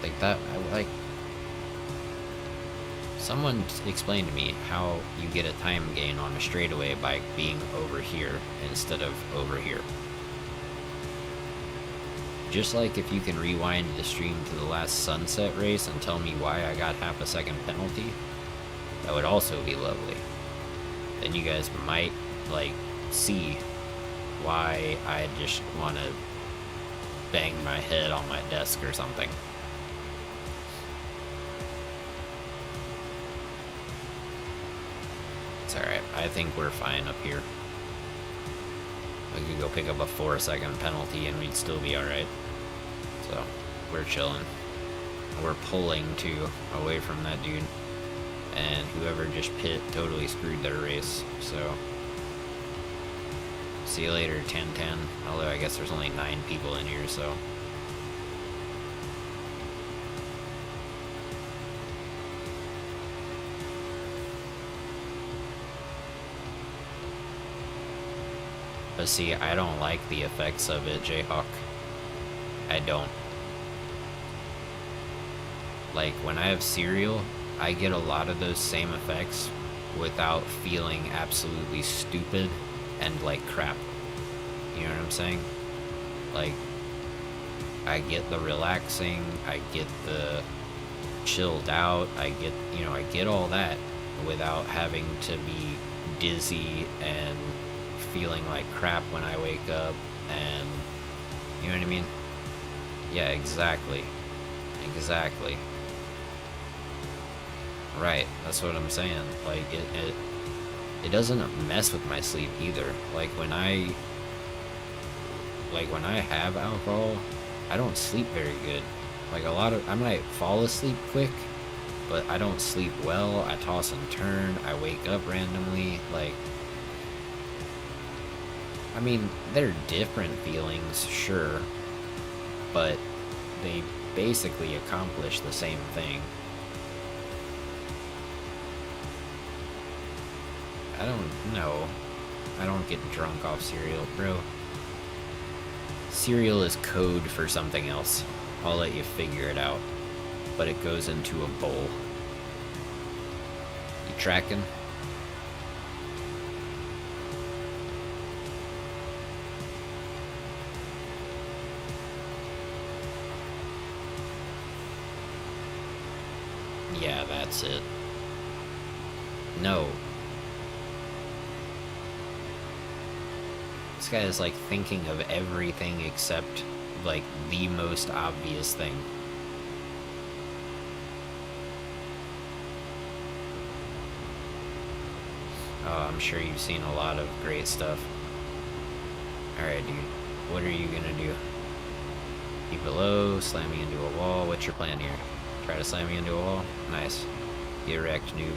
Speaker 1: Like that, someone explained to me how you get a time gain on a straightaway by being over here instead of over here. Just like if you can rewind the stream to the last sunset race and tell me why I got half a second penalty, that would also be lovely. Then you guys might, like, see why I just want to bang my head on my desk or something. Alright, I think we're fine up here. We could go pick up a 4-second penalty and we'd still be alright. So, we're chilling. We're pulling, too, away from that dude. And whoever just pit totally screwed their race, so... See you later, 10-10. Although I guess there's only 9 people in here, so... But see, I don't like the effects of it, Jayhawk. I don't. Like, when I have cereal, I get a lot of those same effects without feeling absolutely stupid and like crap. You know what I'm saying? Like, I get the relaxing, I get the chilled out, I get all that without having to be dizzy and feeling like crap when I wake up, and you know what I mean? Yeah, exactly. Exactly. Right, that's what I'm saying. Like, it doesn't mess with my sleep either. Like when I have alcohol, I don't sleep very good. Like I might fall asleep quick, but I don't sleep well. I toss and turn. I wake up randomly. Like, I mean, they're different feelings, sure, but they basically accomplish the same thing. I don't know. I don't get drunk off cereal, bro. Cereal is code for something else. I'll let you figure it out. But it goes into a bowl. You tracking? Yeah, that's it. No. This guy is like thinking of everything except like the most obvious thing. Oh, I'm sure you've seen a lot of great stuff. Alright, dude. What are you gonna do? Keep it low, slam me into a wall. What's your plan here? Try to slam me into a wall? Nice. Get wrecked, noob.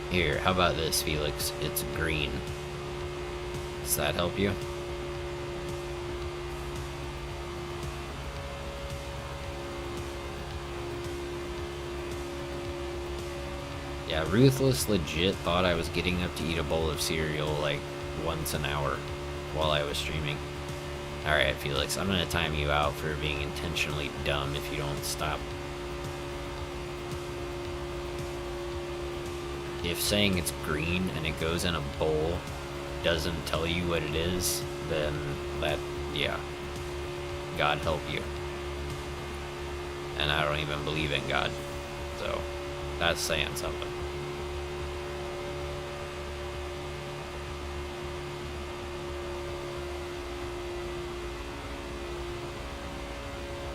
Speaker 1: Here, how about this, Felix? It's green. Does that help you? Yeah, Ruthless legit thought I was getting up to eat a bowl of cereal like once an hour while I was streaming. Alright, Felix, I'm gonna time you out for being intentionally dumb if you don't stop. If saying it's green and it goes in a bowl doesn't tell you what it is, then that, yeah. God help you. And I don't even believe in God. So, that's saying something.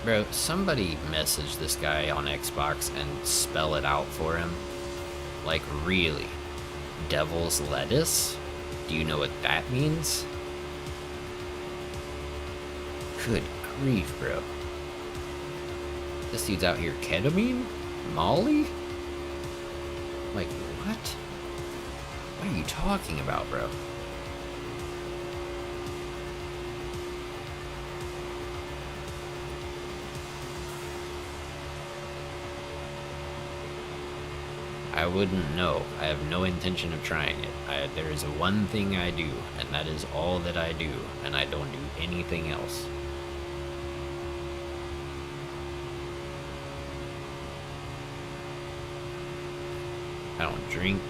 Speaker 1: Bro, somebody message this guy on Xbox and spell it out for him. Like, really? Devil's lettuce? Do you know what that means? Good grief, bro. This dude's out here ketamine? Molly? Like, what? What are you talking about, bro? I wouldn't know. I have no intention of trying it. There is one thing I do, and that is all that I do, and I don't do anything else. I don't drink.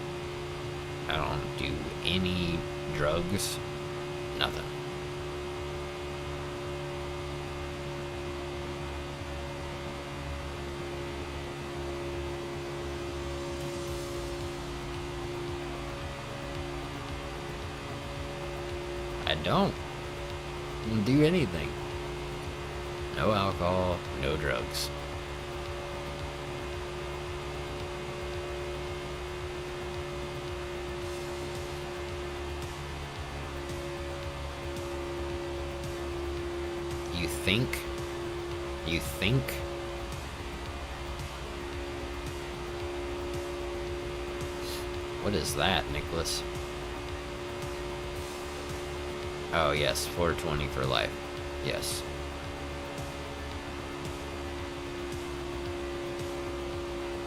Speaker 1: I don't do any drugs. Nothing. I don't do anything. No alcohol, no drugs. You think? You think? What is that, Nicholas? Oh, yes, 420 for life. Yes.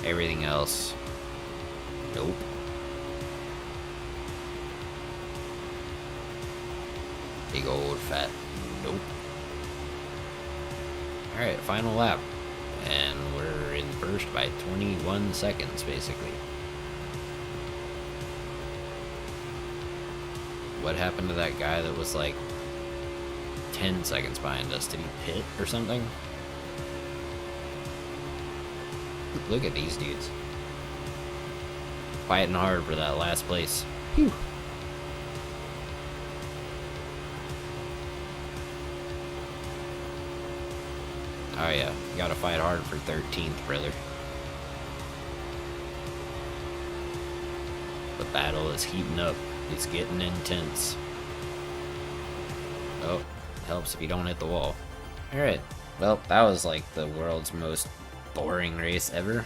Speaker 1: Everything else, nope. Big old fat, nope. Alright, final lap. And we're in first. first by 21 seconds, basically. What happened to that guy that was like 10 seconds behind us? Did he pit or something? Look at these dudes. Fighting hard for that last place. Whew. Oh yeah, you gotta fight hard for 13th, brother. The battle is heating up. It's getting intense. Oh, helps if you don't hit the wall. Alright, well, that was like the world's most boring race ever.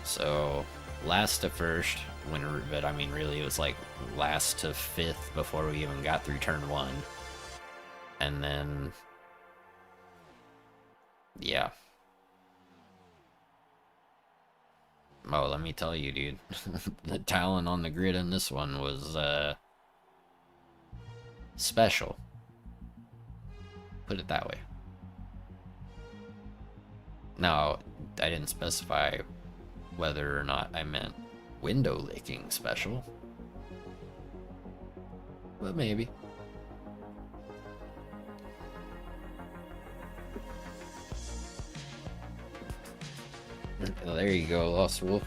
Speaker 1: So, last to first, but I mean really it was like last to 5th before we even got through turn 1. And then, yeah. Oh, let me tell you, dude. The talent on the grid in this one was, special. Put it that way. Now, I didn't specify whether or not I meant window licking special. But maybe. There you go, Lost Wolf.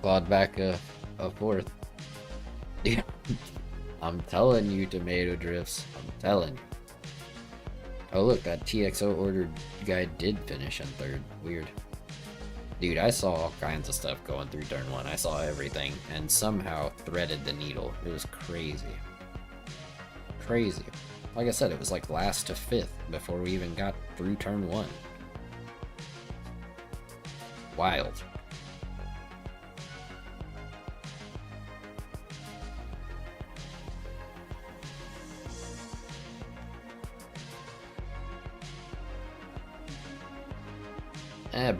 Speaker 1: Clawed back a 4th. Dude, I'm telling you, Tomato Drifts. I'm telling you. Oh look, that TXO ordered guy did finish in 3rd. Weird. Dude, I saw all kinds of stuff going through turn 1. I saw everything, and somehow threaded the needle. It was crazy. Crazy. Like I said, it was like last to 5th before we even got through turn 1. Wild.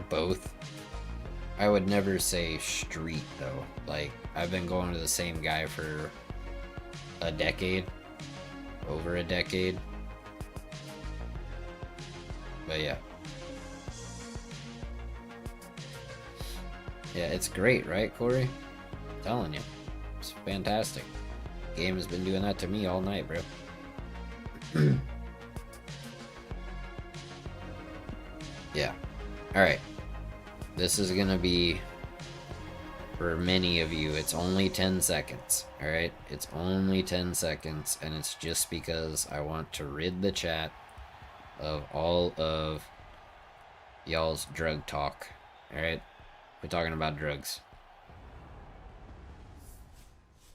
Speaker 1: Both. I would never say street though. Like, I've been going to the same guy for a decade. Over a decade. But yeah. Yeah, it's great, right, Corey? I'm telling you. It's fantastic. Game has been doing that to me all night, bro. Yeah. Alright. This is gonna be, for many of you, it's only 10 seconds. Alright? It's only 10 seconds, and it's just because I want to rid the chat of all of y'all's drug talk. Alright? We're talking about drugs.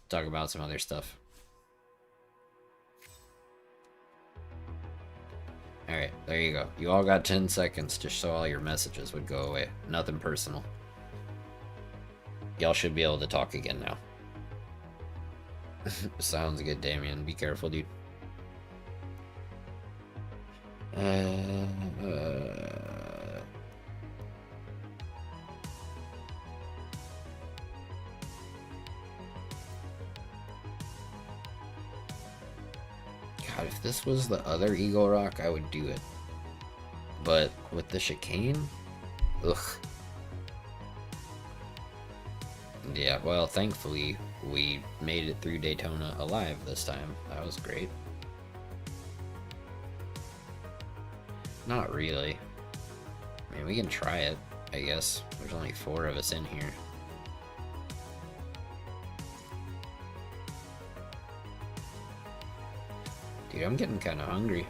Speaker 1: Talk about some other stuff. Alright, there you go. You all got 10 seconds just so all your messages would go away. Nothing personal. Y'all should be able to talk again now. Sounds good, Damien. Be careful, dude. God, if this was the other Eagle Rock, I would do it. But with the chicane? Ugh. Yeah, well, thankfully, we made it through Daytona alive this time. That was great. Not really. I mean, we can try it, I guess. There's only 4 of us in here. Dude, I'm getting kind of hungry.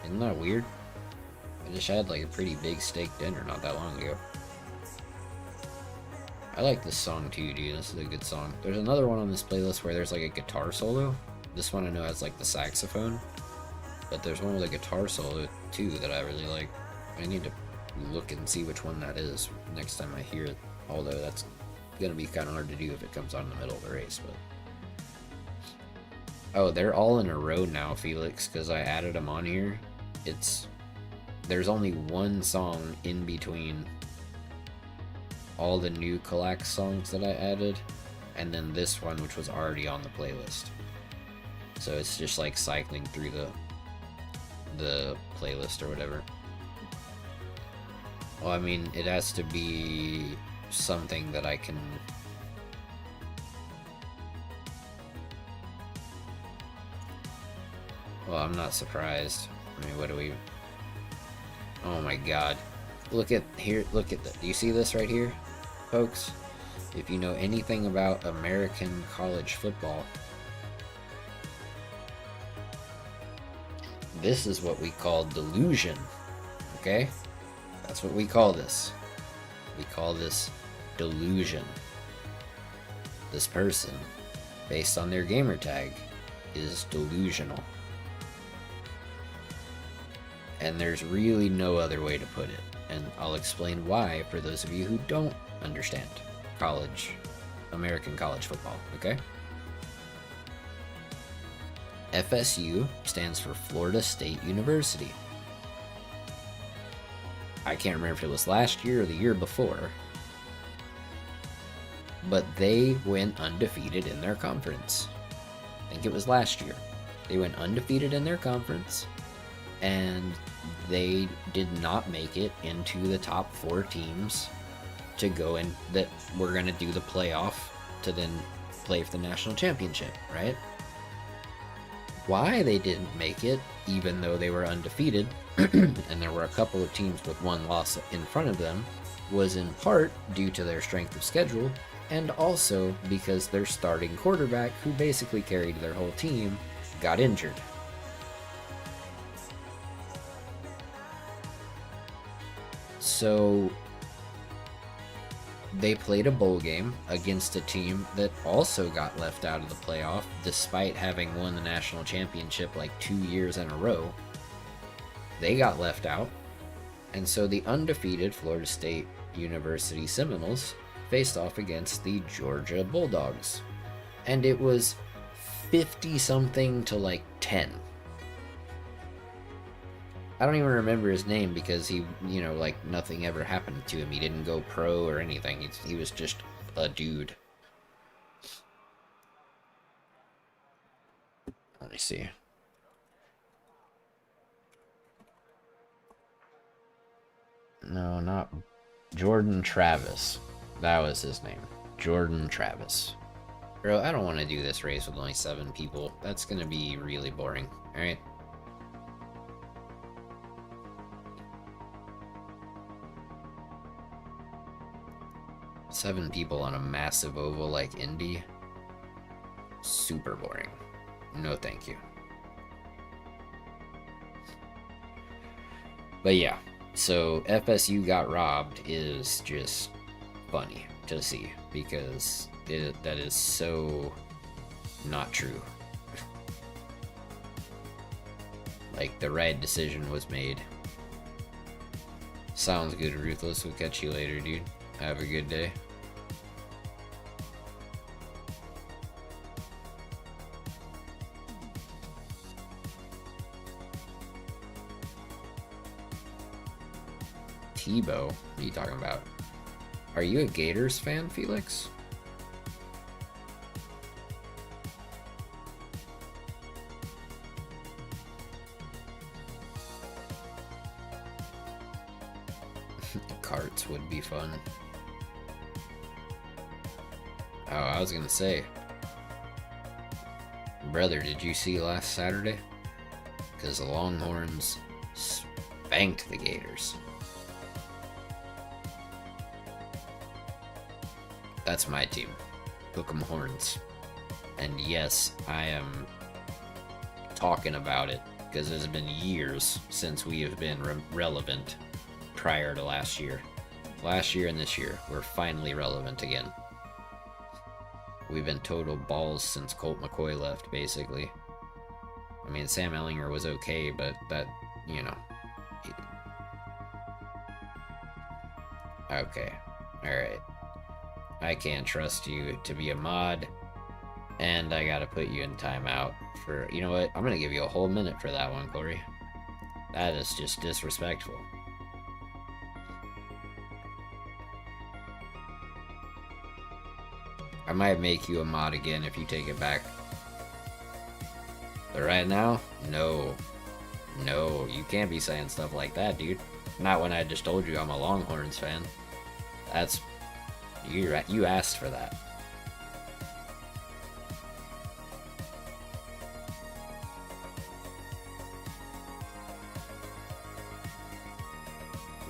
Speaker 1: Isn't that weird? I just had like a pretty big steak dinner not that long ago. I like this song too, dude. This is a good song. There's another one on this playlist where there's like a guitar solo. This one I know has like the saxophone. But there's one with a guitar solo too that I really like. I need to look and see which one that is next time I hear it. Although that's gonna be kind of hard to do if it comes on in the middle of the race, but... Oh, they're all in a row now, Felix, because I added them on here. There's only one song in between all the new Kallax songs that I added, and then this one, which was already on the playlist. So it's just like cycling through the playlist or whatever. Well, I mean, it has to be something that I can... Well, I'm not surprised. I mean, what do we... Oh my god. Look at here, look at that. Do you see this right here, folks? If you know anything about American college football, this is what we call delusion, okay? That's what we call this. We call this delusion. This person, based on their gamertag, is delusional. And there's really no other way to put it. And I'll explain why for those of you who don't understand American college football, okay? FSU stands for Florida State University. I can't remember if it was last year or the year before, but they went undefeated in their conference. I think it was last year. They went undefeated in their conference, and they did not make it into the top 4 teams to go in that were going to do the playoff to then play for the national championship, right? Why they didn't make it, even though they were undefeated, and there were a couple of teams with 1 loss in front of them, was in part due to their strength of schedule, and also because their starting quarterback, who basically carried their whole team, got injured. So they played a bowl game against a team that also got left out of the playoff despite having won the national championship like 2 years in a row. They got left out, and so the undefeated Florida State University Seminoles faced off against the Georgia Bulldogs, and it was 50 something to like 10. I don't even remember his name because he, you know, like nothing ever happened to him. He didn't go pro or anything. He was just a dude. Let me see. No, not Jordan Travis. That was his name. Jordan Travis. Bro, I don't want to do this race with only 7 people. That's going to be really boring. Alright? Seven people on a massive oval like Indy. Super boring. No thank you. But yeah, so FSU got robbed is just funny to see because that is so not true. Like, the right decision was made. Sounds good, Ruthless. We'll catch you later, dude. Have a good day. Tebow? What are you talking about? Are you a Gators fan, Felix? Carts would be fun. Oh, I was gonna say, brother, did you see last Saturday? Because the Longhorns spanked the Gators. That's my team. Hook 'em horns. And yes, I am talking about it because it's been years since we have been relevant prior to last year. Last year and this year, we're finally relevant again. We've been total balls since Colt McCoy left, basically. I mean, Sam Ellinger was okay, but that, you know. Okay. Alright. I can't trust you to be a mod, and I gotta put you in timeout for, you know what, I'm gonna give you a whole minute for that one, Corey. That is just disrespectful. I might make you a mod again if you take it back. But right now, no. No, you can't be saying stuff like that, dude. Not when I just told you I'm a Longhorns fan. That's... You asked for that.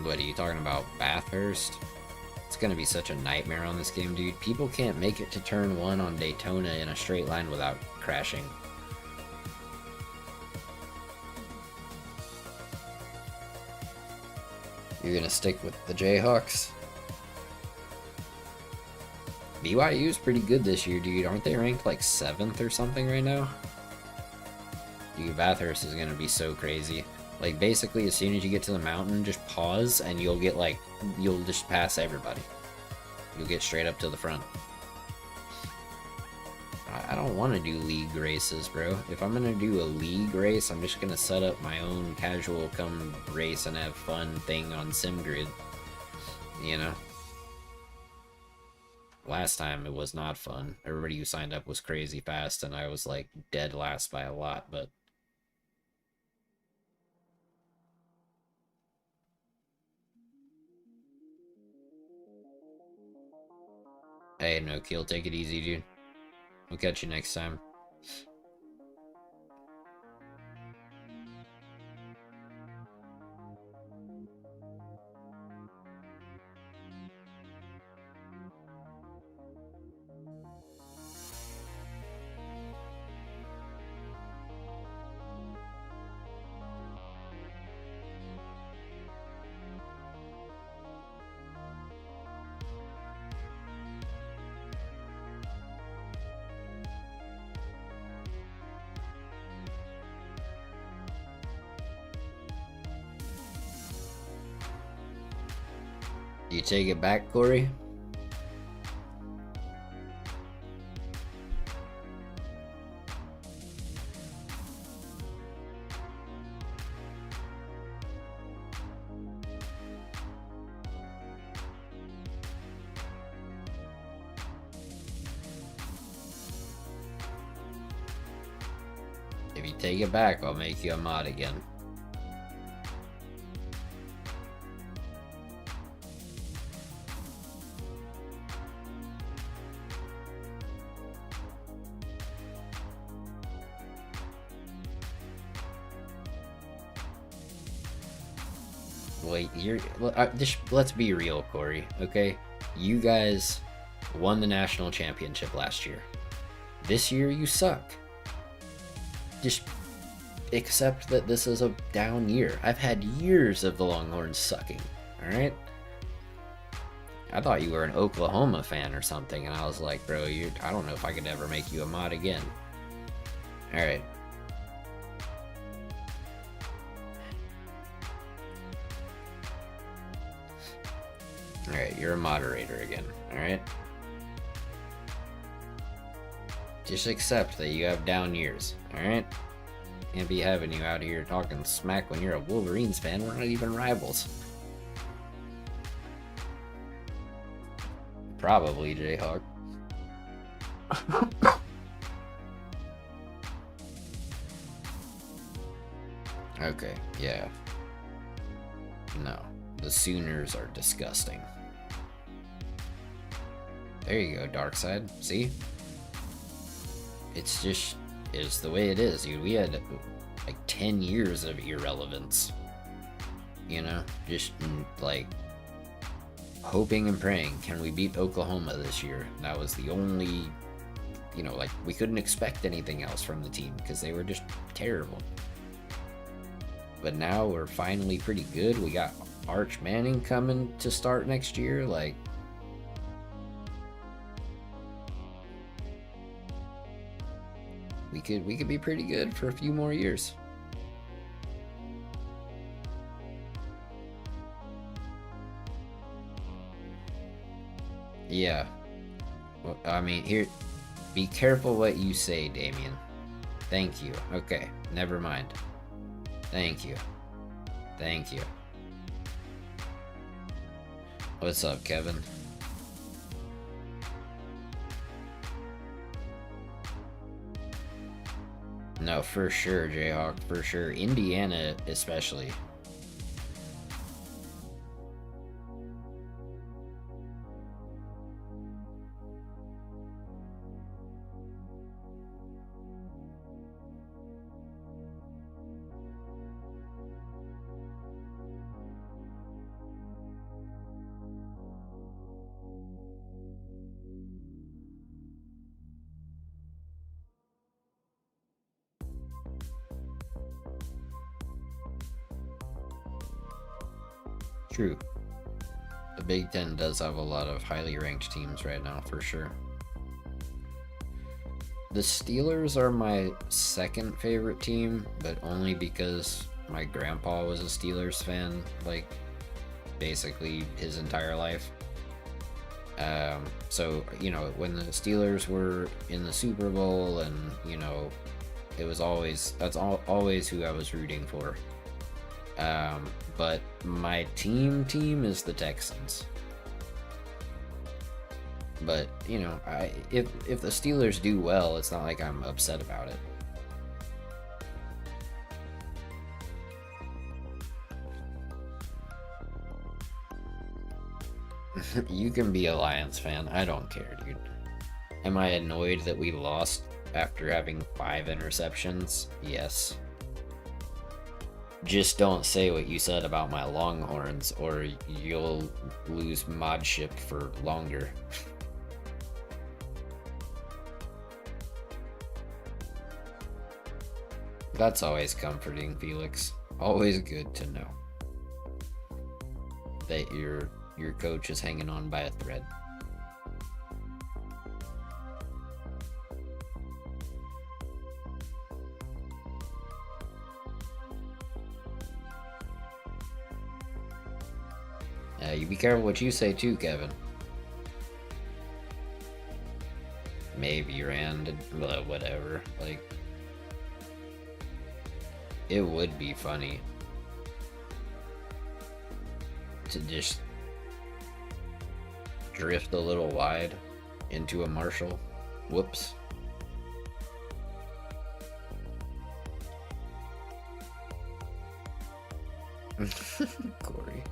Speaker 1: What are you talking about, Bathurst? It's gonna be such a nightmare on this game, dude. People can't make it to turn 1 on Daytona in a straight line without crashing. You're gonna stick with the Jayhawks? BYU's pretty good this year, dude. Aren't they ranked like 7th or something right now? Dude, Bathurst is gonna be so crazy. Like, basically, as soon as you get to the mountain, just pause, and you'll get, like, you'll just pass everybody. You'll get straight up to the front. I don't want to do league races, bro. If I'm gonna do a league race, I'm just gonna set up my own casual come race and have fun thing on SimGrid. You know? Last time, it was not fun. Everybody who signed up was crazy fast, and I was, like, dead last by a lot, but... Hey, no kill, take it easy, dude. We'll catch you next time. You take it back, Corey? If you take it back, I'll make you a mod again. Wait, let's be real, Corey, okay? You guys won the national championship last year. This year, you suck. Just accept that this is a down year. I've had years of the Longhorns sucking, alright? I thought you were an Oklahoma fan or something, and I was like, bro, I don't know if I could ever make you a mod again. Alright. Alright, you're a moderator again, alright? Just accept that you have down years, alright? Can't be having you out here talking smack when you're a Wolverines fan. We're not even rivals. Probably, Jayhawk. Okay, yeah. No, the Sooners are disgusting. There you go, Dark Side. See? It's the way it is, dude. We had like 10 years of irrelevance. You know? Just like hoping and praying, can we beat Oklahoma this year? That was the only, you know, like we couldn't expect anything else from the team because they were just terrible. But now we're finally pretty good. We got Arch Manning coming to start next year. Like, we could be pretty good for a few more years. Yeah. Well, I mean, here, be careful what you say, Damien. Thank you. Okay, never mind. Thank you. Thank you. What's up, Kevin? No, for sure, Jayhawk, for sure. Indiana, especially. True. The Big Ten does have a lot of highly ranked teams right now, for sure. The Steelers are my second favorite team, but only because my grandpa was a Steelers fan, like, basically his entire life. So, you know, when the Steelers were in the Super Bowl and, you know, it was always, always who I was rooting for. But my team is the Texans. But, you know, if the Steelers do well, it's not like I'm upset about it. You can be a Lions fan. I don't care, dude. Am I annoyed that we lost after having 5 interceptions? Yes. Just don't say what you said about my Longhorns, or you'll lose modship for longer. That's always comforting, Felix. Always good to know that your coach is hanging on by a thread. You be careful what you say too, Kevin. Maybe Rand, well, whatever. Like, it would be funny to just drift a little wide into a Marshall. Whoops. Corey.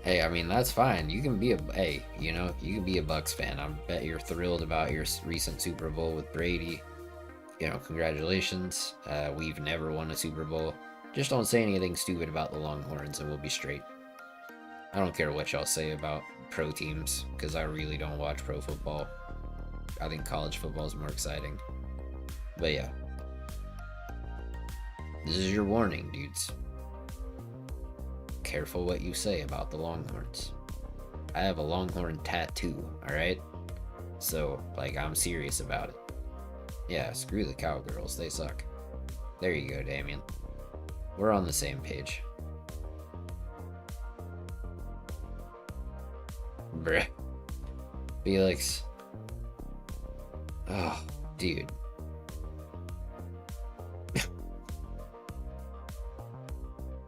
Speaker 1: Hey, I mean, that's fine. You can be you know, you can be a Bucks fan. I bet you're thrilled about your recent Super Bowl with Brady. You know, congratulations. We've never won a Super Bowl. Just don't say anything stupid about the Longhorns and we'll be straight. I don't care what y'all say about pro teams, because I really don't watch pro football. I think college football is more exciting. But yeah. This is your warning, dudes. Careful what you say about the Longhorns. I have a Longhorn tattoo, alright? So, like, I'm serious about it. Yeah, screw the Cowgirls, they suck. There you go, Damien. We're on the same page. Bruh. Felix. Oh, dude.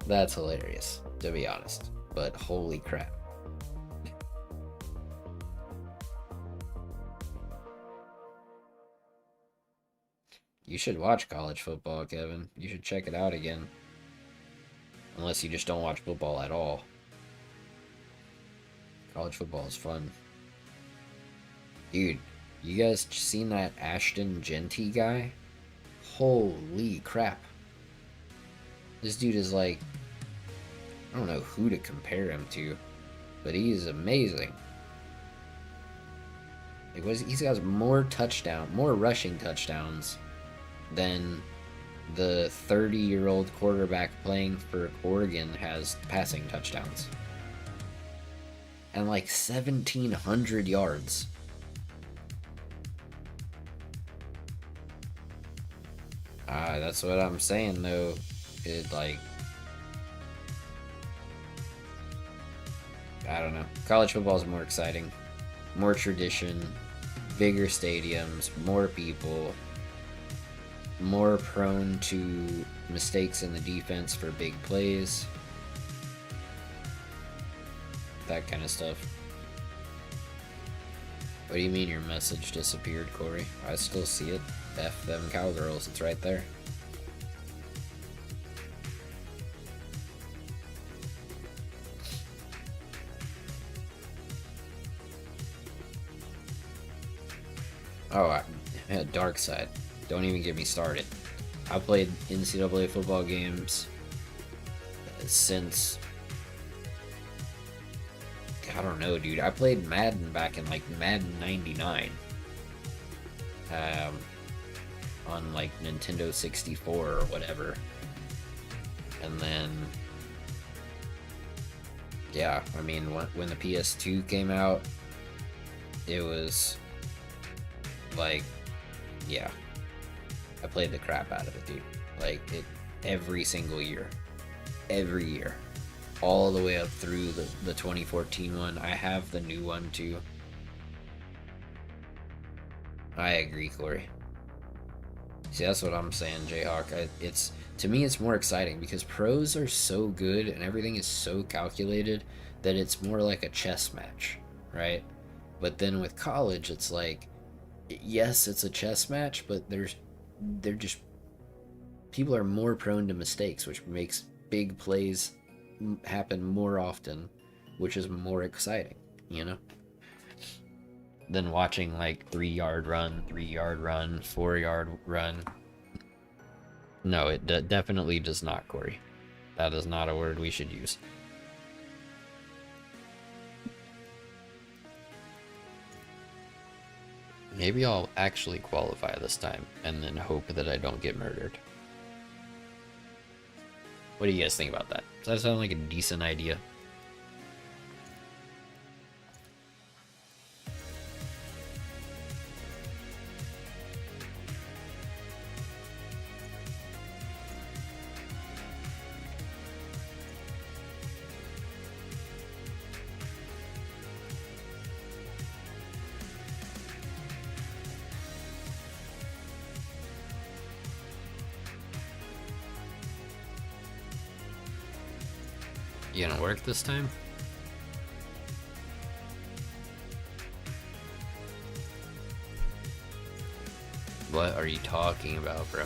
Speaker 1: That's hilarious, to be honest. But holy crap. You should watch college football, Kevin. You should check it out again. Unless you just don't watch football at all. College football is fun. Dude, you guys seen that Ashton Genty guy? Holy crap. This dude is like, I don't know who to compare him to, but he is amazing. Like, he's got more rushing touchdowns than the 30-year-old quarterback playing for Oregon has passing touchdowns. And like 1,700 yards. That's what I'm saying though. It, like, I don't know. College football is more exciting. More tradition. Bigger stadiums. More people. More prone to mistakes in the defense for big plays. That kind of stuff. What do you mean your message disappeared, Corey? I still see it. F them cowgirls, it's right there. Oh, Dark Side. Don't even get me started. I played NCAA football games since, I don't know, dude. I played Madden back in like Madden 99. On like Nintendo 64 or whatever. And then, yeah, I mean, when the PS2 came out, it was like, yeah, I played the crap out of it, dude. Like, it every single year. Every year. All the way up through the 2014 one. I have the new one, too. I agree, Corey. See, that's what I'm saying, Jayhawk. To me, it's more exciting because pros are so good and everything is so calculated that it's more like a chess match, right? But then with college, it's like, yes, it's a chess match, but they're just, people are more prone to mistakes, which makes big plays happen more often, which is more exciting, you know? Than watching like 3-yard run, 3-yard run, 4-yard run. No, it definitely does not, Corey. That is not a word we should use. Maybe I'll actually qualify this time and then hope that I don't get murdered. What do you guys think about that? Does that sound like a decent idea? You gonna work this time? What are you talking about, bro?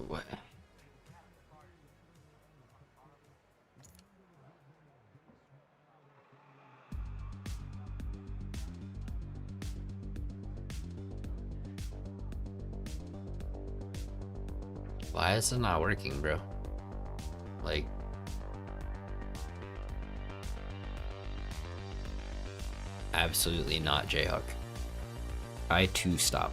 Speaker 1: What? Why is it not working, bro? Like, absolutely not, Jayhawk. I too stop.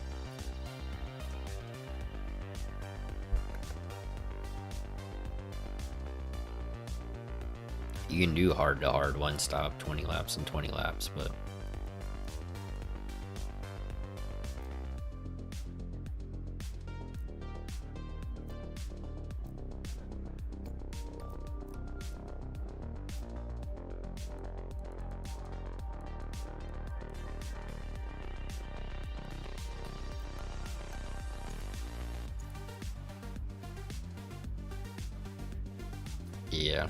Speaker 1: You can do hard to hard one stop, 20 laps and 20 laps, but yeah.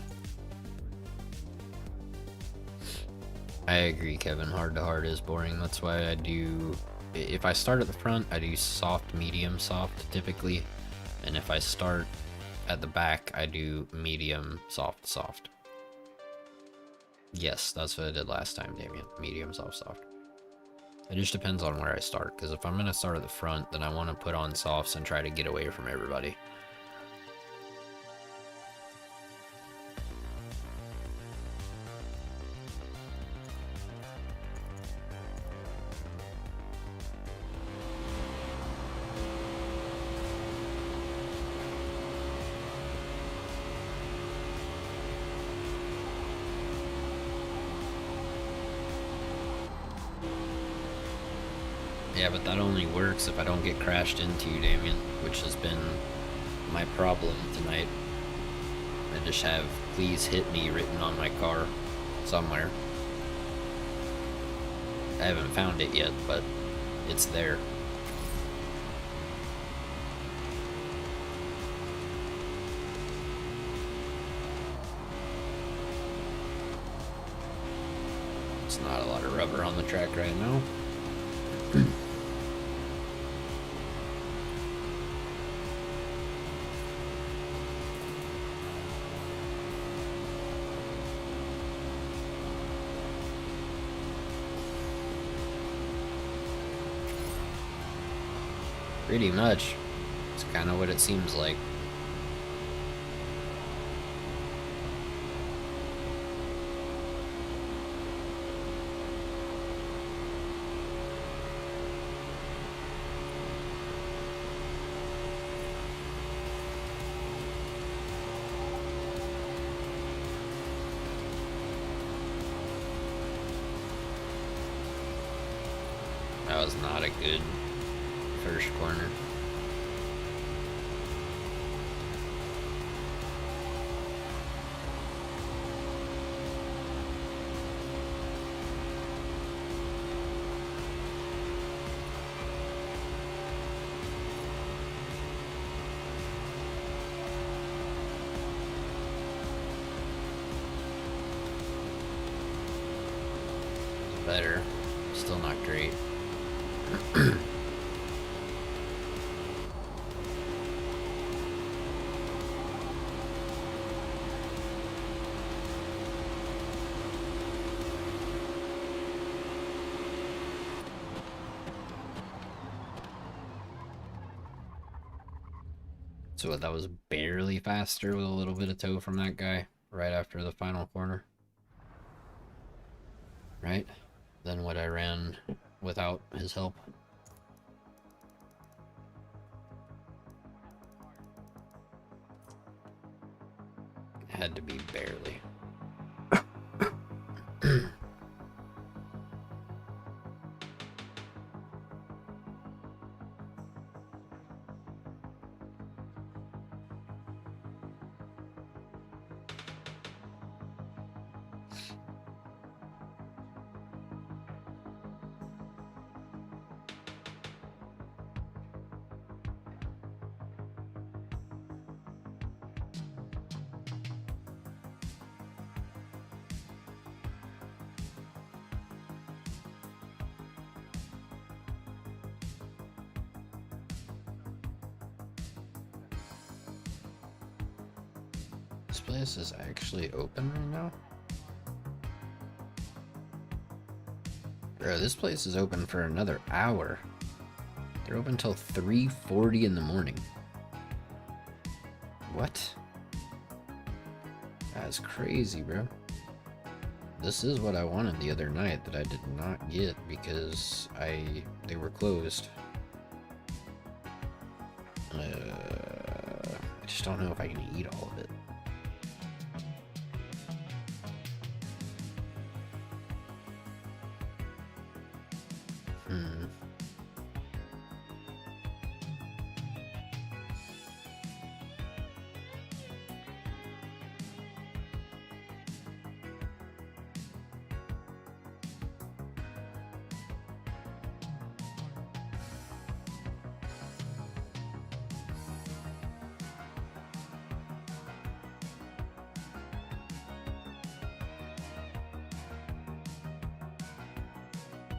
Speaker 1: I agree, Kevin. Hard to hard is boring. That's why I do, if I start at the front, I do soft, medium, soft typically. And if I start at the back, I do medium, soft, soft. Yes, that's what I did last time, Damien. Medium, soft, soft. It just depends on where I start, because if I'm going to start at the front, then I want to put on softs and try to get away from everybody. Yeah, but that only works if I don't get crashed into, Damien, which has been my problem tonight. I just have "please hit me" written on my car somewhere. I haven't found it yet, but it's there. It's not a lot of rubber on the track right now. Pretty much. It's kind of what it seems like. That was not a good first corner. Better. Still not great. So that was barely faster with a little bit of toe from that guy right after the final corner. Right? Than what I ran without his help. Had to be barely. This place is actually open right now? Bro, this place is open for another hour. They're open till 3:40 in the morning. What? That's crazy, bro. This is what I wanted the other night that I did not get because they were closed. I just don't know if I can eat all of it.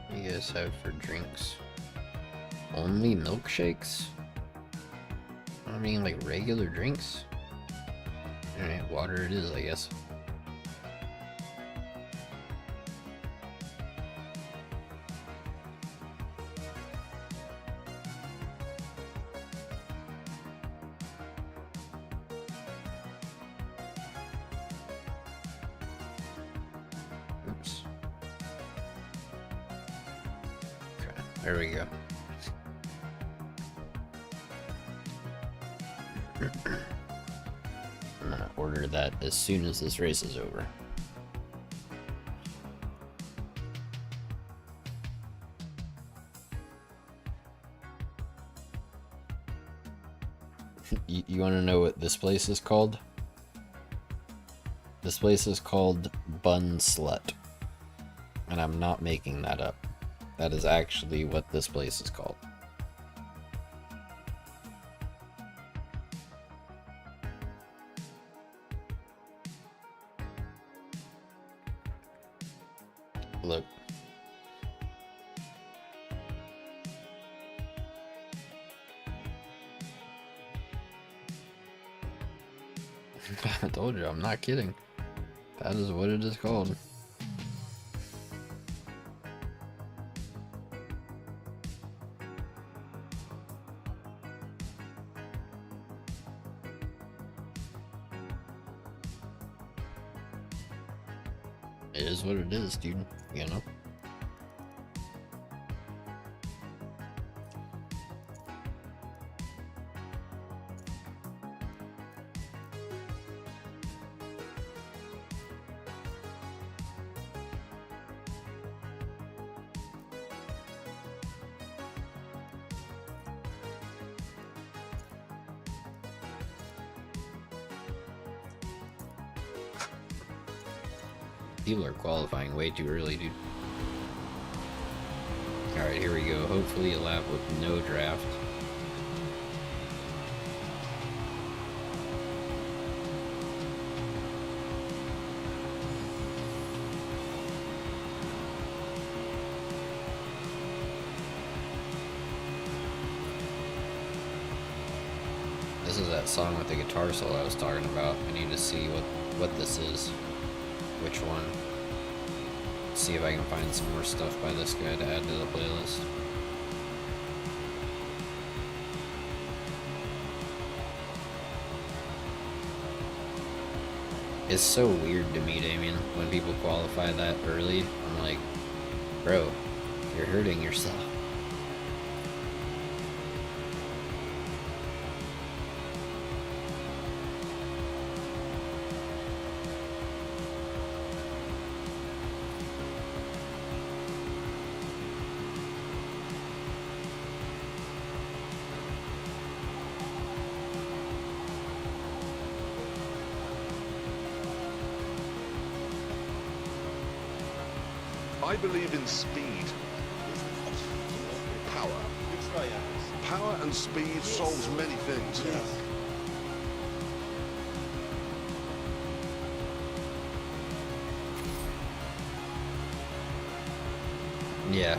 Speaker 1: What do you guys have for drinks? Only milkshakes? I mean, like regular drinks? Alright, water it is, I guess. Oops. Okay, there we go. I'm gonna order that as soon as this race is over. You want to know what this place is called? This place is called Bun Slut. And I'm not making that up. That is actually what this place is called. Look. I told you, I'm not kidding. That is what it is called. It is what it is, dude, you know? People are qualifying way too early, dude. Alright, here we go. Hopefully a lap with no draft. This is that song with the guitar solo I was talking about. I need to see what this is. Which one? See if I can find some more stuff by this guy to add to the playlist. It's so weird to me, Damien, when people qualify that early. I'm like, bro, you're hurting yourself.
Speaker 4: I believe in speed. Power. Power and speed solves many things.
Speaker 1: Yeah.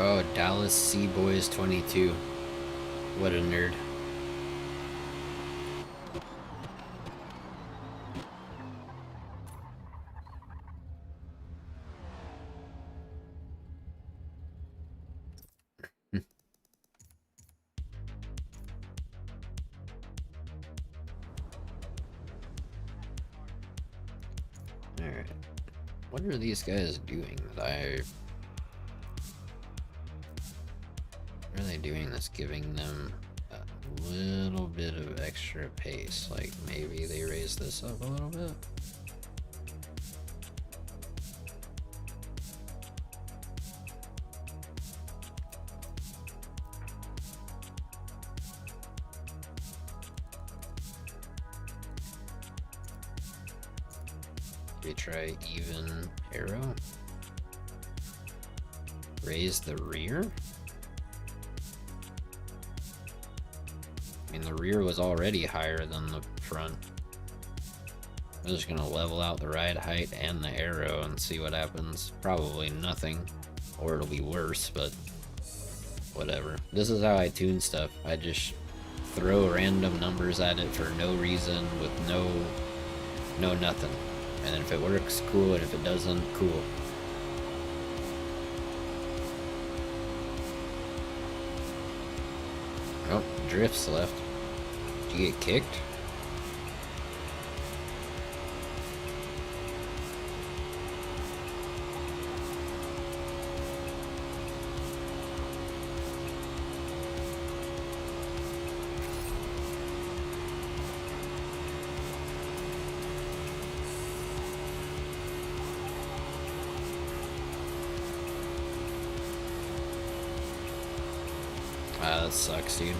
Speaker 1: Oh, Dallas Sea Boys 22. What a nerd. Alright. What are these guys doing that What are they doing that's giving them a little bit of extra pace? Like maybe they raise this up a little bit? We try even arrow. Raise the rear? I mean, the rear was already higher than the front. I'm just gonna level out the ride height and the arrow and see what happens. Probably nothing, or it'll be worse, but whatever. This is how I tune stuff. I just throw random numbers at it for no reason, with no nothing. And if it works, cool, and if it doesn't, cool. Oh, drifts left. Did you get kicked? Ah, that sucks, dude.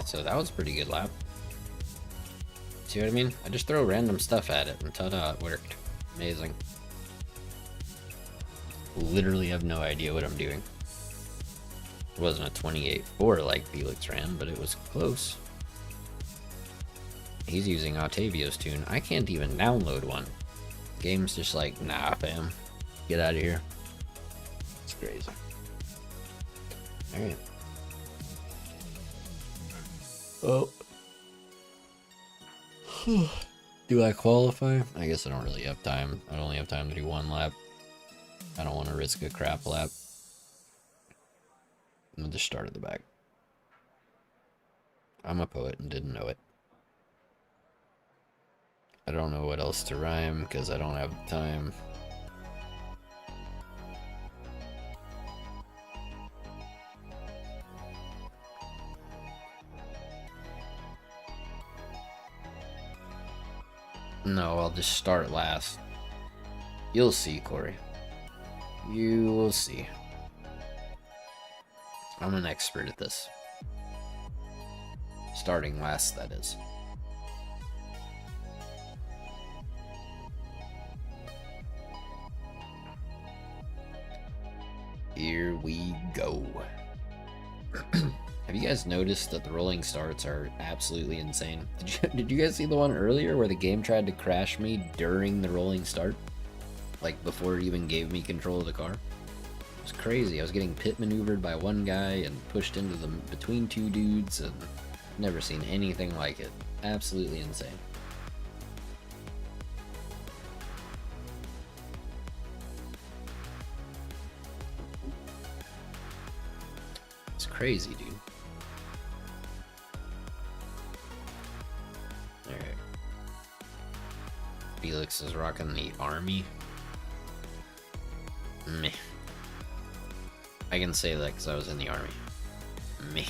Speaker 1: So that was a pretty good lap. See what I mean? I just throw random stuff at it and ta-da, it worked. Amazing. Literally have no idea what I'm doing. It wasn't a 28.4 like Felix ran, but it was close. He's using Octavio's tune. I can't even download one. Game's just like, nah, fam. Get out of here. It's crazy. Alright. Oh. Do I qualify? I guess I don't really have time. I only have time to do one lap. I don't want to risk a crap lap. I'm just start at the back. I'm a poet and didn't know it. I don't know what else to rhyme because I don't have time. No, I'll just start last. You'll see, Corey. You will see. I'm an expert at this. Starting last, that is. Here we go. Have you guys noticed that the rolling starts are absolutely insane? Did you guys see the one earlier where the game tried to crash me during the rolling start? Like before it even gave me control of the car? It was crazy. I was getting pit maneuvered by one guy and pushed into the between two dudes, and never seen anything like it. Absolutely insane. It's crazy, dude. Alright. Felix is rocking the army. Meh. I can say that because I was in the army. Meh.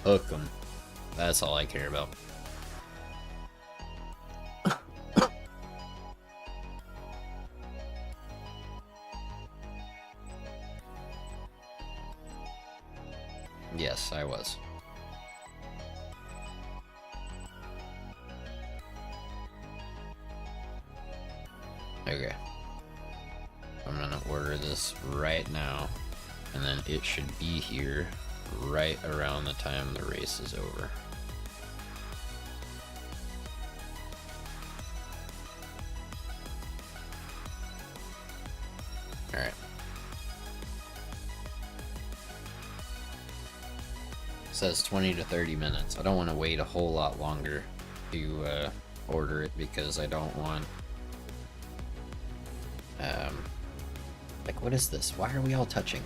Speaker 1: Hook 'em. That's all I care about. Yes, I was. Okay. I'm gonna order this right now, and then it should be here right around the time the race is over. Alright. Says 20 to 30 minutes. I don't want to wait a whole lot longer to order it because I don't want like, what is this? Why are we all touching?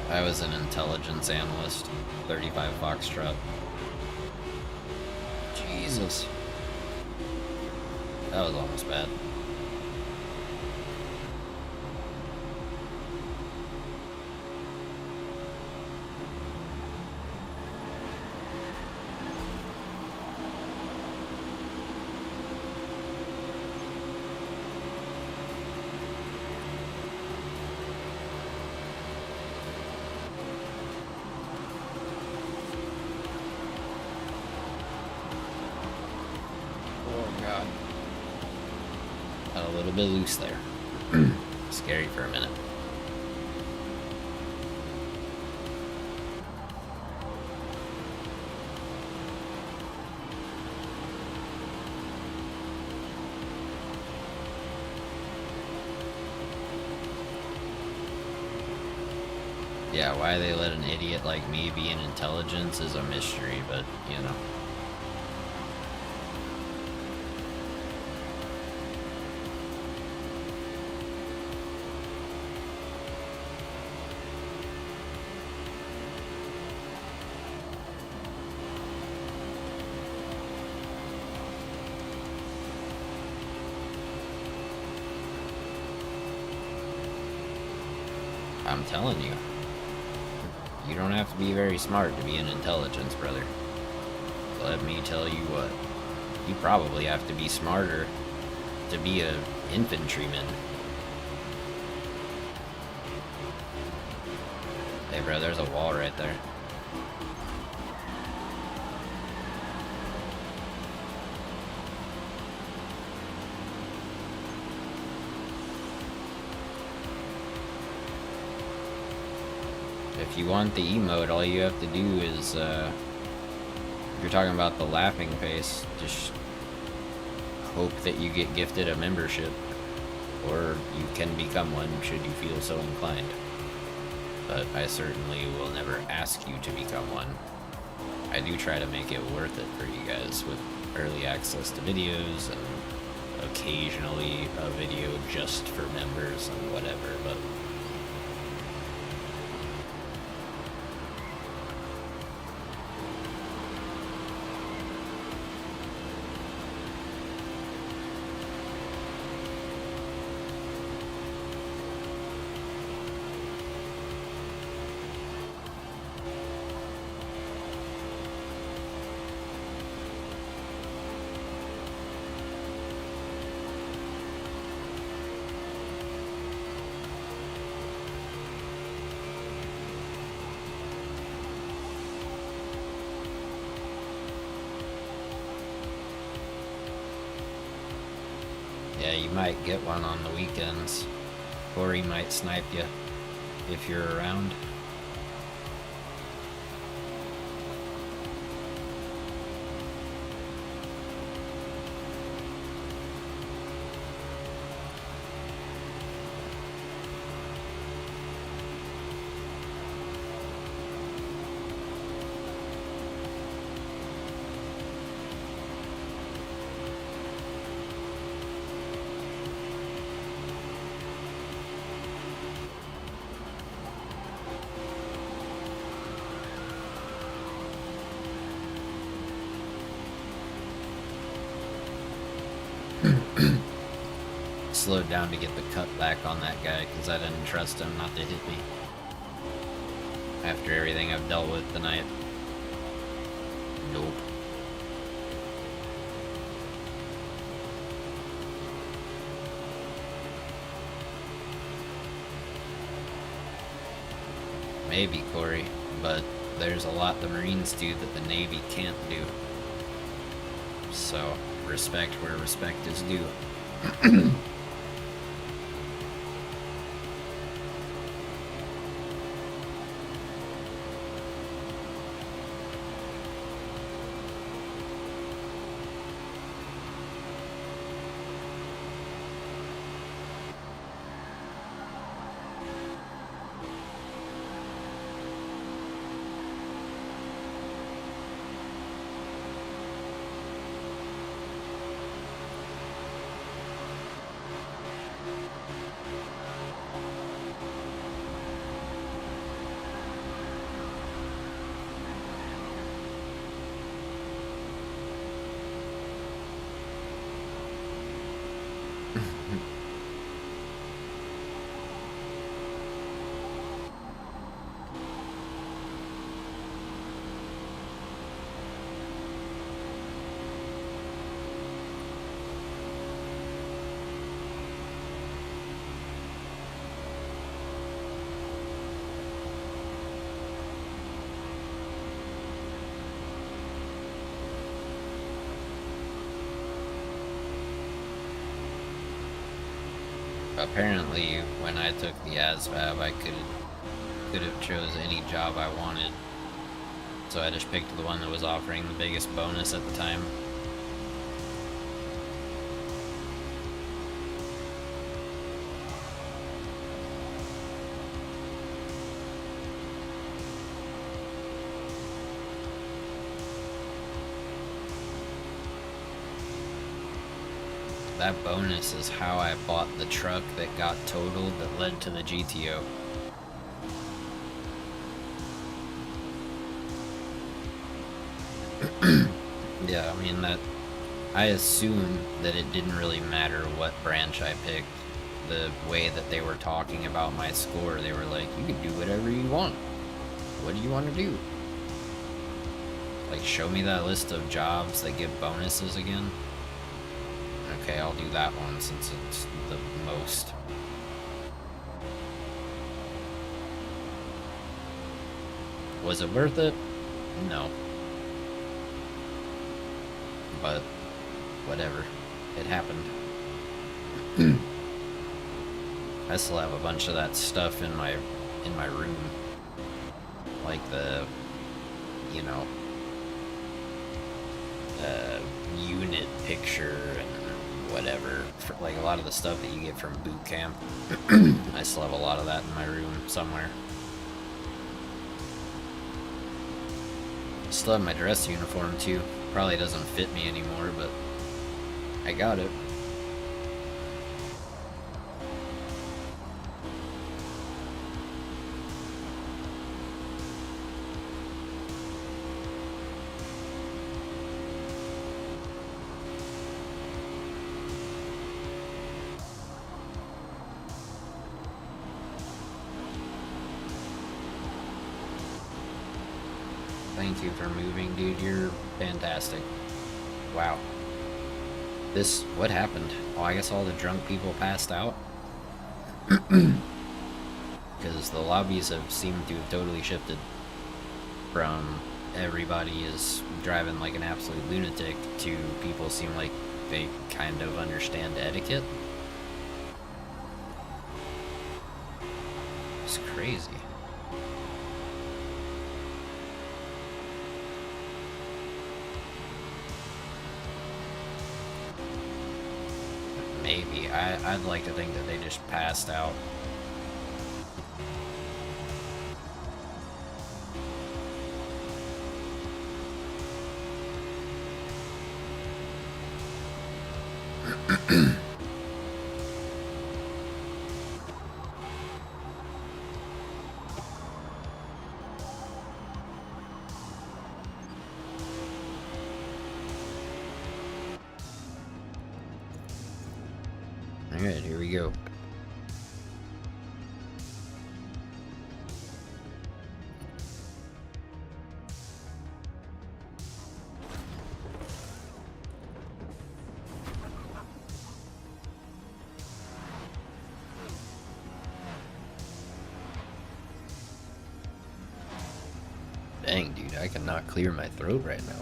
Speaker 1: I was an intelligence analyst, 35 Foxtrot. Jesus. That was almost bad. Got a little bit loose there. Scary for a minute. Yeah, why they let an idiot like me be in intelligence is a mystery, but, you know. I'm telling you. You don't have to be very smart to be in intelligence, brother. Let me tell you what. You probably have to be smarter to be a infantryman. Hey, bro, there's a wall right there. If you want the emote, all you have to do is, if you're talking about the laughing face, just hope that you get gifted a membership, or you can become one should you feel so inclined. But I certainly will never ask you to become one. I do try to make it worth it for you guys with early access to videos and occasionally a video just for members and whatever, but yeah, you might get one on the weekends, or he might snipe you if you're around. Slowed down to get the cut back on that guy because I didn't trust him not to hit me after everything I've dealt with tonight. Nope. Maybe, Corey, but there's a lot the Marines do that the Navy can't do. So, respect where respect is due. Apparently, when I took the ASVAB, I could have chose any job I wanted. So I just picked the one that was offering the biggest bonus at the time. That bonus is how I bought the truck that got totaled that led to the GTO. Yeah, I mean that. I assume that it didn't really matter what branch I picked. The way that they were talking about my score, they were like, you can do whatever you want. What do you want to do? Like, show me that list of jobs that give bonuses again. Okay, I'll do that one since it's the most. Was it worth it? No. But whatever. It happened. I still have a bunch of that stuff in my room. Like the, you know, unit picture and whatever. For, like a lot of the stuff that you get from boot camp. I still have a lot of that in my room somewhere. Still have my dress uniform too. Probably doesn't fit me anymore, but I got it. Thank you for moving, dude. You're fantastic. Wow. This, what happened? Oh, I guess all the drunk people passed out? Because the lobbies have seemed to have totally shifted from everybody is driving like an absolute lunatic to people seem like they kind of understand etiquette. It's crazy. Maybe. I'd like to think that they just passed out. Alright, here we go. Dang, dude, I cannot clear my throat right now.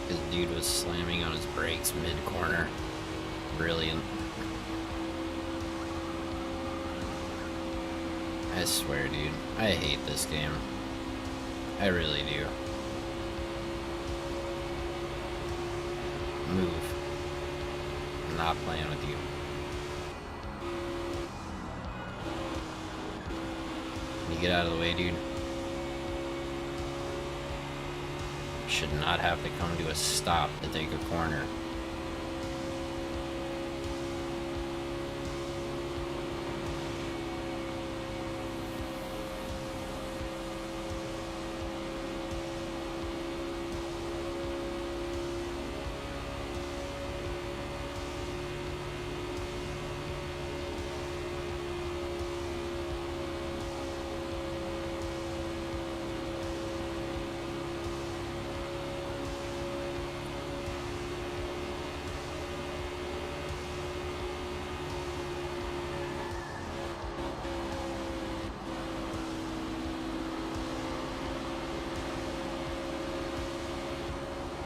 Speaker 1: This dude was slamming on his brakes mid-corner. Brilliant. I swear, dude, I hate this game. I really do. Move. I'm not playing with you. Can you get out of the way, dude? Should not have to come to a stop to take a corner.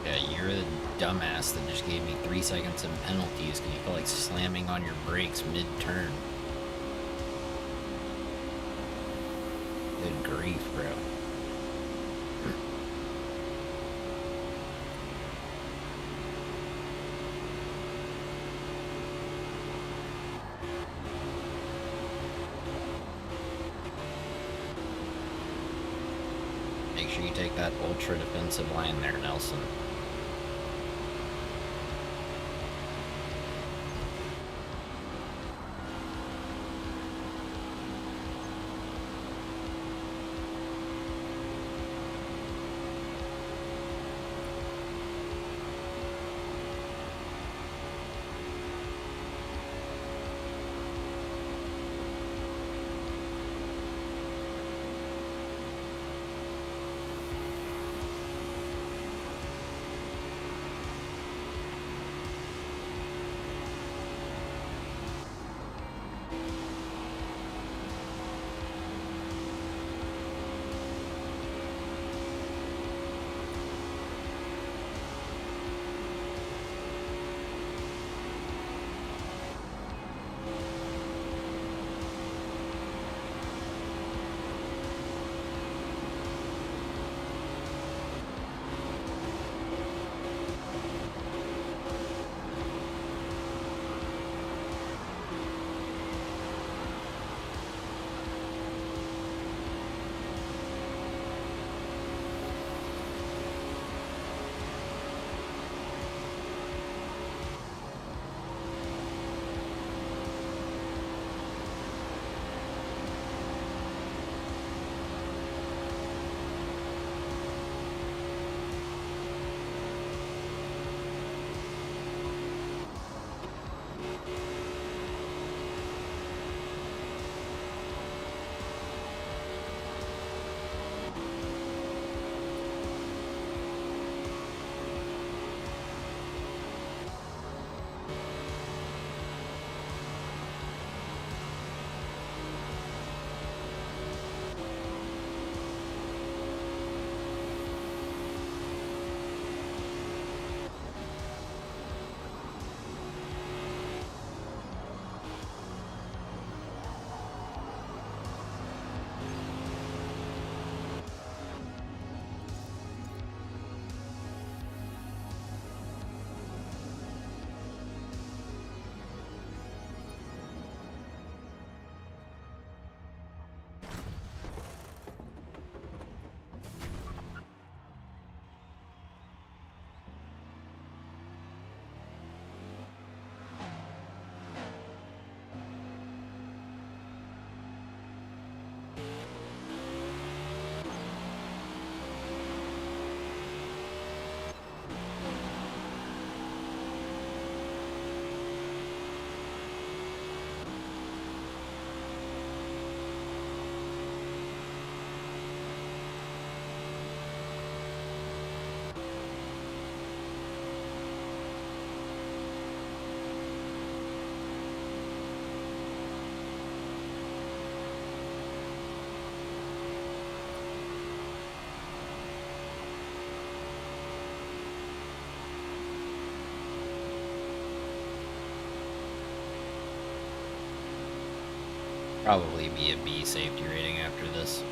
Speaker 1: Yeah, you're the dumbass that just gave me 3 seconds in penalties because you felt like slamming on your brakes mid-turn. Good grief, bro. Make sure you take that ultra defensive line there, Nelson. Probably be a B safety rating after this.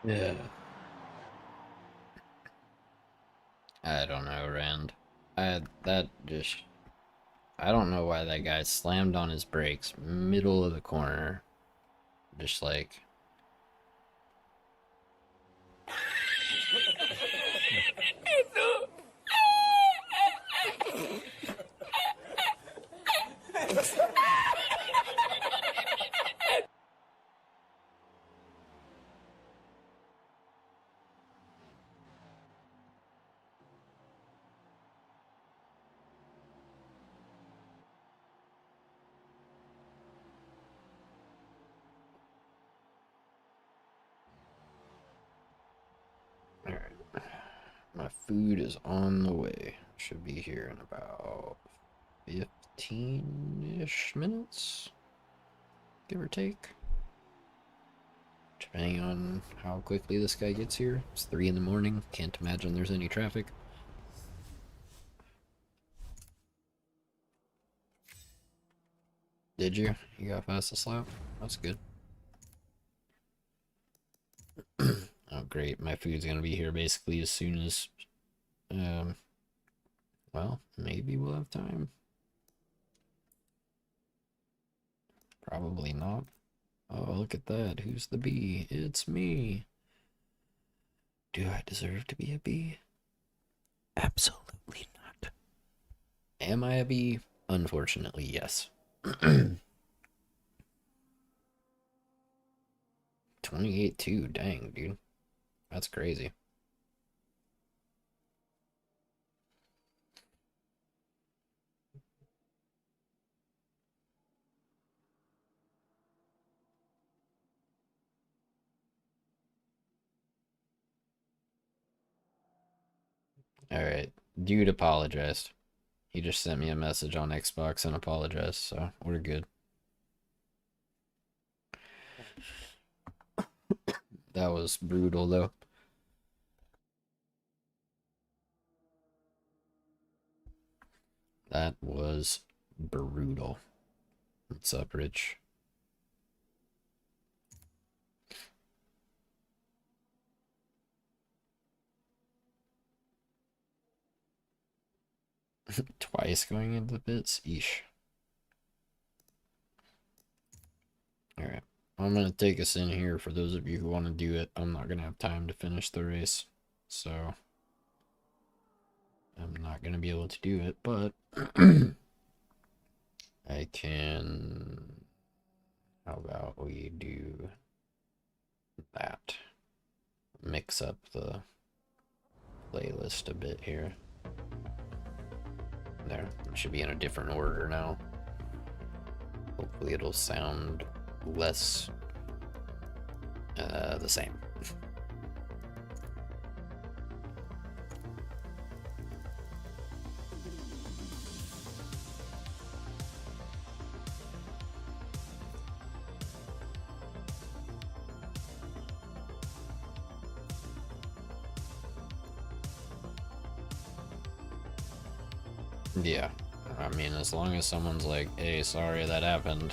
Speaker 1: Yeah. I don't know, Rand. That just... I don't know why that guy slammed on his brakes middle of the corner. Just like... food is on the way. Should be here in about 15-ish minutes, give or take. Depending on how quickly this guy gets here. It's 3 in the morning. Can't imagine there's any traffic. Did you? You got fast a slap? That's good. Oh, great. My food's gonna be here basically as soon as... well, maybe we'll have time. Probably not. Oh, look at that. Who's the bee? It's me. Do I deserve to be a bee?
Speaker 3: Absolutely not.
Speaker 1: Am I a bee? Unfortunately, yes. 28-2, dang, dude. That's crazy. Alright, dude apologized. He just sent me a message on Xbox and apologized, so we're good. That was brutal, though. That was brutal. What's up, Rich? Twice going into the pits? Eesh. Alright. I'm going to take us in here for those of you who want to do it. I'm not going to have time to finish the race. So, I'm not going to be able to do it, but I can... How about we do that? Mix up the playlist a bit here. There, it should be in a different order now. Hopefully it'll sound less the same. Yeah, I mean, as long as someone's like, hey, sorry that happened,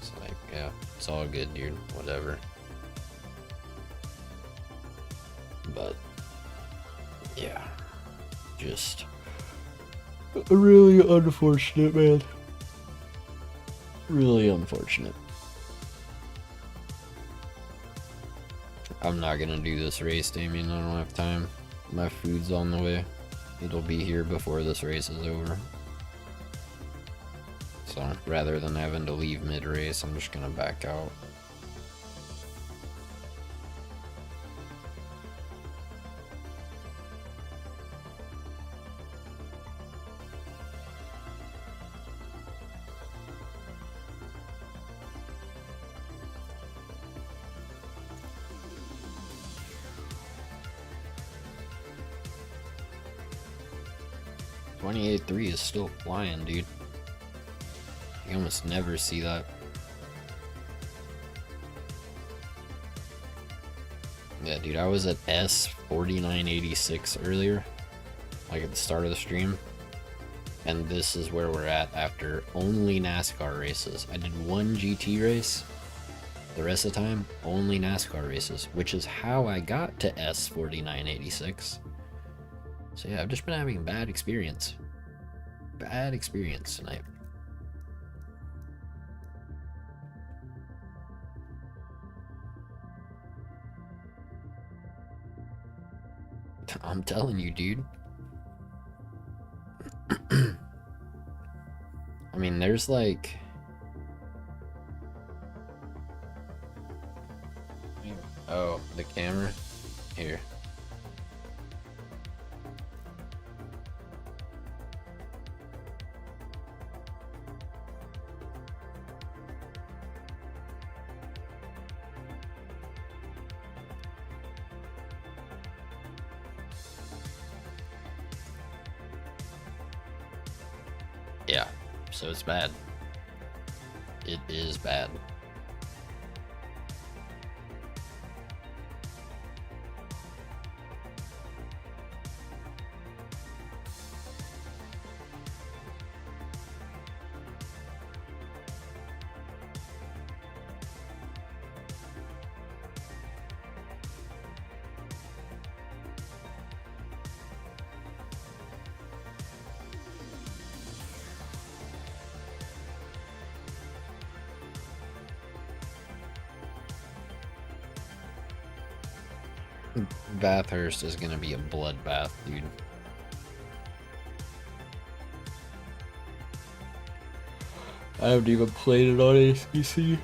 Speaker 1: it's like, yeah, it's all good, dude, whatever. But, yeah, just really unfortunate, man. Really unfortunate. I'm not gonna do this race, Damien, I don't have time. My food's on the way. It'll be here before this race is over. So, rather than having to leave mid-race, I'm just gonna back out. .3 is still flying, dude. You almost never see that. Yeah, dude, I was at S4986 earlier, like at the start of the stream, and this is where we're at after only NASCAR races. I did one GT race, the rest of the time, only NASCAR races, which is how I got to S4986. So yeah, I've just been having a bad experience. Bad experience tonight. I'm telling you, dude. I mean, there's like... Oh, the camera? Here. Yeah, so it's bad. It is bad. Bathurst is gonna be a bloodbath, dude. I haven't even played it on ACC.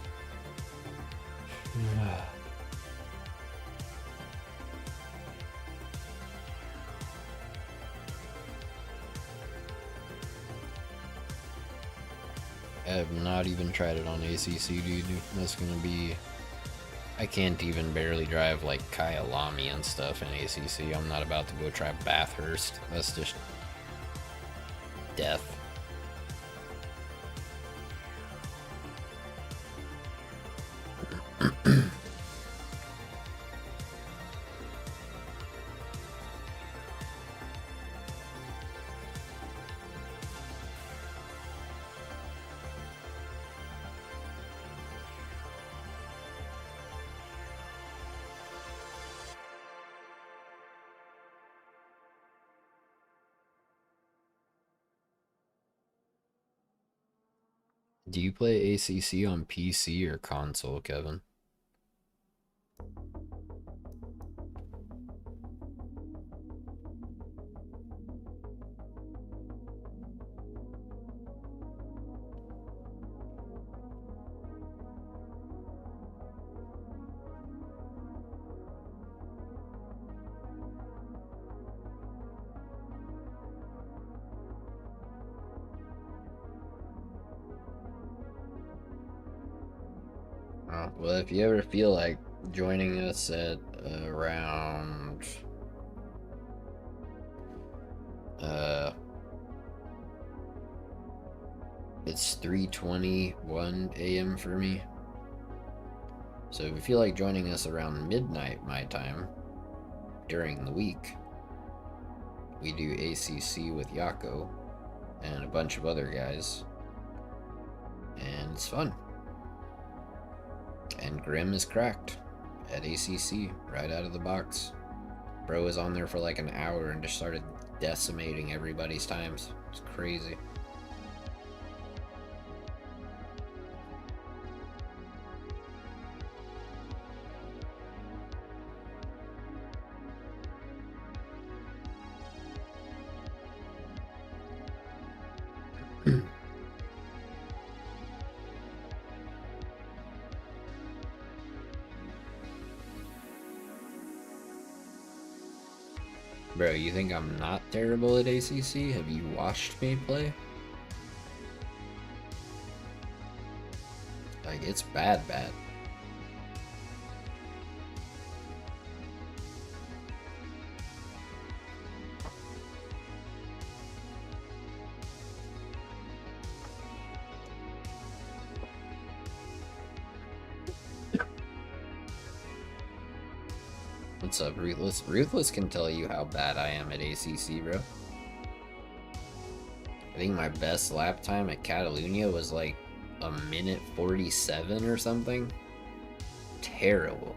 Speaker 1: I have not even tried it on ACC, dude. That's gonna be... I can't even barely drive like Kyalami and stuff in ACC. I'm not about to go try Bathurst. That's just death. Do you play ACC on PC or console, Kevin? Well, if you ever feel like joining us at around it's 3:21 a.m. for me. So if you feel like joining us around midnight my time during the week, we do ACC with Yako and a bunch of other guys, and it's fun. And Grim is cracked at ACC right out of the box. Bro was on there for like an hour and just started decimating everybody's times. It's crazy. Bro, you think I'm not terrible at ACC? Have you watched me play? Like, it's bad. What's up, Ruthless? Ruthless can tell you how bad I am at ACC, bro. I think my best lap time at Catalunya was like a minute 47 or something. Terrible.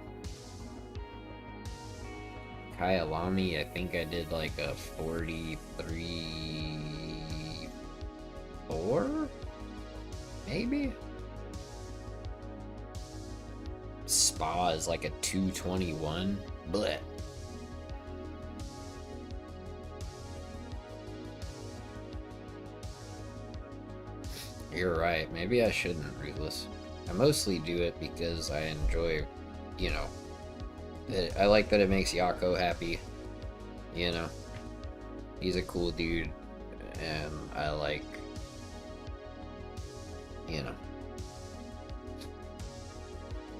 Speaker 1: Kyalami, I think I did like a 43.4? Maybe? Spa is like a 221. Blech. You're right. Maybe I shouldn't, Ruthless. I mostly do it because I enjoy, you know, I like that it makes Yako happy. You know, he's a cool dude, and I like, you know.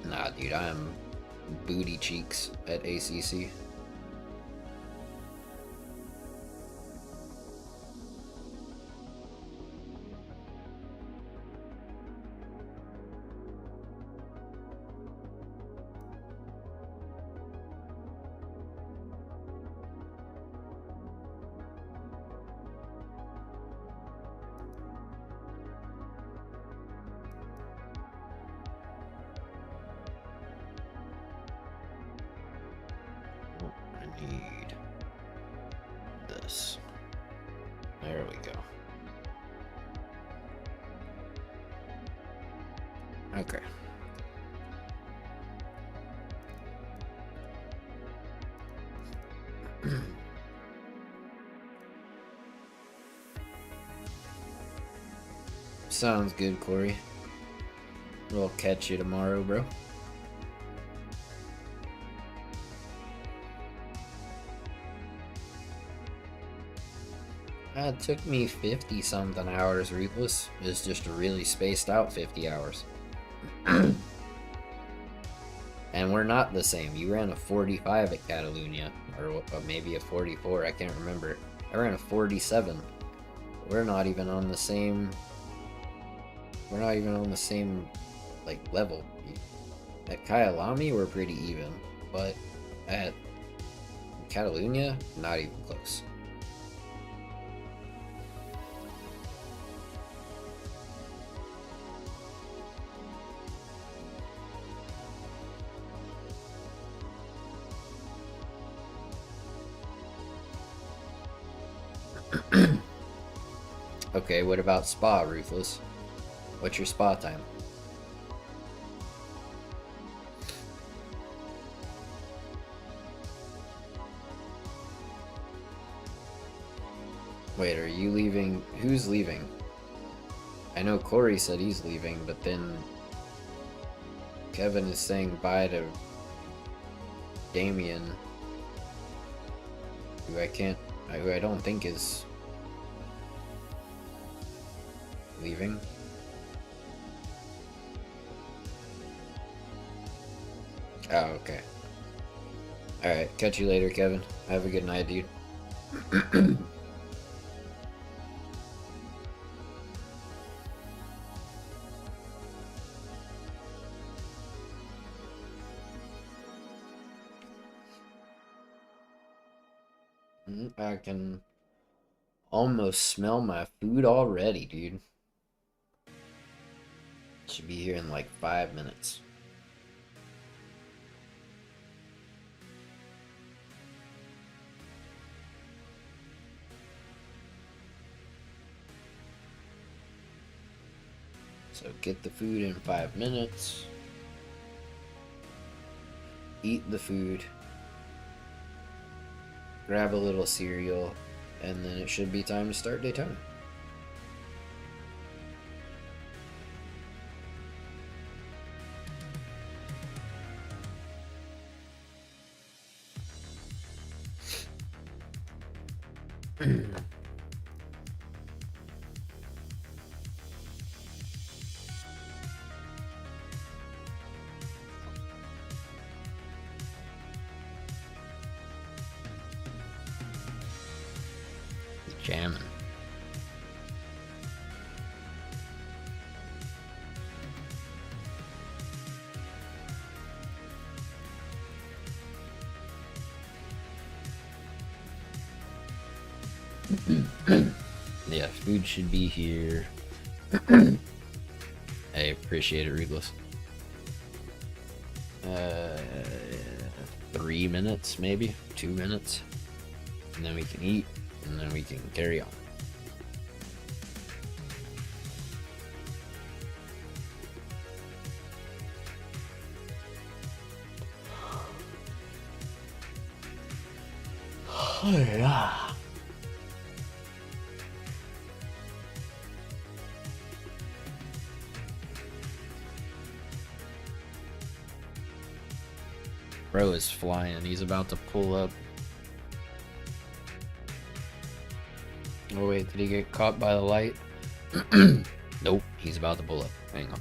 Speaker 1: Nah, dude, I am booty cheeks at ACC. go. Okay. Sounds good, Corey. We'll catch you tomorrow, bro. It took me 50 something hours, Ruthless. It's just a really spaced out 50 hours. And we're not the same. You ran a 45 at Catalunya, or maybe a 44, I can't remember. I ran a 47. We're not even on the same... We're not even on the same, like, level. At Kyalami, we're pretty even. But at Catalunya, not even close. Okay, what about Spa, Ruthless? What's your Spa time? Wait, are you leaving? Who's leaving? I know Corey said he's leaving, but then Kevin is saying bye to Damien, who I don't think is leaving. Oh, okay. Alright, catch you later, Kevin. Have a good night, dude. I can almost smell my food already, dude. Should be here in like 5 minutes. So get the food in 5 minutes. Eat the food. Grab a little cereal. And then it should be time to start Daytona. Jamming. Yeah, food should be here. I appreciate it, Ruthless. 3 minutes, maybe 2 minutes, and then we can eat, and then we can carry on. Oh yeah. Bro is flying. He's about to pull up. Oh wait, did he get caught by the light? Nope, he's about to pull up. Hang on.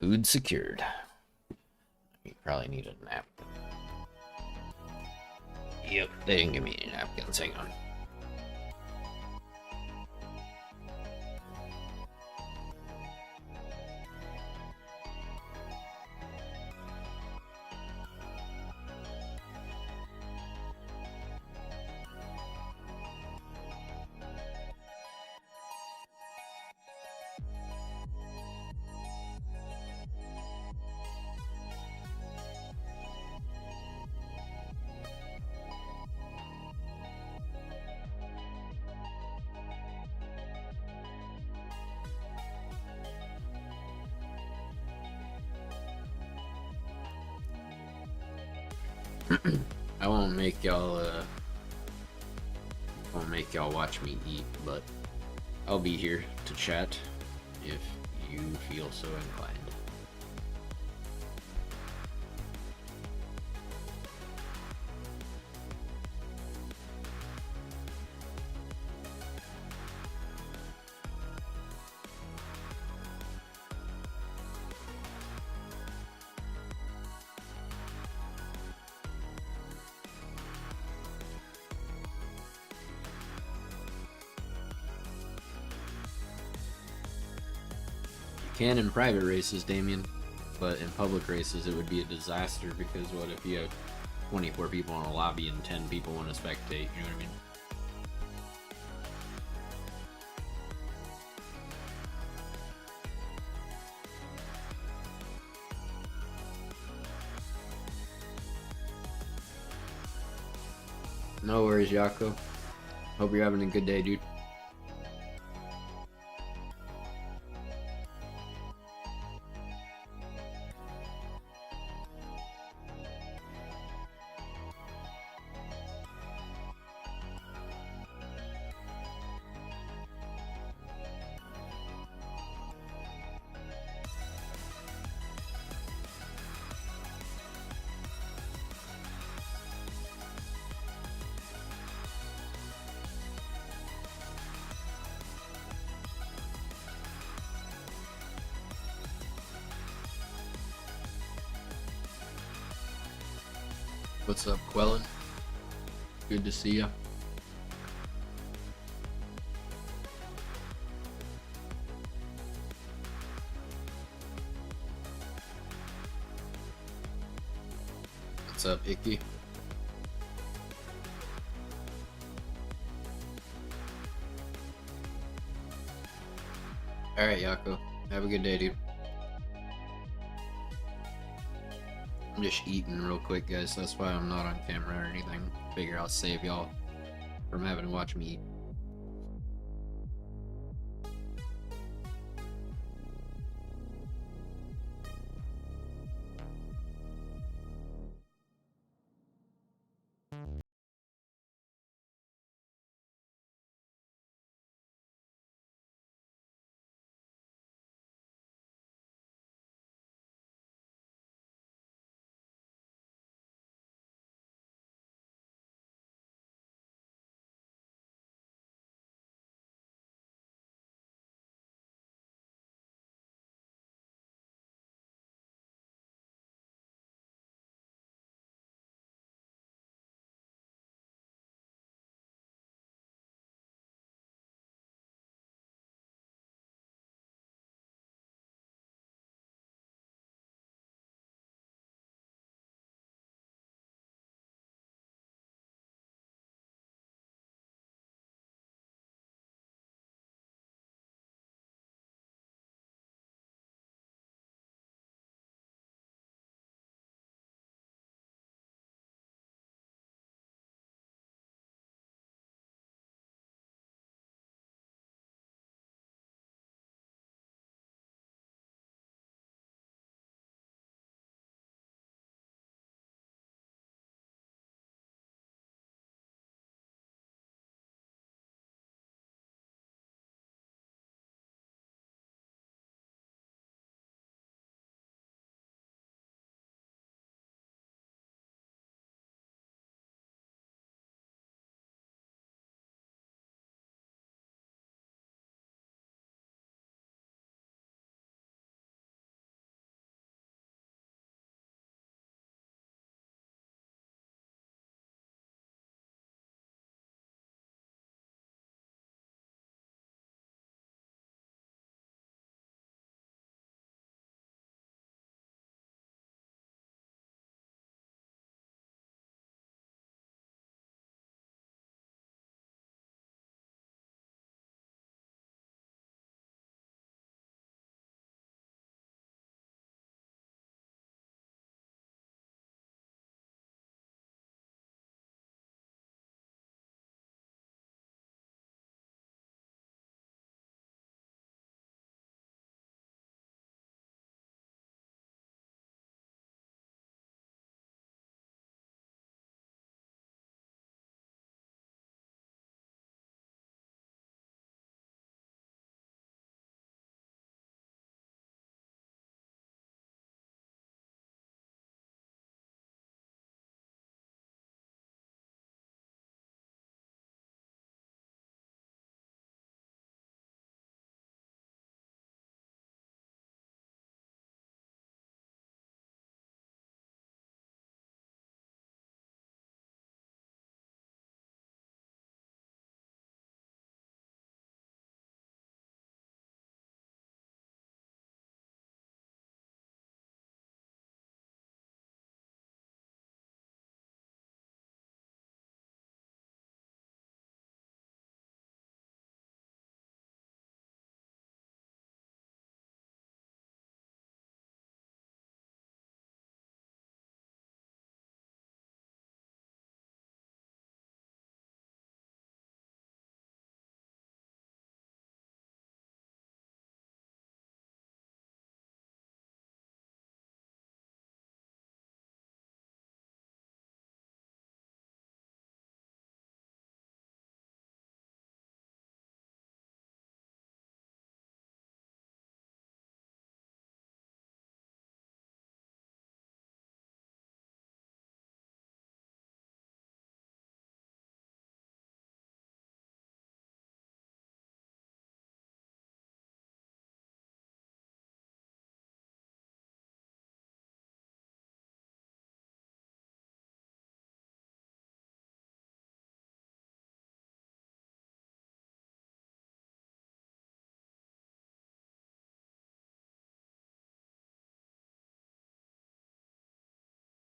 Speaker 1: Food secured. You probably need a napkin. Yep, they didn't give me any napkins. Hang on. I won't make y'all watch me eat, but I'll be here to chat if you feel so inclined. Can in private races, Damien, but in public races it would be a disaster because what if you have 24 people in a lobby and 10 people want to spectate, you know what I mean? No worries, Yako. Hope you're having a good day, dude. What's up, Quellen? Good to see ya. What's up, Icky? Alright, Yako. Have a good day, dude. I'm just eating real quick, guys. That's why I'm not on camera or anything. Figure I'll save y'all from having to watch me eat.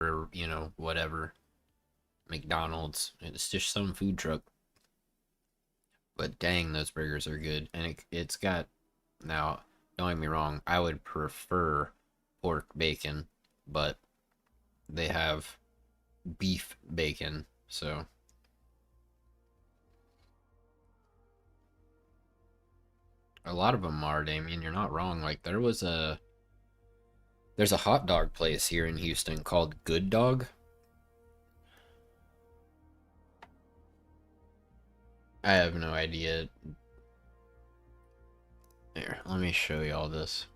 Speaker 1: or, you know, whatever. McDonald's. It's just some food truck. But dang, those burgers are good. And it's got, now, don't get me wrong, I would prefer pork bacon, but they have beef bacon, so. A lot of them are, Damien, you're not wrong. Like, there's a hot dog place here in Houston called Good Dog. I have no idea. Here, let me show y'all this.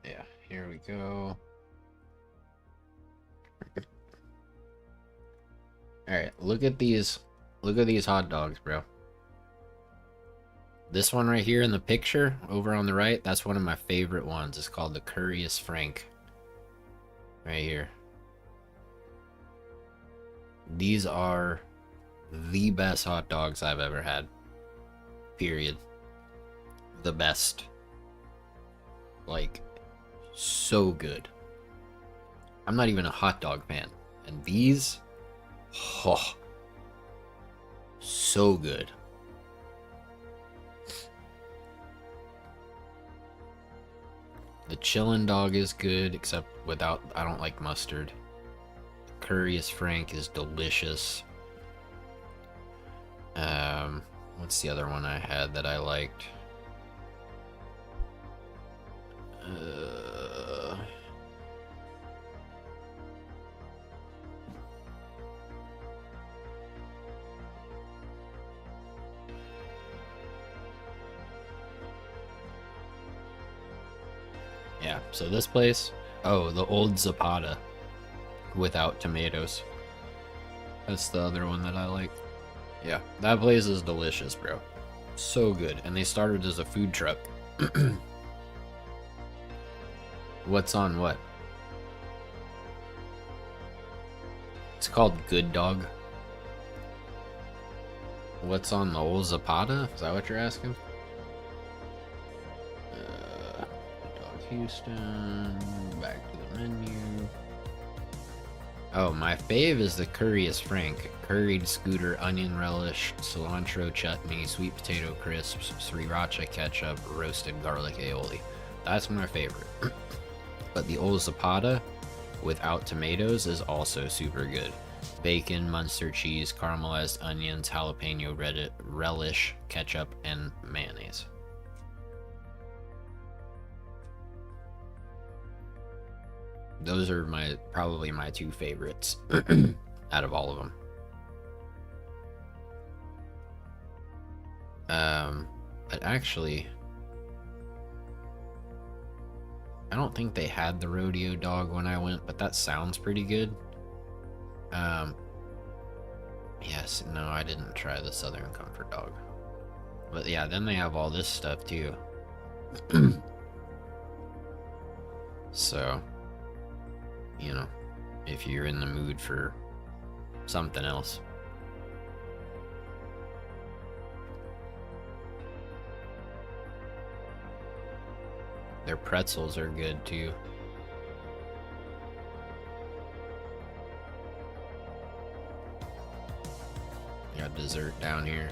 Speaker 1: Yeah, here we go. Alright, look at these hot dogs, bro. This one right here in the picture, over on the right, that's one of my favorite ones. It's called the Curious Frank. Right here. These are the best hot dogs I've ever had. Period. The best. Like, so good. I'm not even a hot dog fan. And these, oh, so good. The chillin' dog is good, except without, I don't like mustard. Curious Frank is delicious. What's the other one I had that I liked? Yeah, so this place, oh, the old Zapata without tomatoes. That's the other one that I like. Yeah, that place is delicious, bro. So good. And they started as a food truck. What's on what? It's called Good Dog. What's on the old Zapata? Is that what you're asking? Dog Houston. Back to the menu. Oh, my fave is the Curious Frank. Curried scooter, onion relish, cilantro chutney, sweet potato crisps, sriracha ketchup, roasted garlic aioli. That's my favorite. But the old Zapata without tomatoes is also super good. Bacon, Munster cheese, caramelized onions, jalapeno relish, ketchup, and mayonnaise. Those are probably my two favorites out of all of them. But actually, I don't think they had the rodeo dog when I went, but that sounds pretty good. Yes, no, I didn't try the Southern Comfort dog. But yeah, then they have all this stuff too. So, you know, if you're in the mood for something else. Their pretzels are good too. Got dessert down here.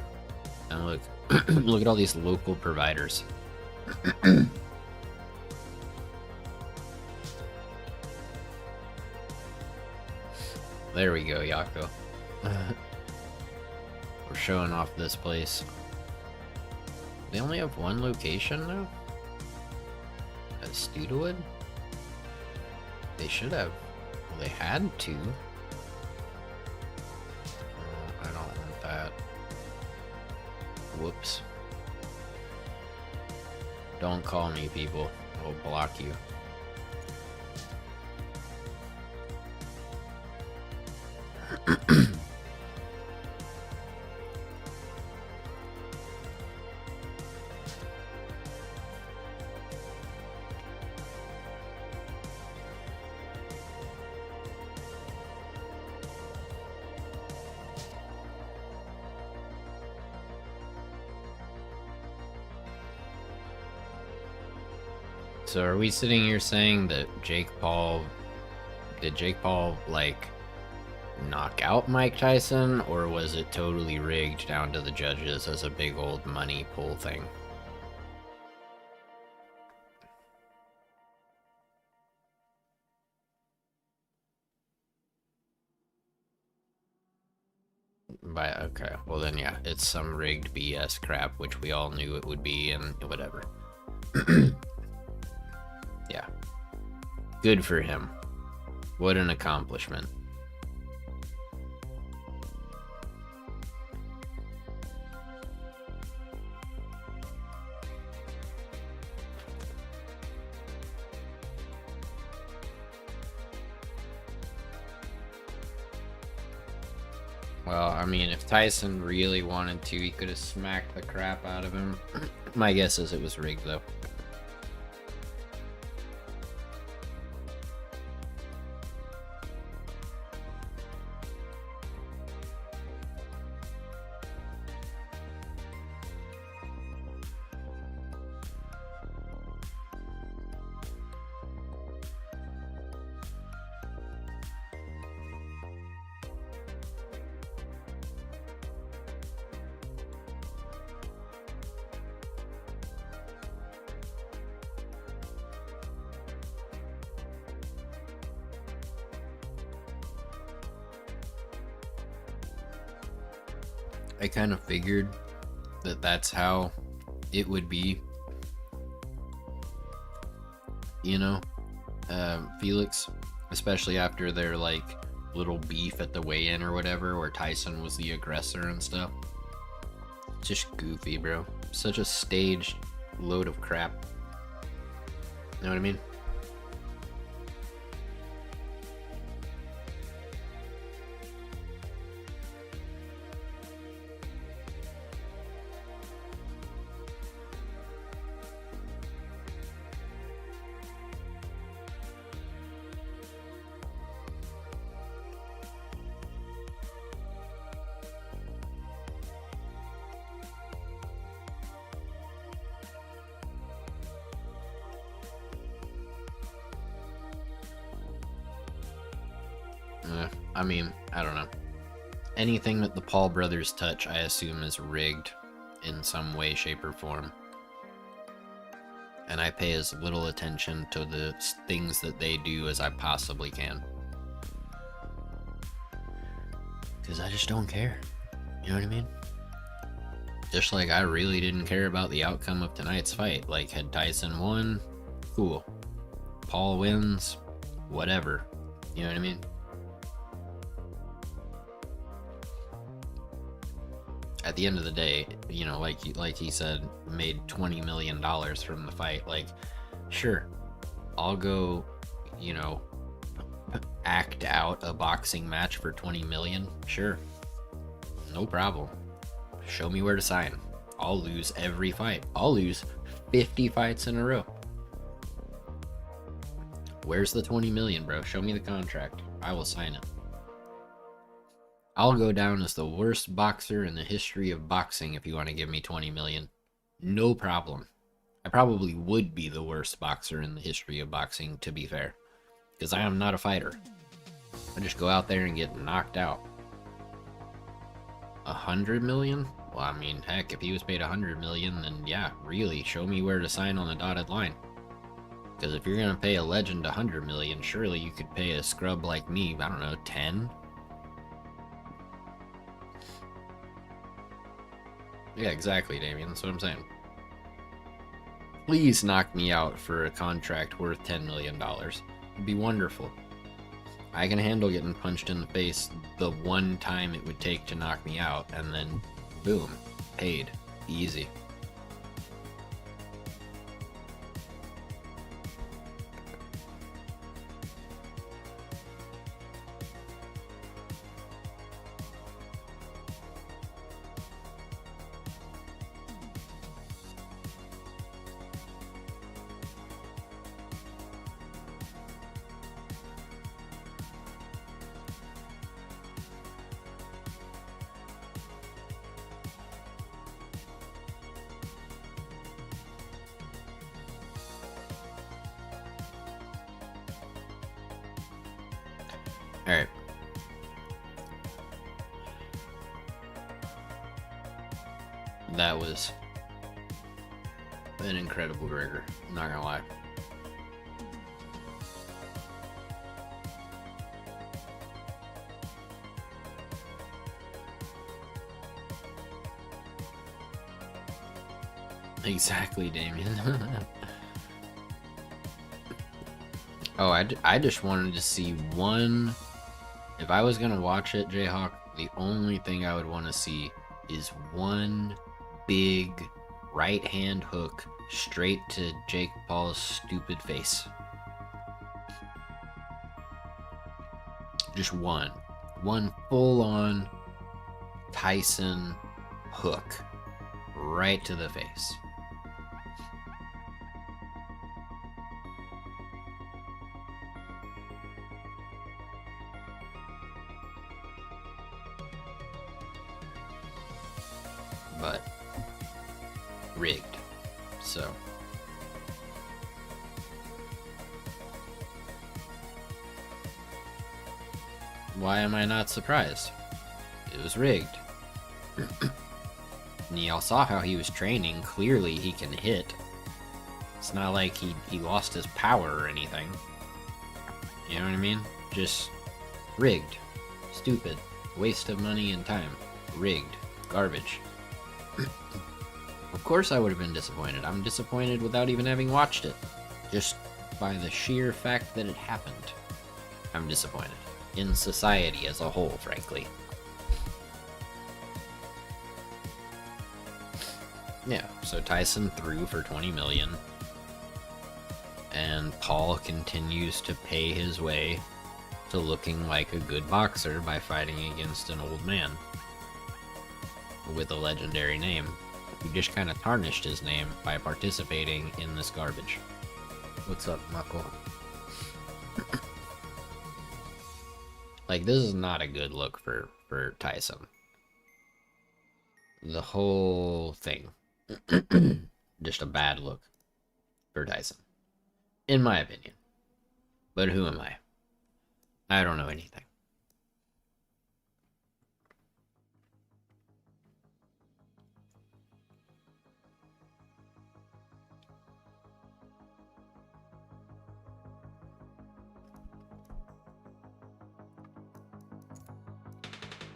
Speaker 1: And look, look at all these local providers. There we go, Yako. We're showing off this place. They only have one location now? At Studewood? They should have. Well, they had two. I don't want that. Whoops. Don't call me, people. I'll block you. So are we sitting here saying that did Jake Paul, like, knock out Mike Tyson, or was it totally rigged down to the judges as a big old money pull thing? Okay, well then yeah, it's some rigged BS crap, which we all knew it would be, and whatever. Yeah. Good for him. What an accomplishment. Well, I mean, if Tyson really wanted to, he could have smacked the crap out of him. My guess is it was rigged, though. I kind of figured that that's how it would be, you know, Felix, especially after their, like, little beef at the weigh-in or whatever, where Tyson was the aggressor and stuff. Just goofy, bro. Such a staged load of crap. You know what I mean? I mean, I don't know. Anything that the Paul brothers touch, I assume, is rigged in some way, shape, or form. And I pay as little attention to the things that they do as I possibly can. Because I just don't care. You know what I mean? Just like I really didn't care about the outcome of tonight's fight. Like, had Tyson won, cool. Paul wins, whatever. You know what I mean? At the end of the day, you know, like he said, made $20 million from the fight. Like, sure, I'll go, you know, act out a boxing match for 20 million. Sure, no problem. Show me where to sign. I'll lose every fight. I'll lose 50 fights in a row. Where's the 20 million, bro? Show me the contract. I will sign it. I'll go down as the worst boxer in the history of boxing if you want to give me 20 million. No problem. I probably would be the worst boxer in the history of boxing, to be fair. Because I am not a fighter. I just go out there and get knocked out. 100 million? Well, I mean, heck, if he was paid 100 million, then yeah, really, show me where to sign on the dotted line. Because if you're going to pay a legend 100 million, surely you could pay a scrub like me, I don't know, 10? Yeah, exactly, Damien. That's what I'm saying. Please knock me out for a contract worth $10 million. It'd be wonderful. I can handle getting punched in the face the one time it would take to knock me out, and then, boom, paid. Easy. Alright. That was an incredible burger, not gonna lie. Exactly, Damien. Oh, I just wanted to see one. If I was gonna watch it, Jayhawk, the only thing I would want to see is one big right hand hook straight to Jake Paul's stupid face. Just one. One full on Tyson hook right to the face. But rigged. So why am I not surprised? It was rigged. And y'all saw how he was training. Clearly he can hit. It's not like he lost his power or anything. You know what I mean? Just rigged. Stupid. Waste of money and time. Rigged. Garbage. Of course I would have been disappointed. I'm disappointed without even having watched it. Just by the sheer fact that it happened. I'm disappointed. In society as a whole, frankly. Yeah, so Tyson threw for 20 million. And Paul continues to pay his way to looking like a good boxer by fighting against an old man with a legendary name, who just kind of tarnished his name by participating in this garbage. What's up, Knuckle? Like, this is not a good look for Tyson. The whole thing. Just a bad look for Tyson. In my opinion. But who am I? I don't know anything.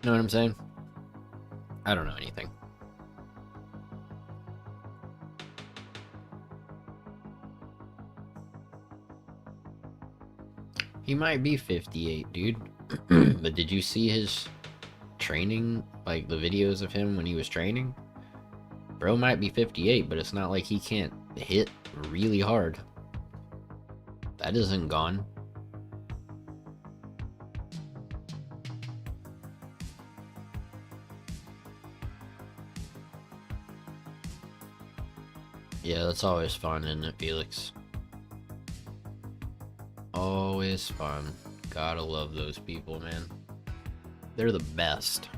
Speaker 1: Know what I'm saying? I don't know anything. He might be 58, dude. But did you see his training? Like, the videos of him when he was training? Bro might be 58, but it's not like he can't hit really hard. That isn't gone. Yeah, that's always fun, isn't it, Felix? Always fun. Gotta love those people, man. They're the best.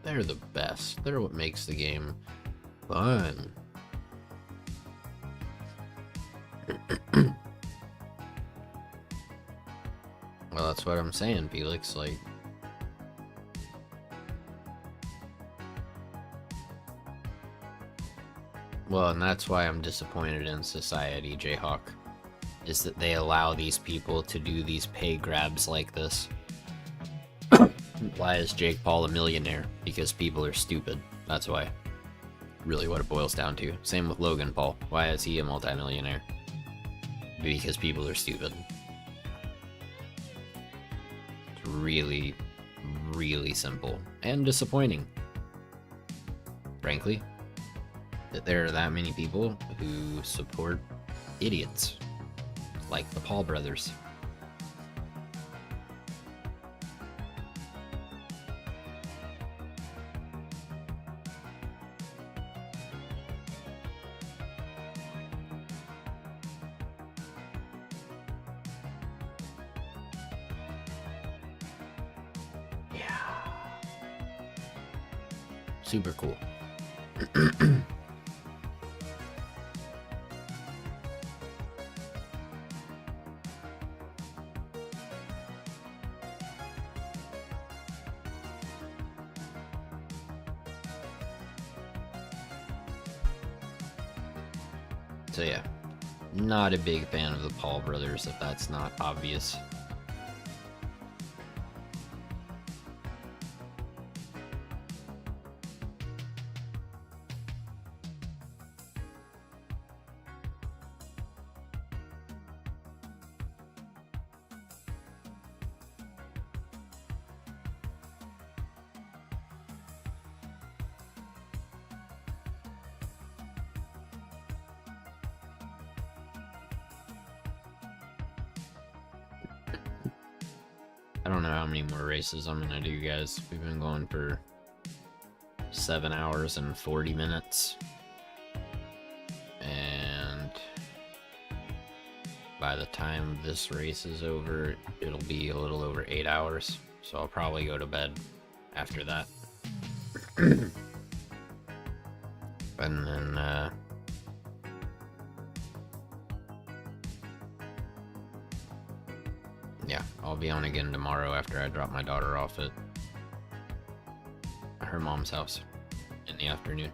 Speaker 1: They're the best. They're what makes the game fun. Well, that's what I'm saying, Felix. Like, well, and that's why I'm disappointed in society, Jayhawk, is that they allow these people to do these pay grabs like this. Why is Jake Paul a millionaire? Because people are stupid. That's why. Really what it boils down to. Same with Logan Paul. Why is he a multimillionaire? Because people are stupid. It's really, really simple. And disappointing. Frankly. That there are that many people who support idiots. Like the Paul brothers. Super cool. So yeah, not a big fan of the Paul brothers, if that's not obvious. I don't know how many more races I'm gonna do, guys. We've been going for 7 hours and 40 minutes. And by the time this race is over, it'll be a little over 8 hours. So I'll probably go to bed after that. And then, yeah, I'll be on again tomorrow after I drop my daughter off at her mom's house in the afternoon.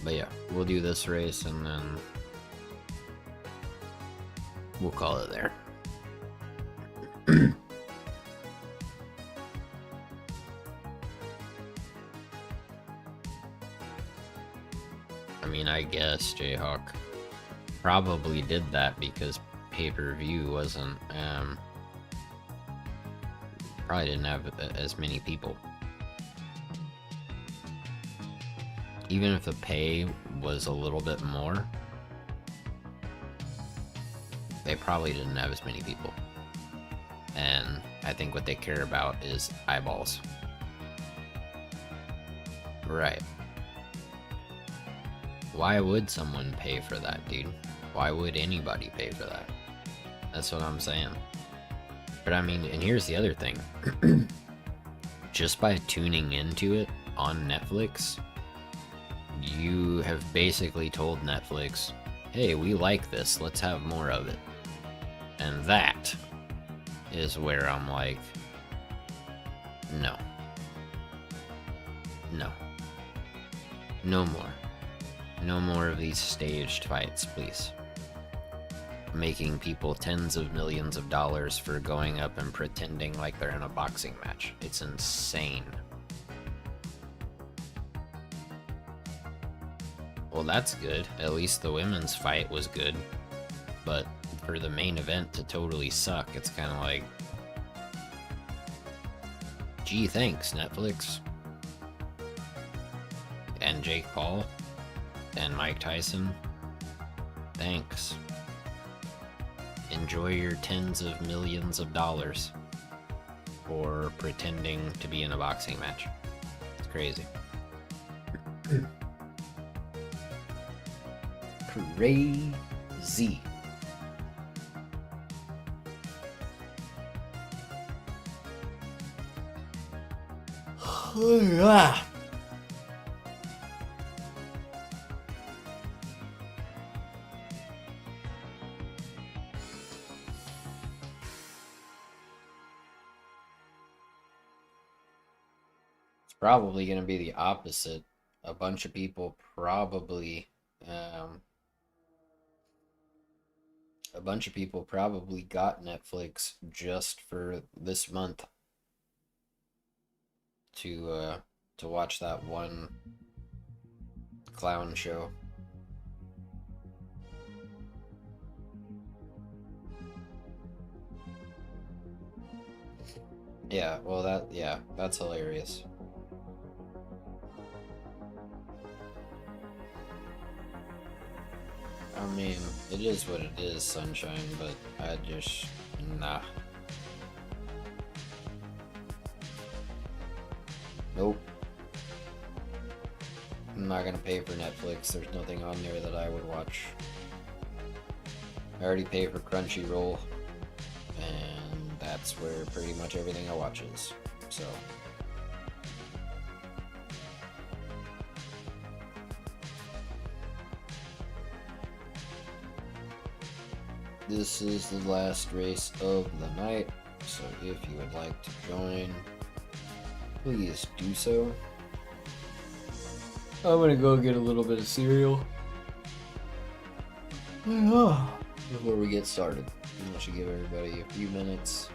Speaker 1: But yeah, we'll do this race and then we'll call it there. I mean, I guess Jayhawk probably did that because pay-per-view wasn't, probably didn't have as many people. Even if the pay was a little bit more, they probably didn't have as many people. And I think what they care about is eyeballs. Right. Why would someone pay for that, dude? Why would anybody pay for that? That's what I'm saying. But I mean, and here's the other thing. Just by tuning into it on Netflix, you have basically told Netflix, hey, we like this, let's have more of it. And that is where I'm like, no. No. No more. No more of these staged fights, please. Making people tens of millions of dollars for going up and pretending like they're in a boxing match. It's insane. Well, that's good. At least the women's fight was good. But for the main event to totally suck, it's kind of like, gee, thanks, Netflix. And Jake Paul. And Mike Tyson. Thanks. Enjoy your tens of millions of dollars for pretending to be in a boxing match. It's crazy. Crazy. Probably going to be the opposite. A bunch of people probably got Netflix just for this month to watch that one clown show. Yeah, well that's hilarious. I mean, it is what it is, Sunshine, but I just, nah. Nope. I'm not gonna pay for Netflix. There's nothing on there that I would watch. I already pay for Crunchyroll, and that's where pretty much everything I watch is. So. This is the last race of the night, so if you would like to join, please do so. I'm gonna go get a little bit of cereal before we get started. I should give everybody a few minutes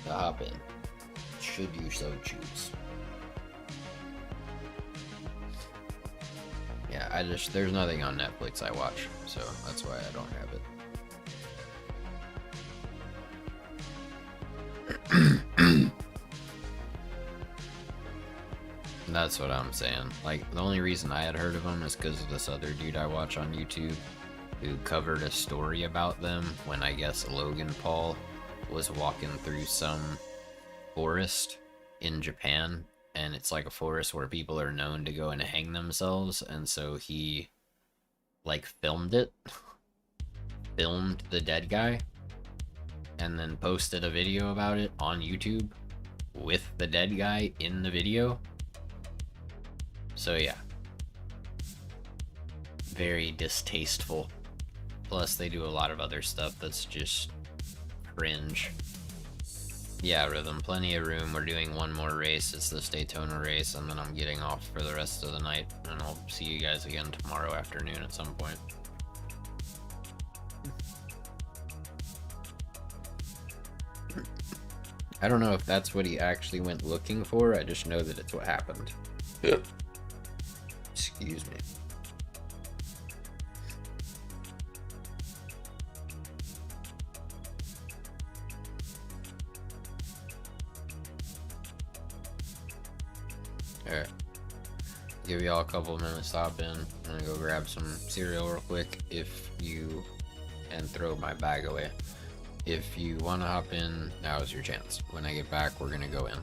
Speaker 1: to hop in, should you so choose. Yeah, there's nothing on Netflix I watch, so that's why I don't have it. That's what I'm saying. Like, the only reason I had heard of them is because of this other dude I watch on YouTube who covered a story about them when I guess Logan Paul was walking through some forest in Japan, and it's like a forest where people are known to go and hang themselves, and so he like filmed the dead guy, and then posted a video about it on YouTube with the dead guy in the video. So yeah, very distasteful. Plus they do a lot of other stuff that's just cringe. Yeah, Rhythm, plenty of room. We're doing one more race. It's this Daytona race, and then I'm getting off for the rest of the night, and I'll see you guys again tomorrow afternoon at some point. I don't know if that's what he actually went looking for. I just know that it's what happened. Excuse me. Alright. Give y'all a couple minutes to hop in. I'm gonna go grab some cereal real quick and throw my bag away. If you want to hop in, now is your chance. When I get back, we're gonna go in.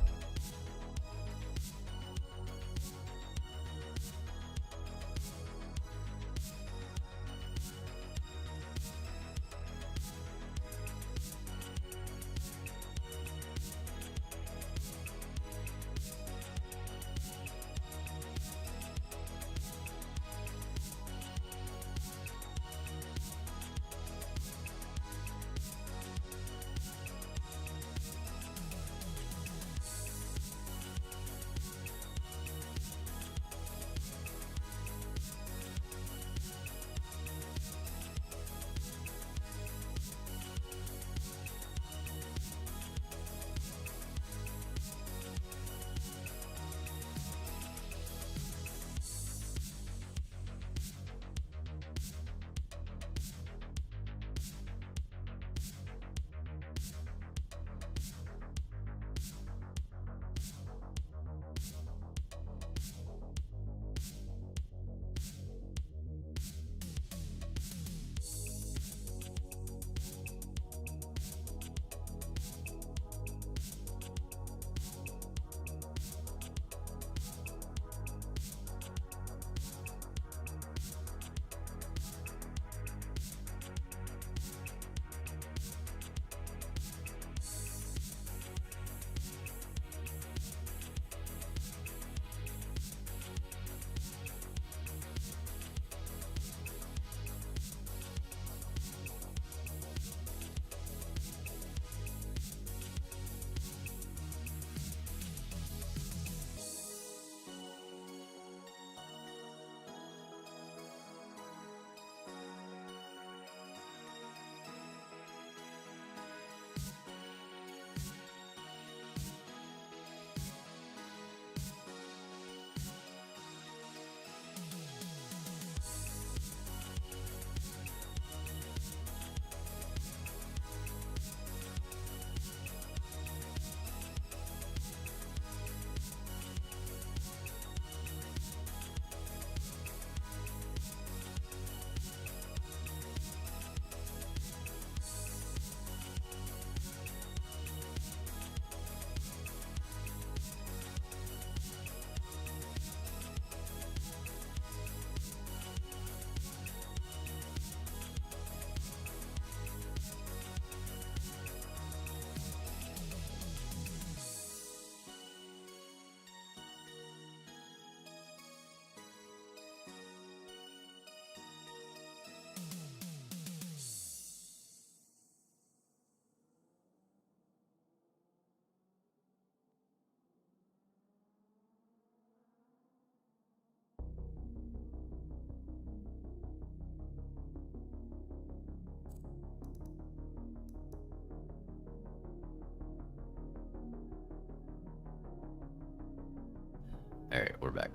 Speaker 1: Alright, we're back.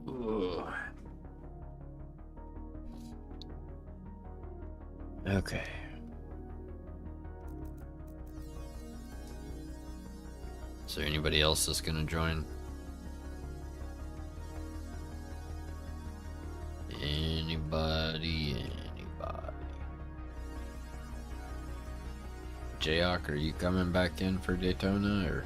Speaker 1: Ooh. Okay. Is there anybody else that's gonna join? Anybody? Jayok, are you coming back in for Daytona, or?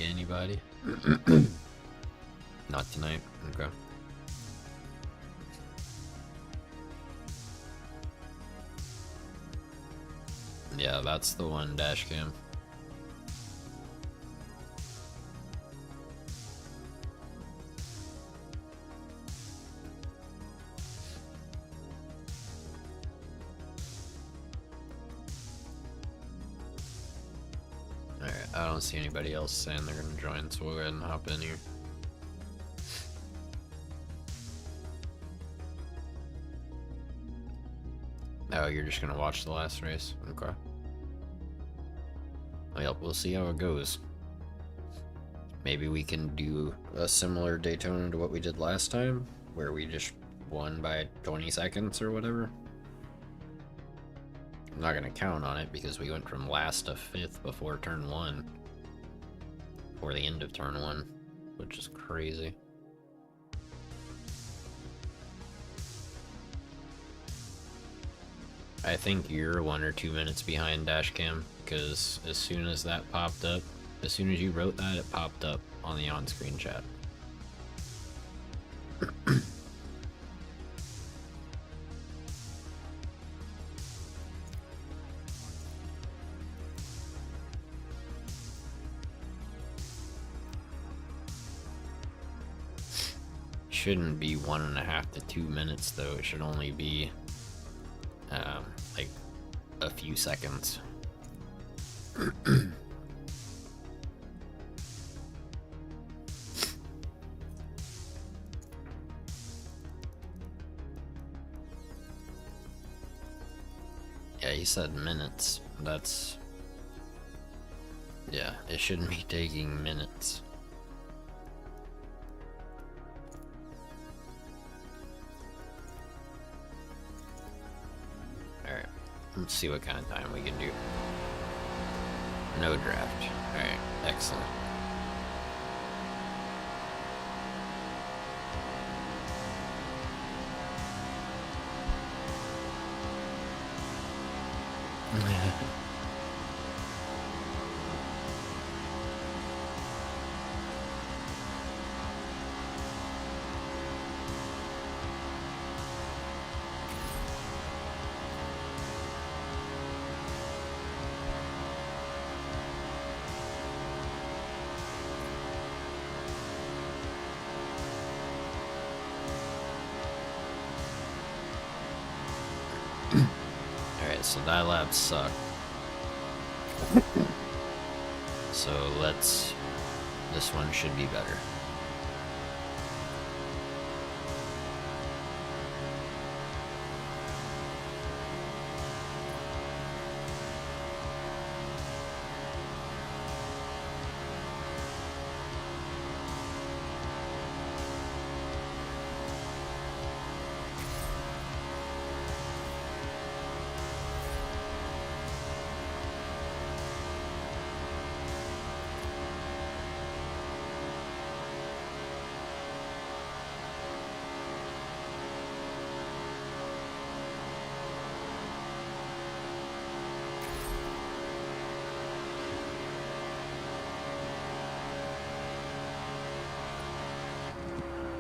Speaker 1: Anybody? Not tonight? Okay. Yeah, that's the one, dash cam. Alright, I don't see anybody else saying they're gonna join, so we'll go ahead and hop in here. Oh, you're just gonna watch the last race? Okay. Well, we'll see how it goes. Maybe we can do a similar Daytona to what we did last time, where we just won by 20 seconds or whatever. I'm not gonna count on it because we went from last to 5th before turn 1. Or the end of turn 1, which is crazy. I think you're 1 or 2 minutes behind Dashcam, because as soon as that popped up, as soon as you wrote that, it popped up on the on-screen chat. Shouldn't be 1.5 to 2 minutes though. It should only be like a few seconds. Yeah, he said minutes. That's... yeah, it shouldn't be taking minutes. Alright, let's see what kind of time we can do. No draft. Alright, excellent. Alright, so that lap sucked. So this one should be better.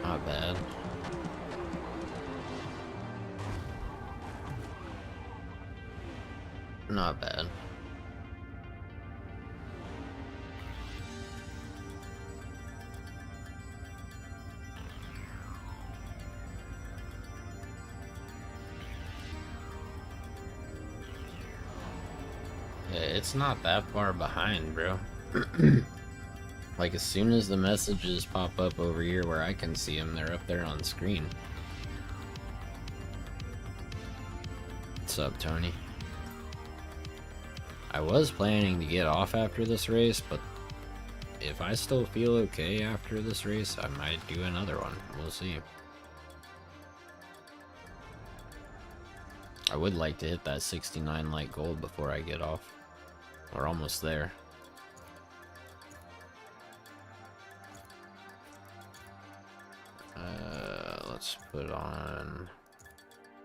Speaker 1: Not bad. Not bad. It's not that far behind, bro. Like, as soon as the messages pop up over here where I can see them, they're up there on screen. What's up, Tony? I was planning to get off after this race, but if I still feel okay after this race, I might do another one. We'll see. I would like to hit that 69 light gold before I get off. We're almost there. Let's put on...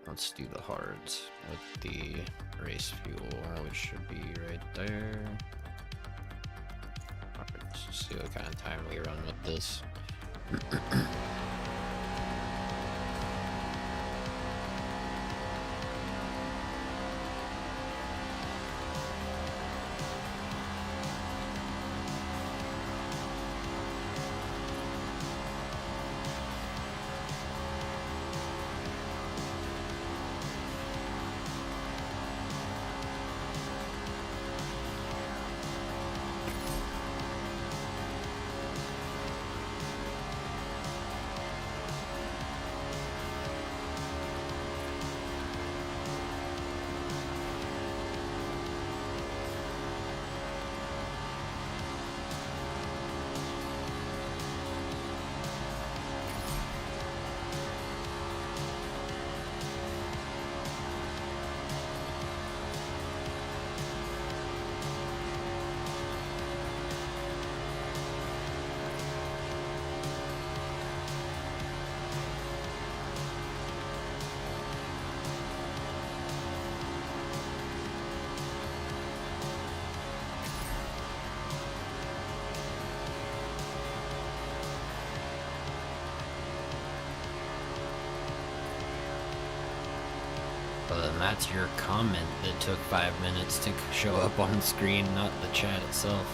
Speaker 1: Let's do the hards with the race fuel, which should be right there. Let's see what kind of time we run with this. Well, then that's your comment that took 5 minutes to show up on screen, not the chat itself.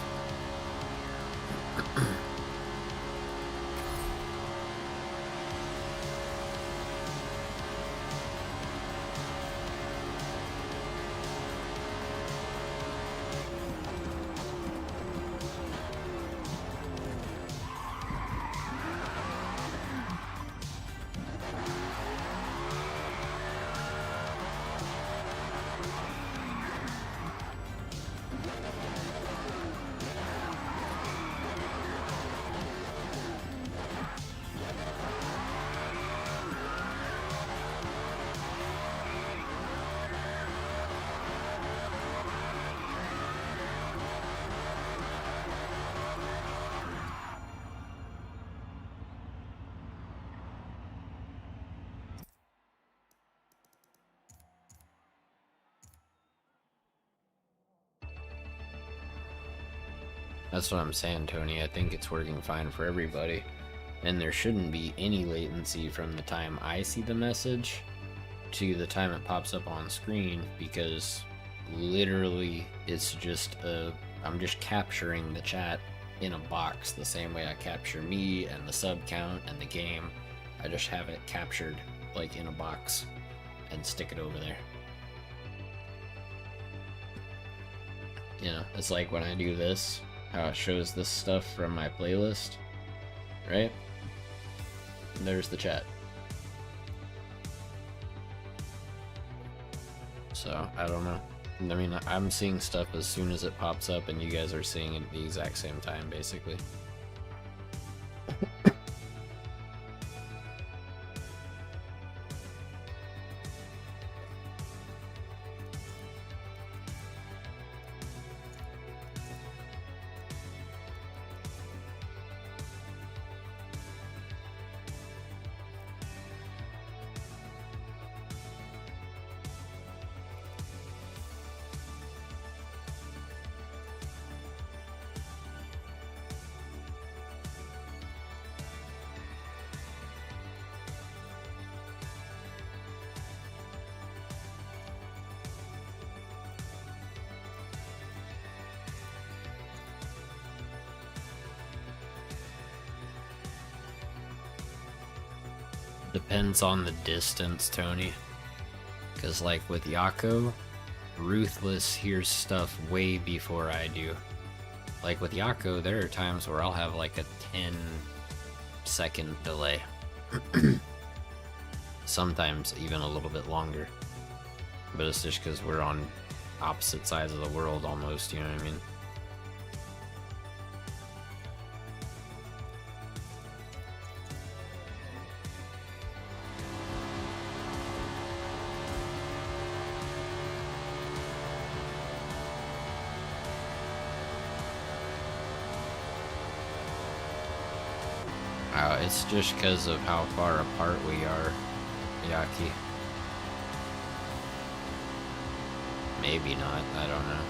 Speaker 1: That's what I'm saying, Tony. I think it's working fine for everybody. And there shouldn't be any latency from the time I see the message to the time it pops up on screen, because literally it's just I'm just capturing the chat in a box the same way I capture me and the sub count and the game. I just have it captured like in a box and stick it over there. You know, it's like when I do this, how it shows this stuff from my playlist, right? And there's the chat. So, I don't know. I mean, I'm seeing stuff as soon as it pops up, and you guys are seeing it at the exact same time, basically. Depends on the distance, Tony. Because like with Yako, Ruthless hears stuff way before I do. Like with Yako, there are times where I'll have like a 10-second delay. Sometimes even a little bit longer. But it's just because we're on opposite sides of the world almost, you know what I mean? It's just because of how far apart we are, Yaki. Maybe not, I don't know.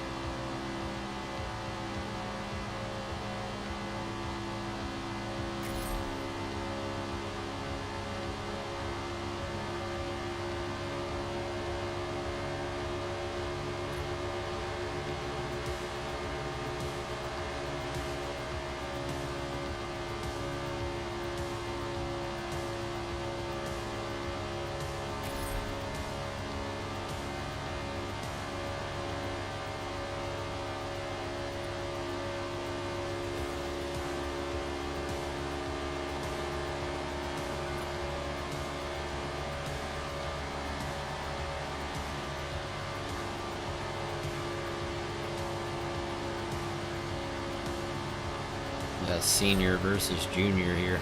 Speaker 1: Senior versus junior here.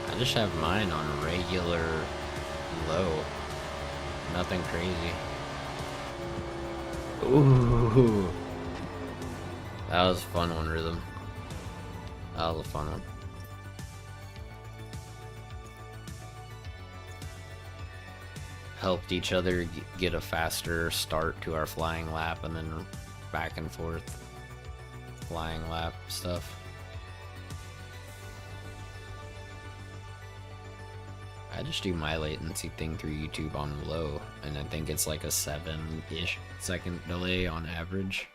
Speaker 1: I just have mine on regular low. Nothing crazy. Ooh. That was a fun one, Rhythm. That was a fun one. Helped each other get a faster start to our flying lap and then back and forth flying lap stuff. I just do my latency thing through YouTube on low, and I think it's like a 7-ish second delay on average.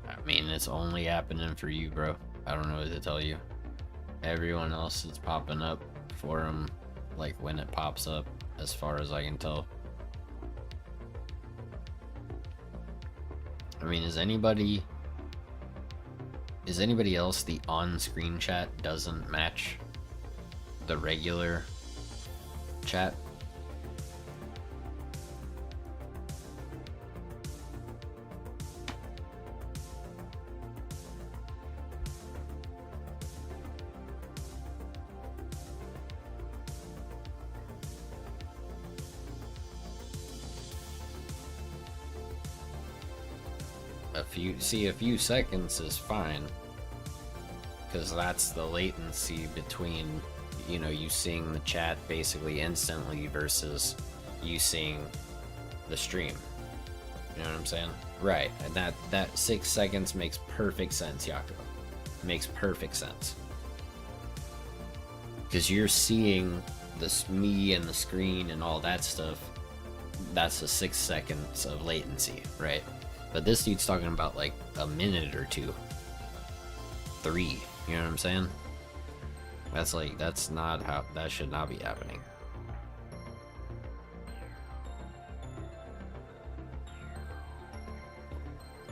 Speaker 1: I mean, it's only happening for you, bro. I don't know what to tell you. Everyone else is popping up for them, like when it pops up, as far as I can tell. I mean, is anybody else the on-screen chat doesn't match the regular chat? A few seconds is fine, because that's the latency between, you know, you seeing the chat basically instantly versus you seeing the stream. You know what I'm saying? Right, and that 6 seconds makes perfect sense, Yakubo. Makes perfect sense. Because you're seeing this me and the screen and all that stuff. That's the 6 seconds of latency, right? But this dude's talking about like a minute or 2. 3, you know what I'm saying? That's not how, that should not be happening.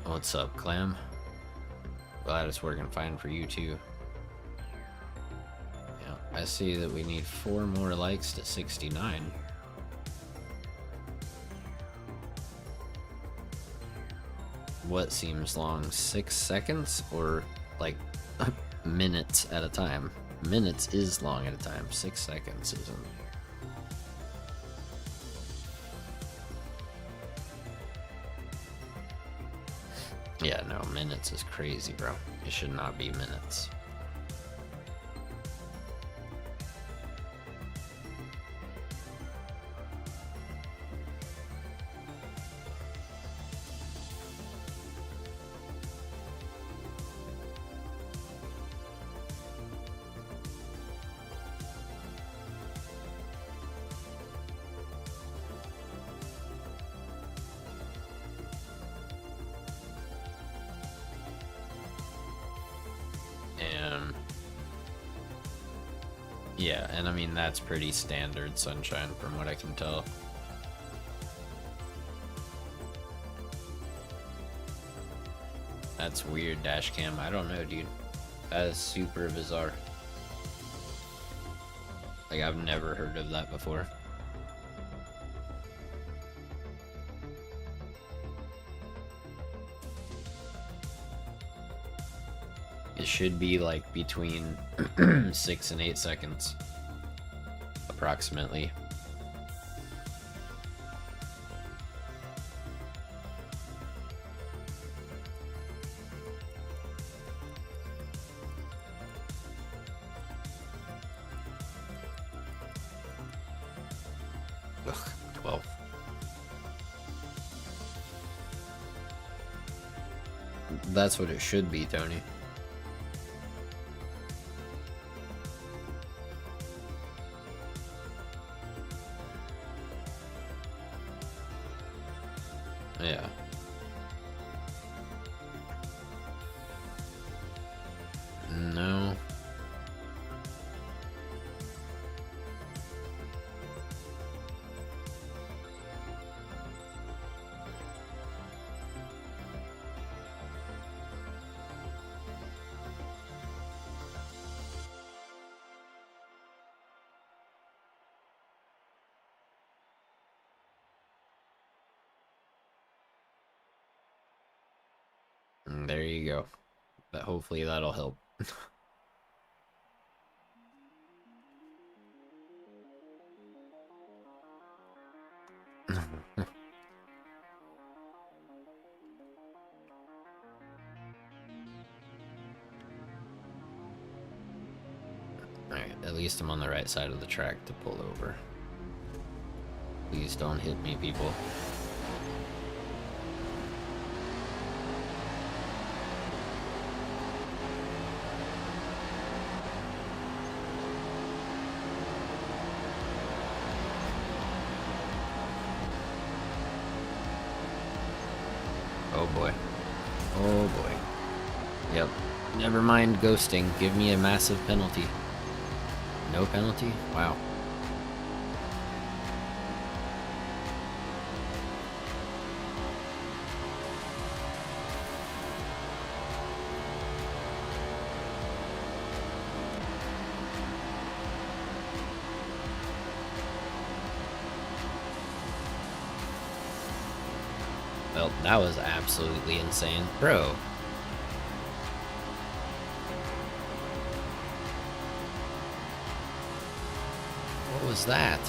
Speaker 1: What's up, Clam? Glad it's working fine for you too. Yeah, I see that we need 4 more likes to 69. what seems long? 6 seconds or like minutes at a time? Minutes is long at a time. 6 seconds isn't. Yeah, no, minutes is crazy, bro. It should not be minutes. Yeah, and I mean, that's pretty standard, Sunshine, from what I can tell. That's weird, Dashcam. I don't know, dude. That is super bizarre. Like, I've never heard of that before. It should be like between 6 and 8 seconds, approximately. Ugh, 12. That's what it should be, Tony. Yeah. No. And there you go. But hopefully that'll help. Alright, at least I'm on the right side of the track to pull over. Please don't hit me, people. Oh boy. Oh boy. Yep. Never mind ghosting. Give me a massive penalty. No penalty? Wow. Well, that was absolutely insane. Bro. What was that?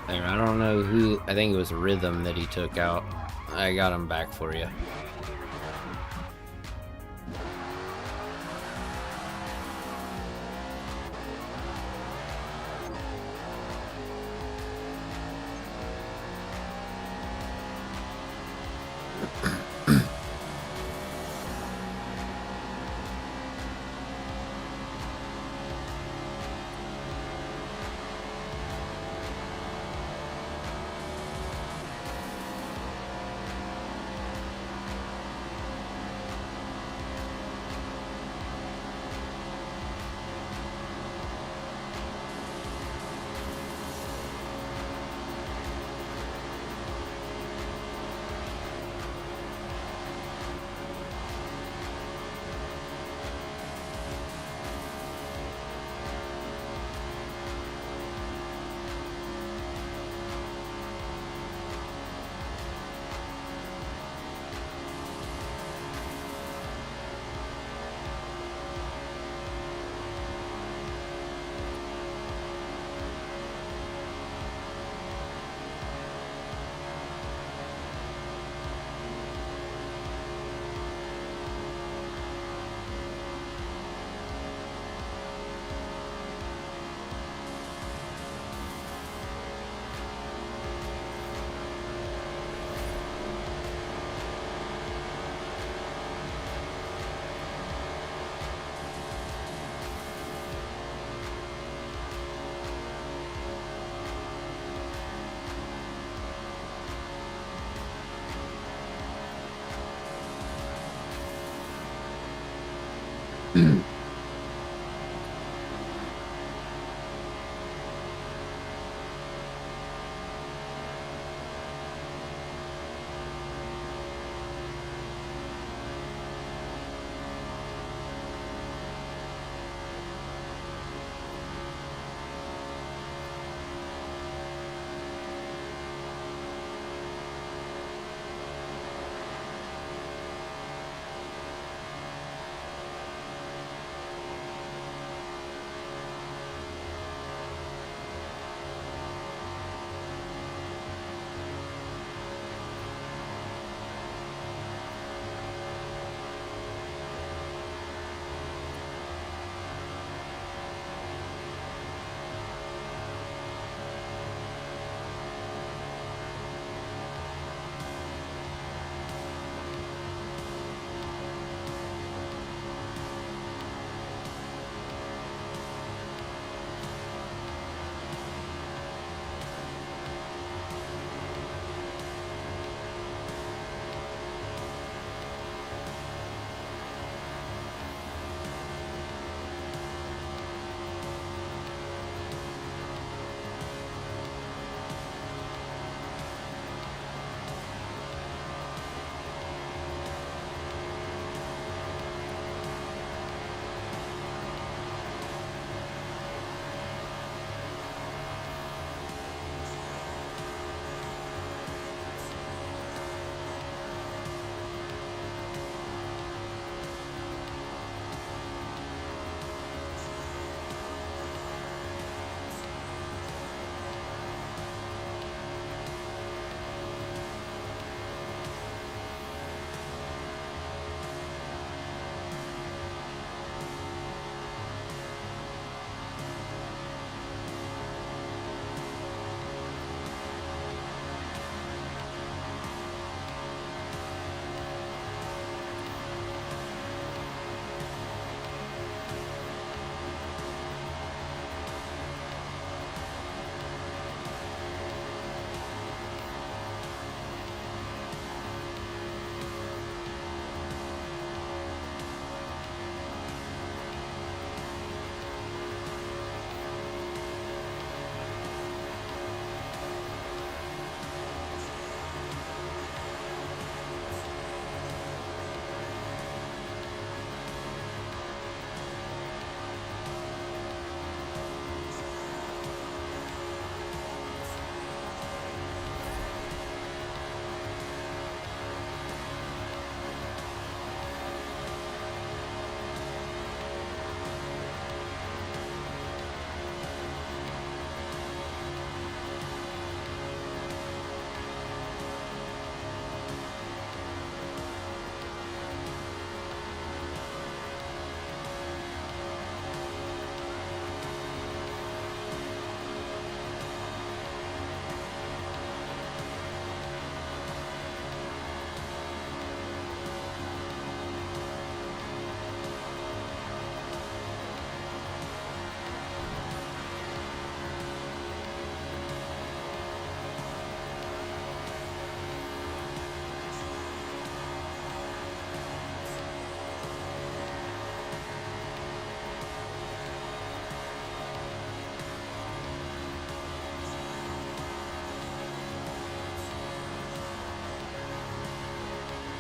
Speaker 1: I don't know who, I think it was Rhythm that he took out. I got him back for you.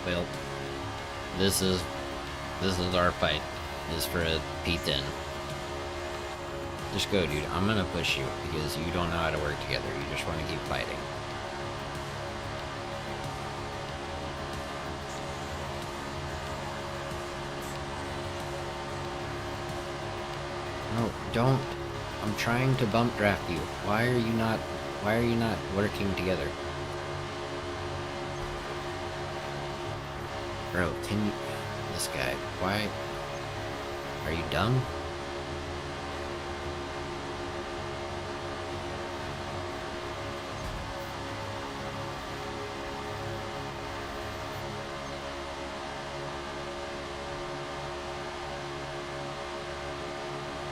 Speaker 1: Well, this is our fight. This is for a P10. Just go, dude. I'm gonna push you because you don't know how to work together. You just want to keep fighting. No, don't. I'm trying to bump draft you. Why are you not working together? Bro, can you... This guy, why... Are you dumb?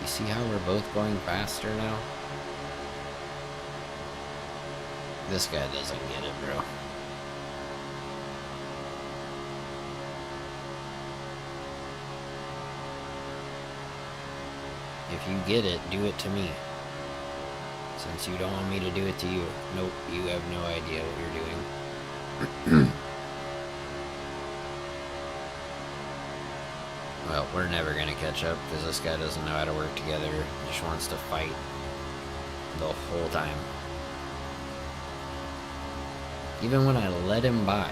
Speaker 1: You see how we're both going faster now? This guy doesn't get it, bro. If you get it, do it to me. Since you don't want me to do it to you. Nope, you have no idea what you're doing. Well, we're never gonna catch up because this guy doesn't know how to work together. He just wants to fight the whole time. Even when I let him by.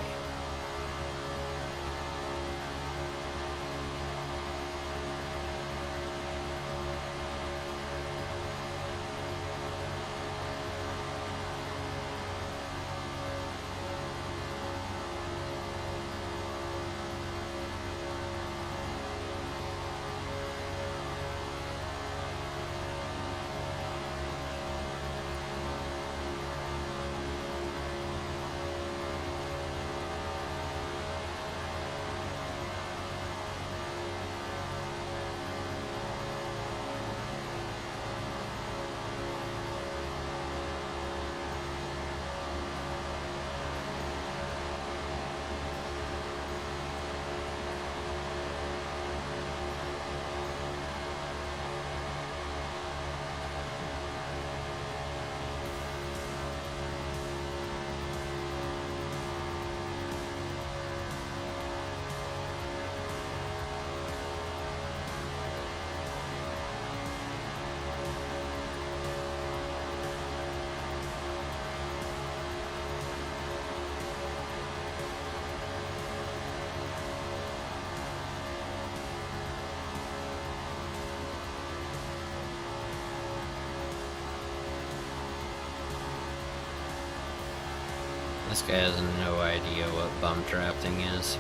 Speaker 1: This guy has no idea what bump drafting is.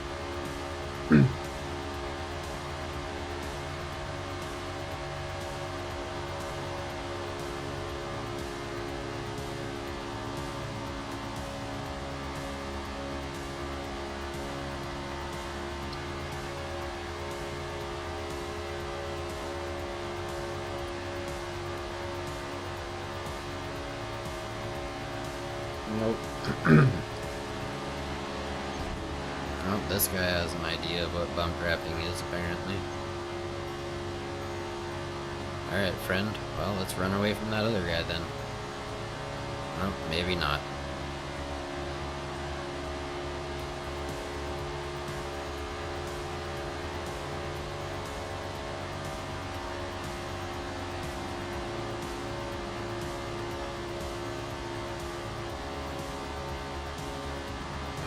Speaker 1: Nope. Oh, this guy has an idea of what bump drafting is, apparently. Alright, friend. Well, let's run away from that other guy then. Oh, maybe not.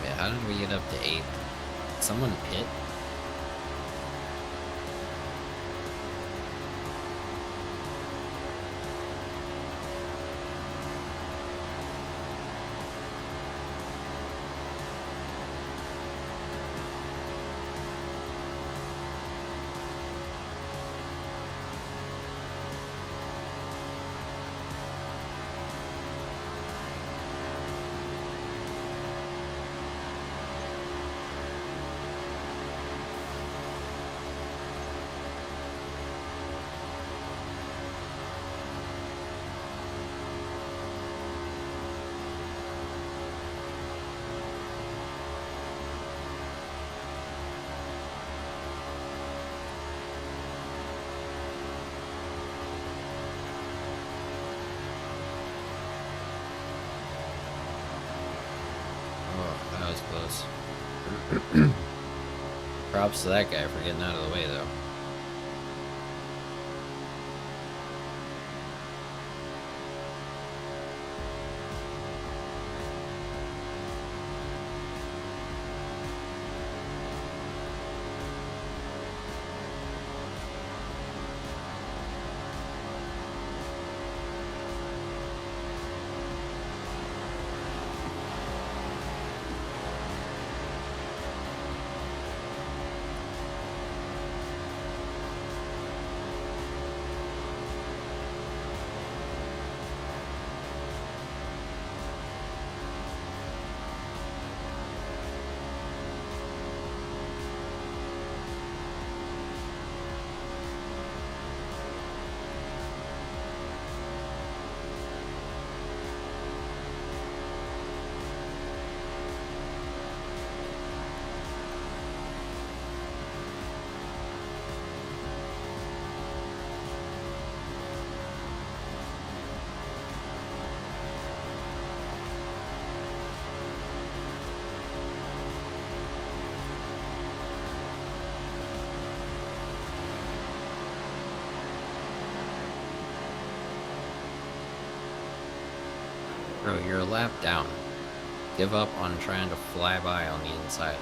Speaker 1: Wait, how did we get up to 8th? Someone pit? That was close. Props to that guy for getting out of the way, though. Bro, you're a lap down. Give up on trying to fly by on the inside.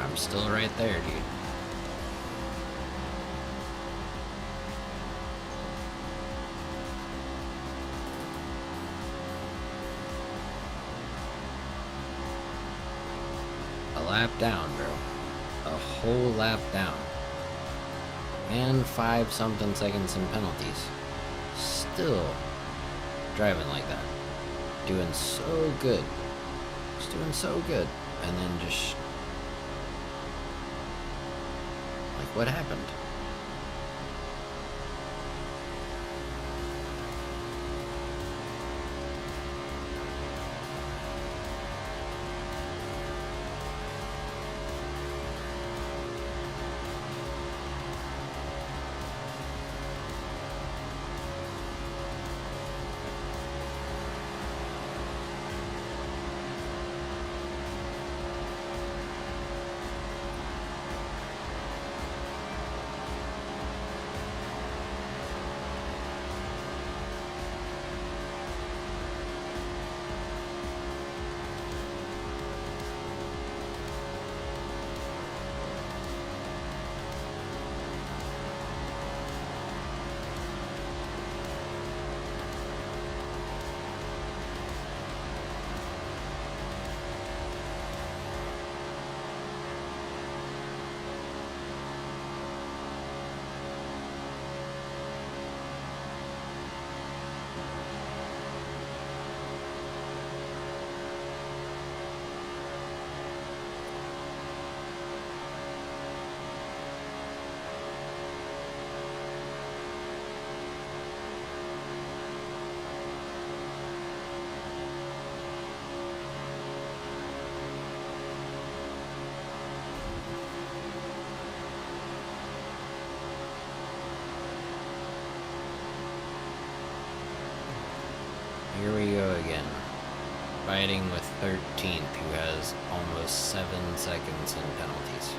Speaker 1: I'm still right there, dude. A lap down, bro. A whole lap down. And 5-something seconds in penalties. Still driving like that. Doing so good. Just doing so good. And then just... like, what happened? Here we go again. Fighting with 13th, who has almost 7 seconds in penalties.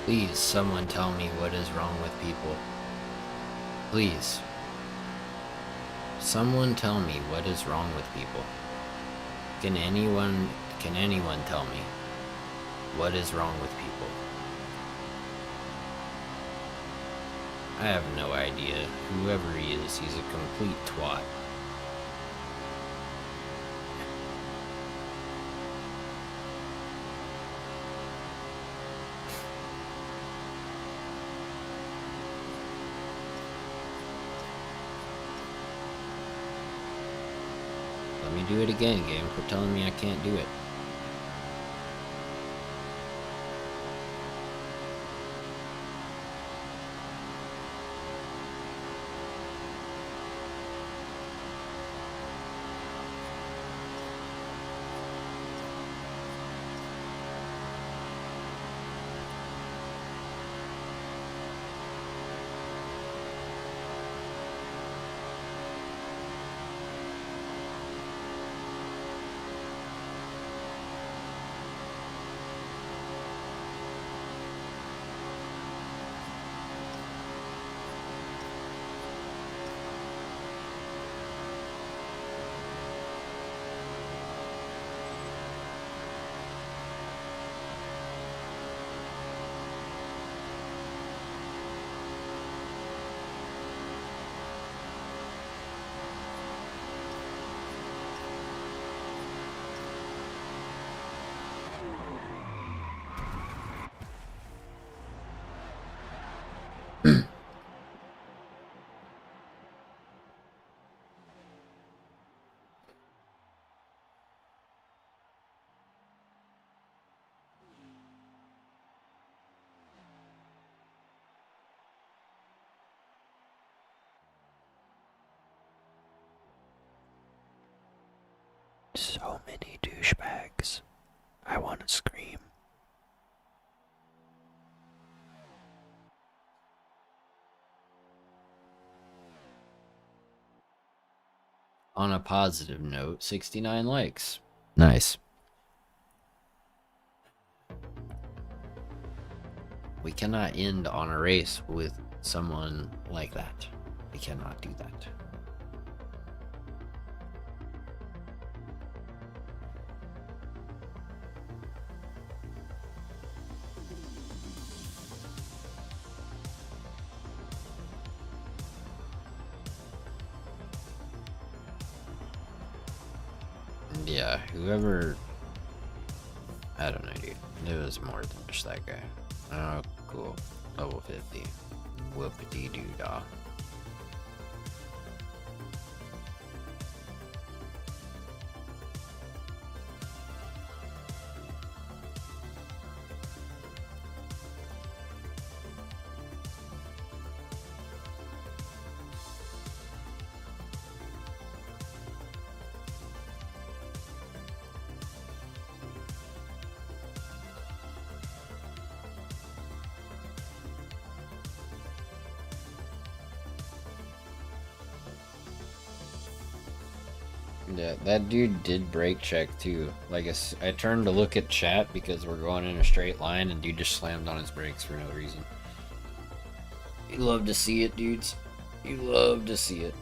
Speaker 1: Please, someone tell me what is wrong with people. Please. Someone tell me what is wrong with people. Can anyone tell me? What is wrong with people? I have no idea. Whoever he is, he's a complete twat. Let me do it again, game. Quit telling me I can't do it.
Speaker 3: So many douchebags. I want to scream.
Speaker 1: On a positive note, 69 likes. Nice. We cannot end on a race with someone like that. We cannot do that. Yeah, whoever... I don't know, dude. It was more than just that guy. Oh, cool. Level 50. Whoopity-doo-dah. Yeah, that dude did brake check too. Like, I turned to look at chat because we're going in a straight line and dude just slammed on his brakes for no reason. You love to see it, dudes. You love to see it.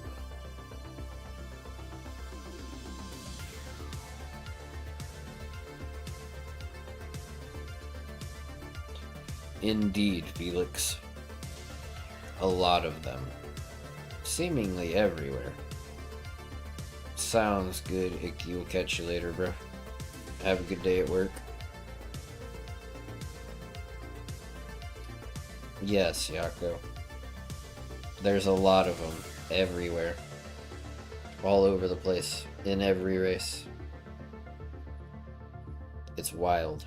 Speaker 1: Indeed, Felix. A lot of them. Seemingly everywhere. Sounds good, Icky. We'll catch you later, bro. Have a good day at work. Yes, Yako. There's a lot of them everywhere. All over the place. In every race. It's wild.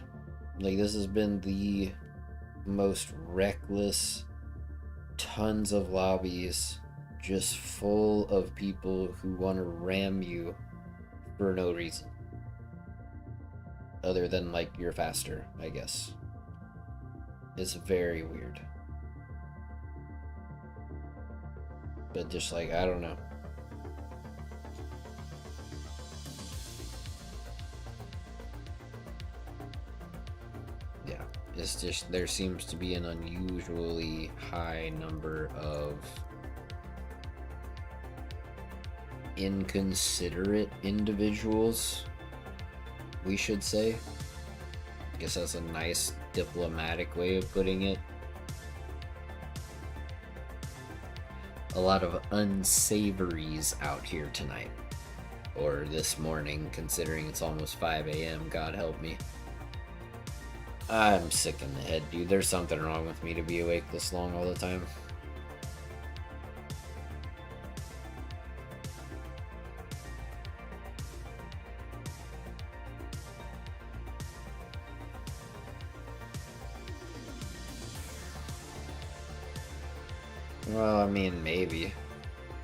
Speaker 1: Like, this has been the most reckless, tons of lobbies, just full of people who want to ram you for no reason. Other than, like, you're faster, I guess. It's very weird. But just, like, I don't know. Yeah, it's just, there seems to be an unusually high number of inconsiderate individuals, we should say. guess that's a nice diplomatic way of putting it. A lot of unsavories out here tonight. Or this morning, considering it's almost 5 a.m. God help me. I'm sick in the head, dude. There's something wrong with me to be awake this long all the time. Well, I mean, maybe.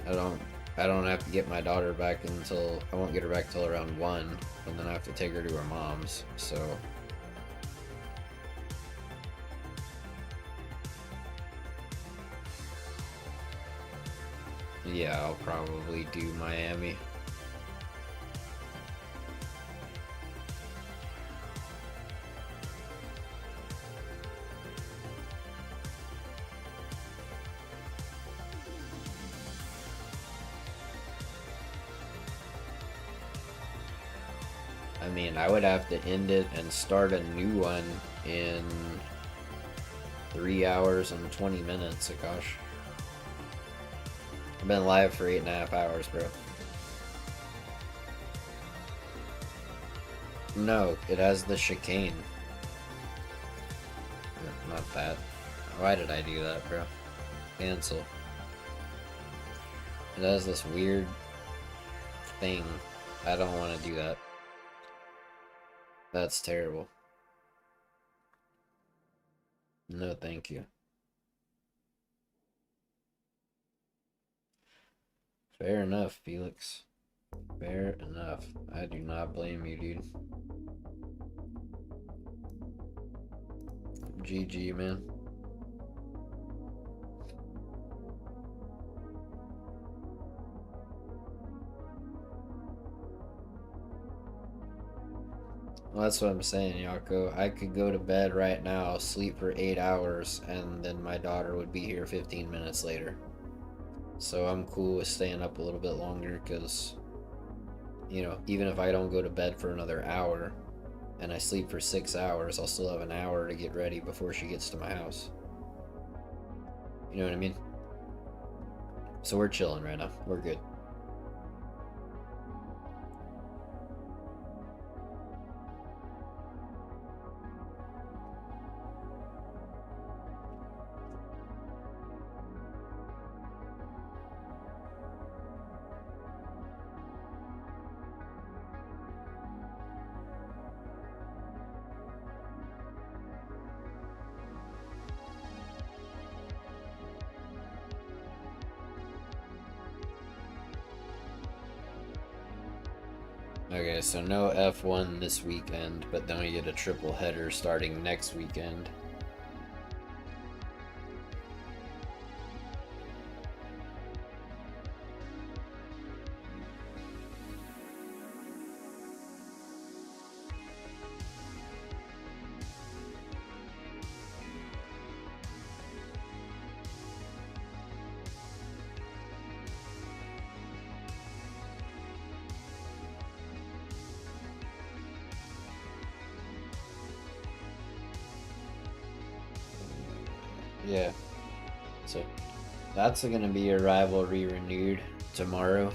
Speaker 1: I don't have to get my daughter back until, I won't get her back till around 1, and then I have to take her to her mom's, so. Yeah, I'll probably do Miami. I mean, I would have to end it and start a new one in 3 hours and 20 minutes, Akash. I've been live for 8.5 hours, bro. No, it has the chicane. Not that. Why did I do that, bro? Cancel. It has this weird thing. I don't want to do that. That's terrible. No, thank you. Fair enough, Felix. Fair enough. I do not blame you, dude. GG, man. Well, that's what I'm saying, Yako. I could go to bed right now, sleep for 8 hours, and then my daughter would be here 15 minutes later. So I'm cool with staying up a little bit longer because, you know, even if I don't go to bed for another hour and I sleep for 6 hours, I'll still have an hour to get ready before she gets to my house. You know what I mean? So we're chilling right now. We're good. Okay, so no F1 this weekend, but then we get a triple header starting next weekend. Yeah. So that's going to be a rivalry renewed tomorrow.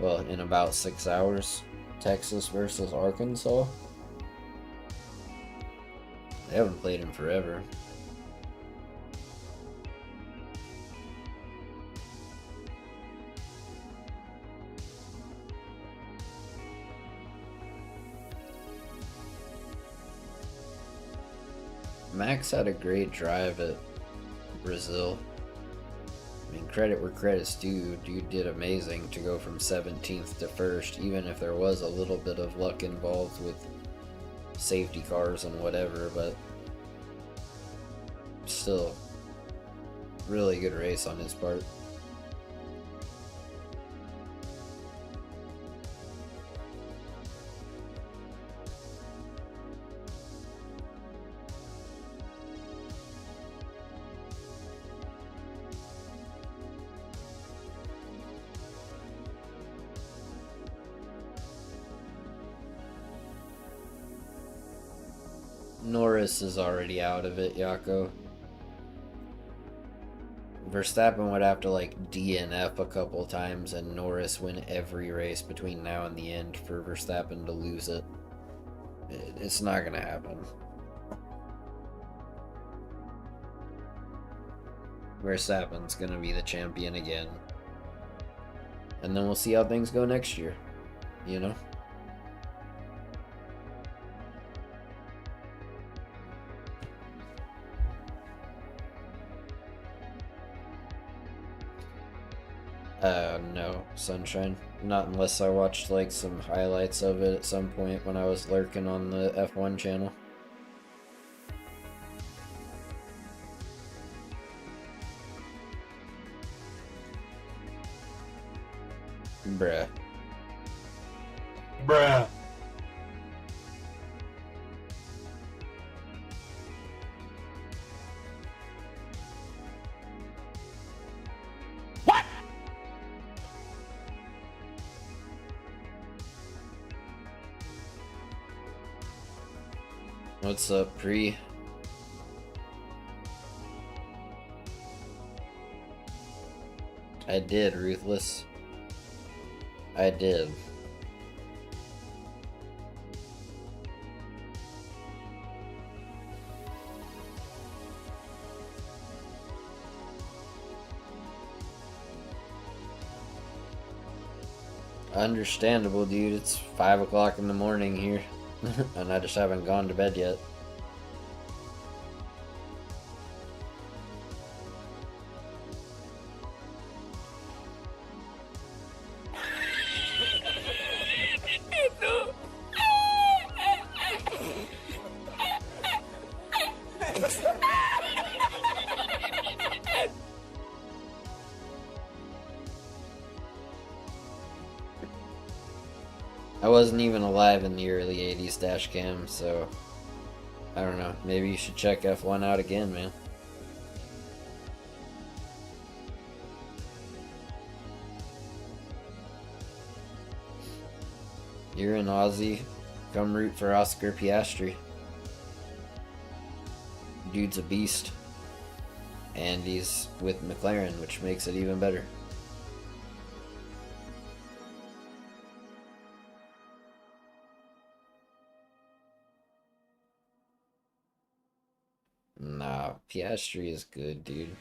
Speaker 1: Well, in about 6 hours. Texas versus Arkansas. They haven't played in forever. Max had a great drive at Brazil. I mean, credit where credit's due. Dude did amazing to go from 17th to 1st, even if there was a little bit of luck involved with safety cars and whatever, but still, really good race on his part. Norris is already out of it, Yako. Verstappen would have to like DNF a couple times and Norris win every race between now and the end for Verstappen to lose it. It's not gonna happen. Verstappen's gonna be the champion again. And then we'll see how things go next year. You know? No, Sunshine. Not unless I watched like some highlights of it at some point when I was lurking on the F1 channel. Bruh.
Speaker 2: Bruh. What?
Speaker 1: What's up, Pre? I did, Ruthless. I did. Understandable, dude. It's 5 o'clock in the morning here, and I just haven't gone to bed yet. I wasn't even alive in the early 80s dash cam, so I don't know. Maybe you should check F1 out again, man. You're an Aussie. Come root for Oscar Piastri. Dude's a beast. And he's with McLaren, which makes it even better. Nah, Piastri is good, dude.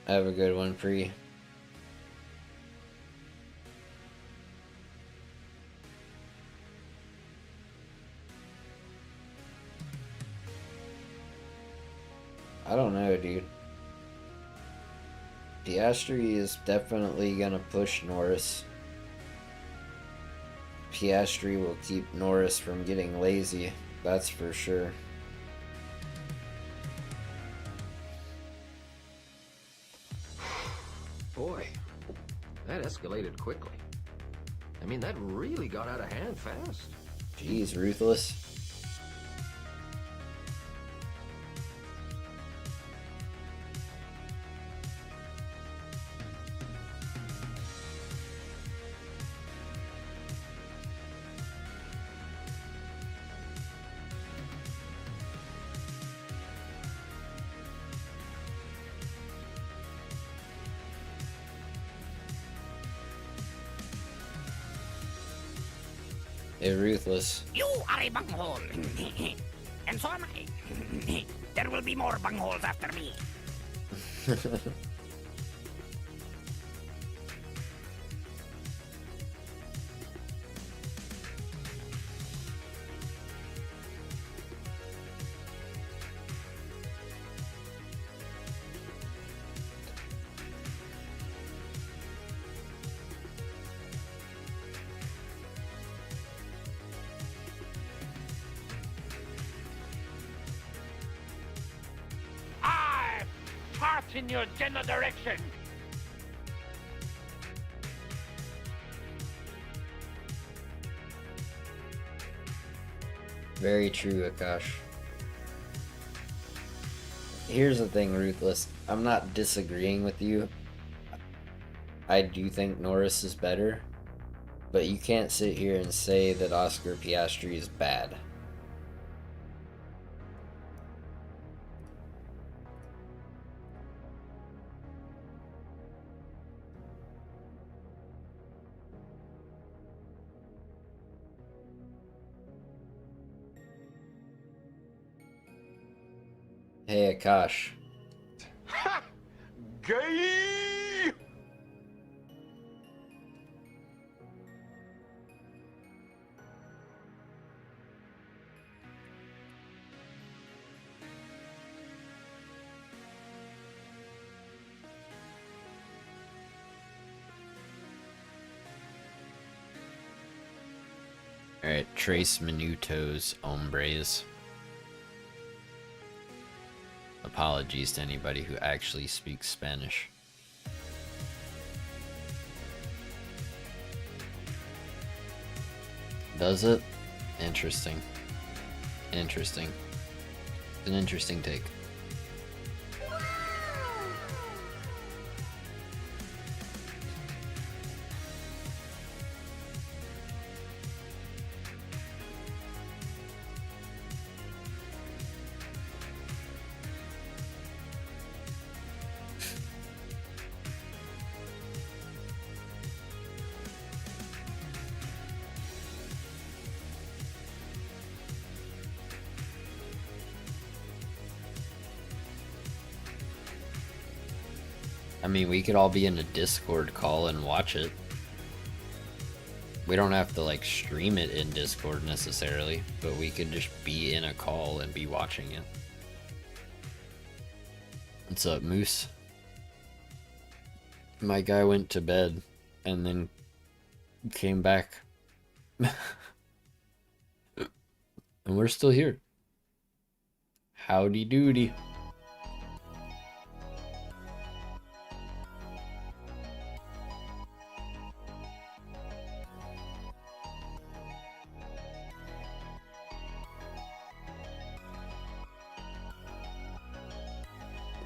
Speaker 1: Have a good one, Pre. I don't know, dude. Piastri is definitely gonna push Norris. Piastri will keep Norris from getting lazy, that's for sure.
Speaker 5: Boy, that escalated quickly. I mean, that really got out of hand fast.
Speaker 1: Jeez, Ruthless. Hey, Ruthless.
Speaker 6: You are a bunghole. And so am I. There will be more bungholes after me. I fart in your general direction.
Speaker 1: Very true, Akash. Here's the thing, Ruthless. I'm not disagreeing with you. I do think Norris is better. But you can't sit here and say that Oscar Piastri is bad. Hey, Akash.
Speaker 4: Ha! Gay!
Speaker 1: Alright, Trace Minutos Hombres. Apologies to anybody who actually speaks Spanish. Does it? Interesting. Interesting. It's an interesting take. I mean, we could all be in a Discord call and watch it. We don't have to, like, stream it in Discord necessarily, but we could just be in a call and be watching it. What's up, Moose? My guy went to bed and then came back. And we're still here. Howdy doody.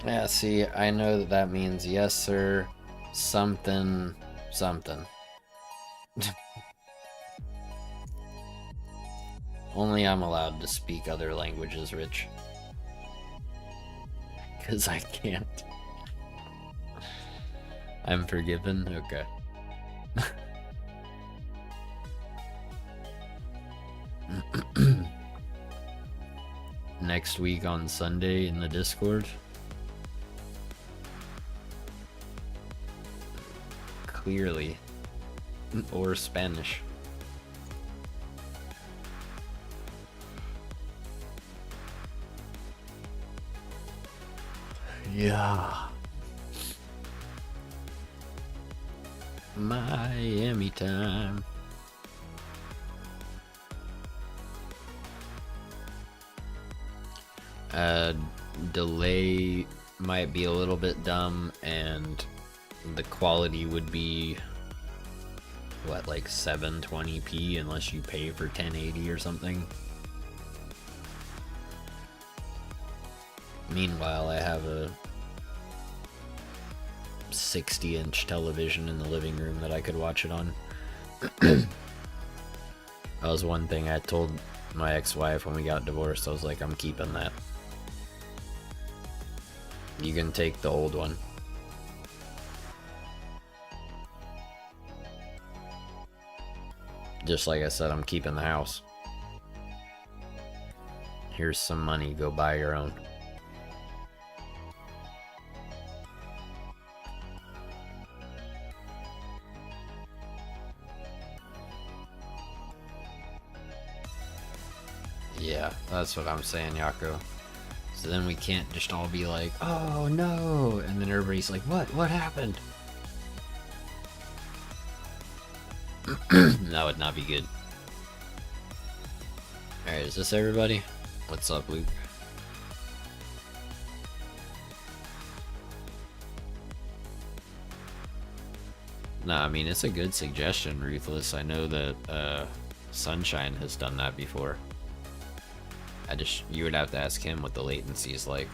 Speaker 1: Yeah, see, I know that that means yes, sir, something, something. Only I'm allowed to speak other languages, Rich. Because I can't. I'm forgiven? Okay. Next week on Sunday in the Discord. Clearly. Or Spanish. Yeah. Miami time. Delay might be a little bit dumb, and the quality would be what, like 720p unless you pay for 1080 or something. Meanwhile, I have a 60-inch television in the living room that I could watch it on. That was one thing I told my ex-wife when we got divorced. I was like, I'm keeping that. You can take the old one. Just like I said, I'm keeping the house. Here's some money, go buy your own. Yeah, that's what I'm saying, Yako. So then we can't just all be like, oh no, and then everybody's like, what happened? That would not be good. Alright, is this everybody? What's up, Luke? Nah, I mean, it's a good suggestion, Ruthless. I know that Sunshine has done that before. You would have to ask him what the latency is like.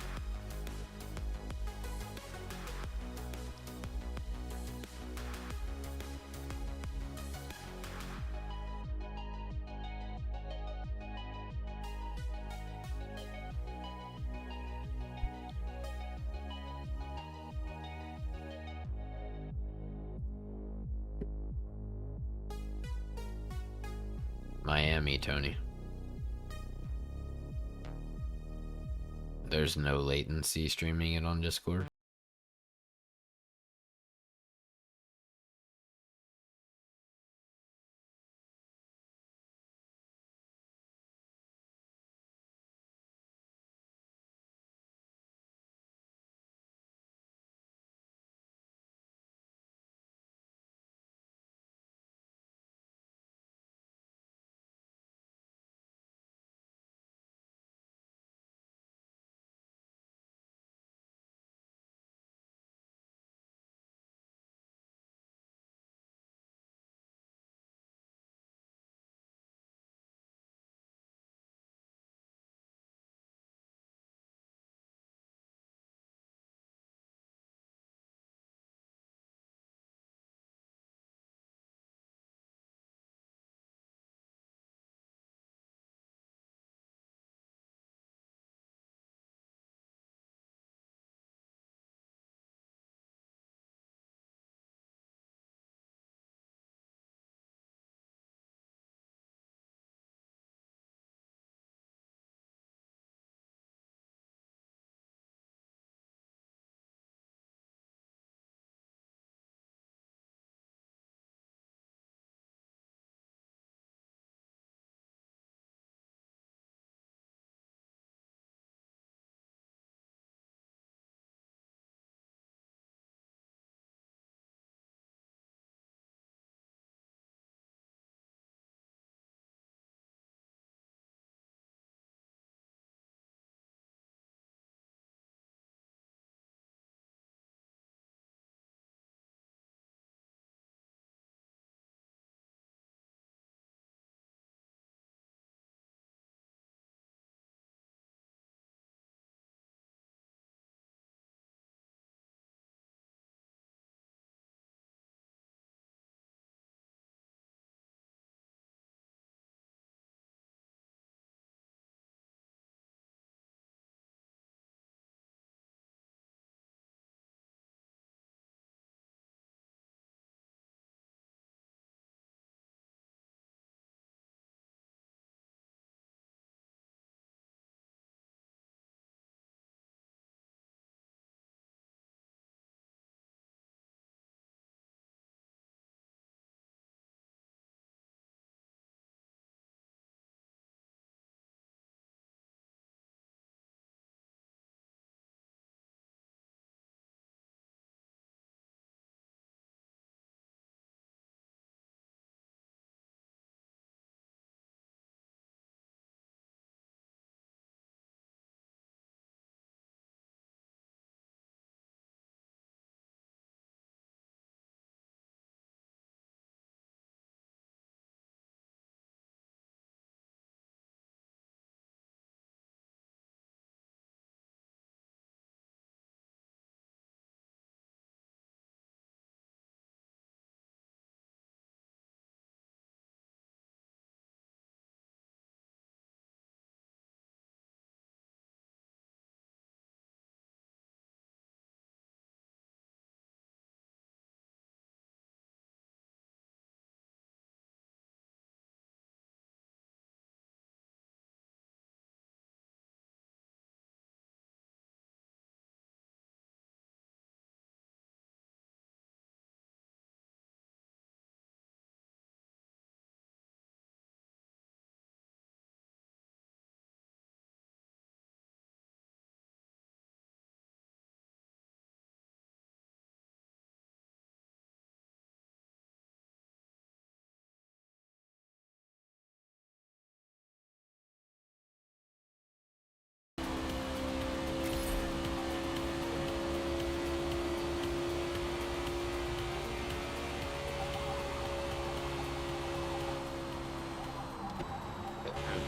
Speaker 1: Miami, Tony. There's no latency streaming it on Discord.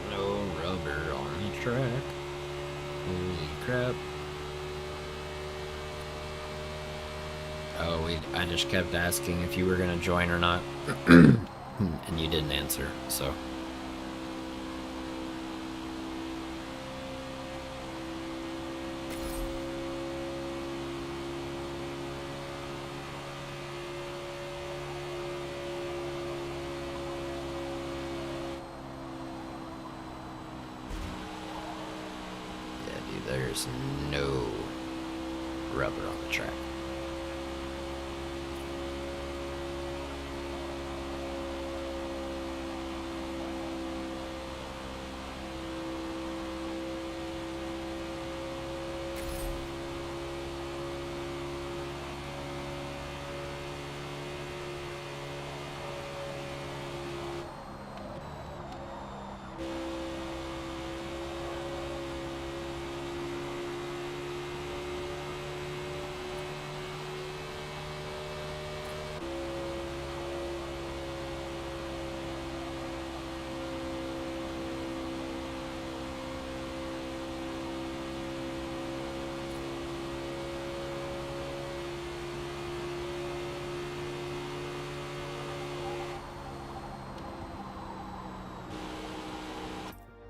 Speaker 1: No rubber on the track. Holy crap. Oh, I just kept asking if you were gonna join or not. And you didn't answer, so. Dude, there's no rubber on the track.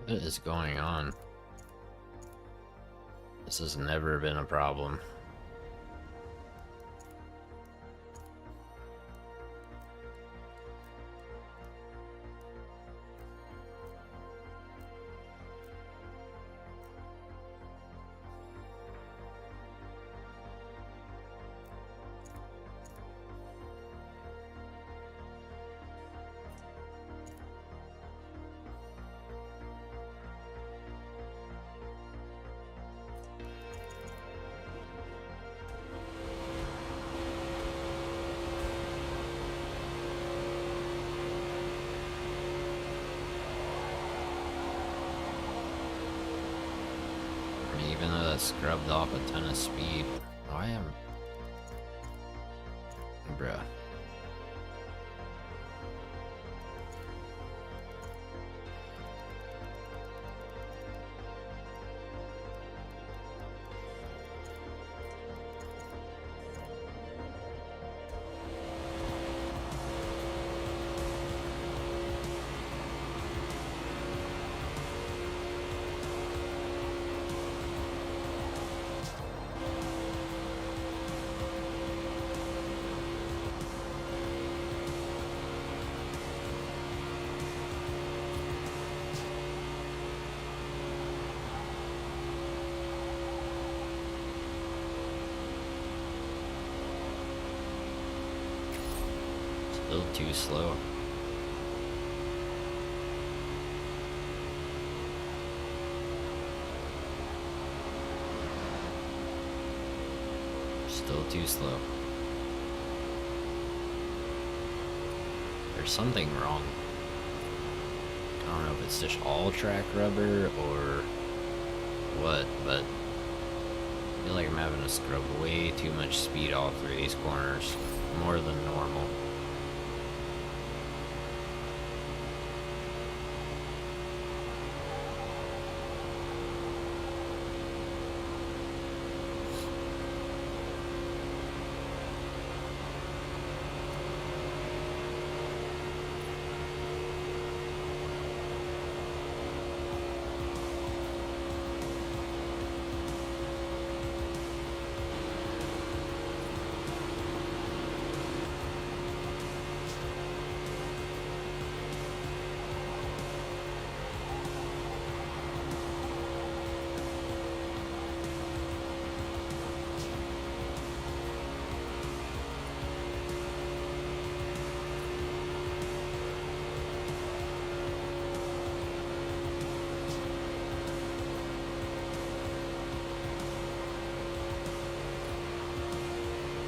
Speaker 1: What is going on? This has never been a problem. Even though that scrubbed off a ton of speed, I am... Bruh. Still too slow. Still too slow. There's something wrong. I don't know if it's just all track rubber or what, but I feel like I'm having to scrub way too much speed off through these corners. More than normal.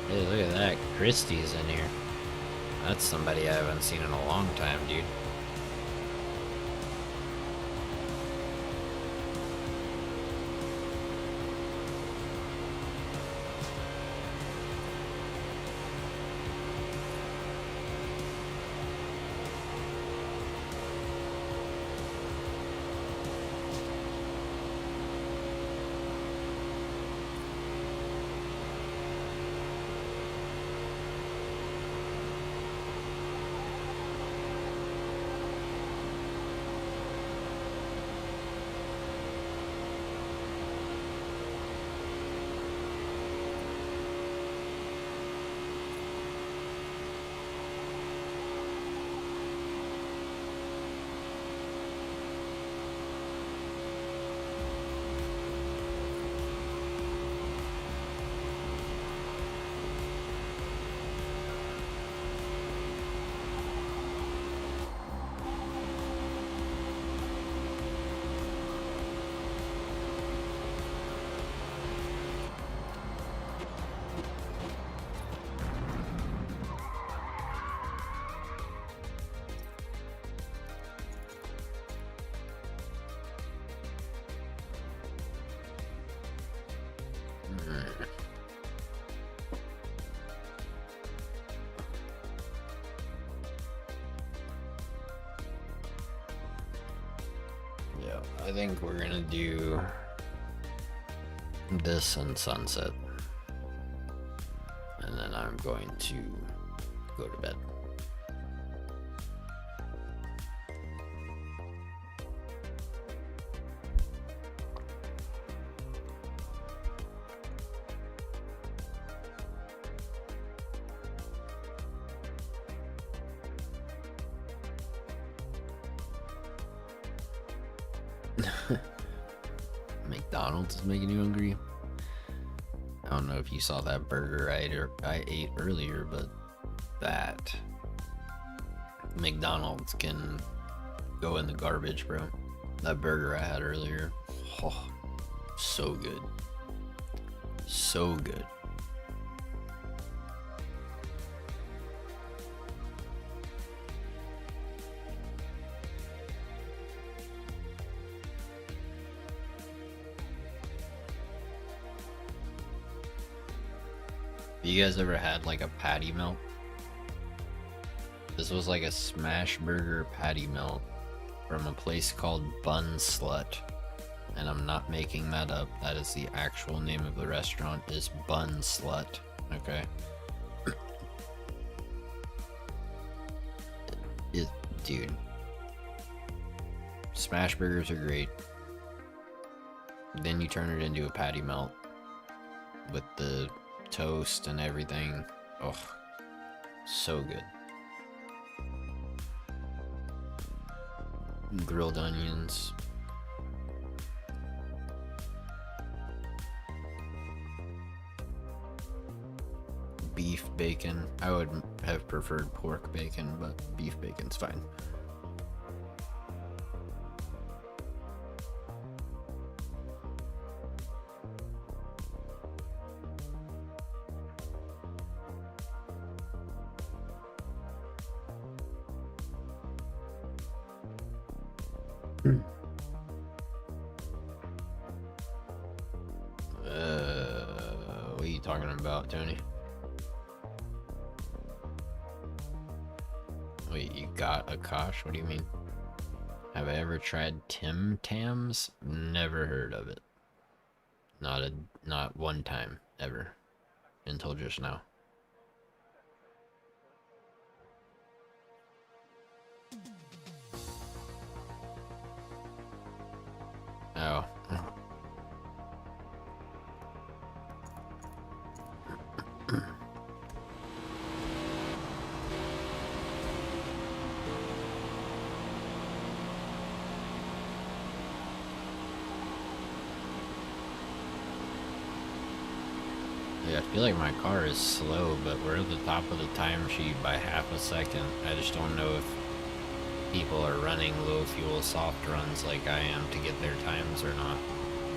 Speaker 1: Hey, look at that. Christie's in here. That's somebody I haven't seen in a long time, dude. Yeah, I think we're gonna do this and sunset. And then I'm going to go to bed. McDonald's is making you hungry. I don't know if you saw that burger I ate earlier, but that McDonald's can go in the garbage, bro. That burger I had earlier, oh, so good. So good. You guys ever had like a patty melt? This was like a smash burger patty melt from a place called Bun Slut. And I'm not making that up. That is the actual name of the restaurant, is Bun Slut. Okay. Dude. Smash burgers are great. Then you turn it into a patty melt with the toast and everything. Oh, so good. Grilled onions. Beef bacon. I would have preferred pork bacon, but beef bacon's fine. What are you talking about, Tony? Wait, you got a Kosh? What do you mean? Have I ever tried Tim Tams? Never heard of it. Not one time ever until just now. Oh. Yeah, I feel like my car is slow, but we're at the top of the timesheet by half a second. I just don't know if people are running low fuel soft runs like I am to get their times or not.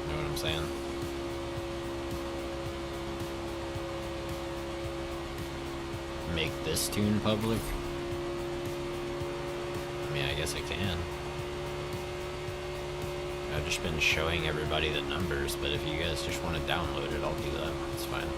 Speaker 1: You know what I'm saying? Make this tune public? I mean, I guess I can. I've just been showing everybody the numbers, but if you guys just want to download it, I'll do that. It's fine.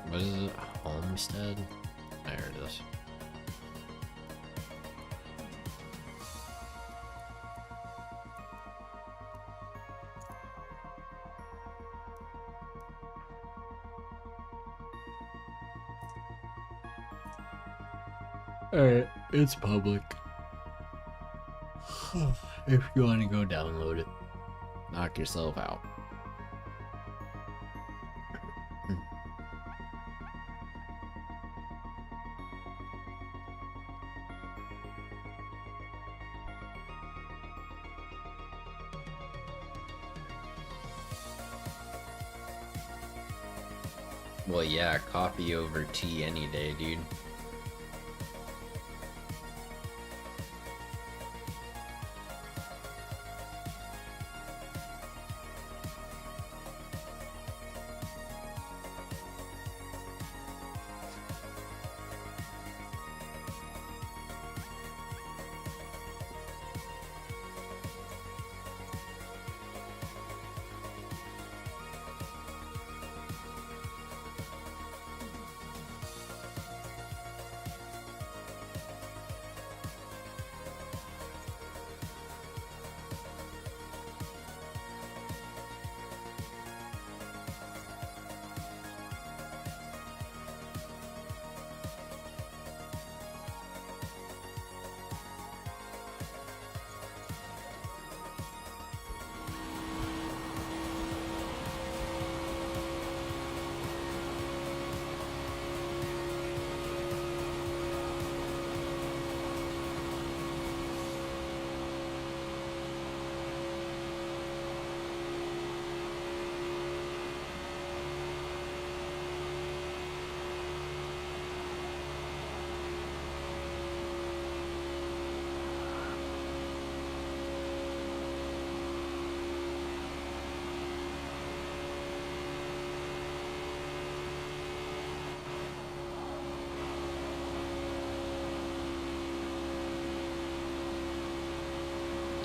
Speaker 1: What is it? Homestead? There it is. Alright, it's public. If you want to go download it, knock yourself out. Well, yeah, coffee over tea any day, dude.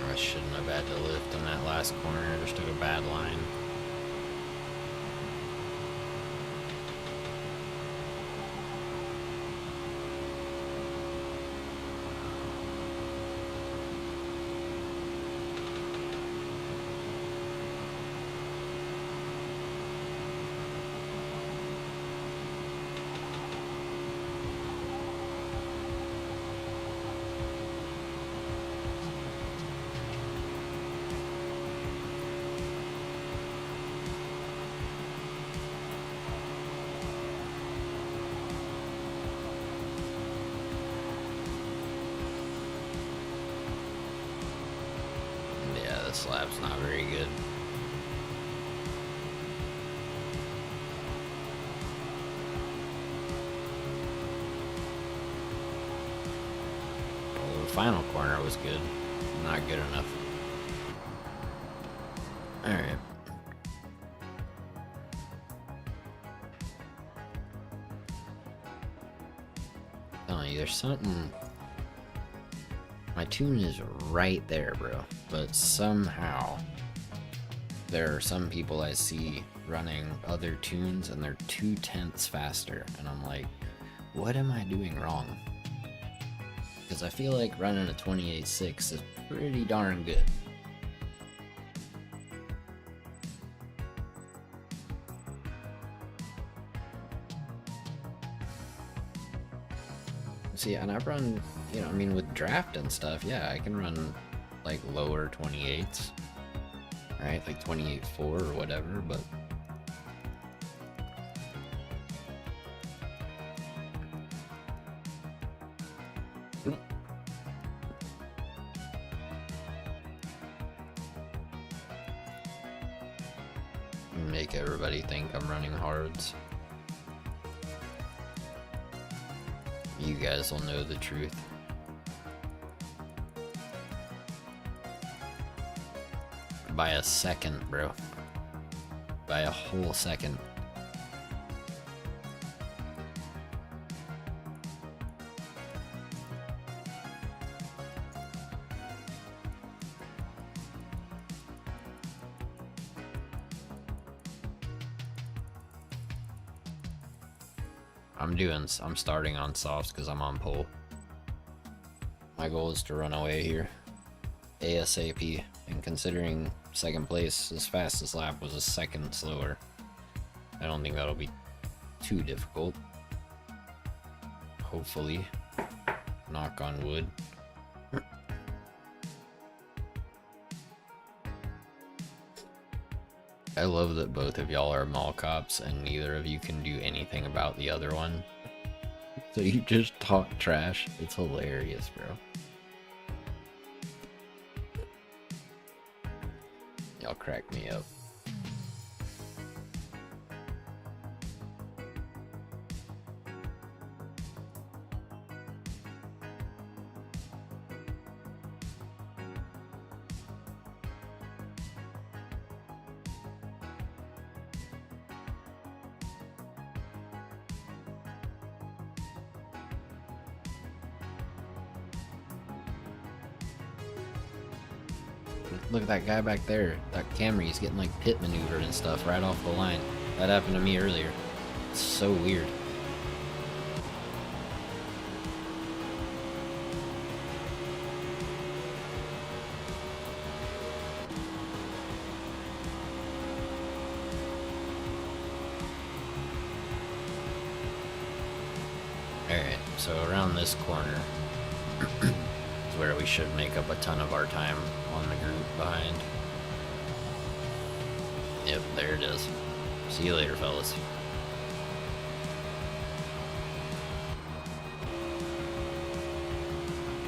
Speaker 1: I shouldn't have had to lift in that last corner, I just took a bad line. Yeah, this lap's not very good. Well, the final corner was good. Not good enough. Alright. Telling you, there's something. My tune is right there, bro. But somehow, there are some people I see running other tunes and they're 0.2 faster. And I'm like, what am I doing wrong? Because I feel like running a 28.6 is pretty darn good. See, and I've run, you know, I mean, with draft and stuff, yeah, I can run like lower 28s, right? Like 28.4 or whatever, but make everybody think I'm running hards. You guys will know the truth. By a second, bro. By a whole second. I'm starting on softs because I'm on pole. My goal is to run away here ASAP, and considering second place, his fastest lap was a second slower, I don't think that'll be too difficult. Hopefully. Knock on wood. I love that both of y'all are mall cops and neither of you can do anything about the other one. So you just talk trash. It's hilarious, bro. Y'all crack me up. Look at that guy back there. That Camry's getting like pit maneuvered and stuff right off the line. That happened to me earlier. It's so weird. Alright, so around this corner is where we should make up a ton of our time on the group behind. Yep, there it is. See you later, fellas.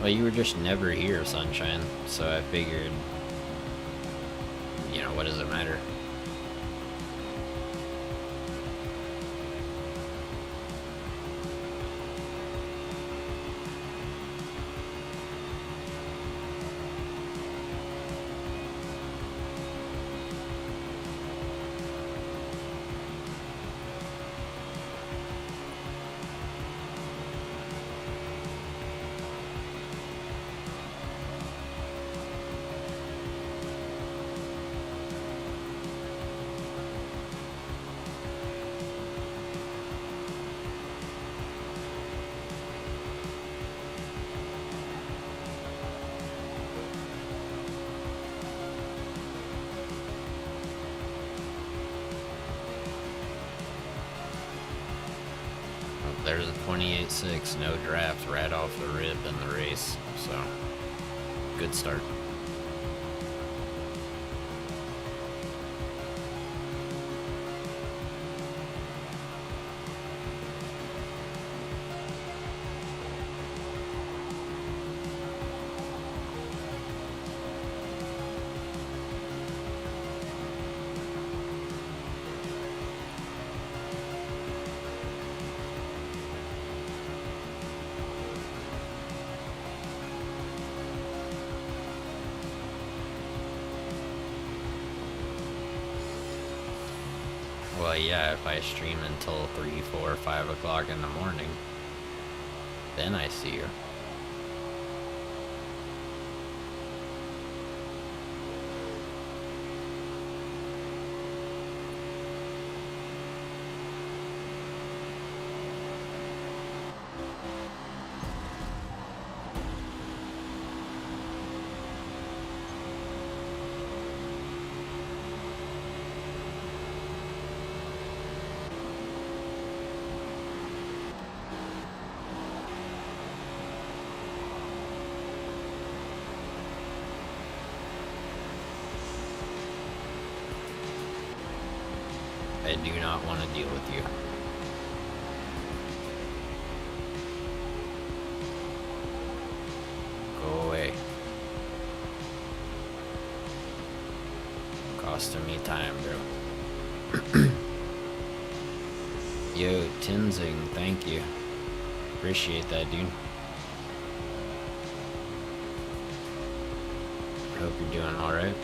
Speaker 1: Well, you were just never here, Sunshine, so I figured, you know, what does it matter? There's a 28.6, no draft right off the rip in the race, so good start. Well, yeah, if I stream until 3, 4, 5 o'clock in the morning, then I see you. I do not want to deal with you. Go away. Costing me time, bro. Yo, Tenzing, thank you. Appreciate that, dude. Hope you're doing alright.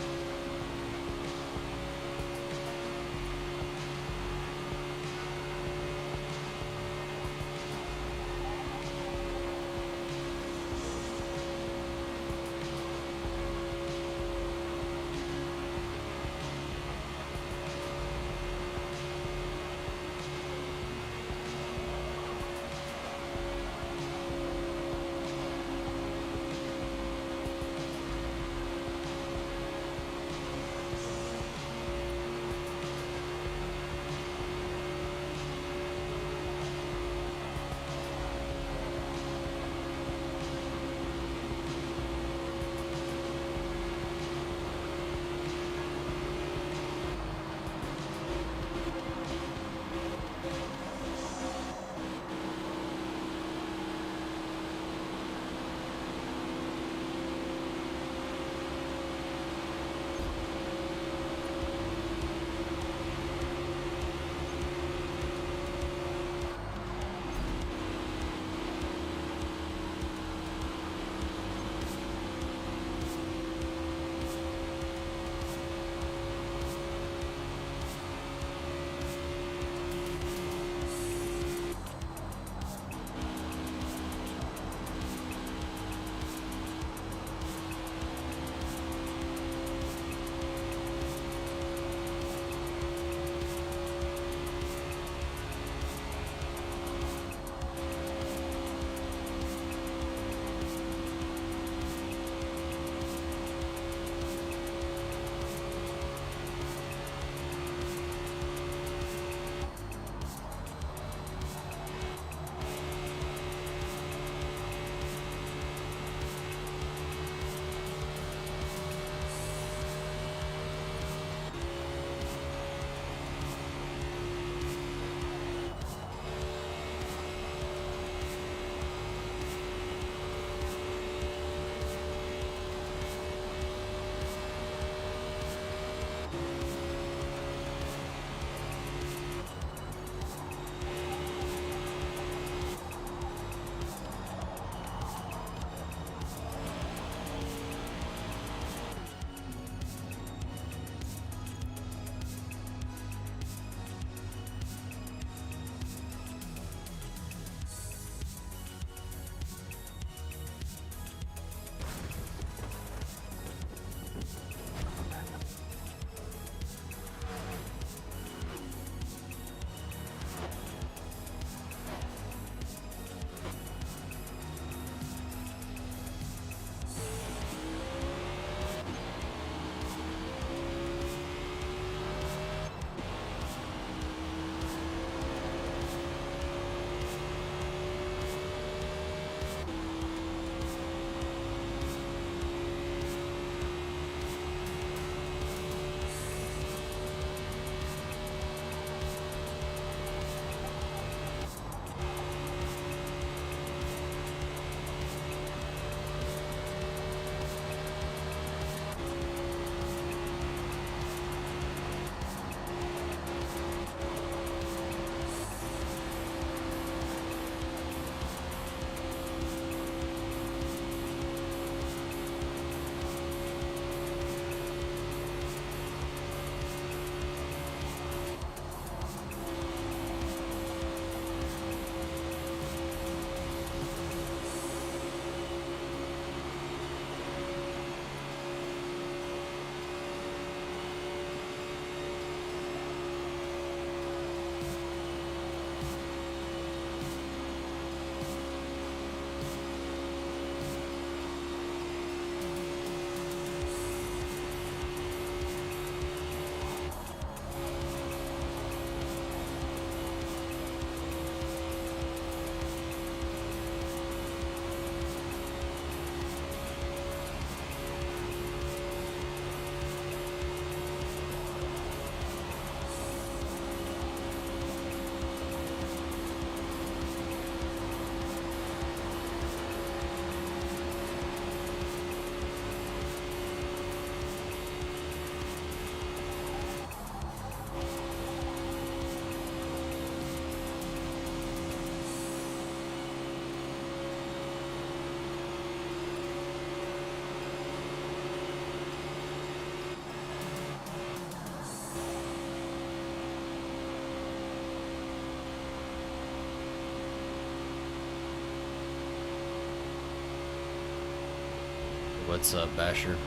Speaker 1: What's up, Basher?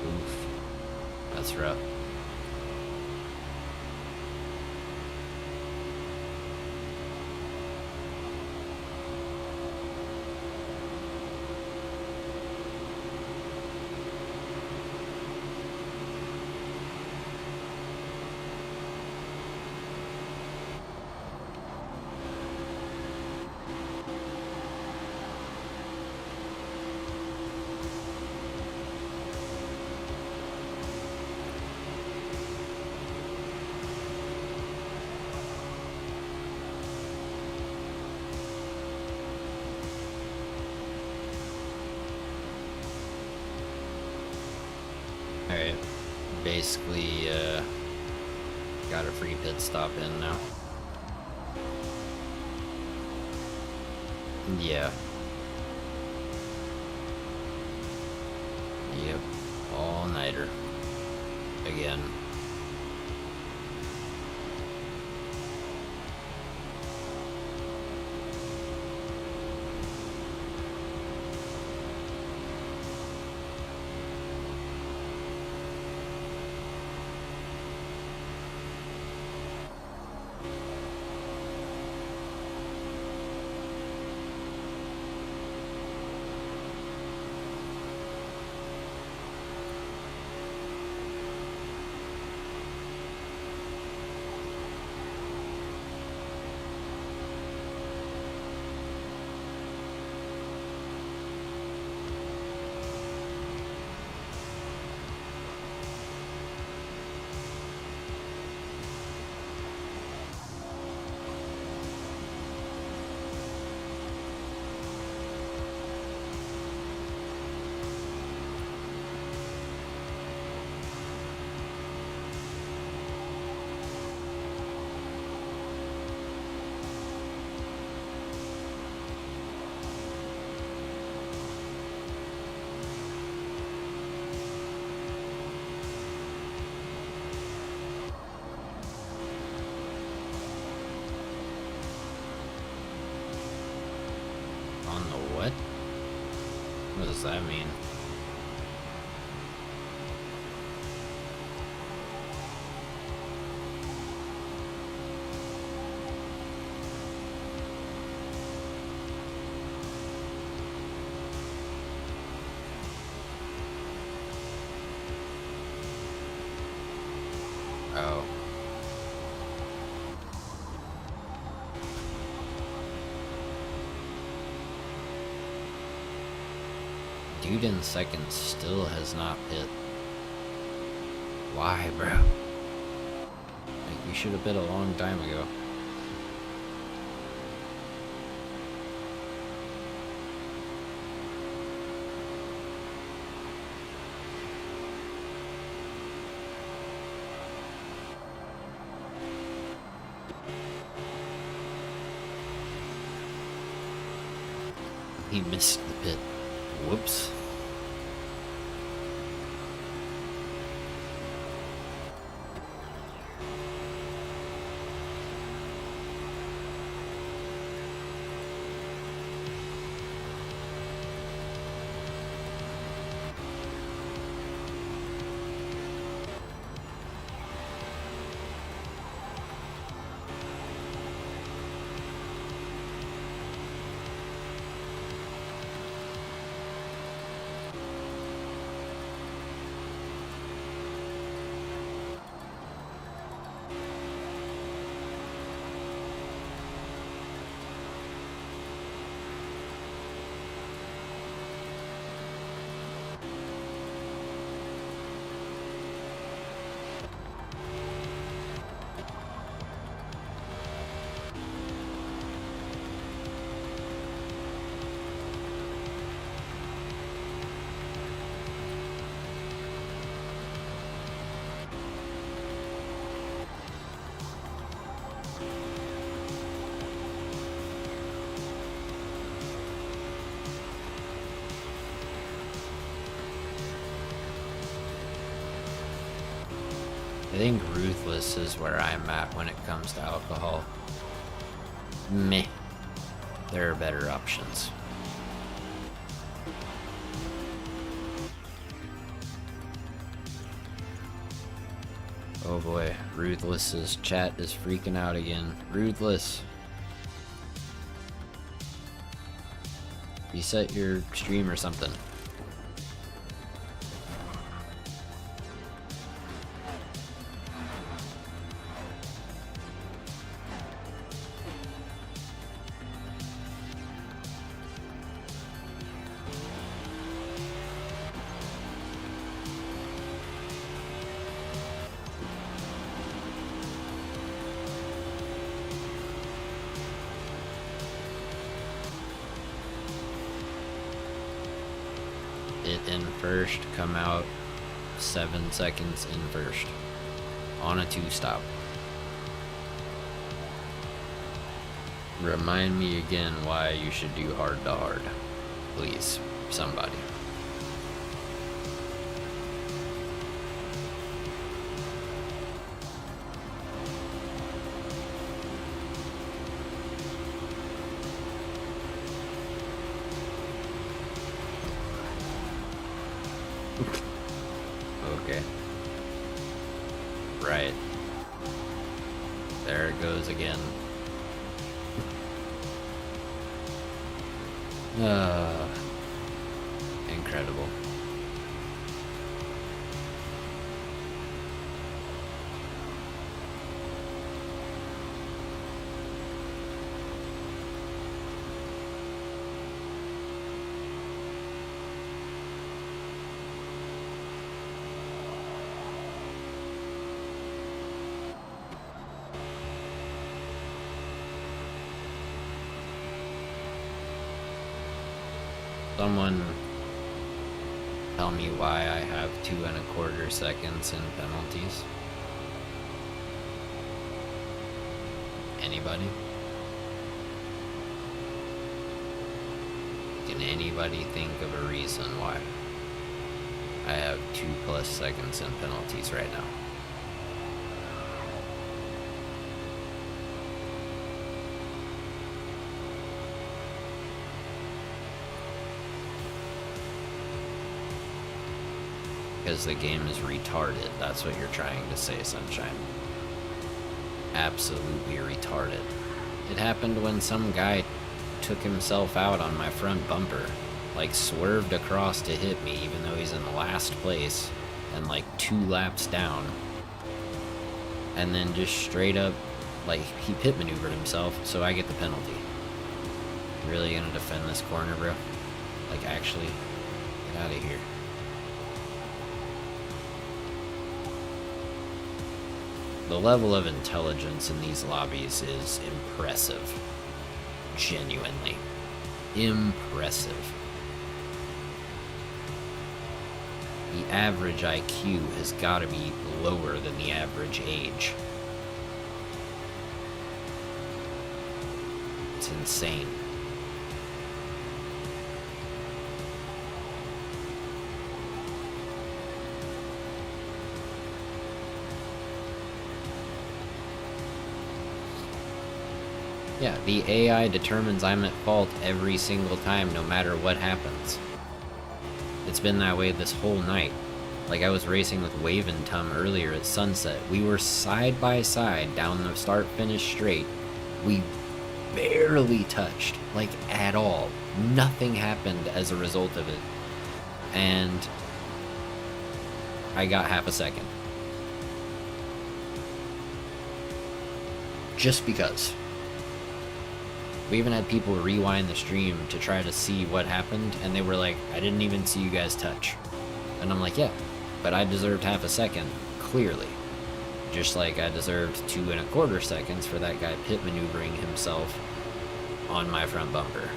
Speaker 1: Oof. That's rough. Alright, basically, got a free pit stop in now. Yeah. Yep, all-nighter. Again. On the what? What does that mean? Oh. Dude in second still has not pit. Why, bro? Like, we should have pit a long time ago. He missed the pit. Whoops. I think Ruthless is where I'm at when it comes to alcohol. Meh. There are better options. Oh boy, Ruthless's chat is freaking out again. Ruthless. Reset your stream or something. In first, come out 7 seconds in first on a 2-stop. Remind me again why you should do hard to hard, please, somebody. Okay. Right. There it goes again. Incredible. Someone tell me why I have 2¼ seconds in penalties. Anybody? Can anybody think of a reason why I have 2+ seconds in penalties right now? Because the game is retarded. That's what you're trying to say, Sunshine. Absolutely retarded. It happened when some guy took himself out on my front bumper. Like, swerved across to hit me, even though he's in last place. And like 2 laps down. And then just straight up, like, he pit maneuvered himself, so I get the penalty. You really gonna defend this corner, bro? Like, actually, get out of here. The level of intelligence in these lobbies is impressive. Genuinely. Impressive. The average IQ has got to be lower than the average age. It's insane. Yeah, the AI determines I'm at fault every single time, no matter what happens. It's been that way this whole night. Like, I was racing with Wave and Tum earlier at sunset. We were side by side down the start-finish straight. We barely touched, like, at all. Nothing happened as a result of it. And I got half a second. Just because. We even had people rewind the stream to try to see what happened, and they were like, I didn't even see you guys touch. And I'm like, yeah, but I deserved half a second, clearly. Just like I deserved 2 1/4 seconds for that guy pit maneuvering himself on my front bumper.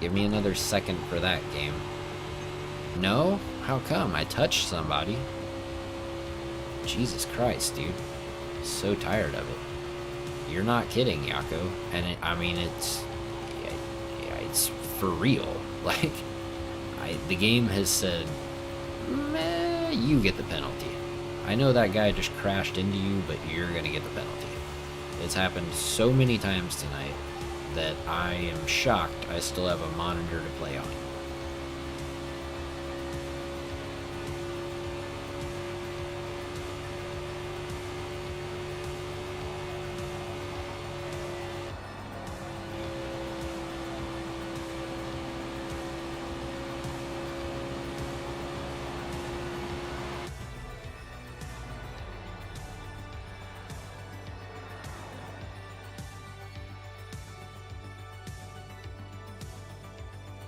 Speaker 1: Give me another second for that game. No? How come? I touched somebody. Jesus Christ, dude. So tired of it. You're not kidding, Yako. And I mean, it's for real. Like, the game has said, meh, you get the penalty. I know that guy just crashed into you, but you're gonna get the penalty. It's happened so many times tonight that I am shocked I still have a monitor to play on.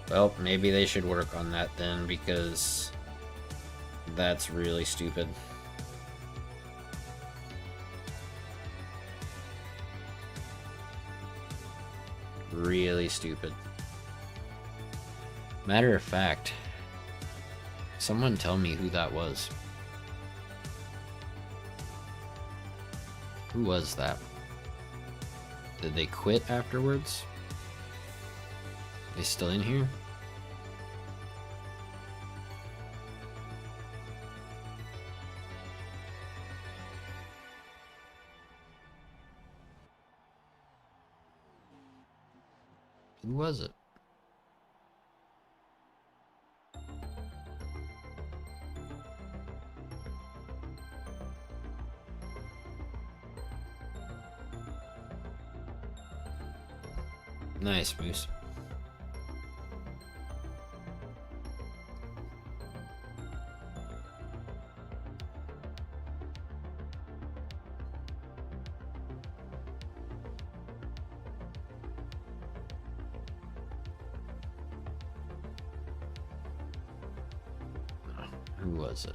Speaker 1: Well, maybe they should work on that then, because that's really stupid. Really stupid. Matter of fact, someone tell me who that was. Who was that? Did they quit afterwards? They still in here? Who was it? Nice, Moose. Who was it?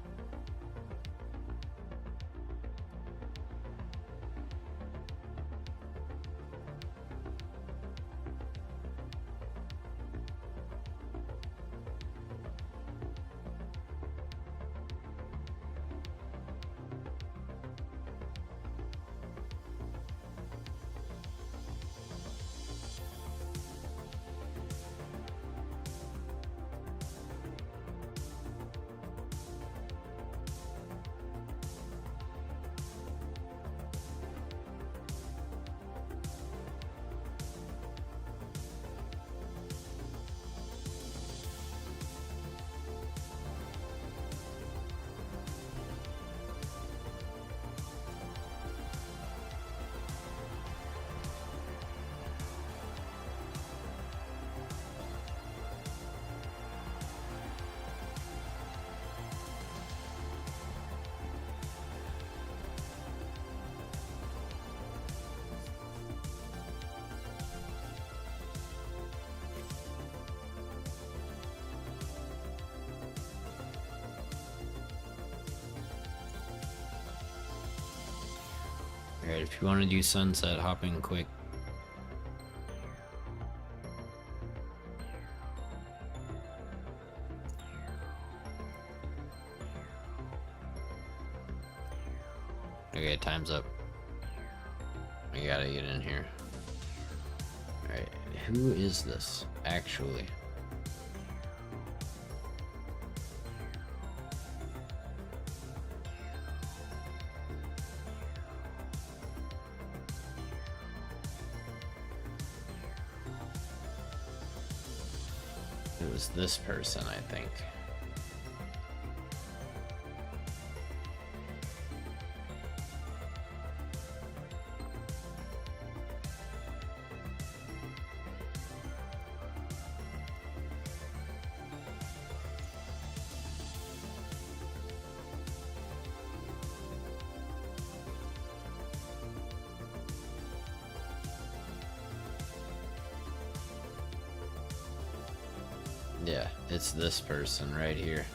Speaker 1: Alright, if you want to do sunset, hop in quick. Okay, time's up. I gotta get in here. Alright, who is this, actually? It was this person, I think. Yeah, it's this person right here.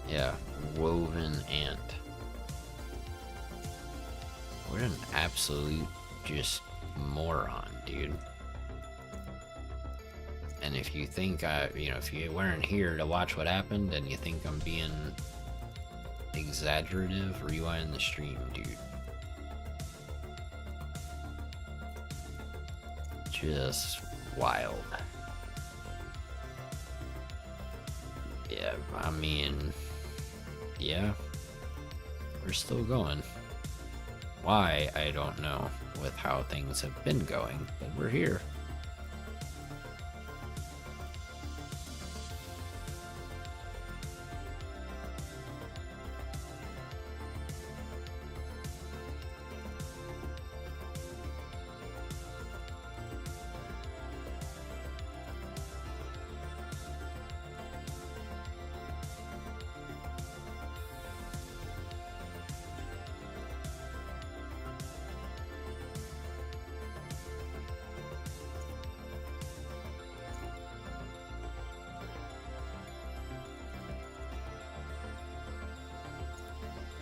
Speaker 1: Yeah, woven ant. What an absolute just moron, dude. And if you think if you weren't here to watch what happened and you think I'm being exaggerative, rewind the stream, dude. Just wild. Yeah, I mean, yeah, we're still going. Why, I don't know with how things have been going, but we're here.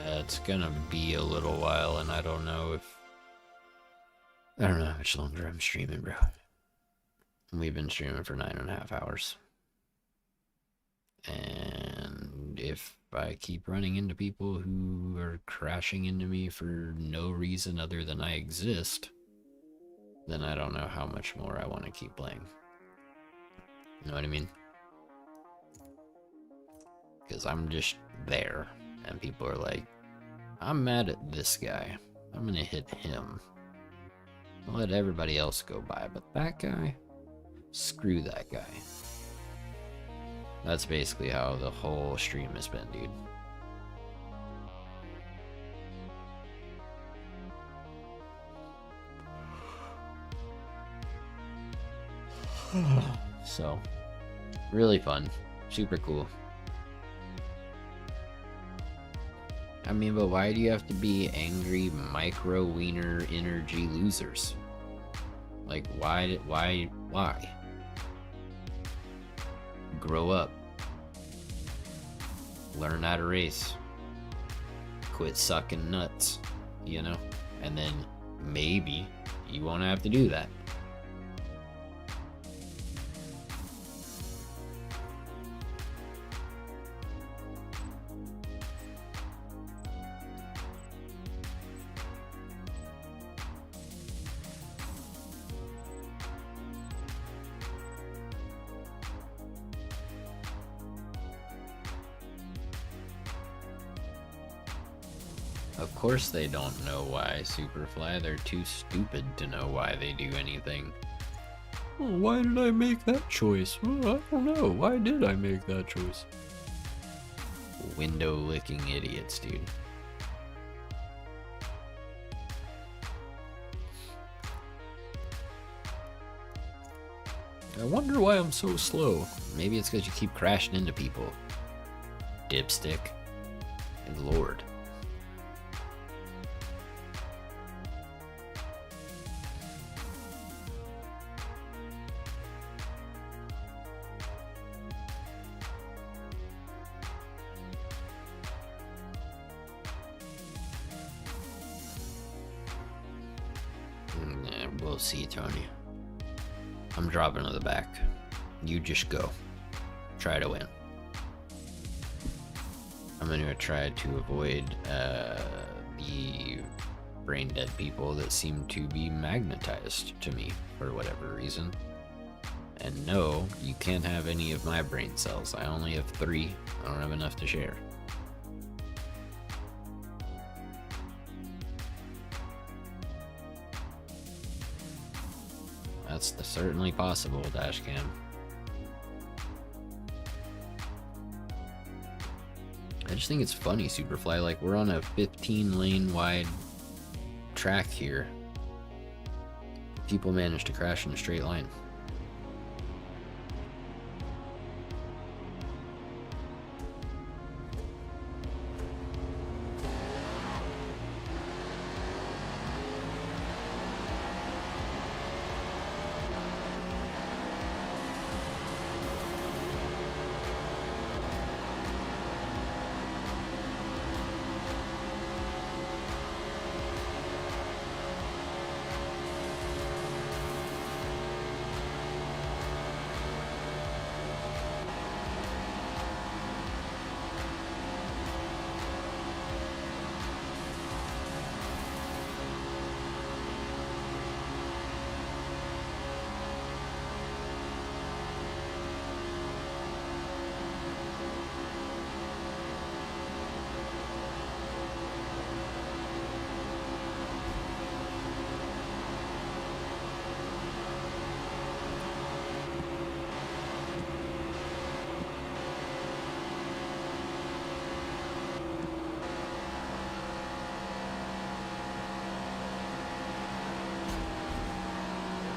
Speaker 1: It's gonna be a little while, and I don't know how much longer I'm streaming, bro. We've been streaming for 9.5 hours. And if I keep running into people who are crashing into me for no reason other than I exist, then I don't know how much more I want to keep playing. You know what I mean? Because I'm just there, and people are like, I'm mad at this guy. I'm gonna hit him. I'll let everybody else go by, but that guy? Screw that guy. That's basically how the whole stream has been, dude. So, really fun. Super cool. I mean, but why do you have to be angry micro wiener energy losers? Like, why? Grow up. Learn how to race. Quit sucking nuts, you know? And then maybe you won't have to do that. Of course they don't know why, Superfly. They're too stupid to know why they do anything. Oh, why did I make that choice? Well, I don't know. Why did I make that choice? Window licking idiots, dude. I wonder why I'm so slow. Maybe it's because you keep crashing into people. Dipstick. And Lord. We'll see, Tony. I'm dropping to the back. You just go. Try to win. I'm gonna try to avoid the brain dead people that seem to be magnetized to me for whatever reason. And no, you can't have any of my brain cells. I only have 3. I don't have enough to share. That's certainly possible, Dashcam. I just think it's funny, Superfly, like we're on a 15 lane wide track here. People manage to crash in a straight line.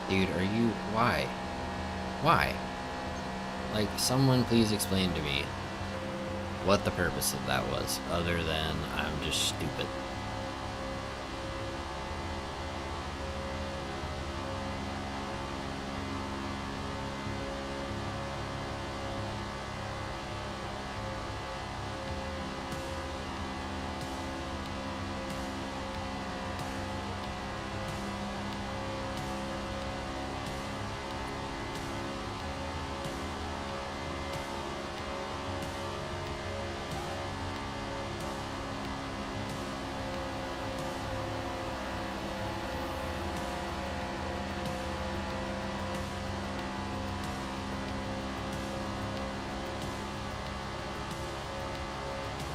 Speaker 1: Dude, are you... Why? Why? Like, someone please explain to me what the purpose of that was, other than I'm just stupid.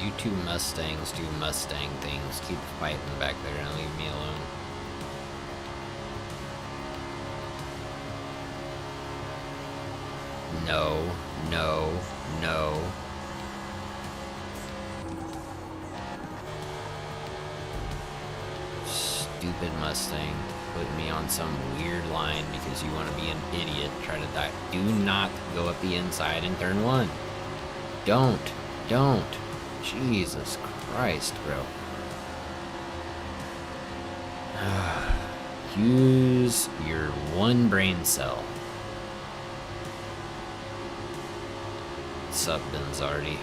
Speaker 1: You two Mustangs do Mustang things. Keep fighting back there and leave me alone. No, no, no. Stupid Mustang putting me on some weird line because you want to be an idiot. Try to die. Do not go up the inside in turn 1. Don't. Jesus Christ, bro. Use your 1 brain cell. Sup, Benzardi?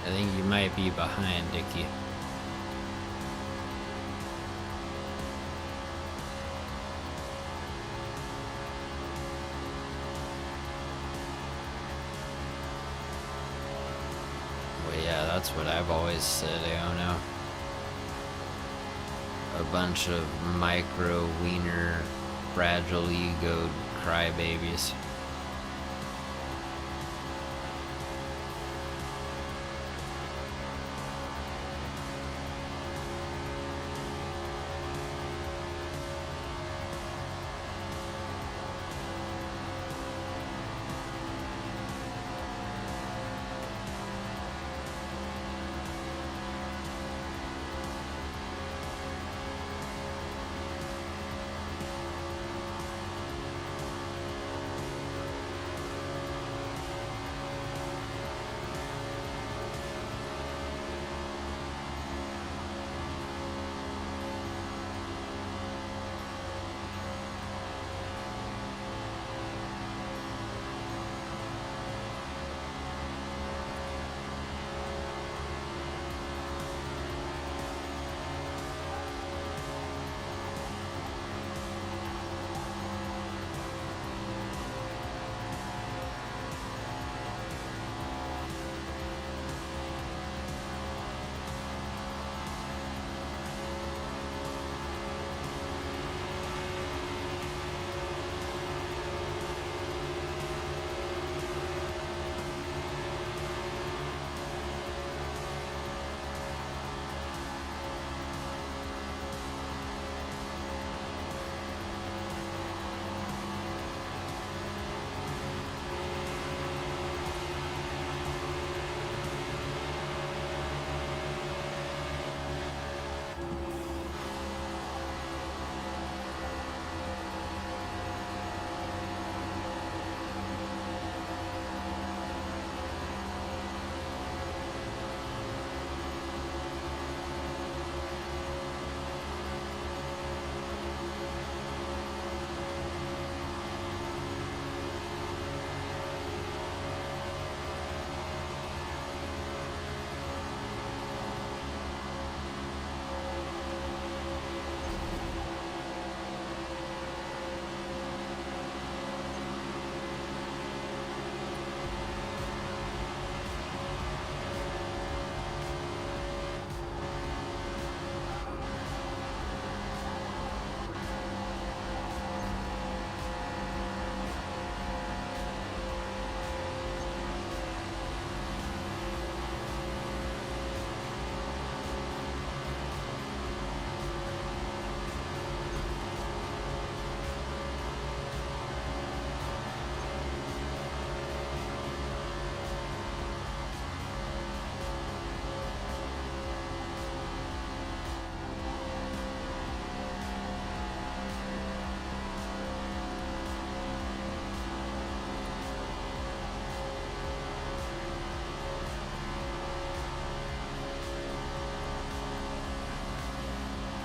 Speaker 1: I think you might be behind, Dickie. Well, yeah, that's what I've always said, Aono. A bunch of micro wiener, fragile egoed crybabies.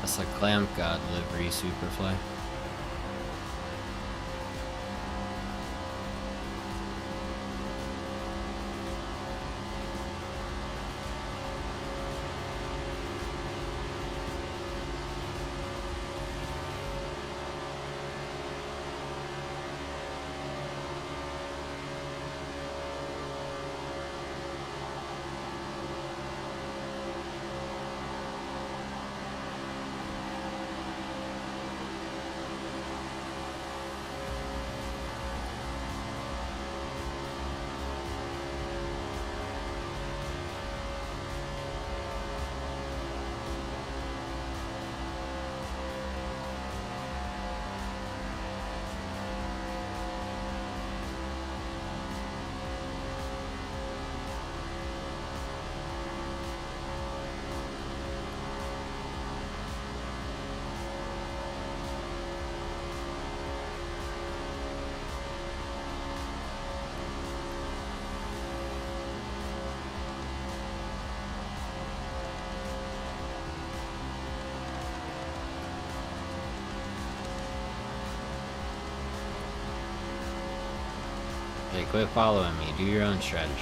Speaker 1: That's a Clamp God livery, Superfly. Hey, quit following me. Do your own strategy.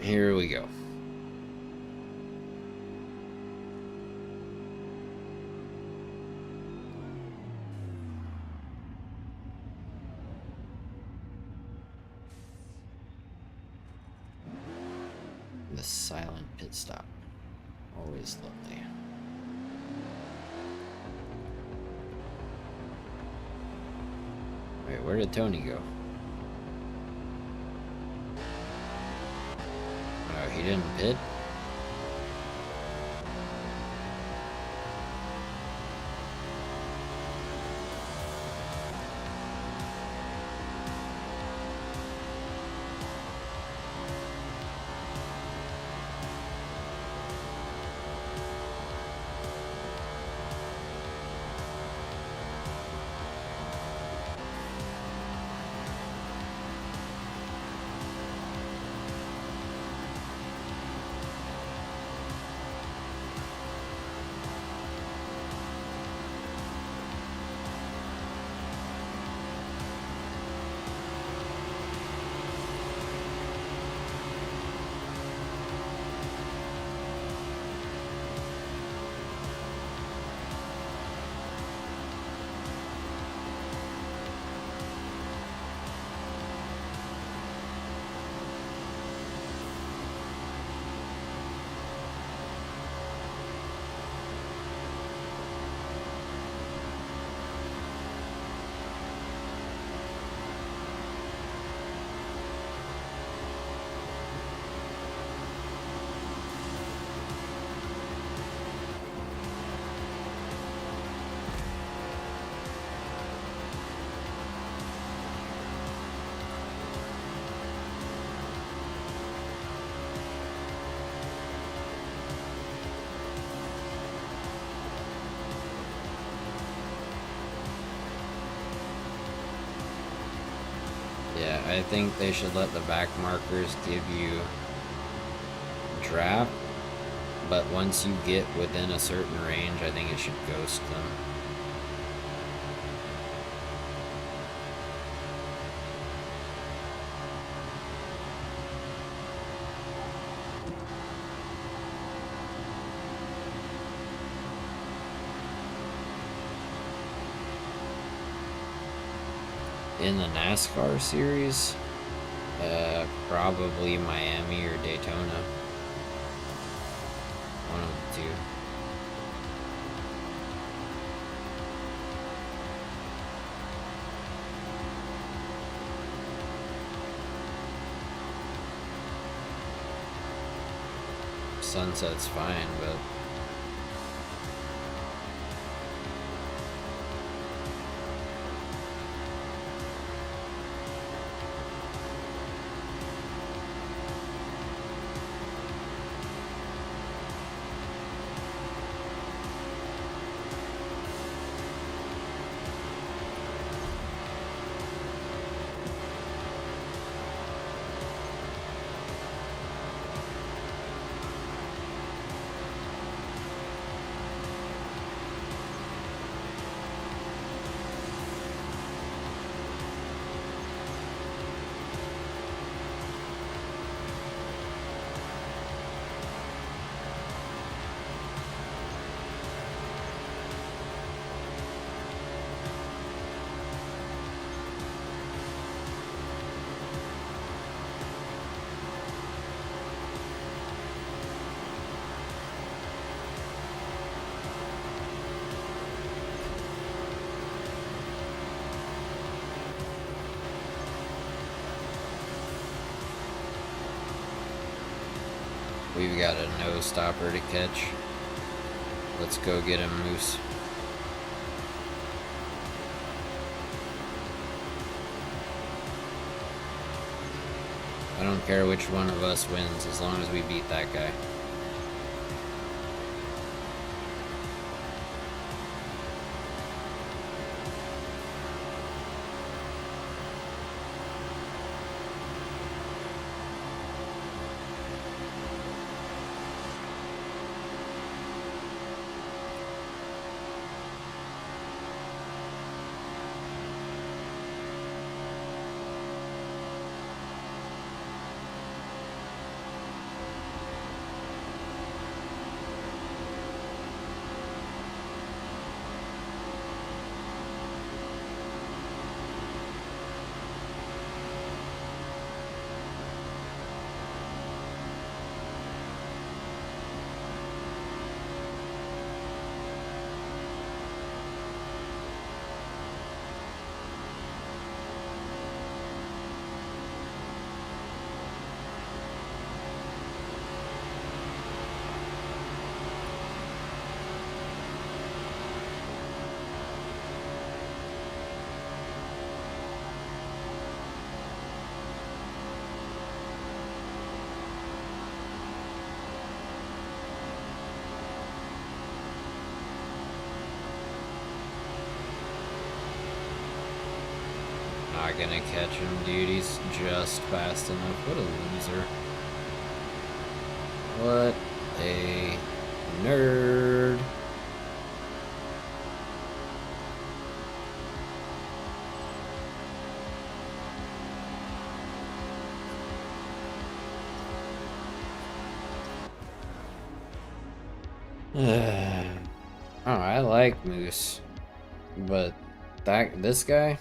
Speaker 1: Here we go. The silent pit stop. Always lovely. Wait, where did Tony go? Oh, he didn't pit? Yeah, I think they should let the back markers give you draft, but once you get within a certain range, I think it should ghost them. In the NASCAR series, probably Miami or Daytona. One of the two. Sunset's fine, but we've got a no stopper to catch. Let's go get him, Moose. I don't care which one of us wins as long as we beat that guy. not gonna catch him, dude. He's just fast enough. What a loser. What a nerd. Oh, I like Moose, but this guy,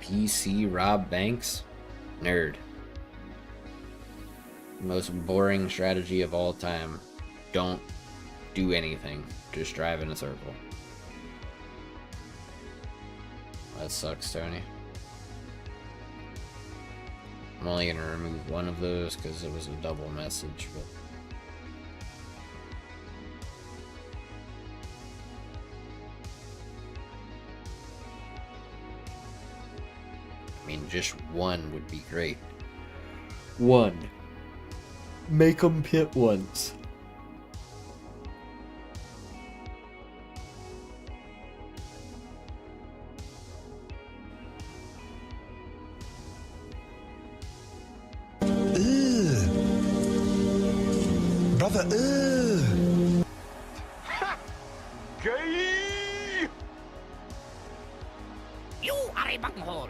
Speaker 1: PC Rob Banks, nerd. Most boring strategy of all time. Don't do anything. Just drive in a circle. That sucks, Tony. I'm only gonna remove one of those because it was a double message, but. I mean, just one would be great. One. Make them pit once.
Speaker 2: Brother,
Speaker 4: Gay!
Speaker 6: You are a bunghole.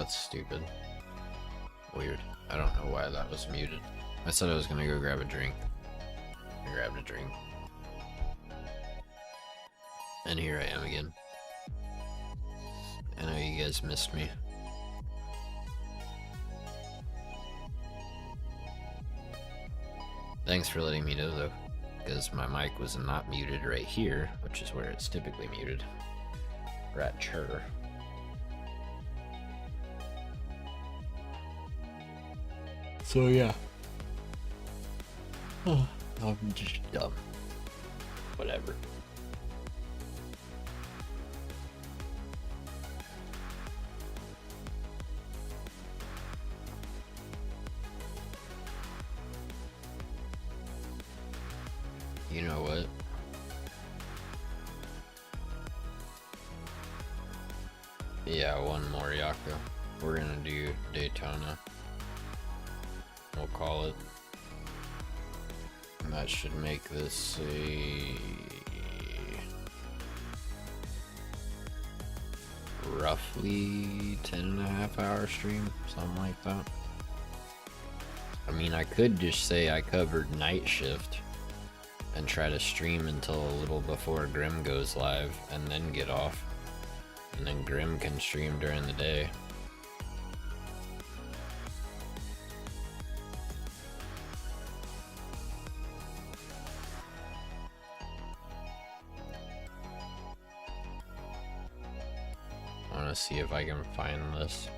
Speaker 1: that's stupid. Weird. I don't know why that was muted. I said I was gonna go grab a drink. I grabbed a drink. And here I am again. I know you guys missed me. Thanks for letting me know though, because my mic was not muted right here, which is where it's typically muted. Rat chur. So yeah. Oh, I'm just dumb. Whatever. You know what? Yeah, one more Yako. We're gonna do Daytona. We'll call it. And that should make this a roughly 10.5-hour stream, something like that. I mean, I could just say I covered night shift and try to stream until a little before Grim goes live and then get off. And then Grim can stream during the day. I want to see if I can find this.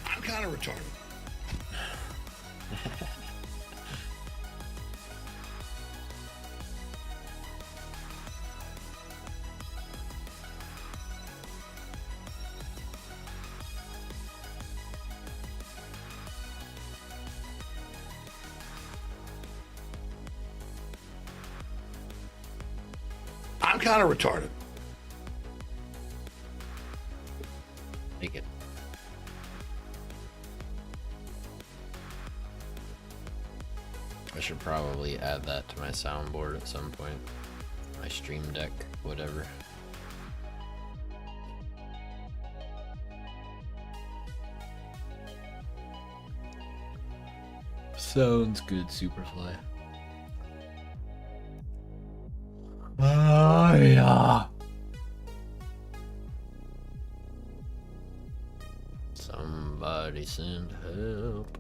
Speaker 2: I'm kind of retarded. I'm kind of retarded.
Speaker 1: Take it. I should probably add that to my soundboard at some point. My stream deck, whatever. Sounds good, Superfly. Oh yeah. Somebody send help.